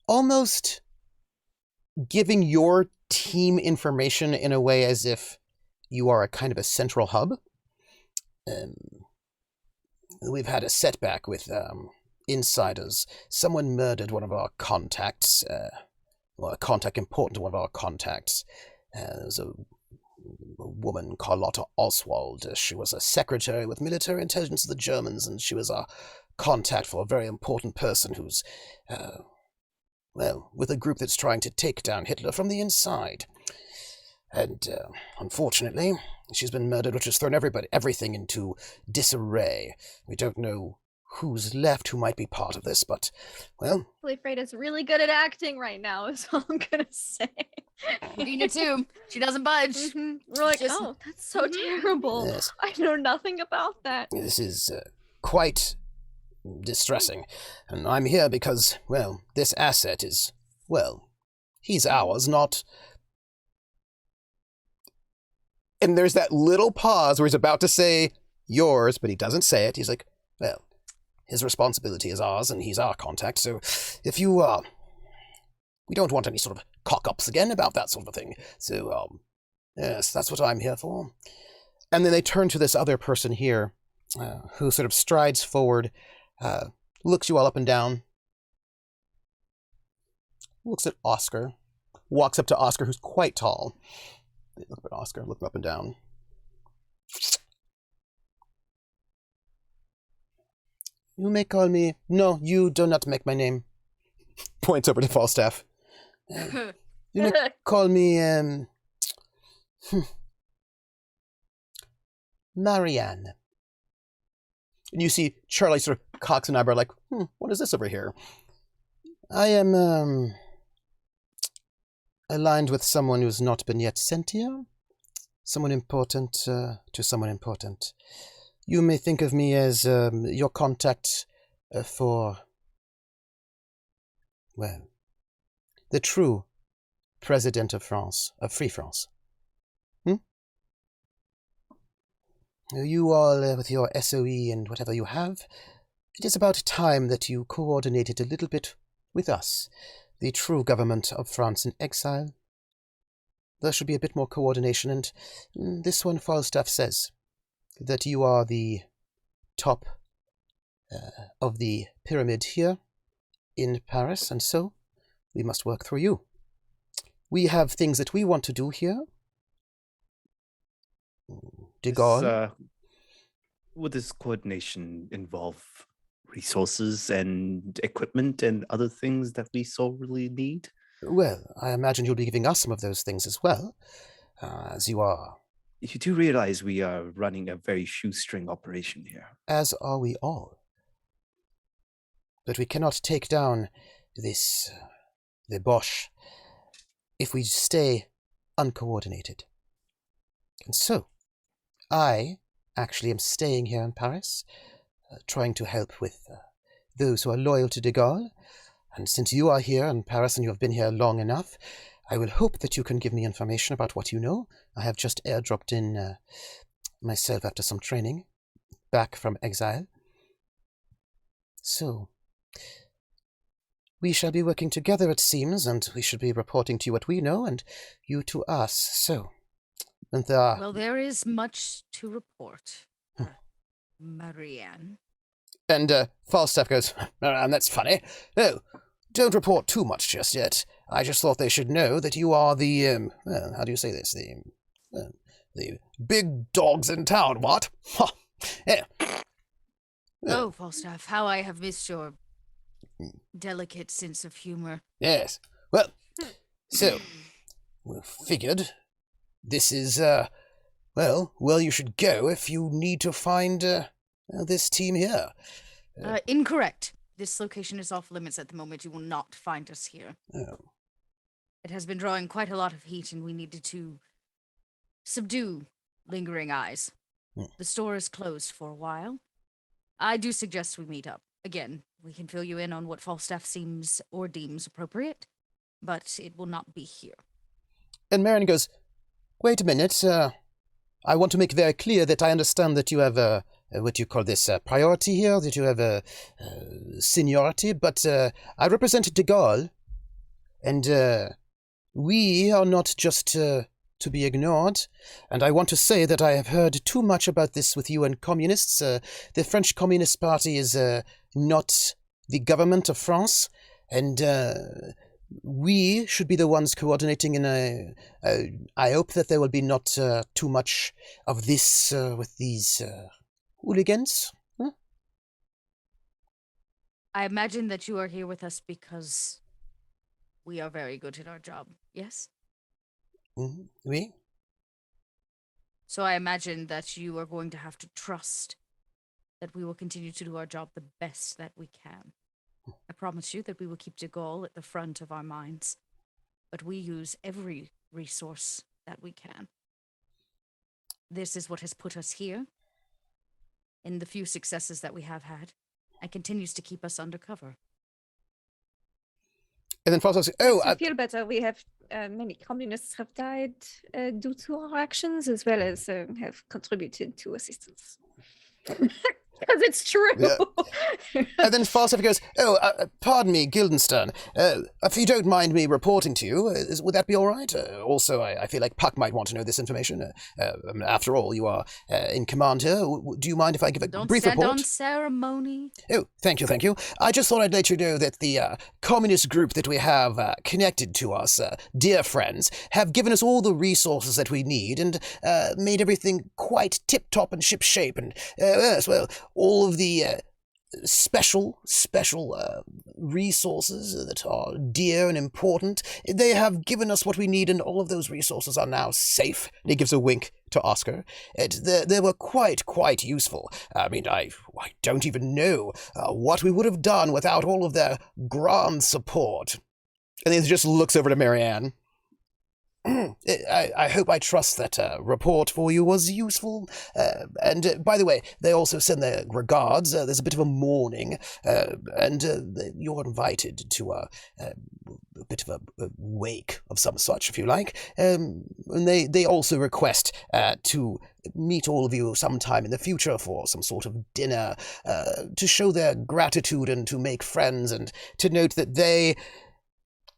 almost giving your team information in a way as if you are a kind of a central hub. We've had a setback with insiders. Someone murdered one of our contacts, well, a contact important to one of our contacts. There's a woman, Carlotta Oswald. She was a secretary with military intelligence of the Germans, and she was our contact for a very important person who's well, with a group that's trying to take down Hitler from the inside. And, unfortunately, she's been murdered, which has thrown everything into disarray. We don't know who's left, who might be part of this, but, well... Freda's really good at acting right now, is all I'm gonna say. Regina, too. She doesn't budge. Mm-hmm. We're like, oh, that's so terrible. Yes. I know nothing about that. This is quite distressing. And I'm here because, well, this asset is, well, he's ours, not... And there's that little pause where he's about to say yours, but he doesn't say it. He's like, well, his responsibility is ours, and he's our contact, so if you, we don't want any sort of cock-ups again about that sort of thing. So, yes, that's what I'm here for. And then they turn to this other person here, who sort of strides forward, looks you all up and down, looks at Oscar, walks up to Oscar, who's quite tall. They look at Oscar, look him up and down. You may call me... No, you do not make my name. Points over to Falstaff. You may call me, Marianne. And you see Charlie sort of cocks an eyebrow like, what is this over here? I am, aligned with someone who's not been yet sent here. Someone important to someone important. You may think of me as your contact for, well, the true president of France, of Free France. You all, with your SOE and whatever you have, it is about time that you coordinated a little bit with us, the true government of France in exile. There should be a bit more coordination, and this one Falstaff says that you are the top of the pyramid here in Paris, and so we must work through you. We have things that we want to do here. De Gaulle. Would this coordination involve resources and equipment and other things that we sorely need? Well, I imagine you'll be giving us some of those things as well, as you are. You do realize we are running a very shoestring operation here. As are we all. But we cannot take down this, the Bosch, if we stay uncoordinated. And so, I actually am staying here in Paris, trying to help with those who are loyal to de Gaulle. And since you are here in Paris and you have been here long enough, I will hope that you can give me information about what you know. I have just airdropped in myself after some training, back from exile. So, we shall be working together, it seems, and we should be reporting to you what we know, and you to us. So, and Well, there is much to report, Marianne. And Falstaff goes, that's funny. No, don't report too much just yet. I just thought they should know that you are the, well, how do you say this? The big dogs in town, what? Ha! Yeah. Oh, Falstaff, how I have missed your delicate sense of humor. Yes. Well, so, we figured this is, well, you should go if you need to find, this team here. Incorrect. This location is off limits at the moment. You will not find us here. Oh. It has been drawing quite a lot of heat, and we needed to subdue lingering eyes. The store is closed for a while. I do suggest we meet up. Again, we can fill you in on what Falstaff seems or deems appropriate, but it will not be here. And Marion goes, wait a minute, I want to make very clear that I understand that you have what you call this, priority here, that you have a seniority, but I represent de Gaulle, and we are not just to be ignored, and I want to say that I have heard too much about this with you and communists. The French Communist Party is not the government of France, and we should be the ones coordinating, and I hope that there will be not too much of this with these hooligans. Huh? I imagine that you are here with us because we are very good at our job, yes? Oui? So I imagine that you are going to have to trust that we will continue to do our job the best that we can. I promise you that we will keep de Gaulle at the front of our minds, but we use every resource that we can. This is what has put us here. In the few successes that we have had, and continues to keep us undercover. And then Falstaff says, I feel better. We have many communists have died due to our actions, as well as have contributed to assistance. Because it's true. Yeah. And then Falstaff goes, pardon me, Guildenstern. If you don't mind me reporting to you, would that be all right? Also, I feel like Puck might want to know this information. After all, you are in command here. Do you mind if I give a brief report? Don't stand on ceremony. Oh, thank you. I just thought I'd let you know that the communist group that we have connected to us, dear friends, have given us all the resources that we need and made everything quite tip-top and ship-shape. And, yes, well, all of the special resources that are dear and important, they have given us what we need, and all of those resources are now safe. And he gives a wink to Oscar. They were quite useful. I mean, I don't even know what we would have done without all of their grand support. And he just looks over to Marianne. I hope I trust that report for you was useful. And by the way, they also send their regards. There's a bit of a mourning, and you're invited to a bit of a wake of some such, if you like. And they also request to meet all of you sometime in the future for some sort of dinner, to show their gratitude and to make friends, and to note that they,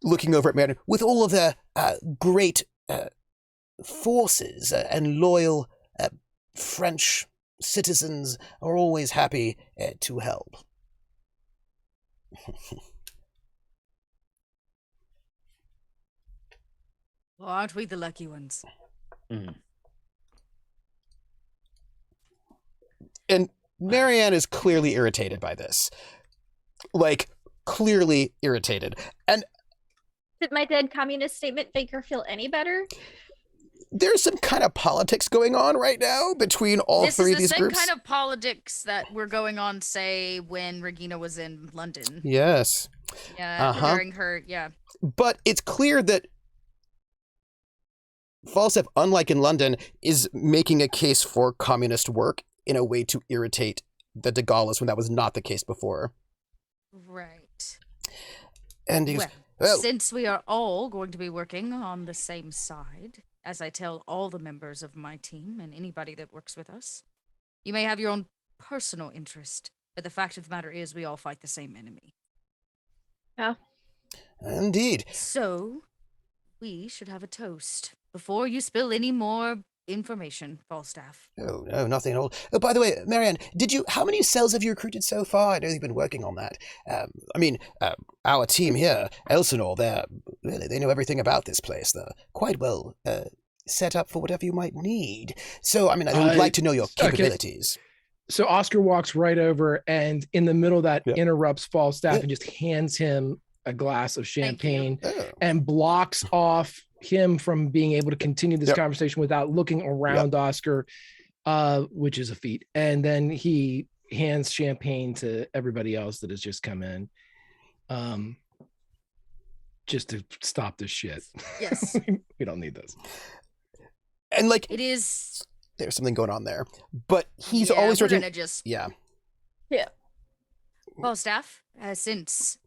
looking over at Marianne, with all of their great forces and loyal French citizens, are always happy to help. Well, aren't we the lucky ones? Mm. And Marianne is clearly irritated by this. Like, clearly irritated. And did my dead communist statement make her feel any better? There's some kind of politics going on right now between all three of these groups. This is the same kind of politics that were going on, say, when Regina was in London. Yes. Yeah, during her, yeah. But it's clear that Falstaff, unlike in London, is making a case for communist work in a way to irritate the de Gaullists when that was not the case before. Right. And he goes, since we are all going to be working on the same side, as I tell all the members of my team and anybody that works with us, you may have your own personal interest, but the fact of the matter is we all fight the same enemy. Yeah. Indeed. So, we should have a toast before you spill any more information, Falstaff. Oh, no, nothing at all. Oh, by the way, Marianne, how many cells have you recruited so far? I know you've been working on that. Our team here, Elsinore, they know everything about this place. They're quite well set up for whatever you might need. So, I would like to know your capabilities. Okay. So Oscar walks right over and in the middle of that interrupts Falstaff and just hands him a glass of champagne and blocks off him from being able to continue this conversation without looking around Oscar, which is a feat. And then he hands champagne to everybody else that has just come in, just to stop this shit. Yes. We don't need this. And like, it is, there's something going on there, but he's always trying to Yeah. Falstaff, since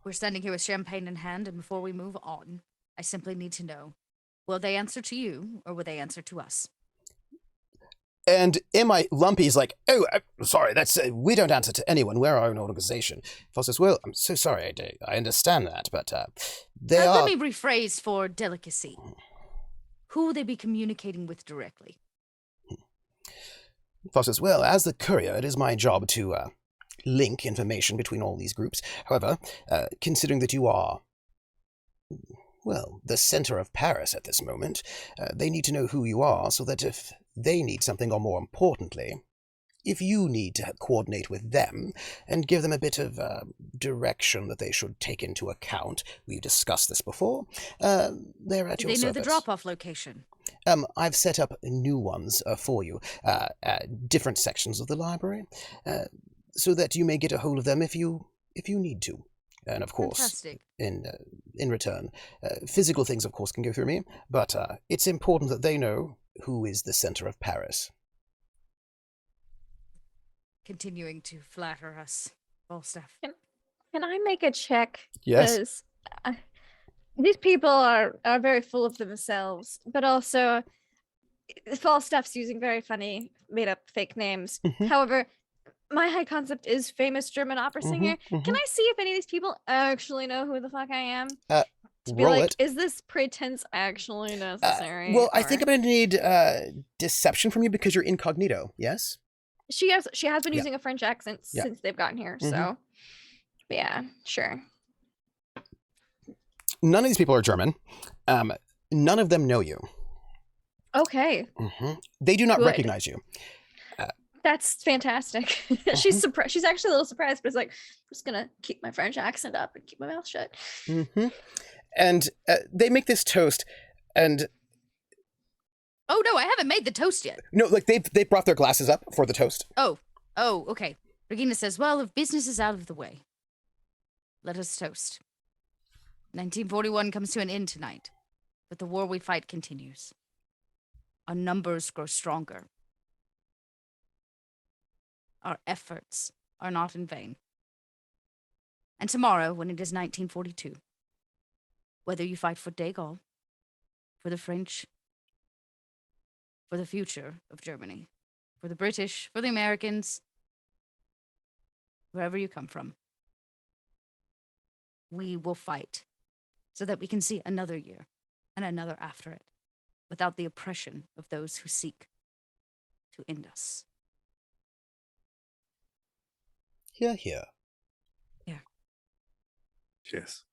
we're standing here with champagne in hand, and before we move on, I simply need to know, will they answer to you or will they answer to us? And M.I. Lumpy's like, sorry, we don't answer to anyone. We're our own organization. Foss says, well, I'm so sorry. I understand that, but let me rephrase for delicacy. Who will they be communicating with directly? Foss says, well, as the courier, it is my job to link information between all these groups. However, considering that you are, well, the center of Paris at this moment, they need to know who you are so that if they need something, or more importantly, if you need to coordinate with them and give them a bit of direction that they should take into account, we've discussed this before, they're at your service. Do they know the drop-off location? I've set up new ones for you, different sections of the library, so that you may get a hold of them if you need to. And of course, fantastic. In return, physical things, of course, can go through me, but it's important that they know who is the center of Paris. Continuing to flatter us. Falstaff. Can I make a check? Yes. Because these people are very full of themselves, but also Falstaff's using very funny, made-up fake names. Mhm. However, my high concept is famous German opera singer. Mhm, Can mhm. I see if any of these people actually know who the fuck I am? To be Roll like, it. is this pretense actually necessary? Well, I think Or- I'm going to need deception from you because you're incognito. Yes. she has been Yeah. using a French accent Yeah. since they've gotten here. Mhm. So, yeah, sure. None of these people are German. None of them know you. Okay, They do not Good. recognize you. that's fantastic. She's surprised. She's actually a little surprised, but it's like, I'm just gonna keep my French accent up and keep my mouth shut. And they make this toast, and Oh no, I haven't made the toast yet. no, like they brought their glasses up for the toast. Oh, okay. Regina says, well, if business is out of the way, let us toast. 1941 comes to an end tonight, but the war we fight continues. Our numbers grow stronger. Our efforts are not in vain. And tomorrow, when it is 1942, whether you fight for De Gaulle, for the French, for the future of Germany, for the British, for the Americans, wherever you come from, we will fight so that we can see another year and another after it without the oppression of those who seek to end us. Here, here. Yeah. Yes.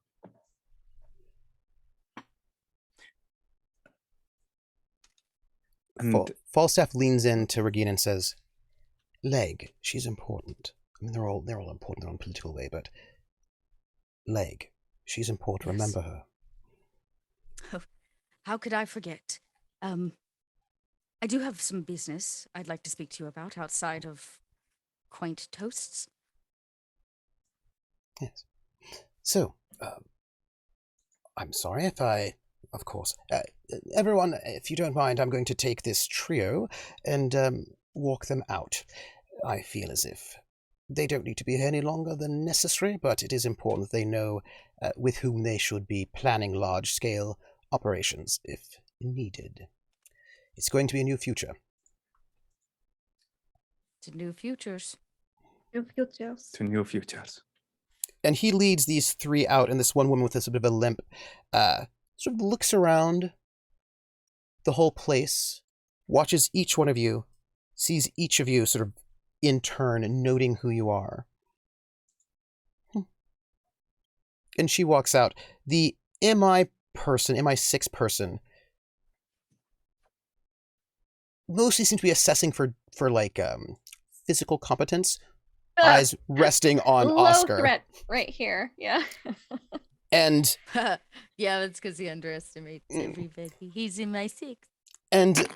And Falstaff leans in to Regina and says, Leg, she's important. I mean, they're all important in their own political way, but Leg, she's important. Yes. Remember her. How could I forget? I do have some business I'd like to speak to you about outside of quaint toasts. Yes. So, I'm sorry if I, of course, everyone, if you don't mind, I'm going to take this trio and walk them out. I feel as if they don't need to be here any longer than necessary, but it is important that they know with whom they should be planning large-scale operations if needed. It's going to be a new future. To new futures. New futures. to new futures. And he leads these three out, and this one woman with this bit of a limp sort of looks around the whole place, watches each one of you, sees each of you sort of in turn, noting who you are. And she walks out. The MI6 person, mostly seems to be assessing for like physical competence. Eyes resting on Low Oscar. threat right here. Yeah. And yeah, that's because he underestimates everybody. He's in my six. and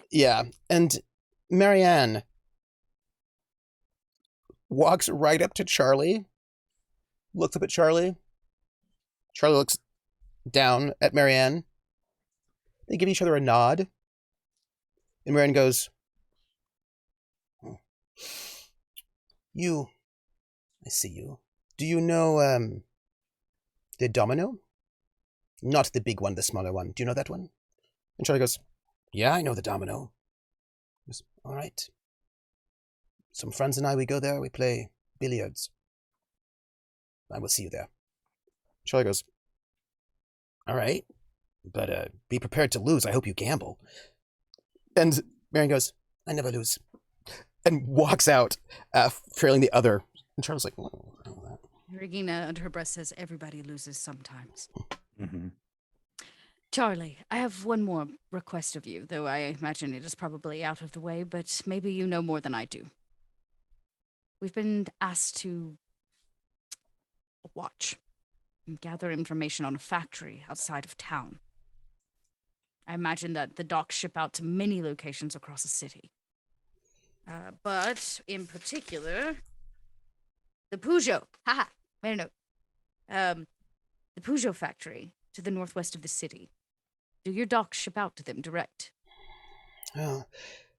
Marianne walks right up to Charlie, looks up at Charlie. Charlie looks down at Marianne. They give each other a nod. And Marianne goes, I see you. Do you know, the domino? Not the big one, the smaller one. Do you know that one? And Charlie goes, yeah, I know the domino. He goes, all right. Some friends and I, we go there, we play billiards. I will see you there. Charlie goes, all right, but be prepared to lose. I hope you gamble. And Marianne goes, I never lose. And walks out, trailing the other. And Charlie's like, oh, I don't know that. Regina, under her breath, says, everybody loses sometimes. Mm-hmm. Charlie, I have one more request of you, though I imagine it is probably out of the way, but maybe you know more than I do. We've been asked to watch and gather information on a factory outside of town. I imagine that the docks ship out to many locations across the city. But in particular, the Peugeot. Haha, made a note. The Peugeot factory to the northwest of the city. Do your docks ship out to them direct? Well,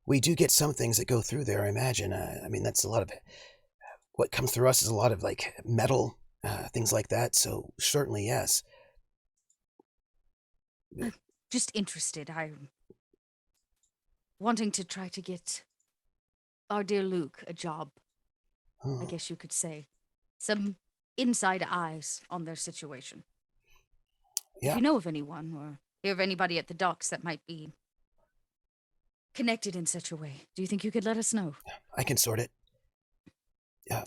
we do get some things that go through there, I imagine. I mean, that's a lot of what comes through us is a lot of like metal, things like that. So certainly yes. Just interested. I'm wanting to try to get our dear Luke a job, I guess you could say. Some inside eyes on their situation. Yeah. If you know of anyone or hear of anybody at the docks that might be connected in such a way, do you think you could let us know? I can sort it. Yeah.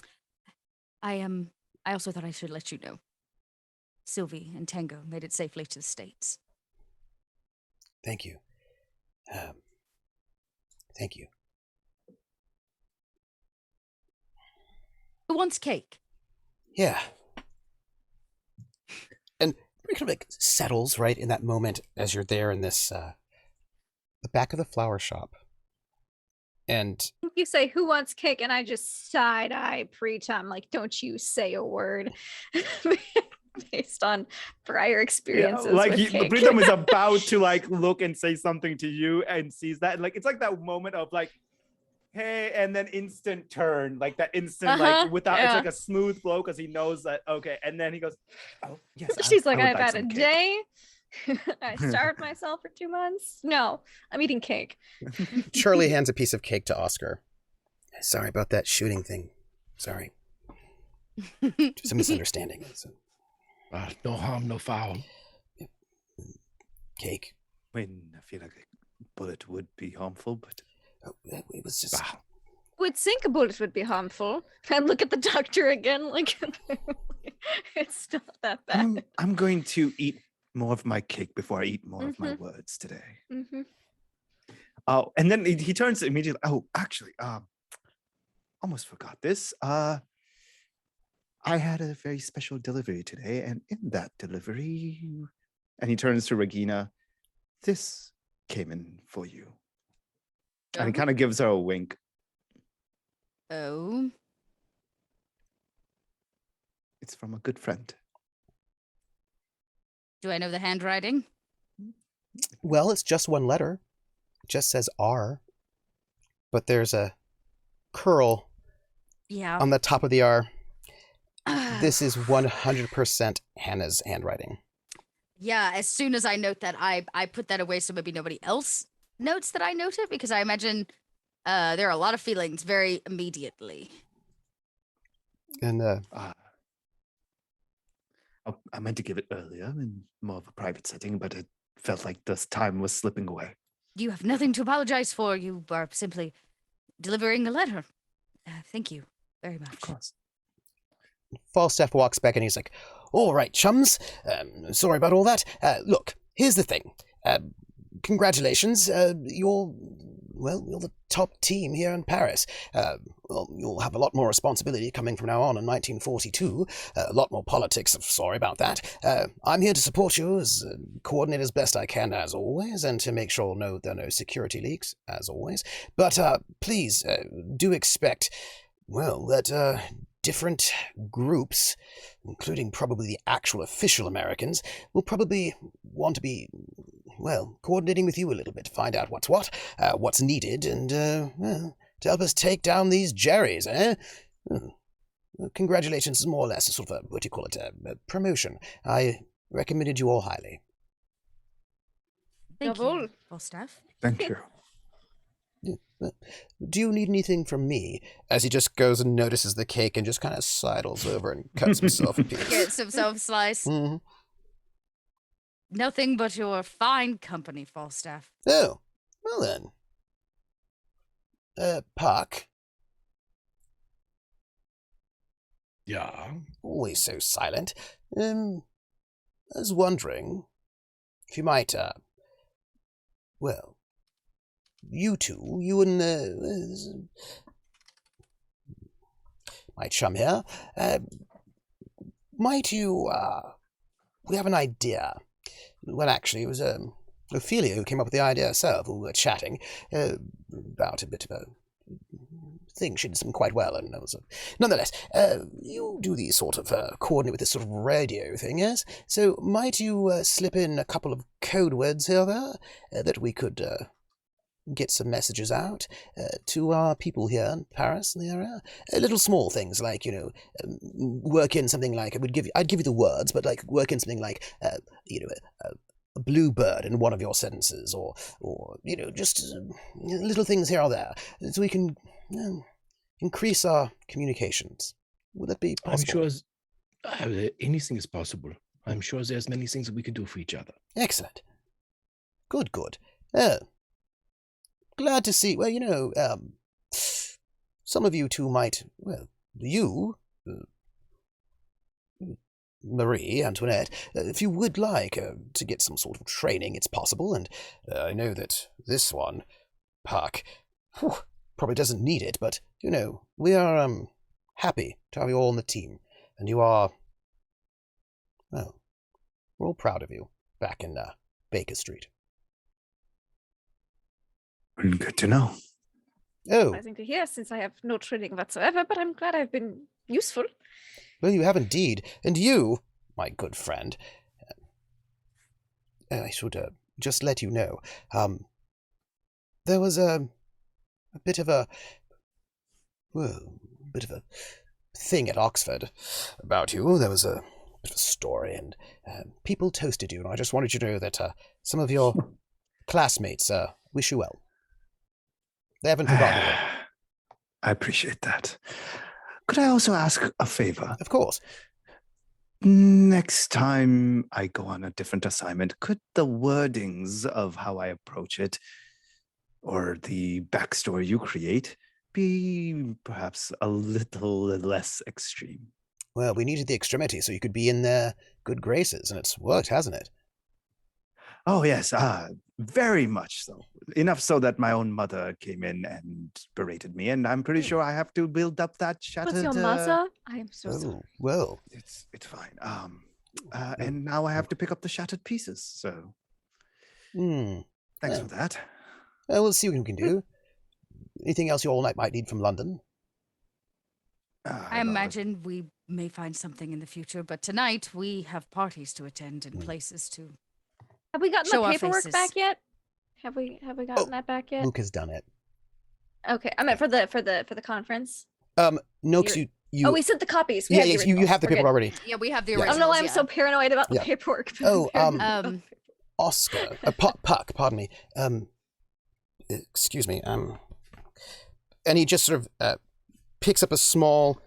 I also thought I should let you know. Sylvie and Tango made it safely to the States. Thank you. Thank you. Who wants cake? Yeah. And it kind of like settles right in that moment as you're there in this, the back of the flower shop. And You say, who wants cake? And I just side-eye Preet. Like, don't you say a word. Based on prior experiences. Like with cake. Pritam is about to like look and say something to you and sees that. And like it's like that moment of like, hey, and then instant turn, like that instant, like without it's like a smooth flow because he knows that okay, and then he goes, oh yes. She's like, I would I've had a some cake." day. I starved myself for 2 months. No, I'm eating cake. Shirley hands a piece of cake to Oscar. Sorry about that shooting thing. Sorry. Just a misunderstanding. No harm, no foul. Cake. When I feel like a bullet would be harmful, but it was just. Would think a bullet would be harmful. And look at the doctor again. Like, it's not that bad. I'm going to eat more of my cake before I eat more of my words today. Oh, and then he turns immediately. Oh, actually, almost forgot this. I had a very special delivery today, and in that delivery, and he turns to Regina, this came in for you. And he kind of gives her a wink. Oh. It's from a good friend. Do I know the handwriting? Well, it's just one letter. It just says R. But there's a curl on the top of the R. This is 100% Hannah's handwriting. Yeah, as soon as I note that, I put that away so maybe nobody else notes that I note it, because I imagine there are a lot of feelings very immediately. And I meant to give it earlier in more of a private setting, but it felt like this time was slipping away. You have nothing to apologize for. You are simply delivering a letter. Thank you very much. Of course. Falstaff walks back and he's like, all right, chums. Sorry about all that. Look, here's the thing. Congratulations. You're the top team here in Paris. Well, you'll have a lot more responsibility coming from now on in 1942. A lot more politics. Sorry about that. I'm here to support you, coordinate as best I can, as always, and to make sure there are no security leaks, as always. But please do expect, that different groups, including probably the actual official Americans, will probably want to be, coordinating with you a little bit to find out what's needed, and to help us take down these Jerrys, eh? Congratulations is more or less a sort of a promotion. I recommended you all highly. Thank you, Falstaff. Thank you. Do you need anything from me? As he just goes and notices the cake and just kind of sidles over and cuts himself a piece. Gets himself a slice. Mm-hmm. Nothing but your fine company, Falstaff. Oh, well then. Puck. Yeah? Always so silent. I was wondering if you might, you two, you and, my chum here, might you, we have an idea. Well, actually, it was, Ophelia who came up with the idea herself. We were chatting, about a bit of a thing she did something quite well, and nonetheless, you do these sort of, coordinate with this sort of radio thing, yes? So might you, slip in a couple of code words here or there, that we could, get some messages out to our people here in Paris and the area. Little small things like, work in something like, I'd give you the words, but like work in something like, a bluebird in one of your sentences, or just little things here or there, so we can increase our communications. Would that be possible? I'm sure anything is possible. I'm sure there's many things that we can do for each other. Excellent. Good. Glad to see. Well, some of you two might. Well, you, Marie Antoinette, if you would like to get some sort of training, it's possible. And I know that this one, Puck, probably doesn't need it, but we are happy to have you all on the team, and you are. Well, we're all proud of you back in Baker Street. Good to know. Oh, Surprising to hear, since I have no training whatsoever, but I'm glad I've been useful. well, you have indeed. And you, my good friend, I should just let you know, there was a bit of a thing at Oxford about you. There was a bit of a story, and people toasted you, and I just wanted you to know that some of your classmates wish you well. They haven't forgotten you. I appreciate that. Could I also ask a favor? Of course. Next time I go on a different assignment, could the wordings of how I approach it, or the backstory you create, be perhaps a little less extreme? Well, we needed the extremity so you could be in their good graces, and it's worked, hasn't it? Oh, yes, very much so. Enough so that my own mother came in and berated me, and I'm pretty sure I have to build up that shattered... What's your mother? I am so sorry. Oh, well. It's fine. And now I have to pick up the shattered pieces, so... Thanks for that. We'll see what we can do. Anything else you all might need from London? I imagine we may find something in the future, but tonight we have parties to attend and places to Have we gotten show the our paperwork faces. back yet? Have we gotten that back yet? Luke has done it. Okay, I meant for the conference. No, because you... Oh, we sent the copies. We Yeah, have the yes, you originals. have the We're paper good. already. Yeah, we have the Yeah. I originals. don't know why I'm so paranoid about the Yeah. paperwork. Oh, Oscar, Puck, pardon me. Excuse me. And he just sort of picks up a small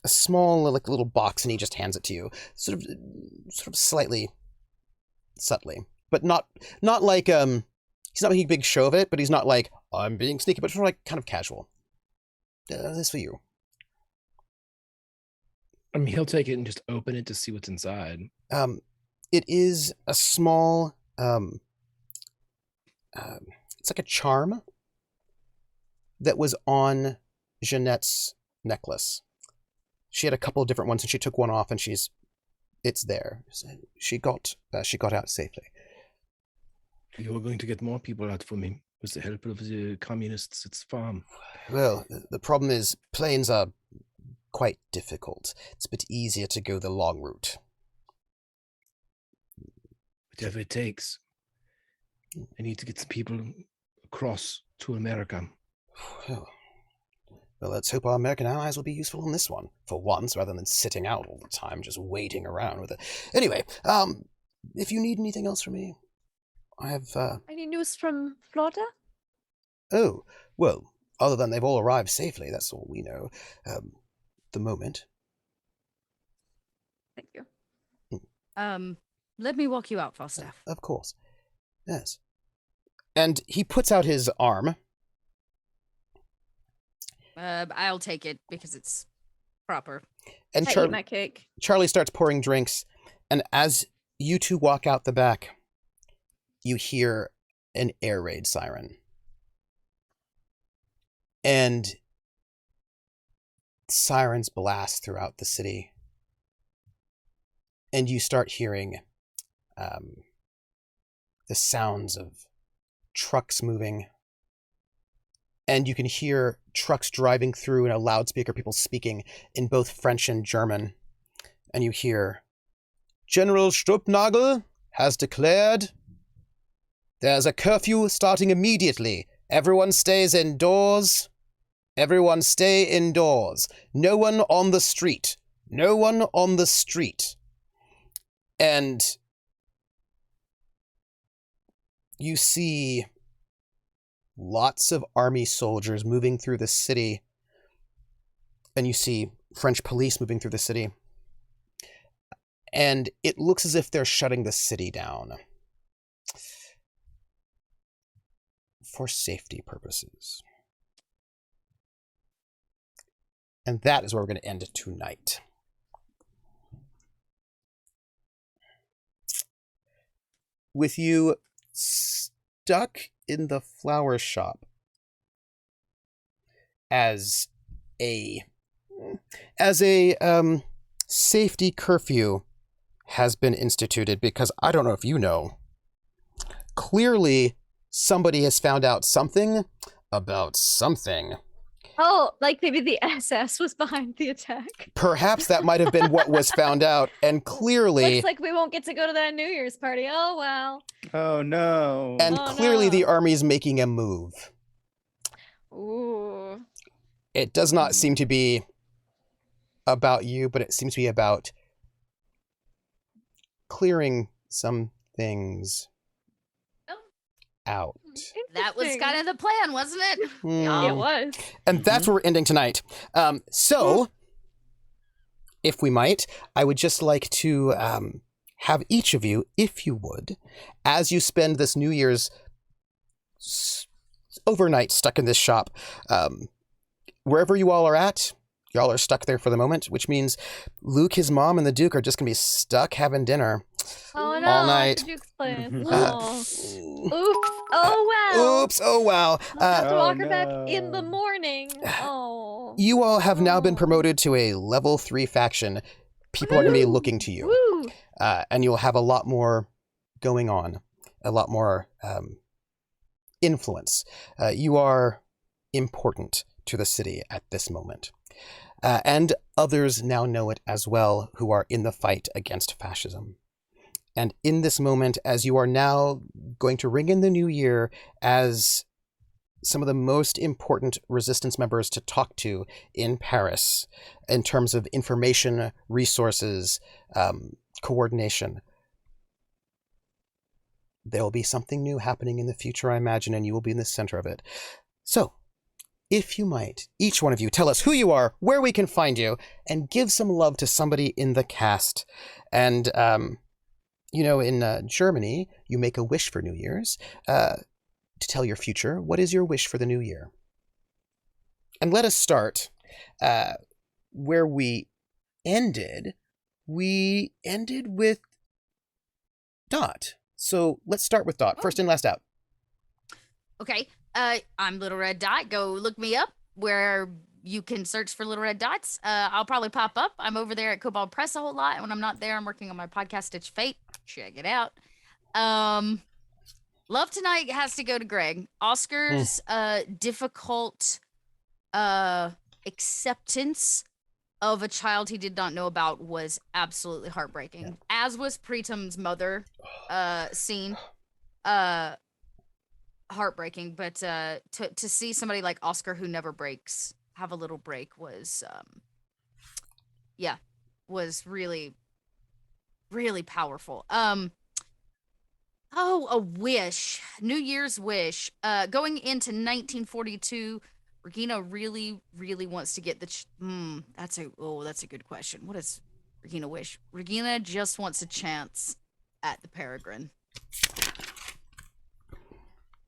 like little box, and he just hands it to you, sort of slightly subtly, but not like he's not making a big show of it, but he's not like I'm being sneaky, but sort of like kind of casual. This for you. I mean, he'll take it and just open it to see what's inside. It is a small it's like a charm that was on Jeanette's necklace. She had a couple of different ones, and she took one off, and it's there. She got out safely. You're going to get more people out for me with the help of the communists at the farm. Well, the problem is planes are quite difficult. It's a bit easier to go the long route. Whatever it takes. I need to get some people across to America. Well, let's hope our American allies will be useful in this one, for once, rather than sitting out all the time, just waiting around with it. Anyway, if you need anything else from me, I have... Any news from Florida? Oh, well, other than they've all arrived safely, that's all we know. The moment. Thank you. Let me walk you out, Falstaff. Of course. Yes. And he puts out his arm. I'll take it because it's proper. And I eat my cake. Charlie starts pouring drinks, and as you two walk out the back, you hear an air raid siren. And sirens blast throughout the city. And you start hearing the sounds of trucks moving. And you can hear trucks driving through in a loudspeaker, people speaking in both French and German. And you hear, General Struppnagel has declared There's a curfew starting immediately. Everyone stays indoors. Everyone stay indoors. No one on the street. No one on the street. And you see lots of army soldiers moving through the city. And you see French police moving through the city. And it looks as if they're shutting the city down for safety purposes. And that is where we're going to end tonight. With you stuck in the flower shop as a safety curfew has been instituted, because I don't know if you know, clearly somebody has found out something about something. Oh, like maybe the SS was behind the attack. Perhaps that might have been what was found out, and clearly... Looks like we won't get to go to that New Year's party. Oh, well. Oh, no. And clearly the army is making a move. Ooh. It does not seem to be about you, but it seems to be about clearing some things out. That was kind of the plan, wasn't it? Yeah, it was. And that's where we're ending tonight. So, if we might, I would just like to have each of you, if you would, as you spend this New Year's overnight stuck in this shop, wherever you all are at, y'all are stuck there for the moment, which means Luke, his mom, and the Duke are just going to be stuck having dinner Oh, no. all night. The Duke's place. Oh. Oops. Oh, wow. Oops. Oh, wow. I'll have to walk her back in the morning. Oh. You all have now been promoted to a level 3 faction. People are going to be looking to you. Woo. And you'll have a lot more going on, a lot more influence. You are important to the city at this moment. And others now know it as well, who are in the fight against fascism. And in this moment, as you are now going to ring in the new year as some of the most important resistance members to talk to in Paris in terms of information, resources, coordination, there will be something new happening in the future, I imagine, and you will be in the center of it. So, if you might, each one of you, tell us who you are, where we can find you, and give some love to somebody in the cast. And, you know, in Germany, you make a wish for New Year's to tell your future. What is your wish for the new year? And let us start where we ended. We ended with Dot. So let's start with Dot. First in, last out. Okay. I'm Little Red Dot. Go look me up where you can search for Little Red Dots. I'll probably pop up. I'm over there at Cobalt Press a whole lot. And when I'm not there, I'm working on my podcast, Stitch Fate. Check it out. Love tonight has to go to Greg. Oscar's difficult acceptance of a child he did not know about was absolutely heartbreaking. As was Preetam's mother scene. Heartbreaking, but to see somebody like Oscar who never breaks have a little break was really, really powerful. A wish, New Year's wish. Going into 1942, Regina really, really wants to get the. That's a good question. What does Regina wish? Regina just wants a chance at the Peregrine.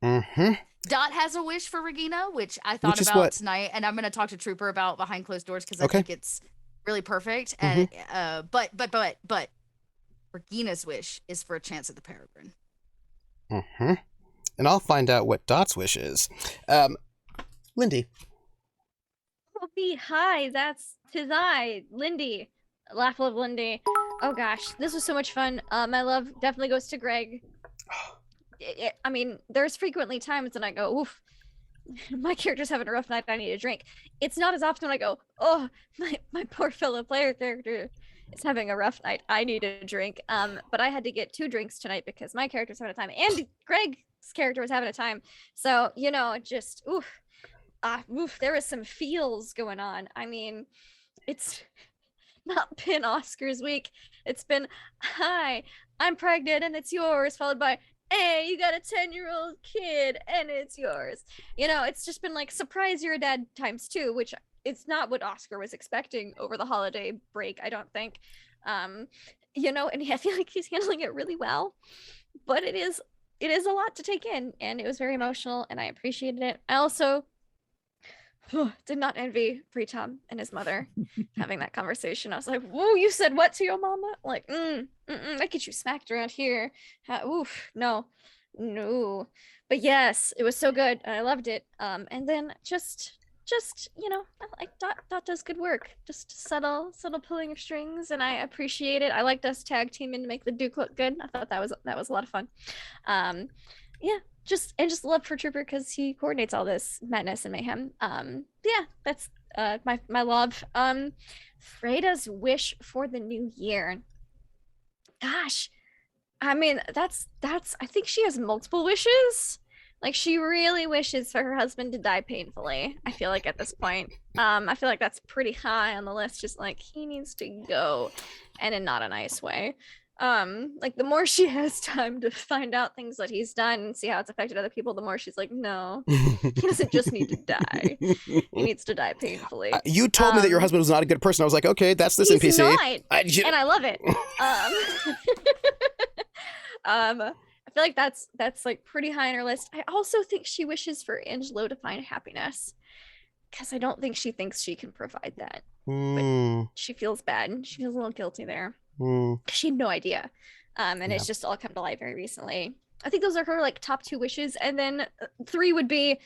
Mm-hmm. Dot has a wish for Regina, which I thought about tonight, and I'm going to talk to Trooper about behind closed doors because I think it's really perfect. And but Regina's wish is for a chance at the Peregrine. Mm-hmm. And I'll find out what Dot's wish is. Lindy. Oh, hi, that's 'tis I, Lindy. Laugh Love Lindy. Oh gosh, this was so much fun. My love definitely goes to Greg. I mean, there's frequently times when I go, oof, my character's having a rough night, I need a drink. It's not as often when I go, oh, my poor fellow player character is having a rough night, I need a drink. But I had to get 2 drinks tonight because my character's having a time. And Greg this character was having a time. So, you know, just there was some feels going on. I mean, it's not been Oscars week. It's been, hi, I'm pregnant and it's yours, followed by, hey, you got a 10-year-old kid and it's yours. You know, it's just been like, surprise, you're a dad × 2, which it's not what Oscar was expecting over the holiday break, I don't think. You know, and I feel like he's handling it really well, but it is a lot to take in, and it was very emotional, and I appreciated it. I also did not envy Pritam and his mother having that conversation. I was like, whoa, you said what to your mama? Like, I get you smacked around here. No. But yes, it was so good. I loved it. And then just you know, like Dot does good work, just subtle pulling of strings, and I appreciate it. I liked us tag teaming to make the Duke look good. I thought that was a lot of fun. Yeah, just love for Trooper because he coordinates all this madness and mayhem. Yeah, that's my love. Freda's wish for the new year. Gosh, I mean, that's I think she has multiple wishes. Like, she really wishes for her husband to die painfully, I feel like, at this point. I feel like that's pretty high on the list, just like, he needs to go, and in not a nice way. Like, the more she has time to find out things that he's done and see how it's affected other people, the more she's like, no, he doesn't just need to die. He needs to die painfully. You told me that your husband was not a good person. I was like, okay, that's this he's NPC. Not, and I love it. I feel like that's like pretty high on her list. I also think she wishes for Angelo to find happiness, because I don't think she thinks she can provide that. But she feels bad. She feels a little guilty there. She had no idea. And it's just all come to light very recently. I think those are her like top 2 wishes, and then 3 would be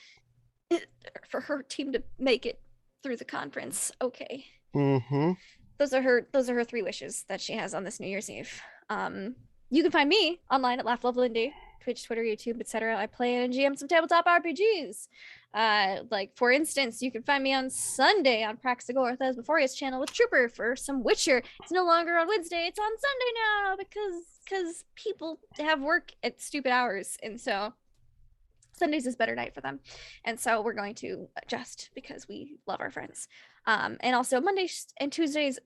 for her team to make it through the conference. Okay. Those are her 3 wishes that she has on this New Year's Eve. You can find me online at Laugh Level Indie, Twitch, Twitter, YouTube, etc. I play and GM some tabletop RPGs. Like, for instance, you can find me on Sunday on Praxagortha's Bephorius channel with Trooper for some Witcher. It's no longer on Wednesday, it's on Sunday now, because people have work at stupid hours, and so Sundays is better night for them. And so we're going to adjust because we love our friends. And also Mondays and Tuesdays,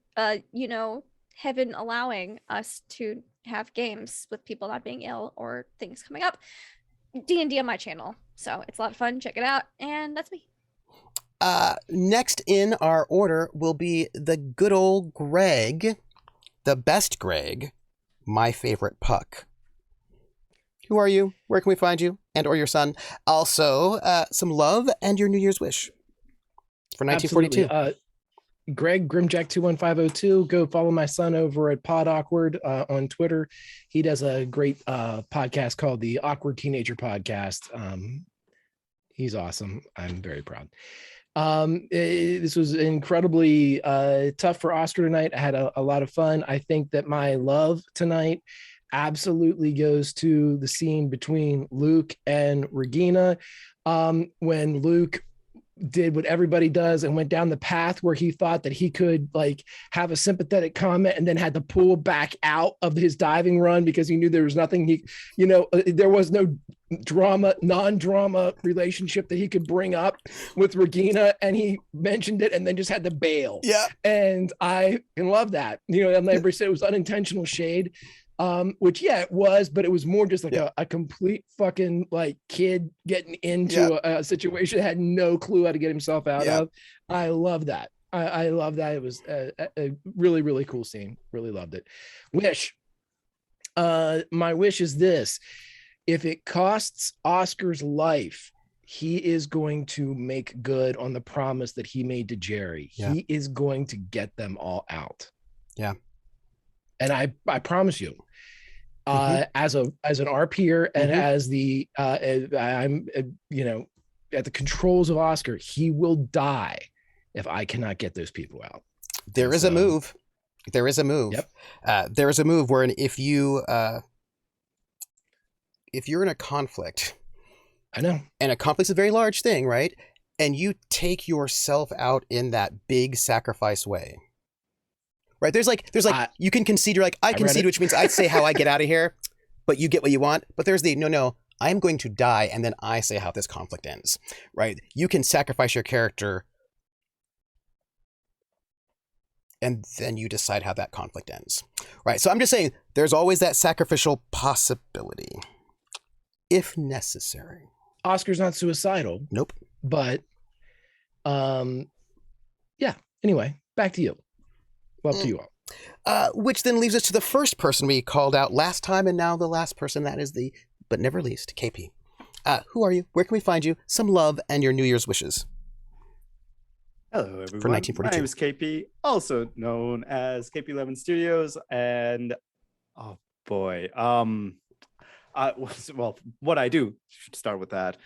you know, heaven allowing us to have games with people not being ill or things coming up, D&D on my channel. So it's a lot of fun. Check it out. And that's me. Next in our order will be the good old Greg, the best Greg, my favorite Puck. Who are you? Where can we find you? And or your son? Also, some love and your New Year's wish for 1942. Absolutely. Greg Grimjack21502, go follow my son over at Pod Awkward on Twitter. He does a great podcast called the Awkward Teenager Podcast. He's awesome. I'm very proud. This was incredibly tough for Oscar tonight. I had a lot of fun. I think that my love tonight absolutely goes to the scene between Luke and Regina. When Luke did what everybody does and went down the path where he thought that he could like have a sympathetic comment and then had to pull back out of his diving run because he knew there was nothing there was no non-drama relationship that he could bring up with Regina, and he mentioned it and then just had to bail. Yeah. And I can love that. And everybody said it was unintentional shade. Which it was, but it was more just like a complete fucking like kid getting into a situation, had no clue how to get himself out of. I love that. I love that. It was a really, really cool scene. Really loved it. Wish. My wish is this: if it costs Oscar's life, he is going to make good on the promise that he made to Jerry. He is going to get them all out. Yeah. And I promise you, as an RPer and as the I'm at the controls of Oscar, he will die if I cannot get those people out. There is a move. There is a move. Yep. There is a move where if you're in a conflict, I know, and a conflict's a very large thing, right? And you take yourself out in that big sacrifice way. Right, there's like you can concede. You're like, I concede, which means I say how I get out of here, but you get what you want. But there's the no, I'm going to die, and then I say how this conflict ends, right? You can sacrifice your character, and then you decide how that conflict ends, right? So I'm just saying there's always that sacrificial possibility, if necessary. Oscar's not suicidal. Nope. But, yeah. Anyway, back to you. Well, up to you all. Which then leaves us to the first person we called out last time, and now the last person, that is the, but never least, KP. Who are you? Where can we find you? Some love and your New Year's wishes. Hello, everyone. For 1942. My name is KP, also known as KP11 Studios, and oh boy, well, what I do should start with that.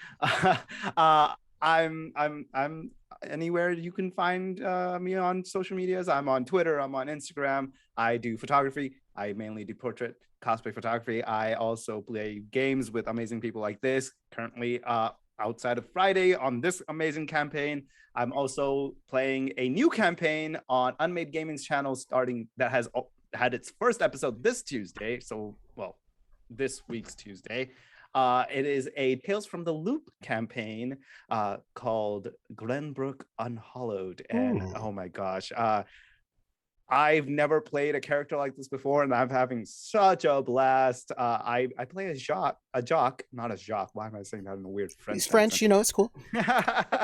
I'm anywhere you can find me on social medias. I'm on Twitter. I'm on Instagram. I do photography. I mainly do portrait cosplay photography. I also play games with amazing people like this. Currently, outside of Friday on this amazing campaign, I'm also playing a new campaign on Unmade Gaming's channel that has had its first episode this Tuesday. So, well, this week's Tuesday. It is a Tales from the Loop campaign called Glenbrook Unhollowed. And oh my gosh, I've never played a character like this before, and I'm having such a blast. I play a jock, not a jock. Why am I saying that in a weird French? He's French, accent? You know, it's cool.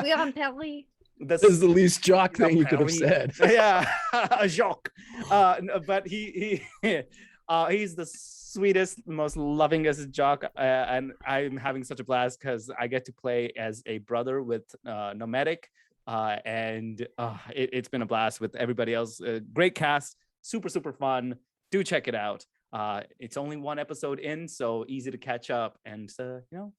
We are Pelly. This is the least jock thing you could have said. Yeah, a jock. But he's the sweetest, most lovingest jock, and I'm having such a blast because I get to play as a brother with Nomadic. And it's been a blast with everybody else. Great cast, super fun. Do check it out. It's only one episode in, so easy to catch up. And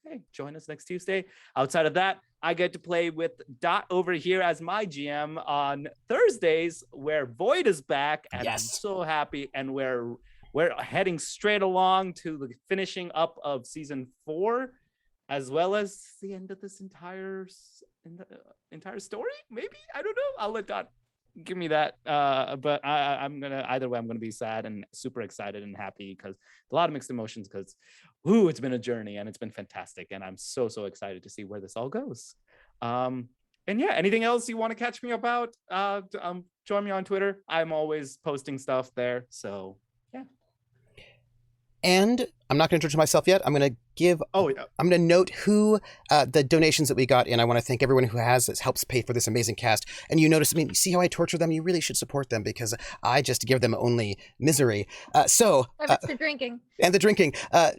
hey, join us next Tuesday. Outside of that, I get to play with Dot over here as my GM on Thursdays, where Void is back, and I'm so happy. And we're heading straight along to the finishing up of season 4, as well as the end of this entire story. Maybe, I don't know. I'll let Dot give me that. But I'm gonna be sad and super excited and happy because a lot of mixed emotions because it's been a journey and it's been fantastic, and I'm so excited to see where this all goes. And yeah, anything else you want to catch me about? Join me on Twitter. I'm always posting stuff there. So yeah. And I'm not going to introduce myself yet. I'm going to give. I'm going to note who the donations that we got in. I want to thank everyone who has helps pay for this amazing cast. And you notice, you see how I torture them? You really should support them because I just give them only misery. It's the drinking. And the drinking.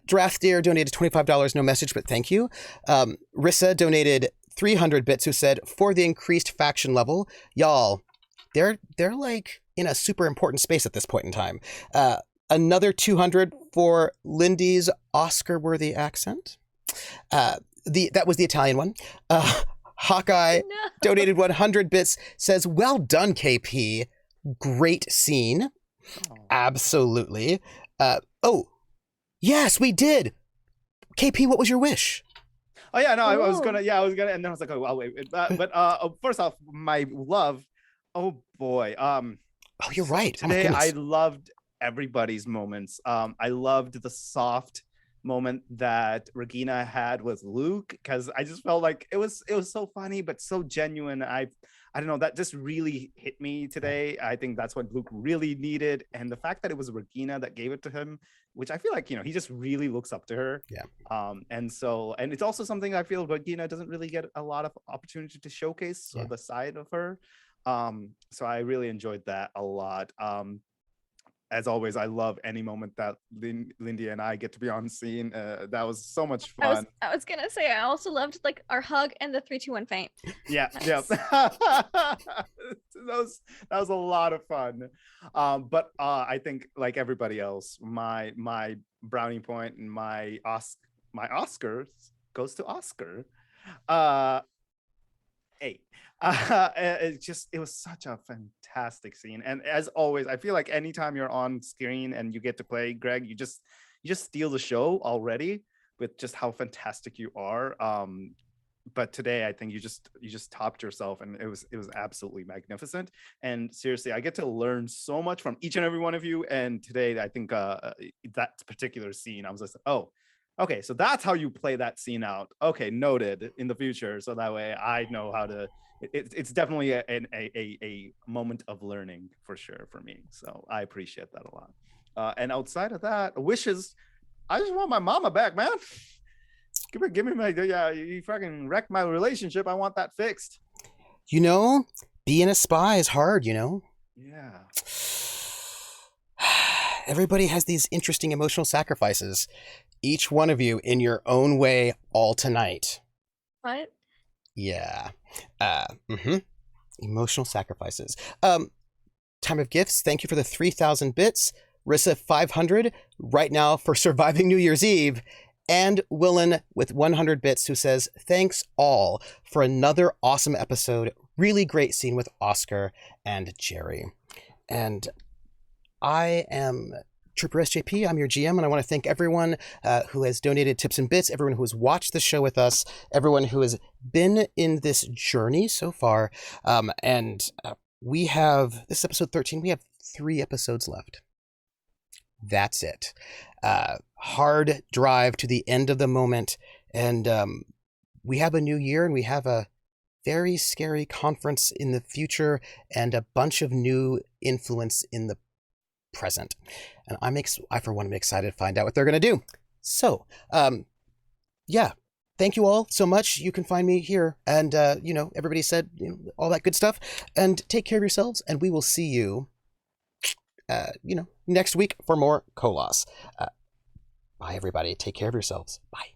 Draft Deer donated $25, no message, but thank you. Rissa donated 300 bits, who said, for the increased faction level, y'all, they're like in a super important space at this point in time. Another 200 for Lindy's Oscar-worthy accent. That was the Italian one. Hawkeye donated 100 bits, says, well done, KP. Great scene. Absolutely. Yes, we did. KP, what was your wish? Oh yeah, no, I was gonna, and then I was like, wait. But first off, my love. Oh boy. You're right. Today I loved everybody's moments. I loved the soft moment that Regina had with Luke because I just felt like it was so funny but so genuine. I don't know, that just really hit me today. I think that's what Luke really needed, and the fact that it was Regina that gave it to him, which I feel like he just really looks up to her. And it's also something I feel Regina doesn't really get a lot of opportunity to showcase the side of her. So I really enjoyed that a lot. As always, I love any moment that Lindy and I get to be on scene. That was so much fun. I was gonna say I also loved like our hug and the 3, 2, 1 faint. Yeah, nice. that was a lot of fun. But I think like everybody else, my brownie point and my Oscars goes to Oscar. It was such a fantastic scene, and as always I feel like anytime you're on screen and you get to play Greg, you just steal the show already with just how fantastic you are. But today I think you just topped yourself, and it was absolutely magnificent. And seriously, I get to learn so much from each and every one of you, and today I think that particular scene I was just Okay, so that's how you play that scene out. Okay, noted in the future. So that way I know how to. It's definitely a moment of learning for sure for me. So I appreciate that a lot. And outside of that, wishes. I just want my mama back, man. Give me my. Yeah, you fucking wrecked my relationship. I want that fixed. You know, being a spy is hard. You know. Yeah. Everybody has these interesting emotional sacrifices. Each one of you in your own way, all tonight. What? Yeah. Emotional sacrifices. Time of gifts. Thank you for the 3,000 bits. Rissa 500 right now for surviving New Year's Eve. And Willen with 100 bits who says, thanks all for another awesome episode. Really great scene with Oscar and Jerry. And I am troopersjp. I'm your GM, and I want to thank everyone who has donated tips and bits, everyone who has watched the show with us, everyone who has been in this journey so far. We have, this is episode 13, we have 3 episodes left. That's it. Hard drive to the end of the moment, and we have a new year, and we have a very scary conference in the future, and a bunch of new influence in the present. And I for one am excited to find out what they're going to do. So, yeah, thank you all so much. You can find me here. And, everybody said all that good stuff. And take care of yourselves. And we will see you, next week for more Kolos. Bye, everybody. Take care of yourselves. Bye.